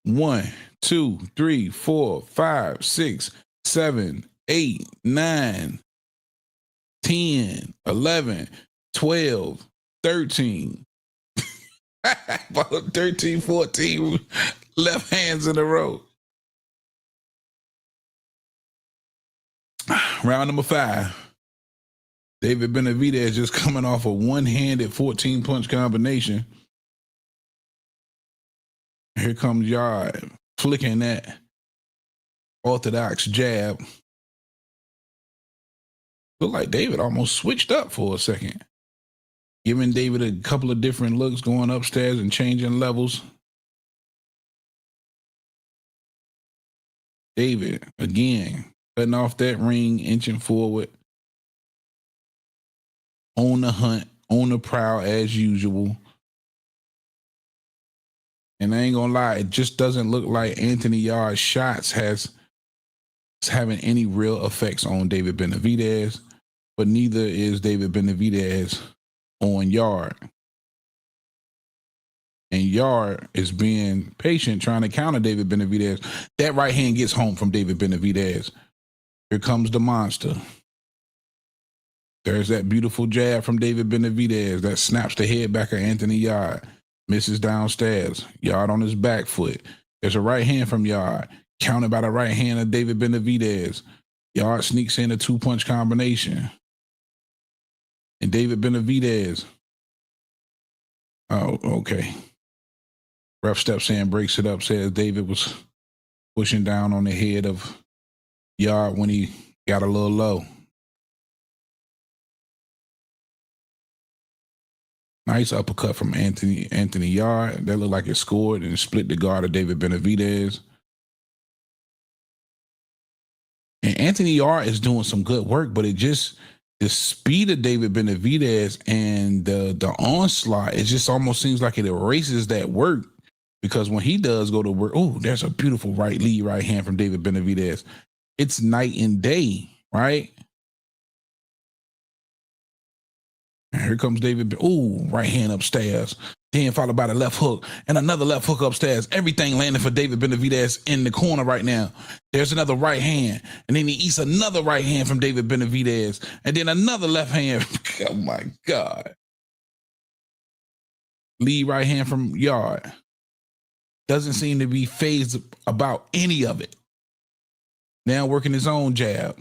Speaker 17: 1, 2, 3, 4, 5, 6, 7, 8, 9, 10, 11, 12, 13. 13, 14 left hands in a row. Round number 5. David Benavidez just coming off a one-handed 14-punch combination. Here comes Yarde flicking that orthodox jab. Looked like David almost switched up for a second. Giving David a couple of different looks, going upstairs and changing levels. David, again, cutting off that ring, inching forward. On the hunt, on the prowl as usual. And I ain't gonna lie, it just doesn't look like Anthony Yarde's shots is having any real effects on David Benavidez, but neither is David Benavidez on Yarde. And Yarde is being patient, trying to counter David Benavidez. That right hand gets home from David Benavidez. Here comes the monster. There's that beautiful jab from David Benavidez that snaps the head back of Anthony Yarde. Misses downstairs. Yarde on his back foot. There's a right hand from Yarde. Countered by the right hand of David Benavidez. Yarde sneaks in a 2-punch combination. And David Benavidez. Oh, okay. Ref steps in, breaks it up, says David was pushing down on the head of Yarde when he got a little low. Nice uppercut from Anthony Yarde. That looked like it scored and split the guard of David Benavidez. And Anthony Yarde is doing some good work, but the speed of David Benavidez and the onslaught, it just almost seems like it erases that work, because when he does go to work, oh, there's a beautiful lead right hand from David Benavidez. It's night and day, right? And here comes David. Ooh, right hand upstairs. Then followed by the left hook and another left hook upstairs. Everything landing for David Benavidez in the corner right now. There's another right hand. And then he eats another right hand from David Benavidez. And then another left hand. Oh, my God. Lead right hand from Yarde. Doesn't seem to be phased about any of it. Now working his own jab.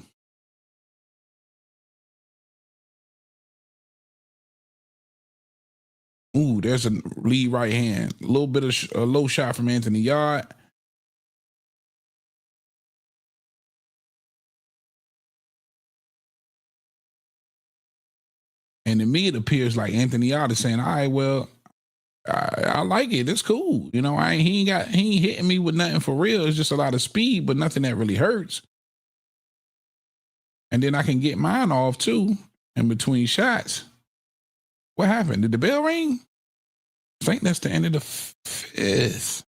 Speaker 17: Ooh, there's a lead right hand. A little bit of a low shot from Anthony Yarde. And to me, it appears like Anthony Yarde is saying, all right, well, I like it. It's cool. You know, he ain't hitting me with nothing for real. It's just a lot of speed, but nothing that really hurts. And then I can get mine off too in between shots. What happened? Did the bell ring? I think that's the end of the 5th.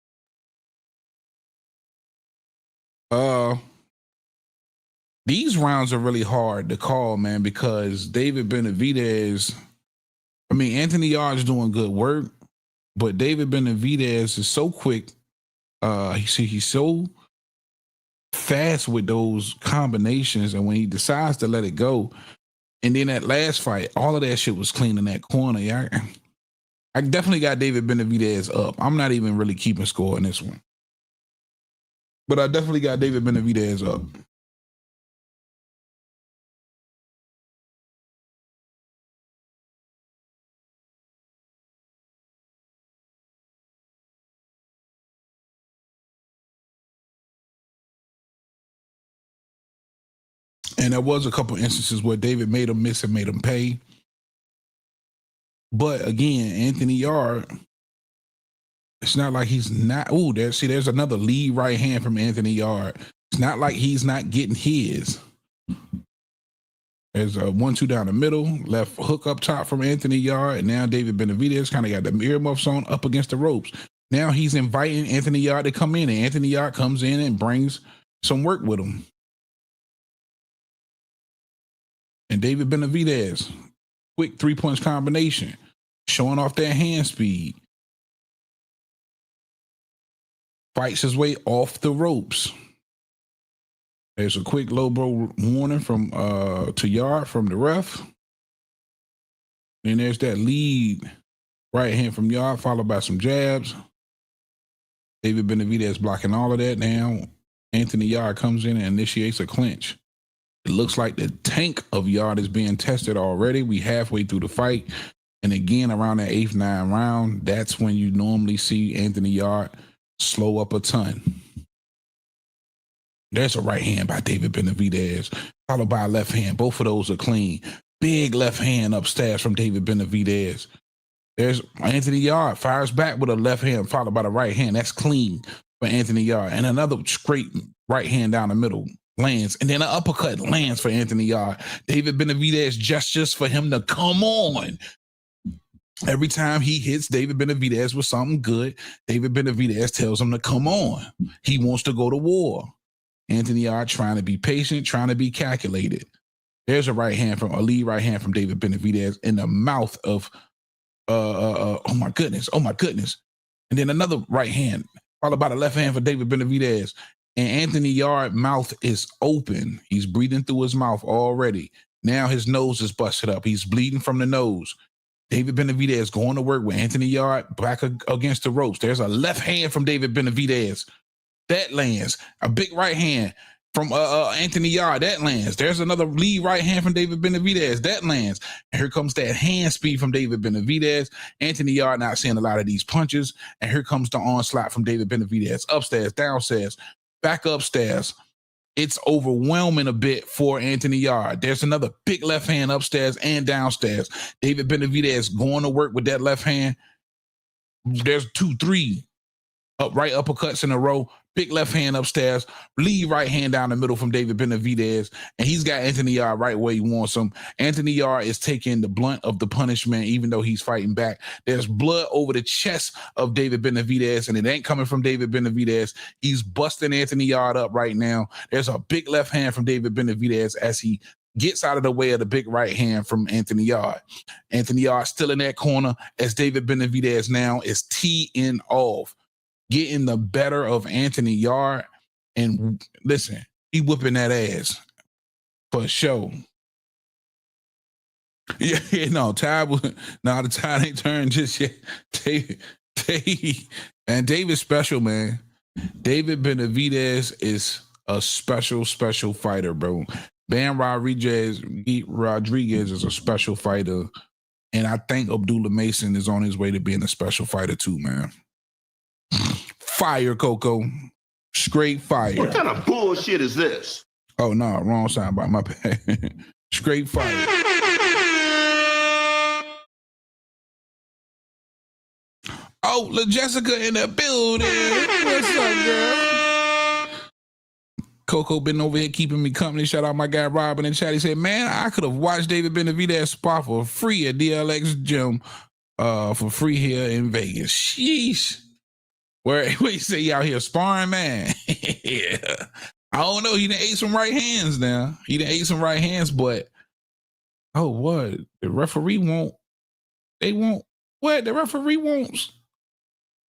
Speaker 17: These rounds are really hard to call, man, because David Benavidez, Anthony Yarde's doing good work, but David Benavidez is so quick. He's so fast with those combinations, and when he decides to let it go, and then that last fight, all of that shit was clean in that corner. Yeah, I definitely got David Benavidez up. I'm not even really keeping score in this one, but I definitely got David Benavidez up. And there was a couple instances where David made him miss and made him pay. But again, Anthony Yarde, it's not like he's not. Oh, there's another lead right hand from Anthony Yarde. It's not like he's not getting his. There's a 1-2 down the middle, left hook up top from Anthony Yarde, and now David Benavidez kind of got the earmuffs on up against the ropes. Now he's inviting Anthony Yarde to come in, and Anthony Yarde comes in and brings some work with him. And David Benavidez, quick 3-punch combination, showing off that hand speed. Fights his way off the ropes. There's a quick low blow warning from to Yarde from the ref. Then there's that lead right hand from Yarde, followed by some jabs. David Benavidez blocking all of that now. Anthony Yarde comes in and initiates a clinch. It looks like the tank of Yarde is being tested already. We halfway through the fight. And again, around that 8th, 9th round, that's when you normally see Anthony Yarde slow up a ton. There's a right hand by David Benavidez, followed by a left hand. Both of those are clean. Big left hand upstairs from David Benavidez. There's Anthony Yarde, fires back with a left hand, followed by the right hand. That's clean for Anthony Yarde. And another straight right hand down the middle lands. And then an uppercut lands for Anthony Yarde. David Benavidez gestures for him to come on. Every time he hits David Benavidez with something good, David Benavidez tells him to come on. He wants to go to war. Anthony Yarde trying to be patient, trying to be calculated. There's a lead right hand from David Benavidez in the mouth of, oh my goodness. And then another right hand, followed by the left hand for David Benavidez. And Anthony Yarde's mouth is open. He's breathing through his mouth already. Now his nose is busted up. He's bleeding from the nose. David Benavidez going to work with Anthony Yarde back against the ropes. There's a left hand from David Benavidez. That lands. A big right hand from Anthony Yarde. That lands. There's another lead right hand from David Benavidez. That lands. And here comes that hand speed from David Benavidez. Anthony Yarde not seeing a lot of these punches. And here comes the onslaught from David Benavidez. Upstairs, downstairs, back upstairs. It's overwhelming a bit for Anthony Yarde. There's another big left hand upstairs and downstairs. David Benavidez going to work with that left hand. There's 2-3 right uppercuts in a row. Big left hand upstairs, lead right hand down the middle from David Benavidez, and he's got Anthony Yarde right where he wants him. Anthony Yarde is taking the blunt of the punishment, even though he's fighting back. There's blood over the chest of David Benavidez, and it ain't coming from David Benavidez. He's busting Anthony Yarde up right now. There's a big left hand from David Benavidez as he gets out of the way of the big right hand from Anthony Yarde. Anthony Yarde still in that corner as David Benavidez now is teeing off, getting the better of Anthony Yarde. And listen, he whipping that ass for sure. Yeah, the tide ain't turned just yet. David's special, man. David Benavidez is a special fighter, bro. Bam Rodriguez is a special fighter. And I think Abdullah Mason is on his way to being a special fighter too, man. Fire, Coco. Straight fire.
Speaker 8: What kind of bullshit is this?
Speaker 17: Oh, no, wrong soundbite. My bad. Straight fire. Oh, La Jessica in the building. What's up, girl? Coco been over here keeping me company. Shout out my guy Robin in chat. He said, man, I could have watched David Benavidez spar for free at DLX Gym for free here in Vegas. Sheesh. Where you say you out here sparring, man? Yeah. I don't know. He done ate some right hands now. But what? The referee won't. They won't. What? The referee wants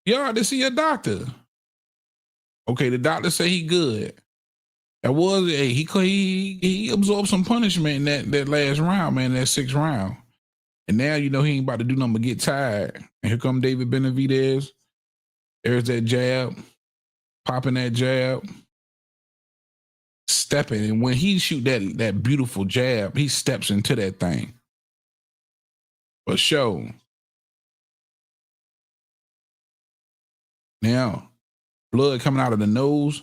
Speaker 17: y'all to see a doctor. Okay, the doctor say he good. That was he absorbed some punishment in that last round, man, that 6th round. And now he ain't about to do nothing but get tired. And here come David Benavidez. There's that jab, popping that jab, stepping. And when he shoot that beautiful jab, he steps into that thing. For sure. Now, blood coming out of the nose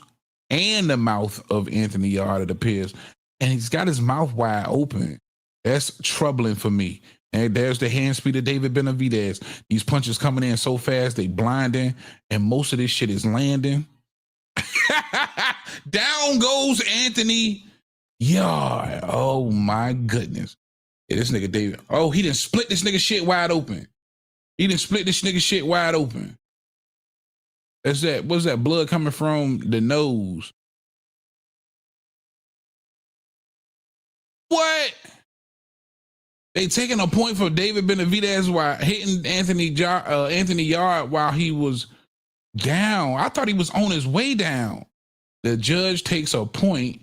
Speaker 17: and the mouth of Anthony Yarde, it appears. and he's got his mouth wide open. That's troubling for me. And there's the hand speed of David Benavidez. These punches coming in so fast, they blinding, and most of this shit is landing. Down goes Anthony Yarde. Oh my goodness. Yeah, this nigga David. Oh, he didn't split this nigga shit wide open. He didn't split this nigga shit wide open. That's that. What's that blood coming from the nose? What? They taking a point for David Benavidez while hitting Anthony Yarde while he was down. I thought he was on his way down. The judge takes a point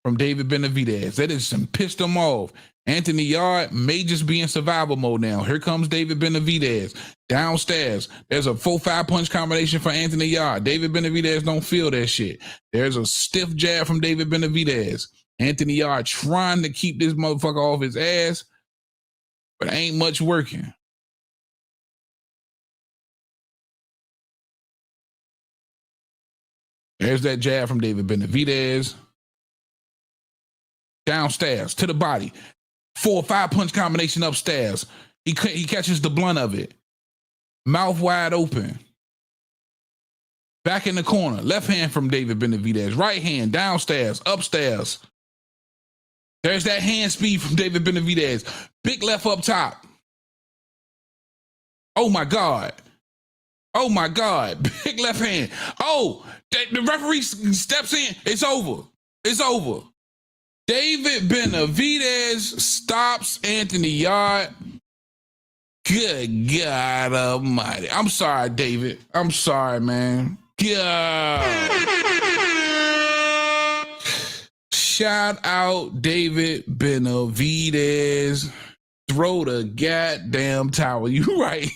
Speaker 17: from David Benavidez. That is some pissed him off. Anthony Yarde may just be in survival mode now. Here comes David Benavidez downstairs. There's a 4-5 punch combination for Anthony Yarde. David Benavidez don't feel that shit. There's a stiff jab from David Benavidez. Anthony Yarde trying to keep this motherfucker off his ass, but ain't much working. There's that jab from David Benavidez. Downstairs to the body. 4-5 punch combination upstairs. He catches the blunt of it. Mouth wide open. Back in the corner. Left hand from David Benavidez. Right hand downstairs, upstairs. There's that hand speed from David Benavidez. Big left up top. Oh my God. Oh my God. Big left hand. Oh, the referee steps in. It's over. It's over. David Benavidez stops Anthony Yarde. Good God Almighty. I'm sorry, David. I'm sorry, man. God. Shout out David Benavidez. Throw the goddamn towel. You right.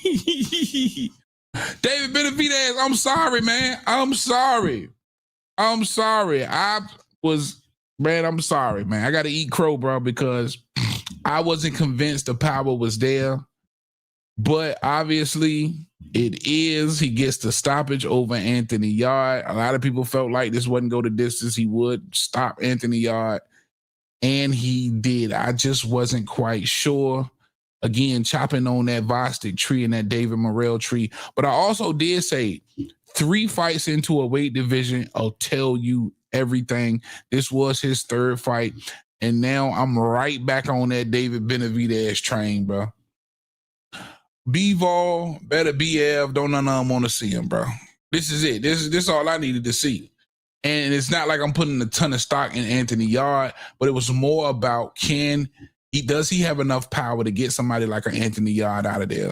Speaker 17: David Benavidez, I'm sorry, man. I'm sorry. I'm sorry. I'm sorry, man. I got to eat crow, bro, because I wasn't convinced the power was there. But obviously it is. He gets the stoppage over Anthony Yarde. A lot of people felt like this wouldn't go the distance. He would stop Anthony Yarde, and he did. I just wasn't quite sure. Again, chopping on that Vostok tree and that David Morrell tree. But I also did say 3 fights into a weight division, I'll tell you everything. This was his 3rd fight. And now I'm right back on that David Benavidez train, bro. B-Vol, better BF, don't none of them want to see him, bro. This is it. This is all I needed to see. And it's not like I'm putting a ton of stock in Anthony Yarde, but it was more about does he have enough power to get somebody like an Anthony Yarde out of there?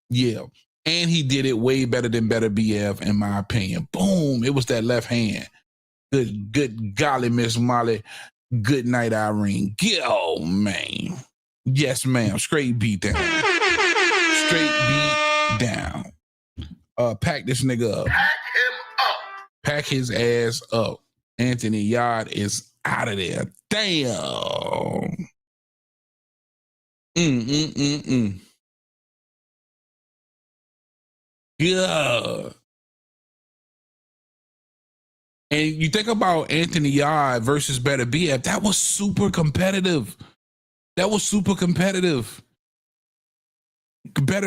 Speaker 17: Yeah. And he did it way better than Better BF, in my opinion. Boom. It was that left hand. Good golly, Miss Molly. Good night, Irene. Oh, man. Yes, ma'am. Straight beat down. Straight beat down. Pack this nigga up.
Speaker 22: Pack him up.
Speaker 17: Pack his ass up. Anthony Yarde is out of there. Damn. Yeah. And you think about Anthony Yarde versus Better BF, that was super competitive. Better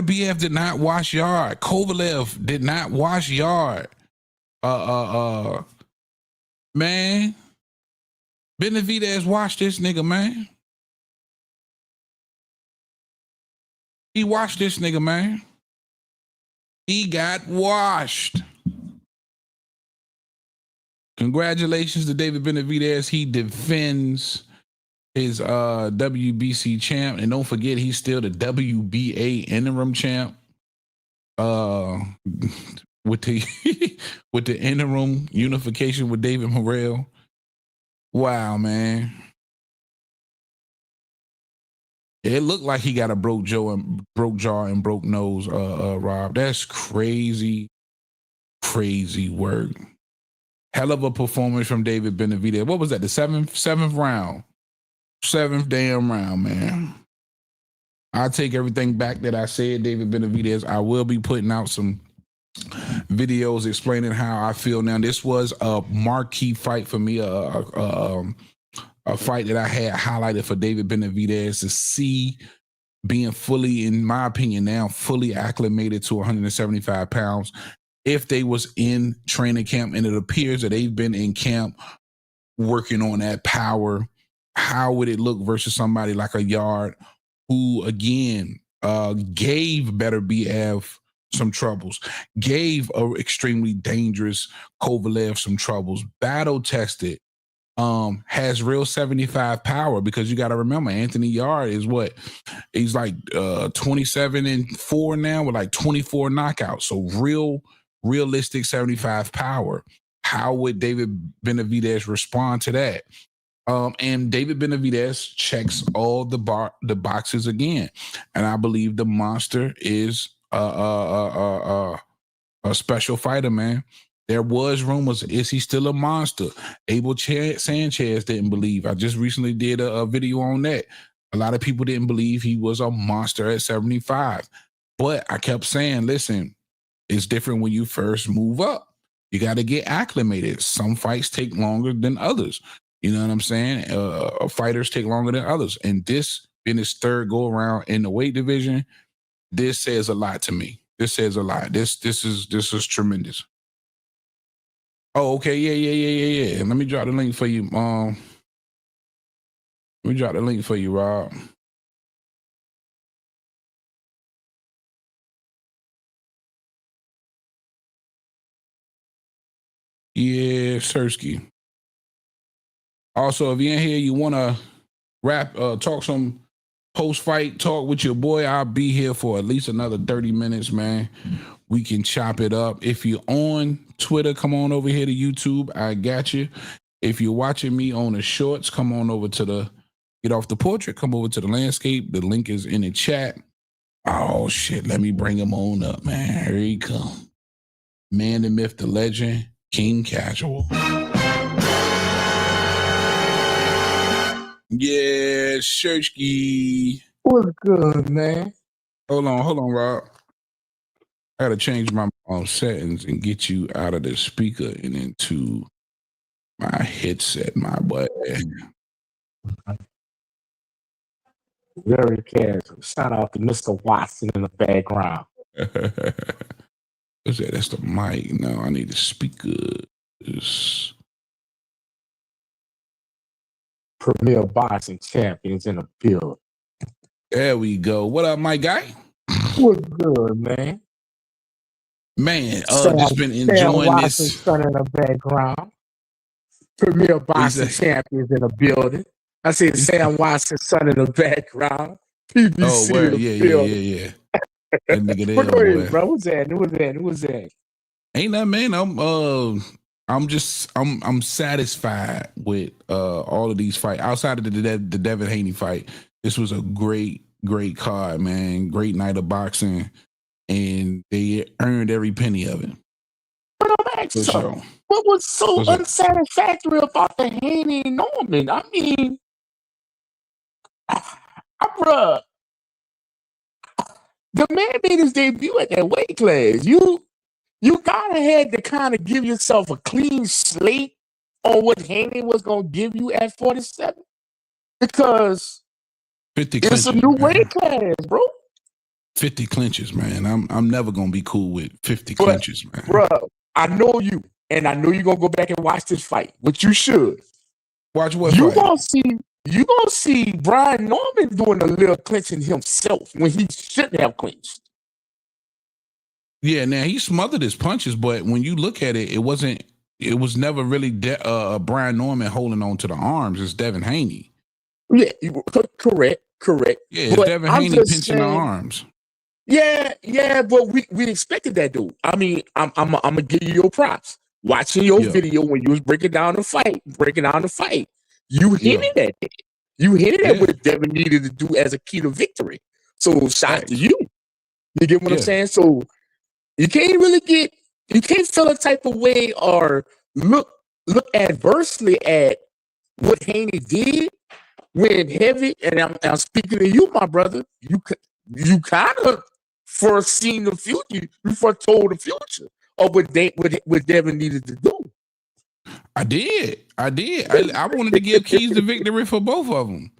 Speaker 17: BF did not wash Yarde. Kovalev did not wash Yarde. Man. Benavidez washed this nigga, man. He washed this nigga, man. He got washed. Congratulations to David Benavidez. He defends his WBC champ. And don't forget, he's still the WBA interim champ. With the interim unification with David Morrell. Wow, man. It looked like he got a broke jaw and broke nose, Rob. That's crazy work. Hell of a performance from David Benavidez. What was that? The seventh round. 7th damn round, man. I take everything back that I said, David Benavidez. I will be putting out some videos explaining how I feel now. This was a marquee fight for me, a fight that I had highlighted for David Benavidez to see being fully, in my opinion now, fully acclimated to 175 pounds. If they was in training camp, and it appears that they've been in camp working on that power, how would it look versus somebody like a Yarde who, again, gave Better BF some troubles, gave a extremely dangerous Kovalev some troubles, battle tested, has real 75 power, because you got to remember Anthony Yarde is what? He's like 27-4 now with like 24 knockouts. So realistic 75 power. How would David Benavidez respond to that? And David Benavidez checks all the boxes again. And I believe the monster is a special fighter, man. There was rumors, is he still a monster? Abel Sanchez didn't believe. I just recently did a video on that. A lot of people didn't believe he was a monster at 75. But I kept saying, listen, it's different when you first move up. You got to get acclimated. Some fights take longer than others. You know what I'm saying? Fighters take longer than others. And this being his third go around in the weight division, this says a lot to me. This says a lot. This is tremendous. Oh, okay. Yeah. Let me drop the link for you. Let me drop the link for you, Rob. Yeah, Sersky. Also, if you're in here, you want to talk some post-fight talk with your boy, I'll be here for at least another 30 minutes, man. We can chop it up. If you're on Twitter, come on over here to YouTube. I got you. If you're watching me on the shorts, come on over to get off the portrait, come over to the landscape. The link is in the chat. Oh, shit. Let me bring him on up, man. Here he come. Man, the myth, the legend, King Casual. Yeah, Shirky.
Speaker 9: What's good, man?
Speaker 17: Hold on, Rob. I gotta change my settings and get you out of the speaker and into my headset, my boy.
Speaker 9: Very casual. Shout out to Mr. Watson in the background.
Speaker 17: What's that? That's the mic. No, I need the speakers.
Speaker 9: Premier boxing champions in the building.
Speaker 17: There we go. What up, my guy?
Speaker 9: What's good, man?
Speaker 17: Man, just been enjoying this.
Speaker 9: Son in the background. Premier boxing champions in the building. I see Sam Watson, son in the background. PBC
Speaker 17: oh, word. Yeah. That nigga there,
Speaker 9: go ahead, bro. Who's that?
Speaker 17: Ain't that, man? I'm satisfied with all of these fights. Outside of the Devin Haney fight, this was a great card, man. Great night of boxing, and they earned every penny of it.
Speaker 9: For sure. What was so unsatisfactory about the Haney and Norman? I mean, bruh, the man made his debut at that weight class. You gotta had to kind of give yourself a clean slate on what Haney was gonna give you at 47, because
Speaker 17: 50
Speaker 9: it's
Speaker 17: clinches,
Speaker 9: a new
Speaker 17: man.
Speaker 9: weight class, bro.
Speaker 17: 50 clinches, man. I'm never gonna be cool with 50 clinches, man.
Speaker 9: Bro, I know you, and I know you're gonna go back and watch this fight, but you should.
Speaker 17: Watch what
Speaker 9: You
Speaker 17: fight?
Speaker 9: gonna see Brian Norman doing a little clinching himself when he shouldn't have clinched.
Speaker 17: Yeah, now he smothered his punches, but when you look at it, it was never really Brian Norman holding on to the arms. It's Devin Haney.
Speaker 9: Yeah, correct.
Speaker 17: Yeah, it's Devin Haney pinching the arms.
Speaker 9: Yeah, but we expected that, dude. I mean, I'm gonna give you your props. Watching your video when you was breaking down the fight, you hinted at it. You hinted at what Devin needed to do as a key to victory. So shout to you. You get what I'm saying? So you can't feel a type of way or look adversely at what Haney did when heavy. And I'm speaking to you, my brother. You kind of foreseen the future. You foretold the future of what Devin needed to do.
Speaker 17: I did. I wanted to give keys to victory for both of them.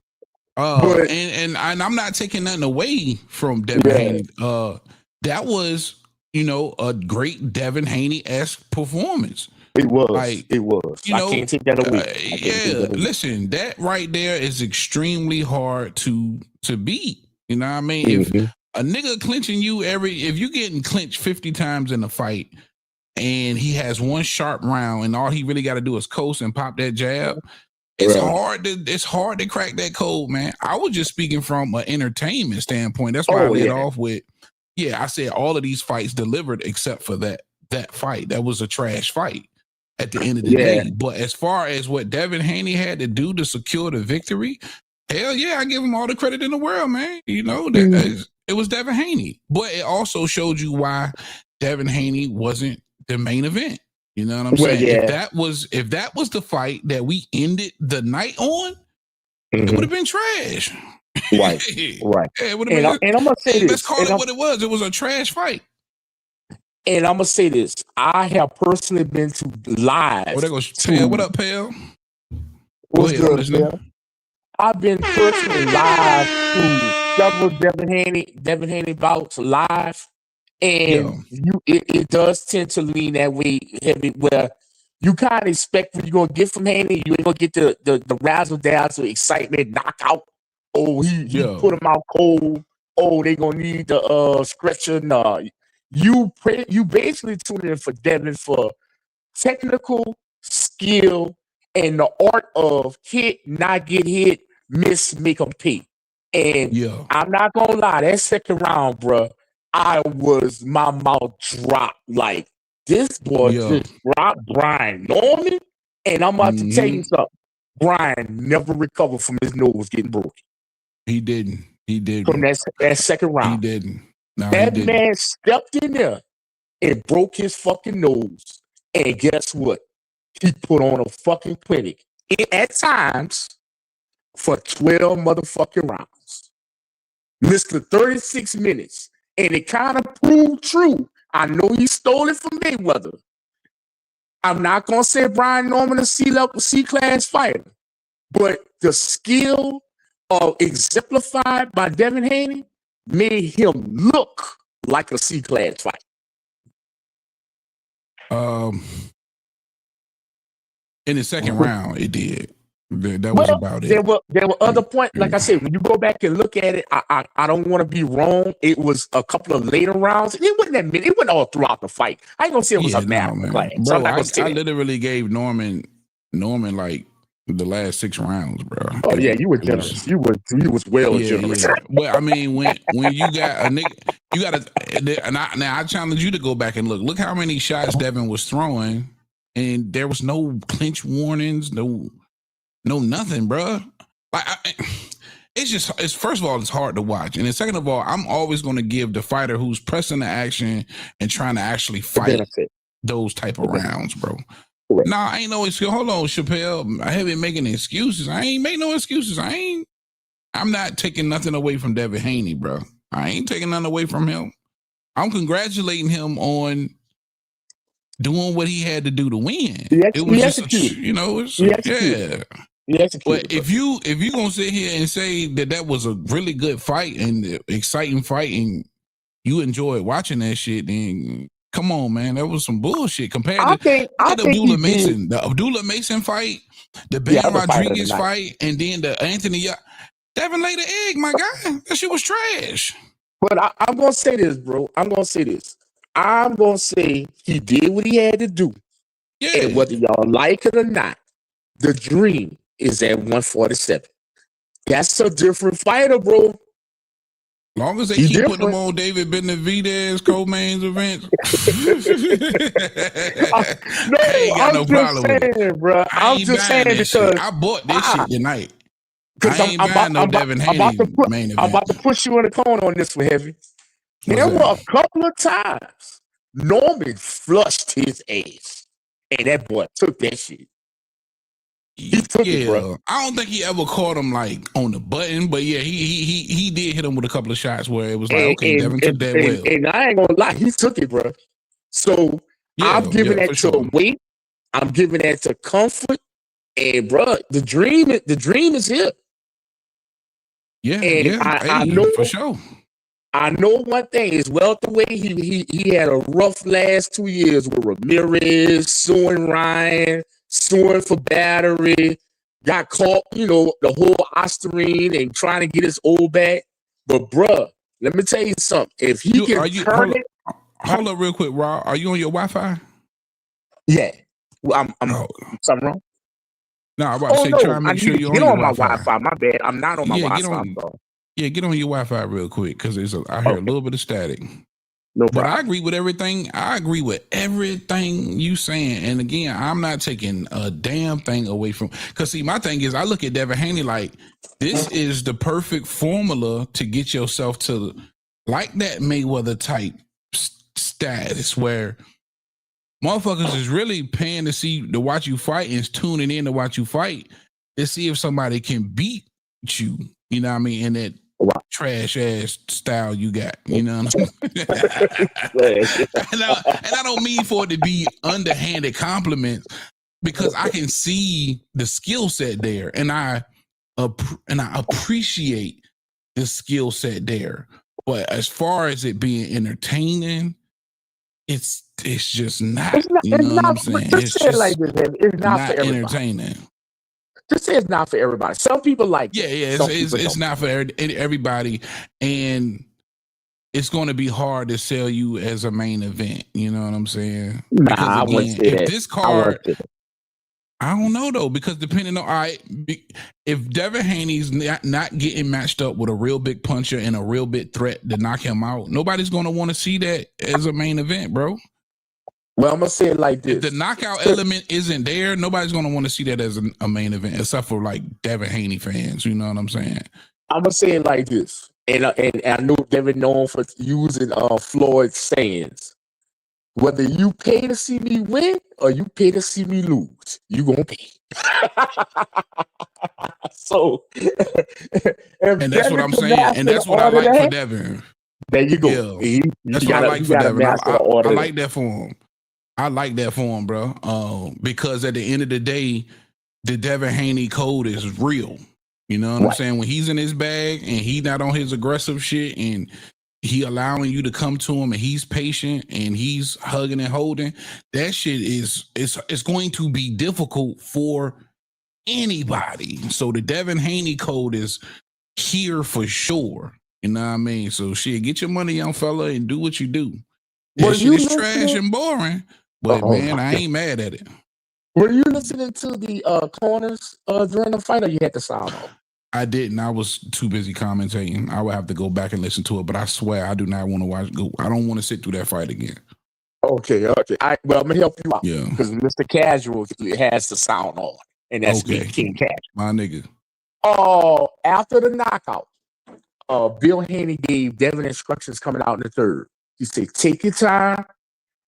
Speaker 17: And I'm not taking nothing away from Devin Haney. That was, a great Devin Haney-esque performance.
Speaker 9: It was. I can't take that away.
Speaker 17: Listen, that right there is extremely hard to beat. You know what I mean? If a nigga clinching you if you getting clinched 50 times in a fight and he has one sharp round and all he really got to do is coast and pop that jab, it's hard to crack that code, man. I was just speaking from an entertainment standpoint. That's why I led off with, I said all of these fights delivered except for that fight. That was a trash fight at the end of the day. But as far as what Devin Haney had to do to secure the victory, hell yeah, I give him all the credit in the world, man. It was Devin Haney. But it also showed you why Devin Haney wasn't the main event. You know what I'm saying? If that was the fight that we ended the night on, it would have been trash.
Speaker 9: Right.
Speaker 17: It would have been.
Speaker 9: And I'm gonna say this.
Speaker 17: Let's call it what it was. It was a trash fight.
Speaker 9: And I'm gonna say this. I have personally been to live.
Speaker 17: Oh, there goes Pale. What up, Pale?
Speaker 9: What's good, Pale? I've been personally live to several Devin Haney bouts live. And it does tend to lean that way heavy, where you kind of expect what you're gonna get from Haney. You ain't gonna get the razzle dazzle, excitement, knockout. Oh, he put him out cold. Oh, they gonna need the stretcher. Nah, you basically tune in for Devin for technical skill and the art of hit, not get hit, miss, make them pay. And I'm not gonna lie, that second round, bro. My mouth dropped like this boy just dropped Brian Norman. And I'm about to tell you something. Brian never recovered from his nose getting broken.
Speaker 17: He didn't.
Speaker 9: From that second round.
Speaker 17: He didn't. No,
Speaker 9: that man stepped in there and broke his fucking nose. And guess what? He put on a fucking clinic. At times for 12 motherfucking rounds. Mr. 36 minutes. And it kind of proved true. I know he stole it from Mayweather. I'm not going to say Brian Norman a C-class fighter. But the skill exemplified by Devin Haney made him look like a C-class fighter.
Speaker 17: In the second round, it did. That was about it.
Speaker 9: There were other points. Like I said, when you go back and look at it, I don't want to be wrong. It was a couple of later rounds. It wasn't that many. It went all throughout the fight. I ain't gonna say it was a matter class.
Speaker 17: Bro, I literally gave Norman like the last 6 rounds, bro.
Speaker 9: Oh yeah, you were generous. You was well generous.
Speaker 17: Yeah. Well, I mean, when you got a nigga, you got to. Now I challenge you to go back and look. Look how many shots Devin was throwing, and there was no clinch warnings, no nothing, bro. Like it's first of all, it's hard to watch, and then second of all, I'm always going to give the fighter who's pressing the action and trying to actually fight those type of rounds, bro.
Speaker 9: Correct.
Speaker 17: Nah, I ain't no excuse. Hold on, Chappelle. I haven't making excuses. I ain't make no excuses. I'm not taking nothing away from Devin Haney, bro. I ain't taking nothing away from him. I'm congratulating him on doing what he had to do to win. It was just, But if you gonna sit here and say that was a really good fight and exciting fight and you enjoyed watching that shit, then come on, man, that was some bullshit compared to the Abdullah Mason fight, the Ben Rodriguez fight, and then the Anthony Devin laid the egg, my guy. That shit was trash.
Speaker 9: But I'm gonna say this, bro. I'm gonna say he did what he had to do. Yeah. And whether y'all like it or not, the dream is at 147. That's a different fighter, bro.
Speaker 17: Long as they keep putting him on David Benavidez co-main events. I ain't got no problem with it,
Speaker 9: bro. I'm just saying because
Speaker 17: I bought this shit tonight. I ain't buying no Devin Haney main event.
Speaker 9: I'm about to push you in the corner on this one, Heavy. There were a couple of times Norman flushed his ass, and that boy took that shit. He took it, bro.
Speaker 17: I don't think he ever caught him like on the button, but yeah, he did hit him with a couple of shots where it was like, okay, Devin took that well.
Speaker 9: And I ain't gonna lie, he took it, bro. So I'm giving that to weight. I'm giving that to comfort. And bro, the dream is here.
Speaker 17: Yeah,
Speaker 9: And
Speaker 17: yeah.
Speaker 9: I
Speaker 17: Hey,
Speaker 9: know
Speaker 17: for sure.
Speaker 9: I know one thing is welterweight. He had a rough last 2 years with Ramirez, suing Ryan, suing for battery, got caught, the whole Osterine and trying to get his old back. But bruh, let me tell you something. If he can turn it,
Speaker 17: hold up real quick, Raw. Are you on your Wi-Fi?
Speaker 9: yeah. Well, I'm something wrong.
Speaker 17: No, I'm about to say try and make sure you're
Speaker 9: get
Speaker 17: on your
Speaker 9: on my
Speaker 17: Wi-Fi.
Speaker 9: Wi-Fi. My bad. I'm not on my
Speaker 17: Yeah,
Speaker 9: Wi-Fi.
Speaker 17: get on your Wi-Fi real quick because I hear a little bit of static.
Speaker 9: No
Speaker 17: but
Speaker 9: problem.
Speaker 17: I agree with everything. I agree with everything you saying. And again, I'm not taking a damn thing away from. Because see, my thing is, I look at Devin Haney like this is the perfect formula to get yourself to like that Mayweather type status where motherfuckers is really paying to watch you fight and is tuning in to watch you fight to see if somebody can beat you. You know what I mean? In that trash ass style you got. You know what I'm saying? and I don't mean for it to be underhanded compliments because I can see the skill set there and I appreciate the skill set there. But as far as it being entertaining, it's just not. You know what I'm saying? It's just
Speaker 9: like this, it's not for everybody.
Speaker 17: Entertaining.
Speaker 9: Just say it's not for everybody. Some people like
Speaker 17: it. Yeah. It's not for everybody, and it's going to be hard to sell you as a main event. You know what I'm saying?
Speaker 9: Nah,
Speaker 17: because
Speaker 9: I wouldn't say that.
Speaker 17: This card, I don't know though, because depending on if Devin Haney's not getting matched up with a real big puncher and a real big threat to knock him out, nobody's going to want to see that as a main event, bro.
Speaker 9: Well, I'm gonna say it like this:
Speaker 17: if the knockout element isn't there, nobody's gonna want to see that as a main event, except for like Devin Haney fans. You know what I'm saying?
Speaker 9: I'm gonna say it like this, and I know Devin known for using Floyd's sayings. Whether you pay to see me win or you pay to see me lose, you gonna pay. So,
Speaker 17: and that's what I'm saying, and that's what I like for Devin.
Speaker 9: There you go.
Speaker 17: Yeah, that's what I like for Devin. I like that for him. I like that for him, bro. Because at the end of the day, the Devin Haney code is real. You know what I'm saying? When he's in his bag and he not on his aggressive shit and he allowing you to come to him and he's patient and he's hugging and holding, that shit it's going to be difficult for anybody. So the Devin Haney code is here for sure. You know what I mean? So shit, get your money, young fella, and do what you do. That shit is trash and boring. But man, I ain't mad at it.
Speaker 9: Were you listening to the corners during the fight, or you had to sound off?
Speaker 17: I didn't. I was too busy commentating. I would have to go back and listen to it. But I swear, I do not want to watch. I don't want to sit through that fight again.
Speaker 9: Okay. Well, I'm gonna help you out.
Speaker 17: Yeah.
Speaker 9: Because Mr. Casual has the sound on, and that's me, King Cash.
Speaker 17: My nigga.
Speaker 9: After the knockout, Bill Haney gave Devin instructions coming out in the third. He said, "Take your time.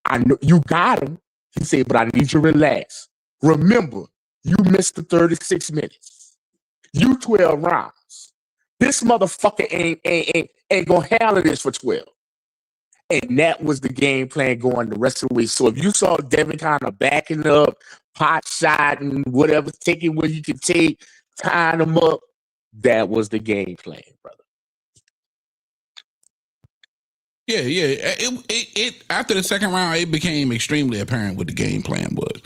Speaker 9: I know you got him." He said, "But I need you to relax. Remember, you missed the 36 minutes. You 12 rounds. This motherfucker ain't gonna handle this for 12." And that was the game plan going the rest of the way. So if you saw Devin kind of backing up, pot shotting, whatever, taking what you could take, tying him up, that was the game plan, brother.
Speaker 17: Yeah. It after the second round, it became extremely apparent what the game plan was.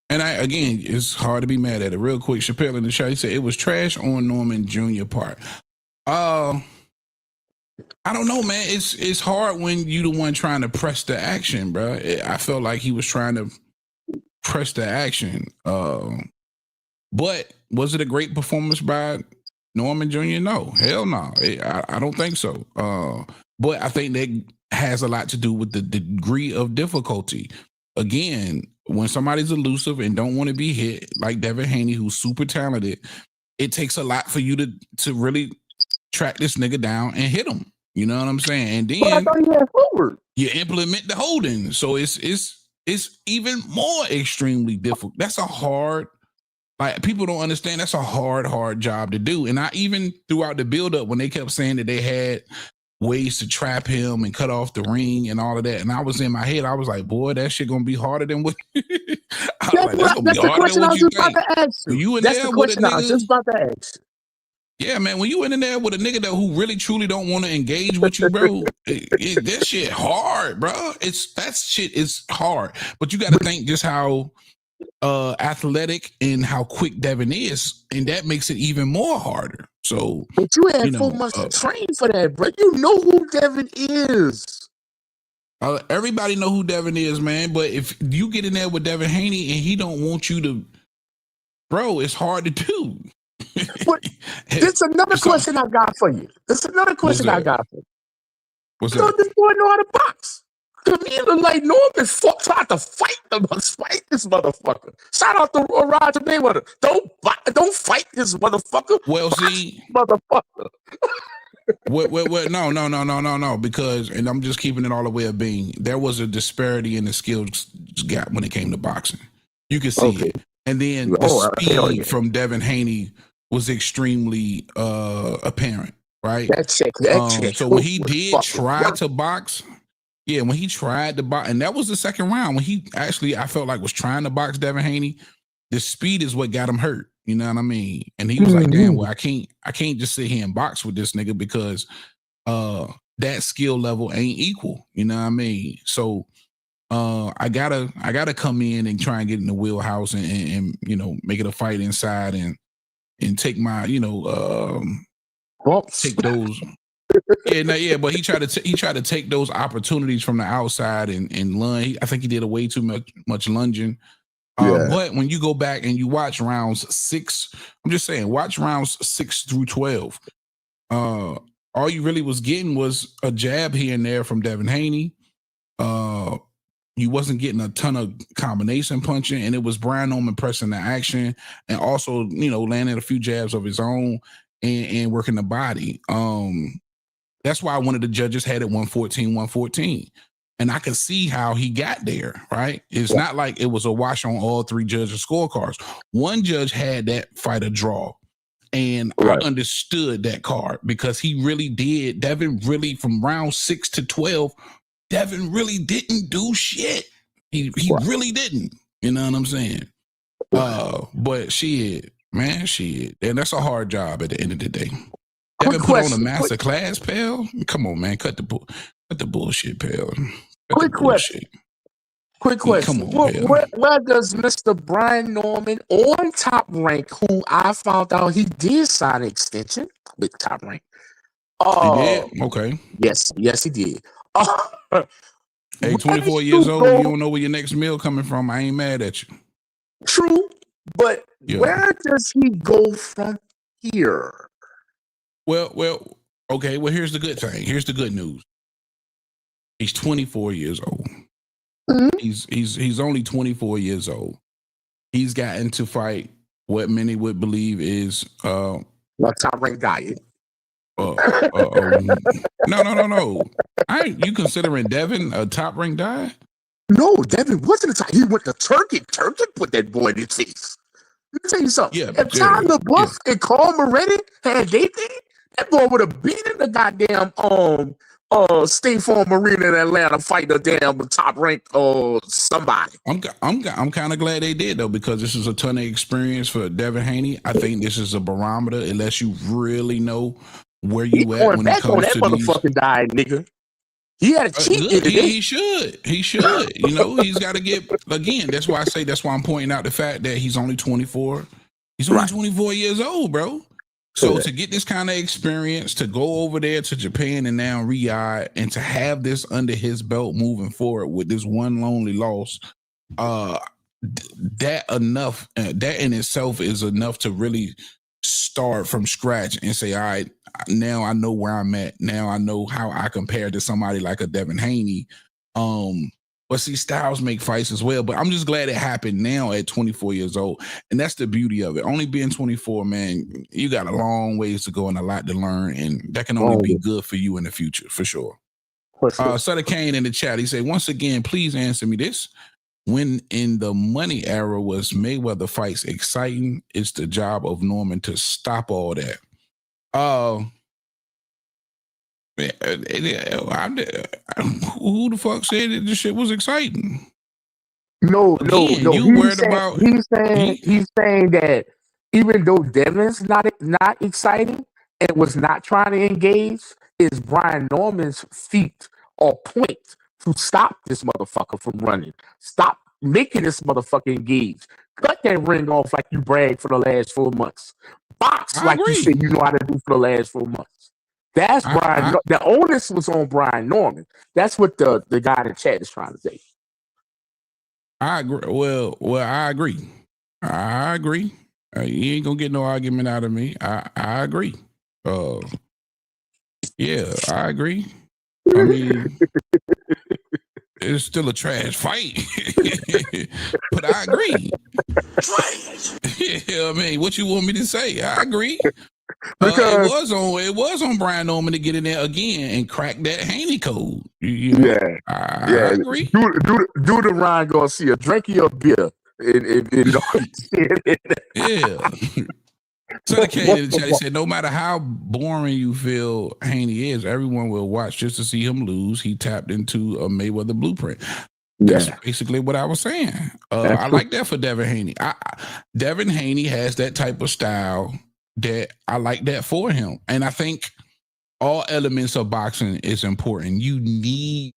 Speaker 17: And again, it's hard to be mad at it. Real quick, Chappelle in the show, he said it was trash on Norman Jr. part. I don't know, man. It's hard when you the one trying to press the action, bro. I felt like he was trying to press the action. But was it a great performance by Norman Jr.? No, hell no. I don't think so. But I think that has a lot to do with the degree of difficulty. Again, when somebody's elusive and don't want to be hit, like Devin Haney, who's super talented, it takes a lot for you to really track this nigga down and hit him. You know what I'm saying? And then you implement the holding. So it's even more extremely difficult. That's a hard, like, people don't understand that's a hard job to do. And I even throughout the buildup, when they kept saying that they had ways to trap him and cut off the ring and all of that. And I was in my head, I was like, boy, that shit gonna be harder than what I was like, that's gonna be harder than what you think. When you in there with a nigga,
Speaker 9: I was just about to ask.
Speaker 17: Yeah, man, when you in there with a nigga that who really truly don't want to engage with you, bro, that shit hard, bro. That shit is hard. But you got to think just how athletic and how quick Devin is, and that makes it even more harder. So,
Speaker 9: but you had 4 months to train for that, bro. You know who Devin is.
Speaker 17: Everybody know who Devin is, man. But if you get in there with Devin Haney and he don't want you to, bro, it's hard to do.
Speaker 9: But there's another question I got for you. There's another question I got for you.
Speaker 17: What's
Speaker 9: that? This boy know how to box. To me, it look like Norman tried to fight this motherfucker. Shout out to Roger Mayweather. Don't fight this motherfucker.
Speaker 17: Well, see,
Speaker 9: motherfucker.
Speaker 17: No. Because, and I'm just keeping it all the way of being, there was a disparity in the skills gap when it came to boxing. You can see it. And then the speed from Devin Haney was extremely apparent, right? So when he did try to box, when he tried to box, and that was the second round when he actually, I felt like, was trying to box Devin Haney, the speed is what got him hurt. You know what I mean? And he was like, damn, well, I can't just sit here and box with this nigga because that skill level ain't equal. You know what I mean? So I gotta come in and try and get in the wheelhouse and you know, make it a fight inside and take my, you know, take those. But he tried to take those opportunities from the outside and lunge. I think he did way too much lunging. But when you go back and you watch rounds 6, I'm just saying, watch rounds 6 through 12. All you really was getting was a jab here and there from Devin Haney. You wasn't getting a ton of combination punching, and it was Brian Norman pressing the action and also, you know, landing a few jabs of his own and working the body. That's why one of the judges had it 114. And I could see how he got there, right? It's not like it was a wash on all 3 judges' scorecards. One judge had that fight a draw. And I understood that card because he really did. Devin really, from round 6 to 12, Devin really didn't do shit. He really didn't. You know what I'm saying? But shit. And that's a hard job at the end of the day. Devin put on a master class, pal. Come on, man. Cut the bullshit, pal.
Speaker 9: Quick question.
Speaker 17: Come on,
Speaker 9: where does Mr. Brian Norman on Top Rank, who I found out he did sign an extension with Top Rank?
Speaker 17: He did? Okay.
Speaker 9: Yes, he did.
Speaker 17: Hey, 24 years old, you don't know where your next meal coming from. I ain't mad at you.
Speaker 9: True, but where does he go from here?
Speaker 17: Well, okay. Well, here's the good thing. Here's the good news. He's 24 years old.
Speaker 9: Mm-hmm.
Speaker 17: He's only 24 years old. He's gotten to fight what many would believe is
Speaker 9: a Top Rank diet.
Speaker 17: No. You considering Devin a Top Rank diet?
Speaker 9: No, Devin wasn't a top. He went to Turkey. Turkey put that boy in his face. Let me tell you something.
Speaker 17: Yeah,
Speaker 9: if Tom LaBeouf and Carl Moretti had they thing, that boy would have beaten the goddamn State Farm Arena in Atlanta fighting a damn Top Rank somebody.
Speaker 17: I'm kind of glad they did though, because this is a ton of experience for Devin Haney. I think this is a barometer, unless you really know where you at when it comes to these.
Speaker 9: Motherfucking died, nigga. He had a cheat.
Speaker 17: He should. You know, he's got to get again. That's why I'm pointing out the fact that he's only 24. He's only 24 years old, bro. So to get this kind of experience, to go over there to Japan and now Riyadh, and to have this under his belt moving forward with this one lonely loss, that in itself is enough to really start from scratch and say, all right, now I know where I'm at. Now I know how I compare to somebody like a Devin Haney. But see, styles make fights as well. But I'm just glad it happened now at 24 years old. And that's the beauty of it. Only being 24, man, you got a long ways to go and a lot to learn. And that can only be good for you in the future, for sure. Sutter Kane in the chat, he said, once again, please answer me this. When in the money era was Mayweather fights exciting, it's the job of Norman to stop all that. Who the fuck said that this shit was exciting?
Speaker 9: No.
Speaker 17: You worried about
Speaker 9: he's saying that even though Devin's not exciting and was not trying to engage, is Brian Norman's feet or point to stop this motherfucker from running. Stop making this motherfucker engage. Cut that ring off like you bragged for the last 4 months. Box like you said you know how to do for the last 4 months. That's Brian. The onus was on Brian Norman. That's what the guy in the chat is trying to say.
Speaker 17: I agree. Well, I agree. I agree. You ain't gonna get no argument out of me. I agree. Yeah, I agree. I mean, it's still a trash fight, but I agree.
Speaker 22: Trash.
Speaker 17: Yeah, I mean, what you want me to say? I agree. It was on Brian Norman to get in there again and crack that Haney code. You know? I agree.
Speaker 9: Do the Ryan Garcia, drink your beer.
Speaker 17: Yeah. So the K in the chat, he said, no matter how boring you feel Haney is, everyone will watch just to see him lose. He tapped into a Mayweather blueprint. That's basically what I was saying. I like that for Devin Haney. Devin Haney has that type of style that I like that for him. And I think all elements of boxing is important. You need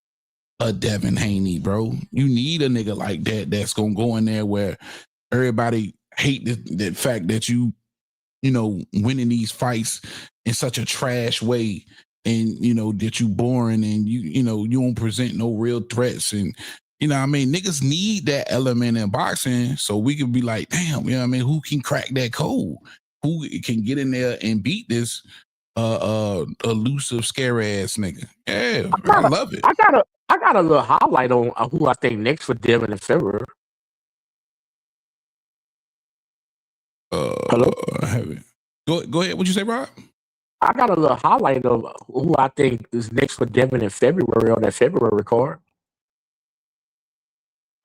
Speaker 17: a Devin Haney, bro. You need a nigga like that that's going to go in there where everybody hate the fact that you know, winning these fights in such a trash way and, you know, that you boring and you know, you don't present no real threats. And, you know what I mean? Niggas need that element in boxing so we can be like, damn, you know what I mean? Who can crack that code? Who can get in there and beat this elusive, scary ass nigga? Yeah, I love it.
Speaker 9: I got a little highlight on who I think next for Devin in February. Hello?
Speaker 17: Go ahead. What'd you say, Rob?
Speaker 9: I got a little highlight of who I think is next for Devin in February on that February card.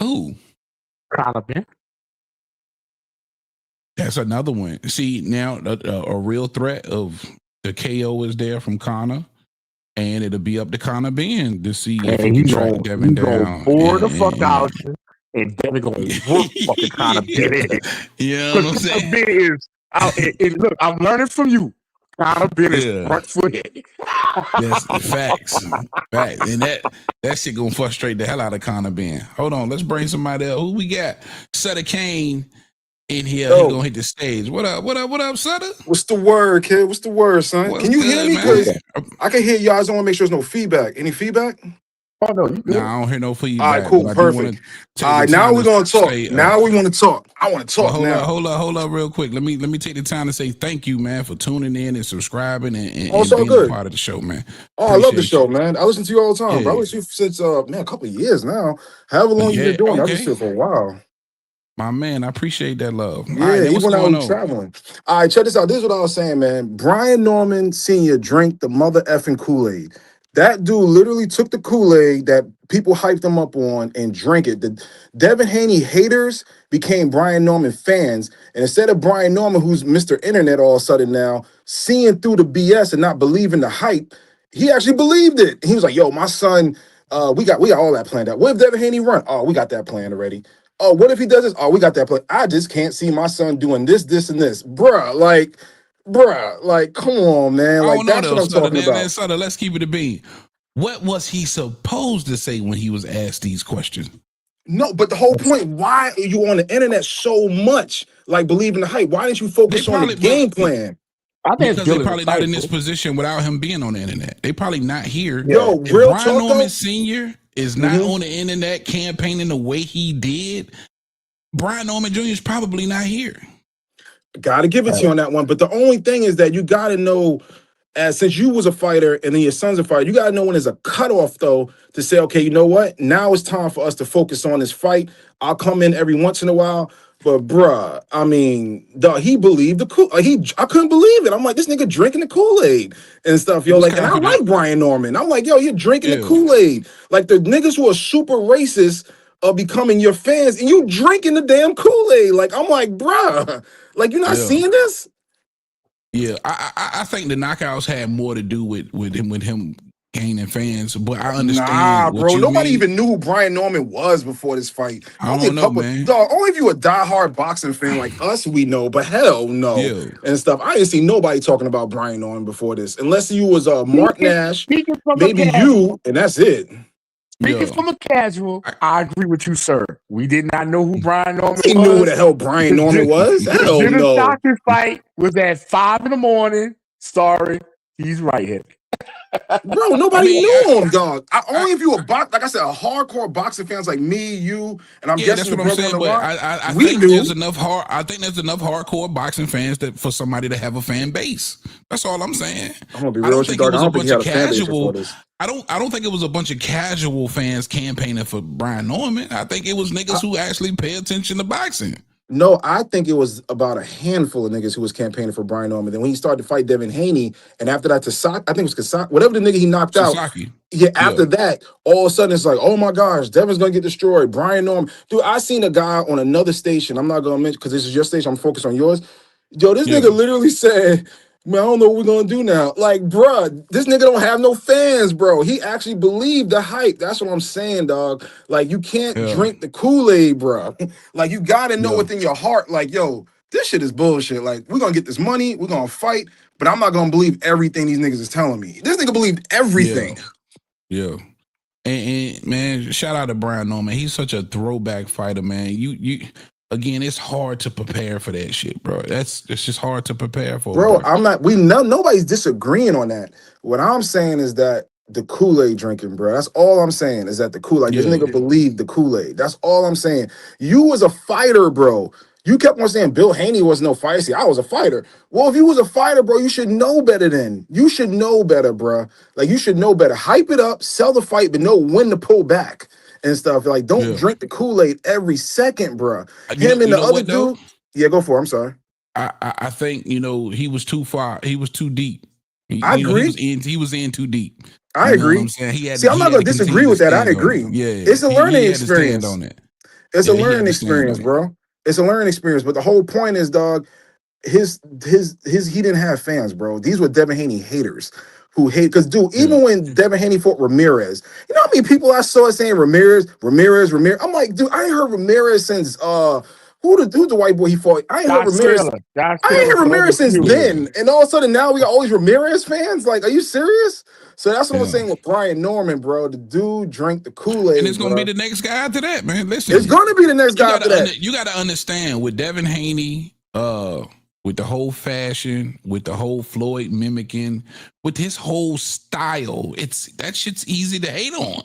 Speaker 17: Who?
Speaker 9: Conor Ben.
Speaker 17: That's another one. See, now a real threat of the KO is there from Conor, and it'll be up to Conor Ben to see if he can track Devin down.
Speaker 9: Bore the fuck out you, and Devin gonna whoop fucking Conor Ben.
Speaker 17: Yeah, what I'm saying?
Speaker 9: Ben is out. And look, I'm learning from you. Conor Ben is front footed.
Speaker 17: That's facts. And that shit gonna frustrate the hell out of Conor Ben. Hold on, let's bring somebody else. Who we got? Sutter Kane in here. He gonna hit the stage. What up, Sutter?
Speaker 10: What's the word, kid? What's the word, son?
Speaker 17: What's
Speaker 10: can you hear
Speaker 17: good,
Speaker 10: me?
Speaker 17: man?
Speaker 10: Because I can hear y'all. I just want to make sure there's no feedback. Any feedback?
Speaker 9: Oh no, you good.
Speaker 17: Nah, I don't hear no feedback.
Speaker 10: All right, cool, perfect. All right, now we're gonna talk. Now we want to talk. I want to talk now.
Speaker 17: Hold up, real quick. Let me take the time to say thank you, man, for tuning in and subscribing and being a part of the show, man.
Speaker 10: Oh, I love the show, man. I listen to you all the time, bro. I listen to you since a couple of years now. However long you've been doing, I've listened to you for a while.
Speaker 17: My man, I appreciate that love.
Speaker 10: Yeah,
Speaker 17: all right,
Speaker 10: even when I was traveling. All right, check this out. This is what I was saying, man. Brian Norman Sr. drank the mother effing Kool-Aid. That dude literally took the Kool-Aid that people hyped him up on and drank it. The Devin Haney haters became Brian Norman fans. And instead of Brian Norman, who's Mr. Internet all of a sudden now, seeing through the BS and not believing the hype, he actually believed it. He was like, yo, my son, we got all that planned out. What if Devin Haney run? Oh, we got that planned already. Oh, what if he does this? Oh, we got that planned. I just can't see my son doing this, and this. Bruh, like, come on, man. Like, that's what I'm talking about.
Speaker 17: Sutter, let's keep it a bean. What was he supposed to say when he was asked these questions?
Speaker 10: No, but the whole point, why are you on the internet so much, like, believing the hype? Why didn't you focus on the game plan?
Speaker 17: Because they're probably not in this position without him being on the internet. They probably not here.
Speaker 10: Yo,
Speaker 17: if
Speaker 10: real
Speaker 17: Brian
Speaker 10: talk,
Speaker 17: Norman
Speaker 10: though?
Speaker 17: Sr. is not on the internet campaigning the way he did, Brian Norman Jr. is probably not here.
Speaker 10: Gotta give it to you on that one. But the only thing is that you gotta know, since you was a fighter and then your son's a fighter, you gotta know when there's a cutoff though to say, okay, you know what? Now it's time for us to focus on this fight. I'll come in every once in a while. But bruh, I mean, he believed the Kool. I couldn't believe it. I'm like, this nigga drinking the Kool-Aid and stuff, yo. Like, and I like Brian Norman. I'm like, yo, you're drinking the Kool-Aid. Like the niggas who are super racist are becoming your fans, and you drinking the damn Kool-Aid. Like, I'm like, bruh, like you're not seeing this.
Speaker 17: Yeah, I think the knockouts had more to do with him gaining fans, but I understand
Speaker 10: Nah,
Speaker 17: what
Speaker 10: bro.
Speaker 17: you
Speaker 10: Nobody
Speaker 17: mean.
Speaker 10: even knew who Brian Norman was before this fight.
Speaker 17: I
Speaker 10: Only a
Speaker 17: don't know,
Speaker 10: couple.
Speaker 17: man.
Speaker 10: Dog, only if you a diehard boxing fan like us, we know. But hell no,
Speaker 17: Yeah.
Speaker 10: and stuff. I didn't see nobody talking about Brian Norman before this, unless you was Mark Nash,
Speaker 9: Speaking from a
Speaker 10: maybe you, and that's it.
Speaker 9: Speaking
Speaker 17: Yeah.
Speaker 9: from a casual, I agree with you, sir. We did not know who Brian Norman
Speaker 10: He
Speaker 9: was.
Speaker 10: knew who the hell Brian Norman was. Hell
Speaker 9: The
Speaker 10: no,
Speaker 9: doctor fight was at 5 a.m. Sorry, he's right here.
Speaker 10: bro. Nobody knew him, dog. Only if you a box, like I said, a hardcore boxing fans like me, you, and I'm
Speaker 17: Yeah,
Speaker 10: guessing
Speaker 17: that's
Speaker 10: the
Speaker 17: what I'm
Speaker 10: brother on
Speaker 17: saying.
Speaker 10: the
Speaker 17: But
Speaker 10: line.
Speaker 17: I
Speaker 10: We
Speaker 17: think
Speaker 10: knew.
Speaker 17: there's enough hardcore boxing fans that for somebody to have a fan base. That's all I'm saying.
Speaker 10: I'm gonna be
Speaker 17: I
Speaker 10: real
Speaker 17: don't
Speaker 10: with you,
Speaker 17: think it
Speaker 10: dog. I
Speaker 17: was a
Speaker 10: don't think he
Speaker 17: bunch
Speaker 10: had
Speaker 17: of
Speaker 10: a fan base before
Speaker 17: casual.
Speaker 10: this.
Speaker 17: I don't think it was a bunch of casual fans campaigning for Brian Norman. I think it was niggas who actually pay attention to boxing.
Speaker 10: No, I think it was about a handful of niggas who was campaigning for Brian Norman. Then when he started to fight Devin Haney, and after that, I think it was Kasaki, whatever the nigga he knocked out.
Speaker 17: Sasaki.
Speaker 10: Yeah, after that, all of a sudden it's like, oh my gosh, Devin's gonna get destroyed. Brian Norman. Dude, I seen a guy on another station. I'm not gonna mention because this is your station. I'm focused on yours. Yo, this nigga literally said, man, I don't know what we're gonna do now. Like, bruh, this nigga don't have no fans, bro. He actually believed the hype. That's what I'm saying, dog. Like, you can't drink the Kool-Aid, bro. Like, you gotta know within your heart, like, yo, this shit is bullshit. Like, we're gonna get this money, we're gonna fight, but I'm not gonna believe everything these niggas is telling me. This nigga believed everything.
Speaker 17: Yeah. And man, shout out to Brian Norman. He's such a throwback fighter, man. You again, it's hard to prepare for that shit, bro. It's just hard to prepare for,
Speaker 10: Bro, I'm not, nobody's disagreeing on that. What I'm saying is that the Kool-Aid drinking, bro. That's all I'm saying is that the Kool-Aid, this nigga believed the Kool-Aid. That's all I'm saying. You was a fighter, bro. You kept on saying Bill Haney was no fighter. See, I was a fighter. Well, if you was a fighter, bro, you should know better then. You should know better, bro. Like, you should know better. Hype it up, sell the fight, but know when to pull back and stuff. Like, don't drink the Kool-Aid every second, bro. Him and the other dude. Yeah, go for it. I'm sorry.
Speaker 17: I think, he was too far. He was too deep.
Speaker 10: I agree.
Speaker 17: He was in too deep.
Speaker 10: I agree.
Speaker 17: I'm saying?
Speaker 10: See, I'm not going to disagree with that. I agree.
Speaker 17: Yeah.
Speaker 10: It's a learning experience.
Speaker 17: On it.
Speaker 10: It's a learning experience, bro. It's a learning experience. But the whole point is, dog, he didn't have fans, bro. These were Devin Haney haters who hate, because dude, even when Devin Haney fought Ramirez, you know how many people I saw saying Ramirez. I'm like, dude, I ain't heard Ramirez since who's the white boy he fought? I ain't heard Ramirez. I ain't heard Ramirez since then. And all of a sudden now we got all these Ramirez fans. Like, are you serious? So that's what I'm saying with Brian Norman, bro. The dude drank the Kool-Aid.
Speaker 17: And it's gonna be the next guy after that, man. Listen,
Speaker 10: it's gonna be the next guy after that.
Speaker 17: You gotta understand with Devin Haney, with the whole fashion, with the whole Floyd mimicking, with his whole style, that shit's easy to hate on.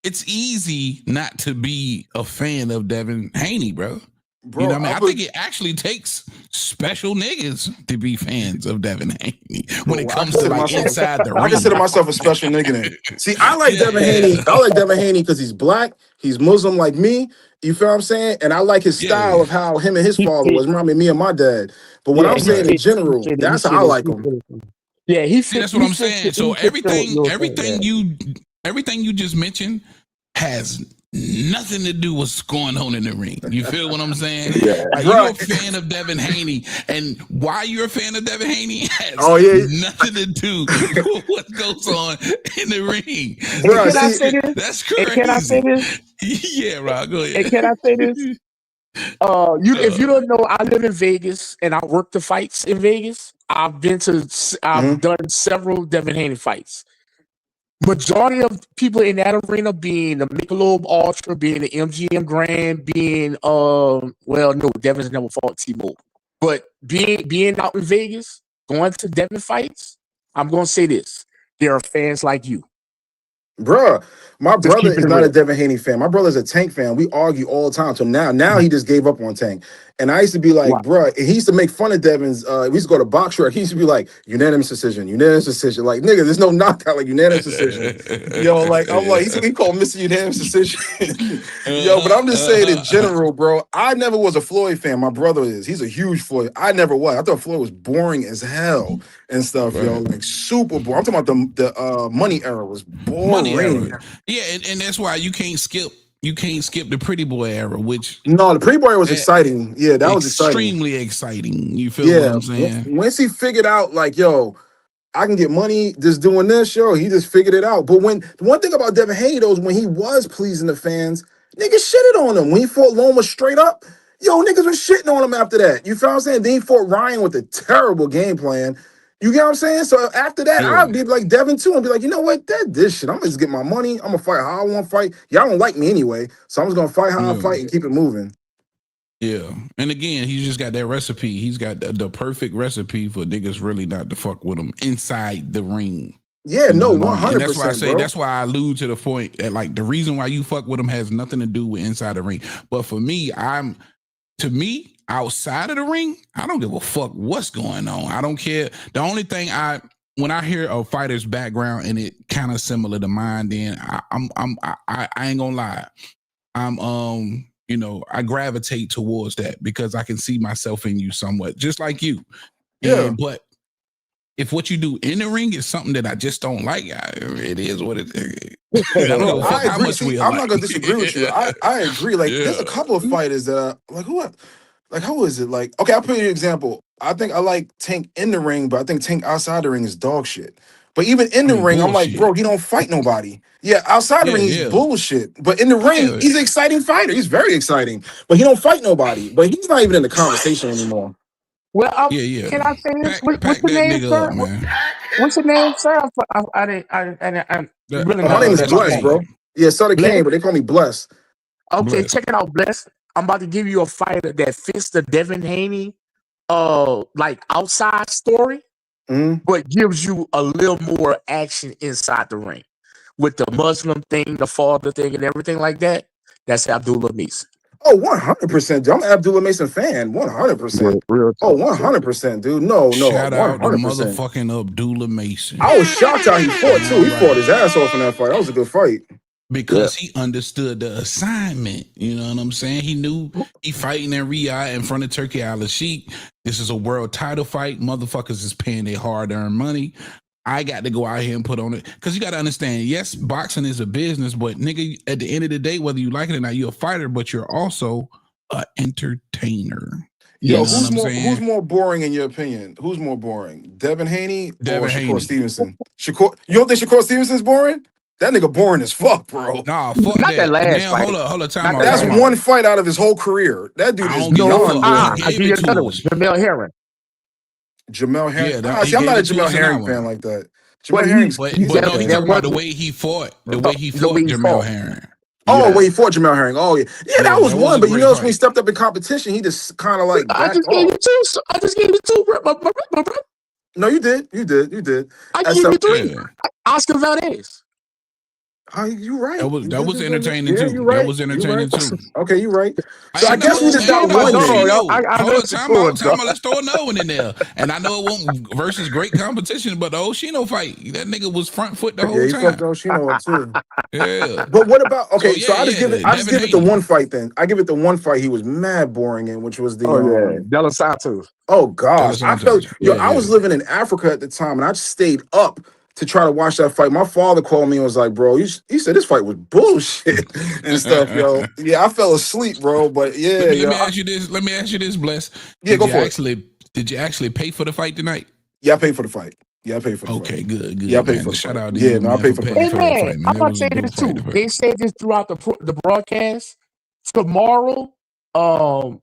Speaker 17: It's easy not to be a fan of Devin Haney, bro.
Speaker 10: Bro,
Speaker 17: You know what I mean? I think it actually takes special niggas to be fans of Devin Haney when it comes to like inside the ring.
Speaker 10: I consider myself a special nigga then. See, I like Devin Haney. I like Devin Haney because he's black, he's Muslim like me. You feel what I'm saying? And I like his style of how him and his father was. Remember me and my dad. But what I'm saying in general, that's how I like him.
Speaker 9: Yeah,
Speaker 17: that's what I'm saying. So everything you just mentioned has nothing to do with what's going on in the ring. You feel what I'm saying?
Speaker 10: Yeah.
Speaker 17: Like, you're a fan of Devin Haney, and why you're a fan of Devin Haney has nothing to do with what goes on in the ring.
Speaker 9: Bro, can I say this?
Speaker 17: That's crazy.
Speaker 9: Can I say this?
Speaker 17: Yeah, Rob, go ahead.
Speaker 9: And can I say this? If you don't know, I live in Vegas and I work the fights in Vegas. I've done several Devin Haney fights. Majority of people in that arena being the Michelob Ultra, being the MGM Grand, being Devin's never fought T-Mobile. But being out in Vegas, going to Devin fights, I'm gonna say this. There are fans like you.
Speaker 10: Bruh, my brother is not a Devin Haney fan. My brother's a Tank fan. We argue all the time. So now he just gave up on Tank. And I used to be like, bruh, he used to make fun of Devin's. We used to go to box track. He used to be like, unanimous decision. Like, nigga, there's no knockout, like unanimous decision. Yo, like, I'm like, he called Mr. Unanimous decision. Yo, but I'm just saying in general, bro, I never was a Floyd fan. My brother is. He's a huge Floyd. I never was. I thought Floyd was boring as hell and stuff, yo. Like, super boring. I'm talking about the Money era was boring.
Speaker 17: Yeah, and that's why you can't skip the Pretty Boy era, which
Speaker 10: the Pretty Boy was exciting. Yeah, that was
Speaker 17: extremely exciting. You feel what I'm saying?
Speaker 10: Once he figured out, like, yo, I can get money just doing this, yo. He just figured it out. But when the one thing about Devin Haney, though, is when he was pleasing the fans, niggas shitted on him. When he fought Loma straight up, yo, niggas were shitting on him after that. You feel what I'm saying? Then he fought Ryan with a terrible game plan. You get what I'm saying? So after that,
Speaker 17: Yeah.
Speaker 10: I'd be like Devin too and be like, you know what? That this shit. I'm gonna just get my money. I'm gonna fight how I want to fight. Y'all don't like me anyway, so I'm just gonna fight how I
Speaker 17: Yeah.
Speaker 10: fight and keep it moving.
Speaker 17: Yeah, and again, he's just got that recipe. He's got the perfect recipe for niggas really not to fuck with him inside the ring.
Speaker 10: Yeah,
Speaker 17: You know
Speaker 10: no,
Speaker 17: what I mean? And that's why I
Speaker 10: 100%,
Speaker 17: say,
Speaker 10: bro.
Speaker 17: that's why I allude to the point that like the reason why you fuck with him has nothing to do with inside the ring. But for me, outside of the ring, I don't give a fuck what's going on. I don't care. The only thing when I hear a fighter's background and it kind of similar to mine, then I ain't gonna lie. You know, I gravitate towards that because I can see myself in you somewhat, just like you.
Speaker 10: Yeah.
Speaker 17: But if what you do in the ring is something that I just don't like, it is what it is. I don't give a fuck how
Speaker 10: agree.
Speaker 17: much we
Speaker 10: I'm
Speaker 17: alike.
Speaker 10: not gonna disagree with you. I agree. Like, there's a
Speaker 17: Yeah.
Speaker 10: couple of fighters that who is it? Like, okay, I'll put you an example. I think I like Tank in the ring, but I think Tank outside the ring is dog shit. But even in the ring, I'm like,
Speaker 17: bullshit.
Speaker 10: bro, he don't fight nobody. Yeah, outside the ring, he's
Speaker 17: Yeah.
Speaker 10: bullshit. But in the ring,
Speaker 17: Yeah.
Speaker 10: he's an exciting fighter. He's very exciting. But he don't fight nobody. But he's not even in the conversation anymore.
Speaker 9: Well,
Speaker 17: Yeah.
Speaker 9: can I say this? What's
Speaker 17: Pack
Speaker 9: your
Speaker 17: that
Speaker 9: name,
Speaker 17: nigga
Speaker 9: sir?
Speaker 17: up, man.
Speaker 9: What's your name, sir? I didn't. Really
Speaker 10: My name is
Speaker 17: that's
Speaker 10: Bless,
Speaker 17: Kane.
Speaker 10: bro. Yeah, Sutter
Speaker 9: Bless?
Speaker 10: Kane, but they call me Bless.
Speaker 9: Okay,
Speaker 17: Bless.
Speaker 9: check it out, Bless. I'm about to give you a fighter that fits the Devin Haney, like outside story, but gives you a little more action inside the ring with the Muslim thing, the father thing, and everything like that. That's Abdullah Mason.
Speaker 10: Oh, 100%. I'm an Abdullah Mason fan. 100%.
Speaker 9: Real
Speaker 10: Oh,
Speaker 9: talk.
Speaker 10: 100%, dude. No,
Speaker 17: Shout out to
Speaker 10: 100%.
Speaker 17: motherfucking Abdullah Mason.
Speaker 10: I was shocked how he fought, too. He fought his ass off in that fight. That was a good fight.
Speaker 17: Because he understood the assignment. You know what I'm saying? He knew he fighting in Riyadh in front of Turkey Al Sheikh. This is a world title fight. Motherfuckers is paying their hard-earned money. I got to go out here and put on it. Because you got to understand, yes, boxing is a business, but nigga, at the end of the day, whether you like it or not, you're a fighter, but you're also an entertainer.
Speaker 10: Yo, who's more boring in your opinion? Who's more boring? Devin Haney or Shakur Stevenson? You don't think Shakur Stevenson's boring? That nigga boring as fuck, bro.
Speaker 17: Nah, fuck
Speaker 9: Not that last
Speaker 17: Man,
Speaker 9: fight.
Speaker 17: hold up, time out.
Speaker 10: That's
Speaker 17: time out.
Speaker 10: one fight out of his whole career. That dude is beyond boring.
Speaker 9: I give you another one. Jamel Herring.
Speaker 10: Jamel Herring.
Speaker 17: Yeah,
Speaker 10: See, I'm not a Jamel
Speaker 17: us in
Speaker 10: Herring
Speaker 17: that
Speaker 10: fan
Speaker 17: one.
Speaker 10: like that.
Speaker 9: But
Speaker 10: Jamel Herring's
Speaker 17: But
Speaker 10: he's
Speaker 17: no, he
Speaker 10: okay.
Speaker 17: talking about the way he fought. The way he fought Jamel Herring.
Speaker 10: Oh, wait, he fought Jamel Herring. Oh, yeah. Yeah, that was
Speaker 17: that
Speaker 10: one.
Speaker 17: was a
Speaker 10: But you
Speaker 17: great
Speaker 10: notice when he
Speaker 17: fight.
Speaker 10: stepped up in competition, he just kind of like
Speaker 9: I
Speaker 10: backed
Speaker 9: just gave
Speaker 10: off.
Speaker 9: you two. I just gave you two, bro.
Speaker 10: No, you did. You did.
Speaker 9: I
Speaker 10: That's
Speaker 9: gave you
Speaker 10: up-
Speaker 9: three. Oscar Valdez.
Speaker 10: Oh, you right.
Speaker 17: That was entertaining
Speaker 10: Yeah,
Speaker 17: too.
Speaker 10: you right.
Speaker 17: That was entertaining too.
Speaker 10: Okay, you right. So
Speaker 17: And
Speaker 10: I guess we just got
Speaker 17: and
Speaker 10: one.
Speaker 17: Chino.
Speaker 9: I
Speaker 17: Hold on, time out.
Speaker 9: dog.
Speaker 17: Let's throw another one in there. And I know it won't versus great competition, but the Oshino fight, that nigga was front foot the
Speaker 10: Yeah,
Speaker 17: whole
Speaker 10: he
Speaker 17: time.
Speaker 10: fucked Oshino up too.
Speaker 17: Yeah.
Speaker 10: But what about so I just give it
Speaker 17: Devin
Speaker 10: the
Speaker 17: Haney.
Speaker 10: one fight then. I give it the one fight he was mad boring in, which was the
Speaker 9: De Los Santos.
Speaker 10: Oh gosh. I felt I was
Speaker 17: Yeah.
Speaker 10: living in Africa at the time and I just stayed up to try to watch that fight. My father called me and was like, bro, he said this fight was bullshit and stuff, yo. Yeah, I fell asleep, bro. But yeah,
Speaker 17: Let
Speaker 10: yo.
Speaker 17: me ask you this. Let me ask you this, Bless.
Speaker 10: Yeah, go for it.
Speaker 17: Did you actually pay for the fight tonight?
Speaker 10: Yeah, I paid for the fight. Yeah, I paid for the fight.
Speaker 17: Okay, good.
Speaker 10: Yeah, I paid
Speaker 17: man.
Speaker 10: for the
Speaker 17: Shout
Speaker 10: fight.
Speaker 17: out to
Speaker 10: Yeah,
Speaker 17: you,
Speaker 10: no, I
Speaker 17: man,
Speaker 10: paid
Speaker 17: for
Speaker 10: for the
Speaker 17: paying
Speaker 10: fight.
Speaker 17: for that
Speaker 9: Hey,
Speaker 17: fight,
Speaker 9: man,
Speaker 17: man.
Speaker 9: I'm
Speaker 17: That
Speaker 9: about to
Speaker 17: was
Speaker 9: say
Speaker 17: a
Speaker 9: this
Speaker 17: dope
Speaker 9: too.
Speaker 17: fight.
Speaker 9: They said this throughout the broadcast. Tomorrow,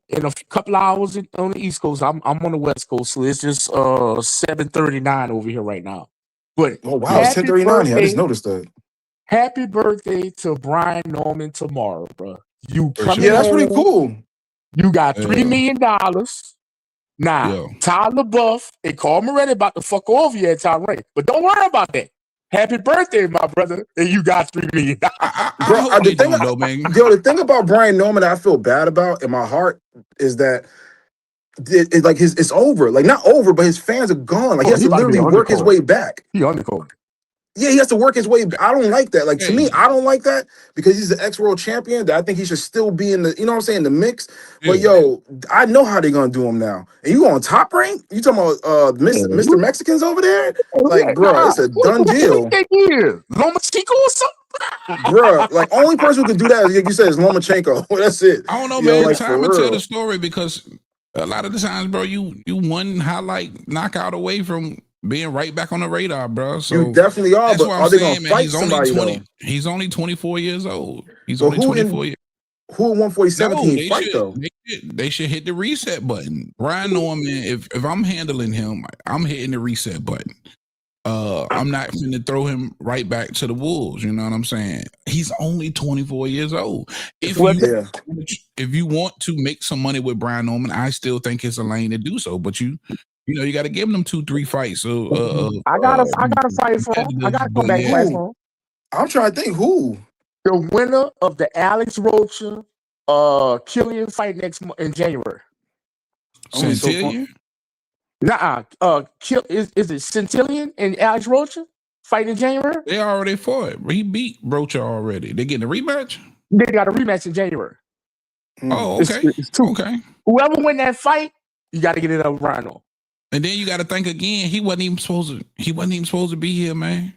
Speaker 9: in a couple of hours on the East Coast, I'm on the West Coast, so it's just 7:39 over here right now. But
Speaker 10: Oh wow, it's 10:39 here. I just noticed that.
Speaker 9: Happy birthday to Brian Norman tomorrow, bro. You coming
Speaker 10: Yeah, that's pretty
Speaker 9: home.
Speaker 10: cool.
Speaker 9: You got $3 million. Now, Tyler Buff and Carl Moretti about to fuck over you at Tom Ray. But don't worry about that. Happy birthday, my brother. And you got $3 million.
Speaker 10: Bro, the thing about Brian Norman that I feel bad about in my heart is that it's over. Like, not over, but his fans are gone. Like, he has to literally work his way back.
Speaker 9: He undercard.
Speaker 10: Yeah, he has to work his way. I don't like that. Like, to me, I don't like that because he's the ex-world champion. That I think he should still be in the, you know what I'm saying, the mix. But yo, I know how they're gonna do him now. And you on Top Rank? You talking about Mr. Mexicans over there? Like, bro, it's a done deal.
Speaker 9: Loma Chico or something?
Speaker 10: Bro, like, only person who can do that, like you said, is Lomachenko. That's it.
Speaker 17: I don't know,
Speaker 10: Yo,
Speaker 17: man.
Speaker 10: like,
Speaker 17: Time
Speaker 10: for
Speaker 17: to tell
Speaker 10: real.
Speaker 17: the story because a lot of the times, bro, you one highlight knockout away from being right back on the radar, bro. So
Speaker 10: You definitely are,
Speaker 17: that's
Speaker 10: but
Speaker 17: what
Speaker 10: are
Speaker 17: I'm
Speaker 10: they gonna
Speaker 17: saying, man.
Speaker 10: fight
Speaker 17: He's only
Speaker 10: somebody
Speaker 17: 20.
Speaker 10: though?
Speaker 17: He's only 24 years old. He's
Speaker 10: But
Speaker 17: only
Speaker 10: who
Speaker 17: 24 years.
Speaker 10: at 147 can
Speaker 17: No,
Speaker 10: he fight though?
Speaker 17: they should hit the reset button. Brian Norman, if I'm handling him, I'm hitting the reset button. I'm not going to throw him right back to the wolves. You know what I'm saying? He's only 24 years old. If you want to make some money with Brian Norman, I still think it's a lane to do so. But you got to give him 2-3 fights. So
Speaker 9: I gotta fight for him. I gotta come back and fight for him.
Speaker 10: I'm trying to think who.
Speaker 9: The winner of the Alex Roach Killian fight next month in January.
Speaker 17: Centillion?
Speaker 9: Is it Centillion and Alex Rocha fighting in January?
Speaker 17: They already fought. He beat Rocha already. They getting a rematch?
Speaker 9: They got a rematch in January.
Speaker 17: Oh, okay.
Speaker 9: It's two.
Speaker 17: Okay.
Speaker 9: Whoever win that fight, you got to get it up Rhino.
Speaker 17: And then you got to think again. He wasn't even supposed to be here, man.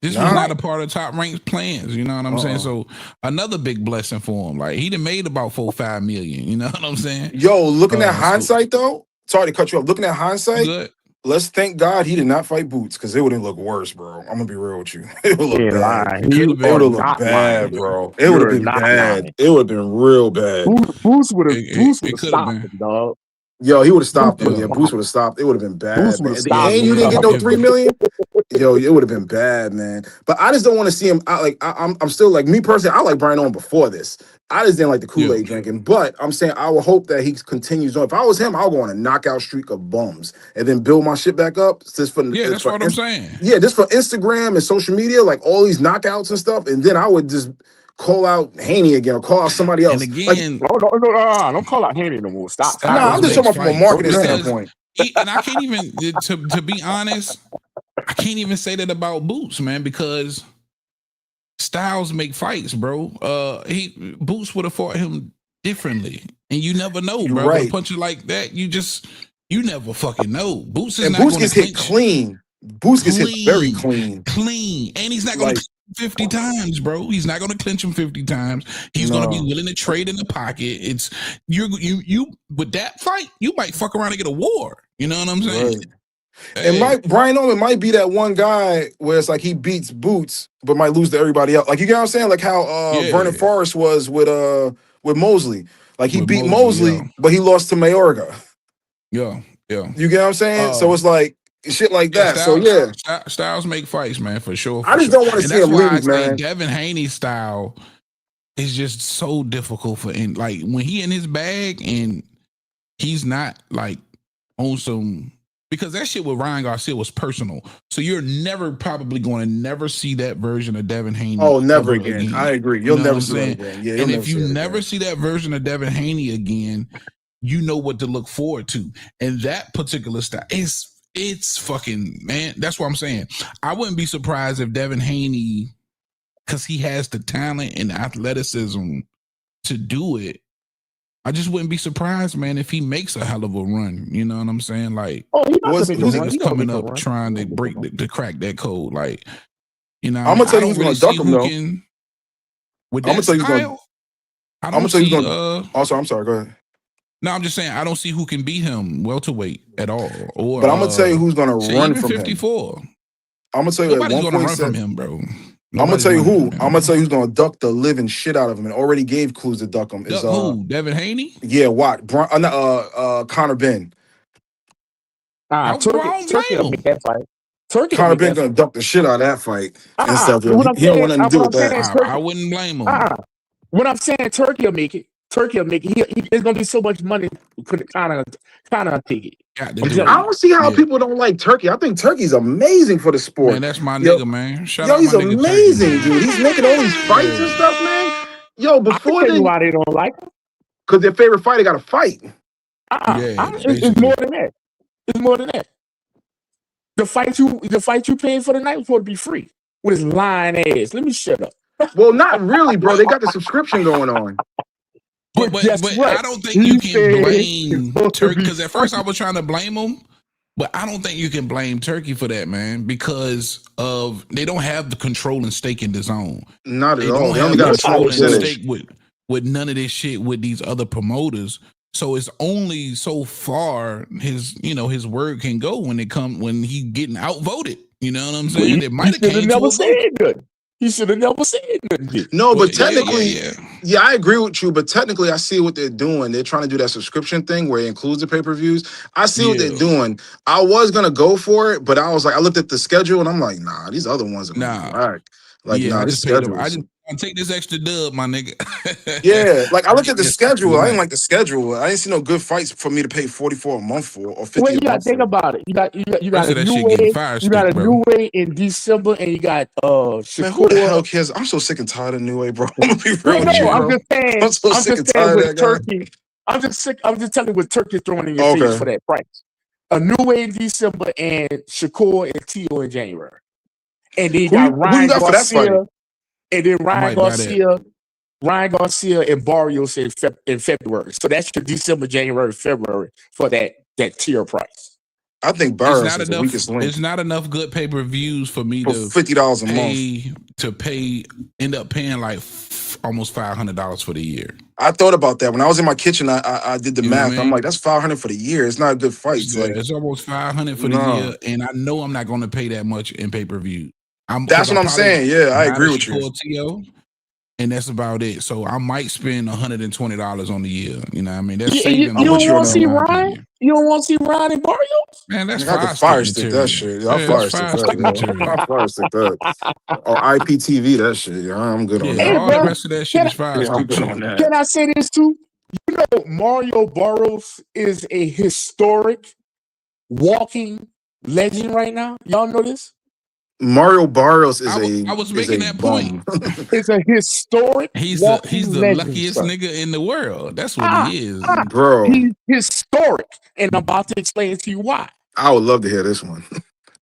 Speaker 17: This was not a part of Top Rank's plans. You know what I'm saying? So another big blessing for him. Like he done made about 4-5 million. You know what I'm saying?
Speaker 10: Yo, looking at hindsight though. Sorry to cut you off. Looking at hindsight, let's thank God he did not fight Boots because it would have looked worse, bro. I'm gonna be real with you. It would look bad. It would have looked bad, bro. It would have been bad. It would have been real bad.
Speaker 9: Boots would have stopped him, dog.
Speaker 10: Yo, he would have stopped him. Yeah, Boots would have stopped. It would have been bad. At the end, you didn't get no 3 million. Yo, it would have been bad, man. But I just don't want to see him. I'm still like me personally. I like Brian Owen before this. I just didn't like the Kool-Aid drinking. But I'm saying I will hope that he continues on. If I was him, I'll go on a knockout streak of bums and then build my shit back up. Just for
Speaker 17: that's what I'm saying.
Speaker 10: Yeah, just for Instagram and social media, like all these knockouts and stuff. And then I would just call out Haney again or call out somebody else.
Speaker 17: And again,
Speaker 9: don't call out Haney no more. Stop.
Speaker 10: I'm just talking about from a marketing standpoint.
Speaker 17: And I can't even, to be honest, I can't even say that about Boots, man, because styles make fights, bro. Boots would have fought him differently, and you never know, bro. With a puncher like that, you never fucking know. Boots is not
Speaker 10: gets hit clean. Boots gets hit very clean,
Speaker 17: and he's not going to 50 times, bro. He's not going to clinch him 50 times. He's going to be willing to trade in the pocket. It's you with that fight, you might fuck around and get a war. You know what I'm saying?
Speaker 10: And Brian Owen might be that one guy where it's like he beats Boots, but might lose to everybody else. Like you get what I'm saying? Like how Vernon Forrest was with Mosley. Like he beat Mosley, but he lost to Mayorga.
Speaker 17: Yeah.
Speaker 10: You get what I'm saying? So it's like shit like that.
Speaker 17: Styles make fights, man, for sure.
Speaker 10: I just don't want to see him lose, man.
Speaker 17: Devin Haney's style is just so difficult for like when he in his bag and he's not like on some. Because that shit with Ryan Garcia was personal. So you're probably going to never see that version of Devin Haney.
Speaker 10: Oh, never again. I agree. You'll never see that again. Yeah,
Speaker 17: and if you never see that version of Devin Haney again, you know what to look forward to. And that particular style, it's fucking, man, that's what I'm saying. I wouldn't be surprised if Devin Haney, because he has the talent and the athleticism to do it, I just wouldn't be surprised, man, if he makes a hell of a run. You know what I'm saying? Like, who's coming up trying to crack that code? Like, you know,
Speaker 10: I'm gonna tell you who's gonna duck him though.
Speaker 17: With that style,
Speaker 10: I'm gonna tell you who's gonna. Also, I'm sorry. Go ahead.
Speaker 17: No, I'm just saying I don't see who can beat him welterweight at all. Or,
Speaker 10: but I'm gonna tell you who's gonna run from
Speaker 17: 54.
Speaker 10: him. I'm gonna tell you
Speaker 17: nobody's gonna run from him, bro.
Speaker 10: I'm gonna tell you who. I'm gonna tell you who's gonna duck the living shit out of him, and already gave clues to duck him. Is
Speaker 17: who? Devin Haney?
Speaker 10: Yeah, what? Connor Ben.
Speaker 9: Turkey will make that fight.
Speaker 10: Connor Ben gonna duck the shit out of that fight and stuff. He don't want nothing to do with that.
Speaker 17: I wouldn't blame him.
Speaker 9: When I'm saying Turkey will make it, there's gonna be so much money for the kind of ticket.
Speaker 10: I don't see how people don't like Turkey. I think Turkey's amazing for the sport.
Speaker 17: Man, that's my nigga, man. Shout
Speaker 10: out
Speaker 17: he's
Speaker 10: my nigga amazing, Turkey. Dude. He's making all these fights and stuff, man. Yo, before
Speaker 9: they why they don't like him?
Speaker 10: Because their favorite fighter got to fight.
Speaker 9: It's more than that. It's more than that. The fight you paid for the night was supposed to be free with his lying ass. Let me shut up.
Speaker 10: Well, not really, bro. They got the subscription going on.
Speaker 17: But I don't think you can blame Turkey, because at first I was trying to blame him, but I don't think you can blame Turkey for that, man, because of they don't have the control and stake in the zone.
Speaker 10: Not at all. They only got a small
Speaker 17: stake with none of this shit with these other promoters. So it's only so far his word can go when he getting outvoted. You know what I'm saying?
Speaker 9: He,
Speaker 17: It might have
Speaker 9: should have
Speaker 17: came to
Speaker 9: never
Speaker 17: a
Speaker 9: said
Speaker 17: vote.
Speaker 9: nothing. He should have never said nothing.
Speaker 10: No,
Speaker 17: Well,
Speaker 10: but technically, yeah, I agree with you. But technically, I see what they're doing. They're trying to do that subscription thing where it includes the pay-per-views. I see what they're doing. I was gonna go for it, but I was like, I looked at the schedule and I'm like, nah, these other ones are gonna be whack. Like,
Speaker 17: Yeah,
Speaker 10: nah,
Speaker 17: I
Speaker 10: this
Speaker 17: just paid him.
Speaker 10: schedule
Speaker 17: I
Speaker 10: is.
Speaker 17: just take this extra dub, my nigga.
Speaker 10: Yeah, like I looked at the schedule. I didn't
Speaker 17: Right.
Speaker 10: like the schedule. I didn't see no good fights for me to pay 44 a month for or 50
Speaker 9: Well, you
Speaker 10: a
Speaker 9: got to
Speaker 10: month
Speaker 9: think
Speaker 10: for.
Speaker 9: about it. You got
Speaker 17: Rest
Speaker 9: a
Speaker 17: of that
Speaker 9: new
Speaker 17: shit getting
Speaker 9: way.
Speaker 17: fire
Speaker 9: You got
Speaker 17: stick,
Speaker 9: a
Speaker 17: bro.
Speaker 9: new way in December, and you got
Speaker 10: Man, who the
Speaker 9: Shakur.
Speaker 10: hell cares? I'm so sick and tired of New Way, bro. I'm gonna be real
Speaker 9: Well,
Speaker 10: with you,
Speaker 9: no,
Speaker 10: bro. I'm so
Speaker 9: I'm
Speaker 10: sick
Speaker 9: just
Speaker 10: and
Speaker 9: saying
Speaker 10: tired of
Speaker 9: with
Speaker 10: that guy.
Speaker 9: Turkey. I'm just telling you what Turkey throwing in your face
Speaker 10: Okay.
Speaker 9: for that price. A new way in December and Shakur and Tio in January, and then you got
Speaker 10: Who you
Speaker 9: Ryan
Speaker 10: got for that fight?
Speaker 9: Garcia, and then
Speaker 17: I might buy that.
Speaker 9: Ryan Garcia and Barrios in February. So that's your December, January, February for that tier price.
Speaker 10: I think
Speaker 17: It's
Speaker 10: Barrios
Speaker 17: not
Speaker 10: is the
Speaker 17: enough.
Speaker 10: weakest link
Speaker 17: It's not enough good pay-per-views for me
Speaker 10: for
Speaker 17: to
Speaker 10: $50 a month.
Speaker 17: end up paying like almost $500 for the year.
Speaker 10: I thought about that when I was in my kitchen. I did the
Speaker 17: You know what
Speaker 10: math.
Speaker 17: I
Speaker 10: I'm
Speaker 17: mean?
Speaker 10: like, that's $500 for the year. It's not a good fight. It's like,
Speaker 17: It's almost $500 for the year, and I know I'm not going to pay that much in pay-per-view.
Speaker 10: That's what I'm saying. Yeah, I agree with you.
Speaker 17: TO, and that's about it. So I might spend $120 on the year. You know what I mean? That's saving.
Speaker 9: You don't want to see
Speaker 17: Ryan?
Speaker 9: Ryan? You don't want to see Ryan and Barrios?
Speaker 17: Man, that's
Speaker 10: I could
Speaker 17: fire
Speaker 10: stick
Speaker 17: material.
Speaker 10: that shit. I'll
Speaker 17: Yeah,
Speaker 10: fire
Speaker 17: that's
Speaker 10: stick
Speaker 17: fire stick
Speaker 10: that.
Speaker 17: material.
Speaker 10: I'll fire stick that. Or IPTV that shit. Yeah, I'm good on
Speaker 17: Yeah,
Speaker 10: that.
Speaker 17: all the rest of that shit is fire
Speaker 10: Yeah, I'm
Speaker 17: stick
Speaker 10: good
Speaker 17: shit.
Speaker 10: on that.
Speaker 9: Can I say this too? You know, Mario Barrios is a historic walking legend right now. Y'all know this?
Speaker 10: Mario Barrios is
Speaker 17: I was making that
Speaker 10: bum.
Speaker 17: point.
Speaker 9: It's a historic
Speaker 17: He's
Speaker 9: walking
Speaker 17: the
Speaker 9: legend,
Speaker 17: luckiest
Speaker 9: sir.
Speaker 17: nigga in the world. That's what he is,
Speaker 10: Bro.
Speaker 9: He's historic, and I'm about to explain to you why.
Speaker 10: I would love to hear this one.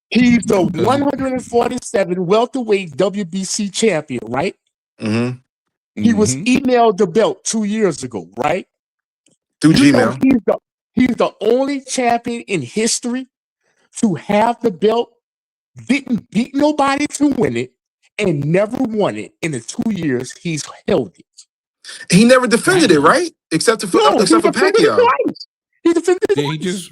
Speaker 9: He's the 147 welterweight WBC champion, right?
Speaker 10: Mm-hmm.
Speaker 9: He was emailed the belt 2 years ago, right?
Speaker 10: Through Gmail.
Speaker 9: He's the only champion in history to have the belt, didn't beat nobody to win it, and never won it in the 2 years he's held it.
Speaker 10: He never defended it, right? Except for Pacquiao.
Speaker 9: He defended it
Speaker 17: Yeah,
Speaker 9: twice.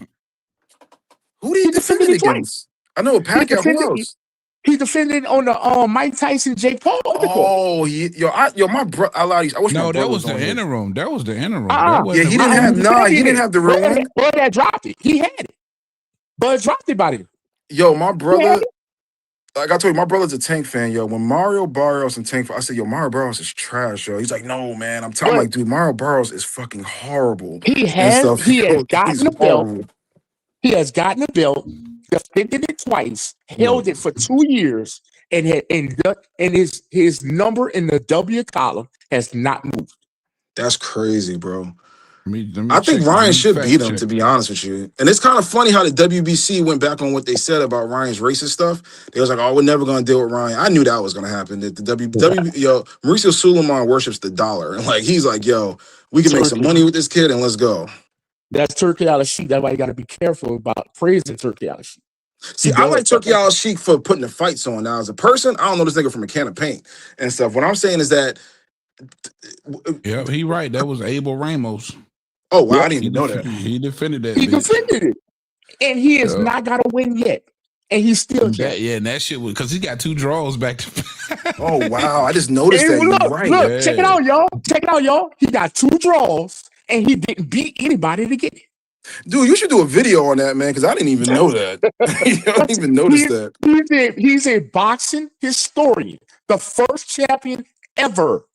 Speaker 10: Who did he defend it against? I know Pacquiao. Who else?
Speaker 9: He defended on the Mike Tyson, Jake Paul.
Speaker 10: Oh, my bro. I wish my
Speaker 17: No,
Speaker 10: brother
Speaker 17: that was the
Speaker 10: here.
Speaker 17: interim. That was the interim.
Speaker 10: Yeah, he didn't have. He didn't have the real one.
Speaker 9: Bud had dropped it. He had it. Bud dropped it by him.
Speaker 10: Yo, my brother. Like I told you, my brother's a Tank fan, yo. When Mario Barrios and Tank, I said, yo, Mario Barrios is trash, yo. He's like, no, man. I'm like, dude, Mario Barrios is fucking horrible.
Speaker 9: He has gotten the belt. He has gotten the belt, defended it twice, held it for 2 years, and his number in the W column has not moved.
Speaker 10: That's crazy, bro.
Speaker 17: Let me
Speaker 10: I think
Speaker 17: check.
Speaker 10: Ryan should
Speaker 17: Fact
Speaker 10: beat him,
Speaker 17: check.
Speaker 10: to be honest with you. And it's kind of funny how the WBC went back on what they said about Ryan's racist stuff. They was like, oh, we're never going to deal with Ryan. I knew that was going to happen. That yo, Mauricio Suleiman worships the dollar. And like, he's like, yo, we can make some money with this kid and let's go.
Speaker 9: That's Turkey Al-Sheikh. That's why you got to be careful about praising Turkey Al-Sheikh.
Speaker 10: See, I like Turkey Al-Sheikh for putting the fights on. Now, as a person, I don't know this nigga from a can of paint and stuff. What I'm saying is that...
Speaker 17: Yeah, he right. That was Abel Ramos.
Speaker 10: Oh, wow, I didn't even know that.
Speaker 17: He defended that.
Speaker 9: He defended it. And he has not got a win yet. And he's still
Speaker 17: and that shit was because he got 2 draws back to
Speaker 10: Oh, wow. I just noticed that.
Speaker 9: Look,
Speaker 10: right.
Speaker 9: Look, check it out, y'all. Check it out, y'all. He got 2 draws, and he didn't beat anybody to get it.
Speaker 10: Dude, you should do a video on that, man, because I didn't even know that. I didn't even notice that.
Speaker 9: He's a boxing historian. The first champion ever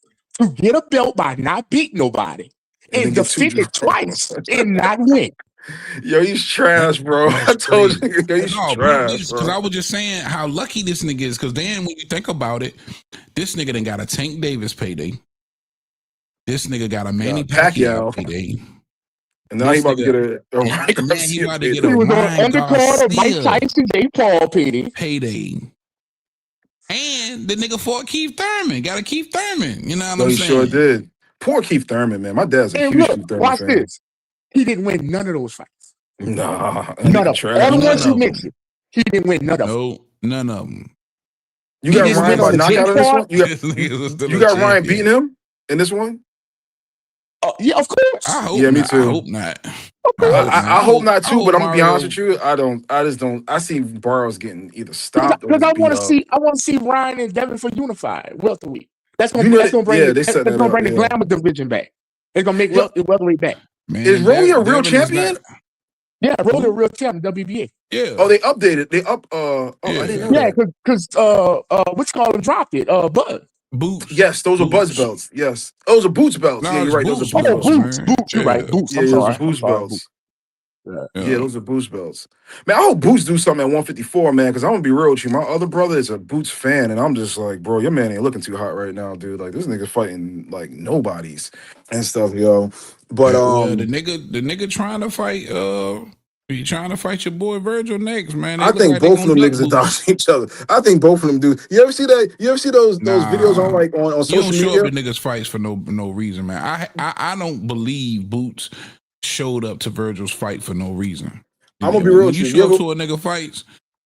Speaker 9: to get a belt by not beating nobody. And defeat it twice and not win.
Speaker 10: Yo, he's trash, bro. I told you, he's trash,
Speaker 17: because I was just saying how lucky this nigga is. Because then when you think about it, this nigga done got a Tank Davis payday. This nigga got a Manny Pacquiao payday.
Speaker 10: And now he about to get a
Speaker 17: Mike
Speaker 9: He was on undercard of Mike Tyson, Jake Paul
Speaker 17: payday. And the nigga fought Keith Thurman. Got a Keith Thurman. You know what I'm
Speaker 10: he
Speaker 17: saying?
Speaker 10: Sure did. Poor Keith Thurman, man. My dad's a huge Keith Thurman
Speaker 9: watch
Speaker 10: fan.
Speaker 9: This. He didn't win none of those fights.
Speaker 10: Nah.
Speaker 9: None of them. All the ones you mentioned. He didn't win none of them.
Speaker 17: No, none of them.
Speaker 10: You got Ryan by knockout in this one? You got Ryan beating him in this one?
Speaker 9: Yeah, of course.
Speaker 17: I hope
Speaker 10: Yeah, me
Speaker 17: not.
Speaker 10: too.
Speaker 17: I hope not.
Speaker 10: I hope not too, but I'm gonna be honest
Speaker 17: Mario-
Speaker 10: with you. I just don't. I see Burrows getting either stopped or
Speaker 9: Because
Speaker 10: just beat up.
Speaker 9: I want to see Ryan and Devin for unified welterweight. That's
Speaker 10: You know
Speaker 9: gonna
Speaker 10: that?
Speaker 9: bring
Speaker 10: Yeah, they set that up.
Speaker 9: the
Speaker 10: Yeah.
Speaker 9: glamour division back. It's gonna make
Speaker 10: Yo,
Speaker 9: welterweight back.
Speaker 17: Man,
Speaker 10: is Rolly a real
Speaker 17: Devin is
Speaker 10: champion?
Speaker 17: not-
Speaker 9: Yeah, Rolly a real champ in WBA.
Speaker 17: Yeah.
Speaker 10: Oh, they updated. They up. Oh, I didn't know
Speaker 9: Yeah,
Speaker 10: that.
Speaker 9: because what's called dropped it. Bud.
Speaker 17: Boots.
Speaker 10: Yes, those are Buzz belts. Yes, those are Boots belts.
Speaker 17: No,
Speaker 10: Yeah, you're
Speaker 17: it's
Speaker 10: right. Those are
Speaker 17: Boots
Speaker 10: Boots
Speaker 17: belts,
Speaker 10: belts.
Speaker 17: man.
Speaker 9: Boots. You're right. Boots.
Speaker 10: Yeah,
Speaker 9: I'm
Speaker 10: those are
Speaker 9: sorry.
Speaker 10: Boots belts.
Speaker 9: Yeah.
Speaker 10: Yeah, those are Boots belts. Man, I hope Boots do something at 154, man, because I'm gonna be real with you. My other brother is a Boots fan, and I'm just like, bro, your man ain't looking too hot right now, dude. Like, this nigga's fighting like nobodies and stuff, yo. But
Speaker 17: well, the nigga trying to fight he trying to fight your boy Virgil next, man. They
Speaker 10: I
Speaker 17: look
Speaker 10: think
Speaker 17: like they
Speaker 10: both of them
Speaker 17: gonna
Speaker 10: niggas
Speaker 17: duck
Speaker 10: are dodging each other. I think both of them do. You ever see that? You ever see those videos on like on
Speaker 17: You
Speaker 10: social
Speaker 17: don't show
Speaker 10: media?
Speaker 17: up to niggas fights for no reason, man. I don't believe Boots showed up to Virgil's fight for no reason.
Speaker 10: I'm gonna be real
Speaker 17: When
Speaker 10: with
Speaker 17: you
Speaker 10: you.
Speaker 17: show up to a nigga fights,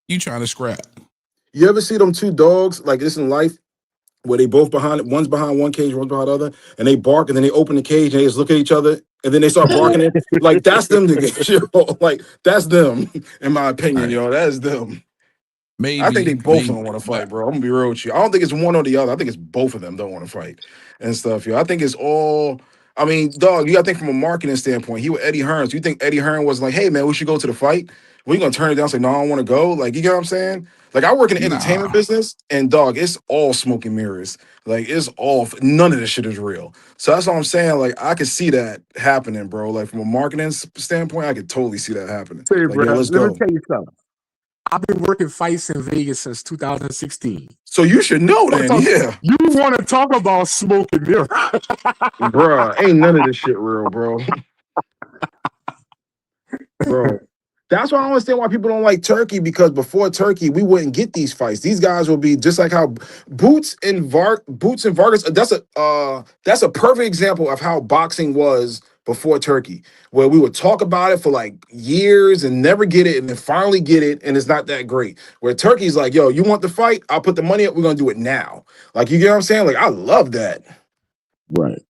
Speaker 17: you trying to scrap.
Speaker 10: You ever see them two dogs like this in life? Where they both one's behind one cage, one's behind the other, and they bark, and then they open the cage, and they just look at each other, and then they start barking it. Like, that's them niggas, yo. Like, that's them, in my opinion, yo. That is them.
Speaker 17: Maybe
Speaker 10: I think they both don't want to fight, bro. I'm gonna be real with you. I don't think it's one or the other. I think it's both of them don't want to fight and stuff, yo. I think it's all. I mean, dog, you gotta think from a marketing standpoint. He with Eddie Hearn. So you think Eddie Hearn was like, hey man, we should go to the fight? We gonna turn it down and say, no, I don't want to go. Like, you get what I'm saying? Like, I work in the entertainment business, and dog, it's all smoke and mirrors. Like, it's all none of this shit is real. So that's what I'm saying. Like, I could see that happening, bro. Like, from a marketing standpoint, I could totally see that happening.
Speaker 9: Say,
Speaker 10: Like,
Speaker 9: bro,
Speaker 10: yo, let's
Speaker 9: let
Speaker 10: go.
Speaker 9: me tell you something. I've been working fights in Vegas since 2016.
Speaker 10: So you should know then, yeah.
Speaker 9: You want to talk about smoke and mirror?
Speaker 10: Bruh, ain't none of this shit real, bro. Bro. That's why I don't understand why people don't like Turkey, because before Turkey, we wouldn't get these fights. These guys will be just like how Boots and Vargas. That's a perfect example of how boxing was before Turkey, where we would talk about it for like years and never get it, and then finally get it, and it's not that great. Where Turkey's like, yo, you want the fight? I'll put the money up. We're gonna do it now. Like, you get what I'm saying? Like, I love that.
Speaker 9: Right.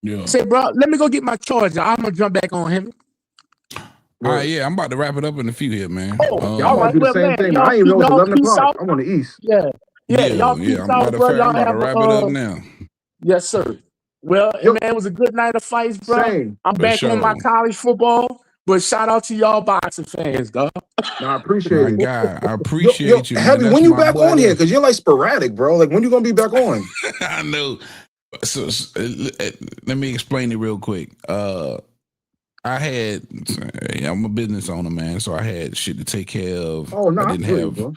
Speaker 17: Yeah.
Speaker 9: Say, bro, let me go get my charger. I'm gonna jump back on him.
Speaker 17: All right, yeah, I'm about to wrap it up in a few here, man.
Speaker 10: Y'all want to do the same thing. I ain't even know it's 11 o'clock. I'm on the east.
Speaker 9: Yeah. Y'all peace
Speaker 17: I'm
Speaker 9: out,
Speaker 17: about
Speaker 9: bro.
Speaker 17: to
Speaker 9: Y'all
Speaker 17: I'm about to wrap it up now.
Speaker 9: Yes, sir. Well, man, it was a good night of fights, bro.
Speaker 10: Same.
Speaker 9: I'm
Speaker 17: For
Speaker 9: back on my
Speaker 17: sure.
Speaker 9: college football, but shout out to y'all boxing fans, dog.
Speaker 10: No, I appreciate
Speaker 17: My
Speaker 10: it.
Speaker 17: guy, I appreciate you, man.
Speaker 10: Heavy,
Speaker 17: That's
Speaker 10: when you
Speaker 17: my
Speaker 10: back
Speaker 17: boy
Speaker 10: on here?
Speaker 17: there.
Speaker 10: Because you're like sporadic, bro. Like, when you gonna be back on?
Speaker 17: I know. So, let me explain it real quick. I'm a business owner, man, so I had shit to take care of.
Speaker 10: Oh, no,
Speaker 17: I
Speaker 10: I
Speaker 17: didn't
Speaker 10: feel you,
Speaker 17: have
Speaker 10: bro.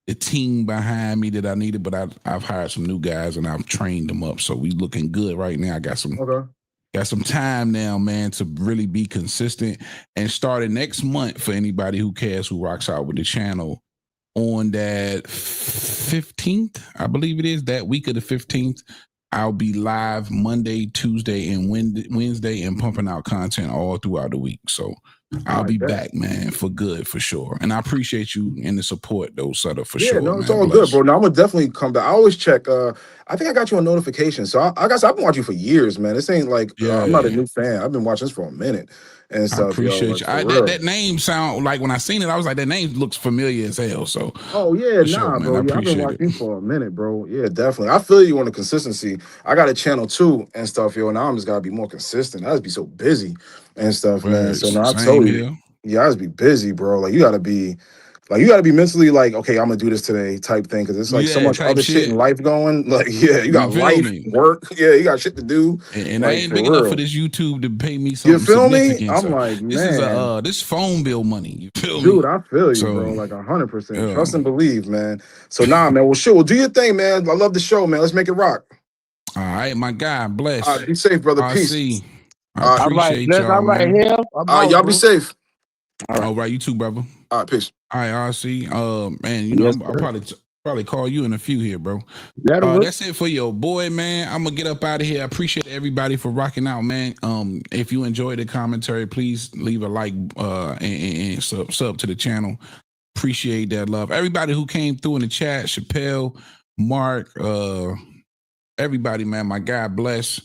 Speaker 17: the team behind me that I needed, but I've hired some new guys and I've trained them up, so we looking good right now. I got some time now, man, to really be consistent. And starting next month, for anybody who cares, who rocks out with the channel, on that 15th, I believe it is, that week of the 15th, I'll be live Monday, Tuesday, and Wednesday, and pumping out content all throughout the week. So I'll be back, man, for good, for sure. And I appreciate you and the support, though, Sutter, for sure.
Speaker 10: No, it's
Speaker 17: man.
Speaker 10: all
Speaker 17: Bless.
Speaker 10: good, bro. No, I'm gonna definitely come back. I always check. I think I got you on notification. So I've been watching you for years, man. This ain't like I'm not a new fan. I've been watching this for a minute and
Speaker 17: I
Speaker 10: stuff.
Speaker 17: appreciate
Speaker 10: yo,
Speaker 17: you.
Speaker 10: like,
Speaker 17: That name sound like, when I seen it, I was like, that name looks familiar as hell. So
Speaker 10: oh yeah,
Speaker 17: for
Speaker 10: nah,
Speaker 17: sure, man.
Speaker 10: bro.
Speaker 17: I
Speaker 10: Yeah, I've been
Speaker 17: appreciate
Speaker 10: watching
Speaker 17: it.
Speaker 10: you for a minute, bro. Yeah, definitely. I feel you on the consistency. I got a channel too and stuff, yo. Now I'm just gotta be more consistent. I just be so busy and stuff, man. So now I
Speaker 17: Same
Speaker 10: told you,
Speaker 17: here.
Speaker 10: yeah, I just be busy, bro. Like, you gotta be mentally like, okay, I'm gonna do this today type thing, because it's like so
Speaker 17: Yeah,
Speaker 10: much
Speaker 17: type
Speaker 10: other shit in
Speaker 17: shit.
Speaker 10: life going. Like, yeah, you got
Speaker 17: feel
Speaker 10: life,
Speaker 17: me?
Speaker 10: work, yeah, you got shit to do.
Speaker 17: And I
Speaker 10: like,
Speaker 17: ain't
Speaker 10: for
Speaker 17: big enough for
Speaker 10: real.
Speaker 17: this YouTube to pay me
Speaker 10: You
Speaker 17: something
Speaker 10: feel me?
Speaker 17: significant.
Speaker 10: I'm
Speaker 17: So
Speaker 10: like,
Speaker 17: this is
Speaker 10: man,
Speaker 17: this phone bill money. You feel me?
Speaker 10: dude, I feel you,
Speaker 17: So,
Speaker 10: bro. Like 100%.
Speaker 17: yeah.
Speaker 10: Trust and believe, man. So nah, man. Well, sure. Well, do your thing, man. I love the show, man. Let's make it rock.
Speaker 17: All right, my guy, bless.
Speaker 10: All right, be safe, brother. Peace.
Speaker 17: RC. I
Speaker 10: All right,
Speaker 17: appreciate
Speaker 9: Bless,
Speaker 17: y'all,
Speaker 9: all right,
Speaker 17: man.
Speaker 9: hell. I'm out,
Speaker 10: y'all
Speaker 9: bro.
Speaker 10: be safe.
Speaker 17: All right, you too, brother.
Speaker 10: All right, peace.
Speaker 17: All right, RC. Man, you know,
Speaker 9: Yes,
Speaker 17: I'll probably call you in a few here, bro.
Speaker 9: That'll work.
Speaker 17: That's it for your boy, man. I'm gonna get up out of here. I appreciate everybody for rocking out, man. If you enjoyed the commentary, please leave a like and sub to the channel. Appreciate that love. Everybody who came through in the chat, Chappelle, Mark, everybody, man. My guy, bless.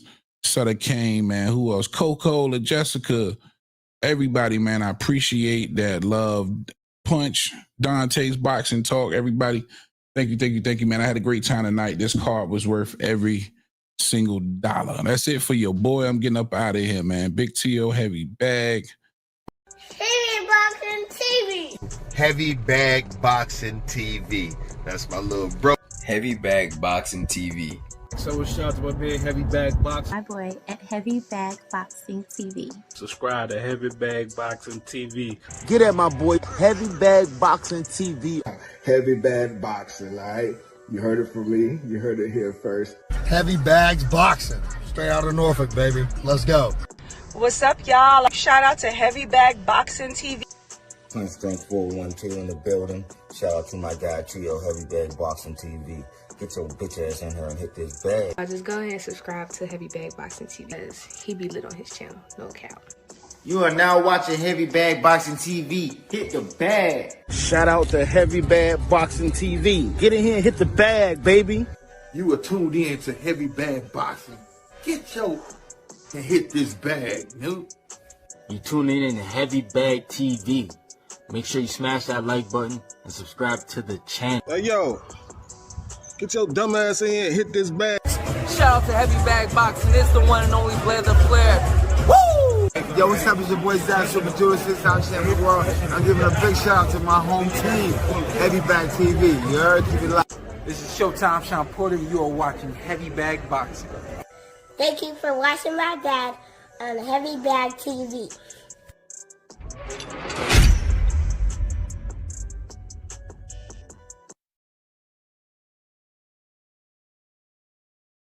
Speaker 17: Sutter Kane, man. Who else? Coco, Jessica, everybody, man. I appreciate that love. Punch, Dante's Boxing Talk, everybody. Thank you, man. I had a great time tonight. This card was worth every single dollar. That's it for your boy. I'm getting up out of here, man. Big T.O. Heavy Bag.
Speaker 1: Heavy Boxing TV.
Speaker 11: Heavy Bag Boxing TV. That's my little bro.
Speaker 12: Heavy Bag Boxing TV.
Speaker 6: So shout out to my man Heavy Bag Boxing.
Speaker 14: My boy at Heavy Bag Boxing TV.
Speaker 6: Subscribe to Heavy Bag Boxing TV. Get at my boy Heavy Bag Boxing TV.
Speaker 15: Heavy Bag Boxing, all right? You heard it from me. You heard it here first.
Speaker 11: Heavy Bags Boxing. Straight out of Norfolk, baby. Let's go.
Speaker 23: What's up, y'all? Shout out to Heavy Bag Boxing TV.
Speaker 25: Strength 412 in the building. Shout out to my guy Trio, Heavy Bag Boxing TV. Get your bitch ass in here and hit this bag.
Speaker 26: Just go ahead and subscribe to Heavy Bag Boxing TV because he be lit on his channel, no cap.
Speaker 25: You are now watching Heavy Bag Boxing TV. Hit the bag.
Speaker 6: Shout out to Heavy Bag Boxing TV. Get in here and hit the bag, baby.
Speaker 13: You are tuned in to Heavy Bag Boxing. Get your and hit this bag, dude.
Speaker 27: You tuning in to Heavy Bag TV. Make sure you smash that like button and subscribe to the channel.
Speaker 15: Hey, yo. Get your dumb ass in here and hit this bag.
Speaker 16: Shout out to Heavy Bag Boxing. It's the one and only Blazer Flair. Woo!
Speaker 11: Yo, what's up? It's your boy Zach, Super Juices out here in the world. I'm giving a big shout out to my home team, Heavy Bag TV. You heard? Keep it live.
Speaker 7: This is Showtime Sean Porter. You are watching Heavy Bag Boxing.
Speaker 1: Thank you for watching my dad on Heavy Bag TV.